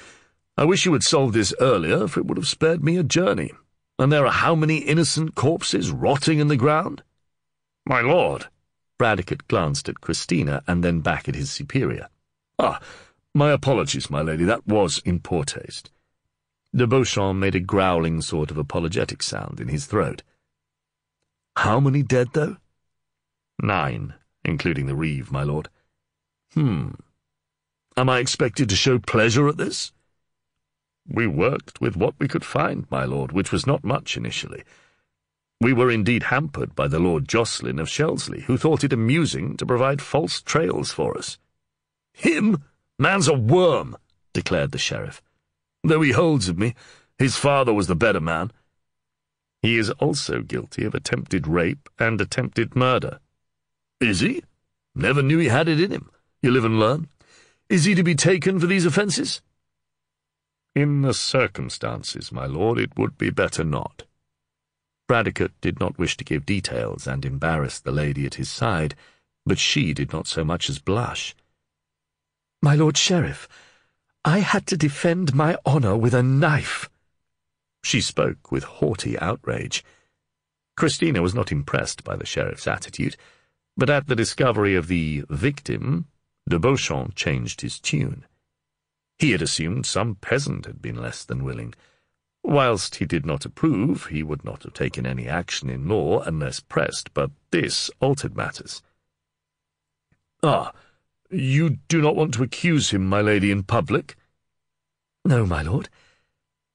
E: I wish you had solved this earlier, for it would have spared me a journey. And there are how many innocent corpses rotting in the ground?
F: My lord, Bradecote glanced at Christina and then back at his superior.
E: Ah, my apologies, my lady, that was in poor taste.
F: De Beauchamp made a growling sort of apologetic sound in his throat.
E: How many dead, though?
F: 9, including the reeve, my lord.
E: Am I expected to show pleasure at this?
F: We worked with what we could find, my lord, which was not much initially.
E: We were indeed hampered by the Lord Jocelyn of Shelsley, who thought it amusing to provide false trails for us. Him? Man's a worm, declared the sheriff. Though he holds of me, his father was the better man. He is also guilty of attempted rape and attempted murder. Is he? Never knew he had it in him. You live and learn. Is he to be taken for these offences? In the circumstances, my lord, it would be better not. Bradecote did not wish to give details and embarrass the lady at his side, but she did not so much as blush.
F: My lord sheriff, I had to defend my honour with a knife.
E: She spoke with haughty outrage. Christina was not impressed by the sheriff's attitude, but at the discovery of the victim, de Beauchamp changed his tune. He had assumed some peasant had been less than willing. Whilst he did not approve, he would not have taken any action in law unless pressed, but this altered matters. Ah, you do not want to accuse him, my lady, in public?
F: No, my lord,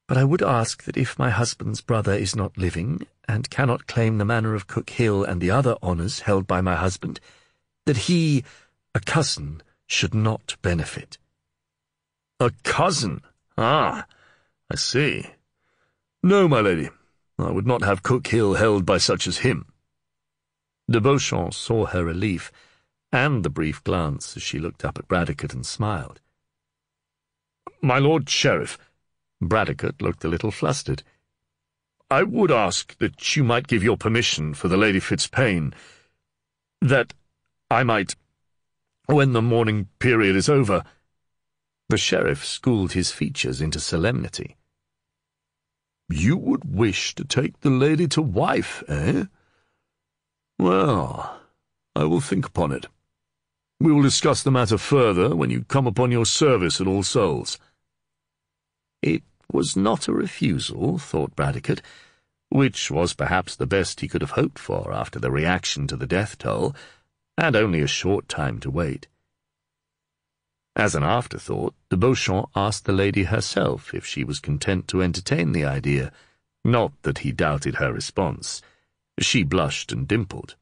F: but I would ask that if my husband's brother is not living, and cannot claim the manor of Cook Hill and the other honours held by my husband, that he, a cousin, should not benefit.
E: A cousin? Ah, I see. No, my lady, I would not have Cook Hill held by such as him. De Beauchamp saw her relief, and the brief glance as she looked up at Bradecote and smiled. My lord sheriff, Bradecote looked a little flustered. I would ask that you might give your permission for the Lady Fitzpaine, that I might, when the mourning period is over. The sheriff schooled his features into solemnity. You would wish to take the lady to wife, eh? Well, I will think upon it. We will discuss the matter further when you come upon your service at All Souls. It was not a refusal, thought Bradecote, which was perhaps the best he could have hoped for after the reaction to the death toll, and only a short time to wait. As an afterthought, de Beauchamp asked the lady herself if she was content to entertain the idea, not that he doubted her response. She blushed and dimpled.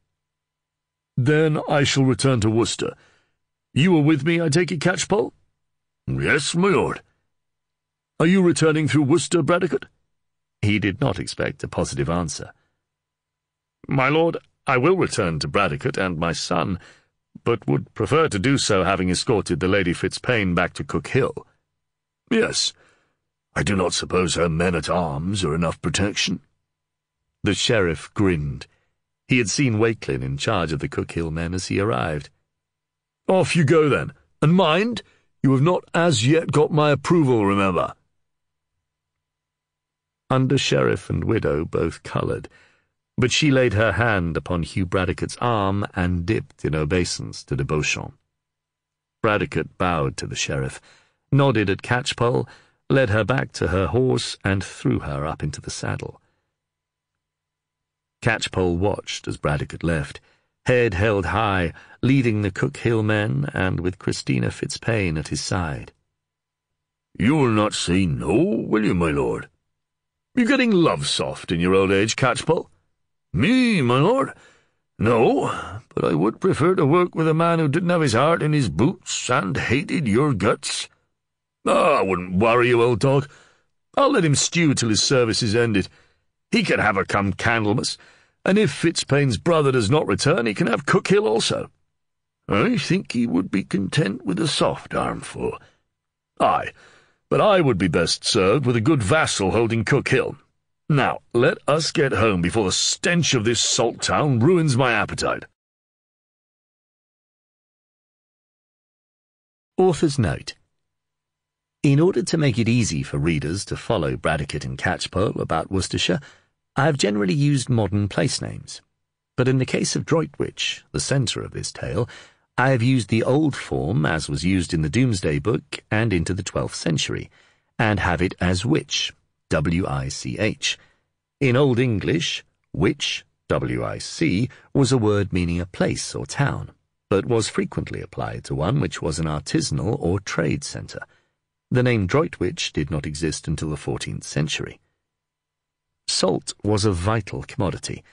E: Then I shall return to Worcester. You are with me, I take it, Catchpoll? Yes, my lord. Are you returning through Worcester, Bradecote? He did not expect a positive answer. My lord, I will return to Bradecote and my son, but would prefer to do so having escorted the Lady Fitzpaine back to Cook Hill. Yes, I do not suppose her men-at-arms are enough protection. The sheriff grinned. He had seen Walkelin in charge of the Cook Hill men as he arrived. Off you go, then, and mind, you have not as yet got my approval, remember. Under-sheriff and widow both coloured, but she laid her hand upon Hugh Bradecote's arm and dipped in obeisance to de Beauchamp. Bradecote bowed to the sheriff, nodded at Catchpoll, led her back to her horse, and threw her up into the saddle. Catchpoll watched as Bradecote left, head held high, leading the Cook Hill men, and with Christina Fitzpaine at his side. You will not say no, will you, my lord? You getting love-soft in your old age, Catchpoll? Me, my lord? No, but I would prefer to work with a man who didn't have his heart in his boots and hated your guts. Ah, I wouldn't worry you, old dog. I'll let him stew till his service is ended. He can have her come Candlemas, and if Fitzpaine's brother does not return, he can have Cook Hill also. I think he would be content with a soft armful. Aye, but I would be best served with a good vassal holding Cook Hill. Now, let us get home before the stench of this salt town ruins my appetite.
A: Author's note. In order to make it easy for readers to follow Bradecote and Catchpoll about Worcestershire, I have generally used modern place names. But in the case of Droitwich, the centre of this tale, I have used the old form as was used in the Domesday Book and into the 12th century, and have it as Wich, W-I-C-H. In Old English, Wich, W-I-C, was a word meaning a place or town, but was frequently applied to one which was an artisanal or trade centre. The name Droitwich did not exist until the 14th century. Salt was a vital commodity,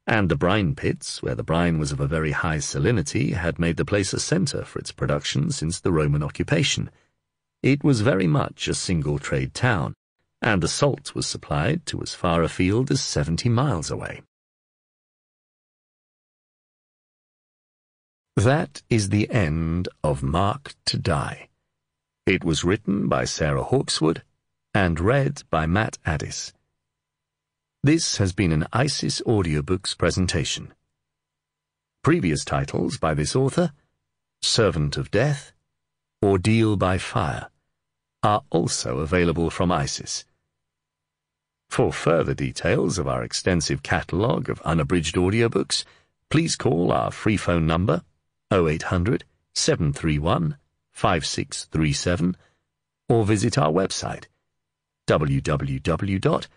A: and the brine pits, where the brine was of a very high salinity, had made the place a centre for its production since the Roman occupation. It was very much a single-trade town, and the salt was supplied to as far afield as 70 miles away. That is the end of Mark to Die. It was written by Sarah Hawkswood and read by Matt Addis. This has been an ISIS Audiobooks presentation. Previous titles by this author, Servant of Death, Ordeal by Fire, are also available from ISIS. For further details of our extensive catalogue of unabridged audiobooks, please call our free phone number 0800 731 5637 or visit our website www.isis-publishing.com.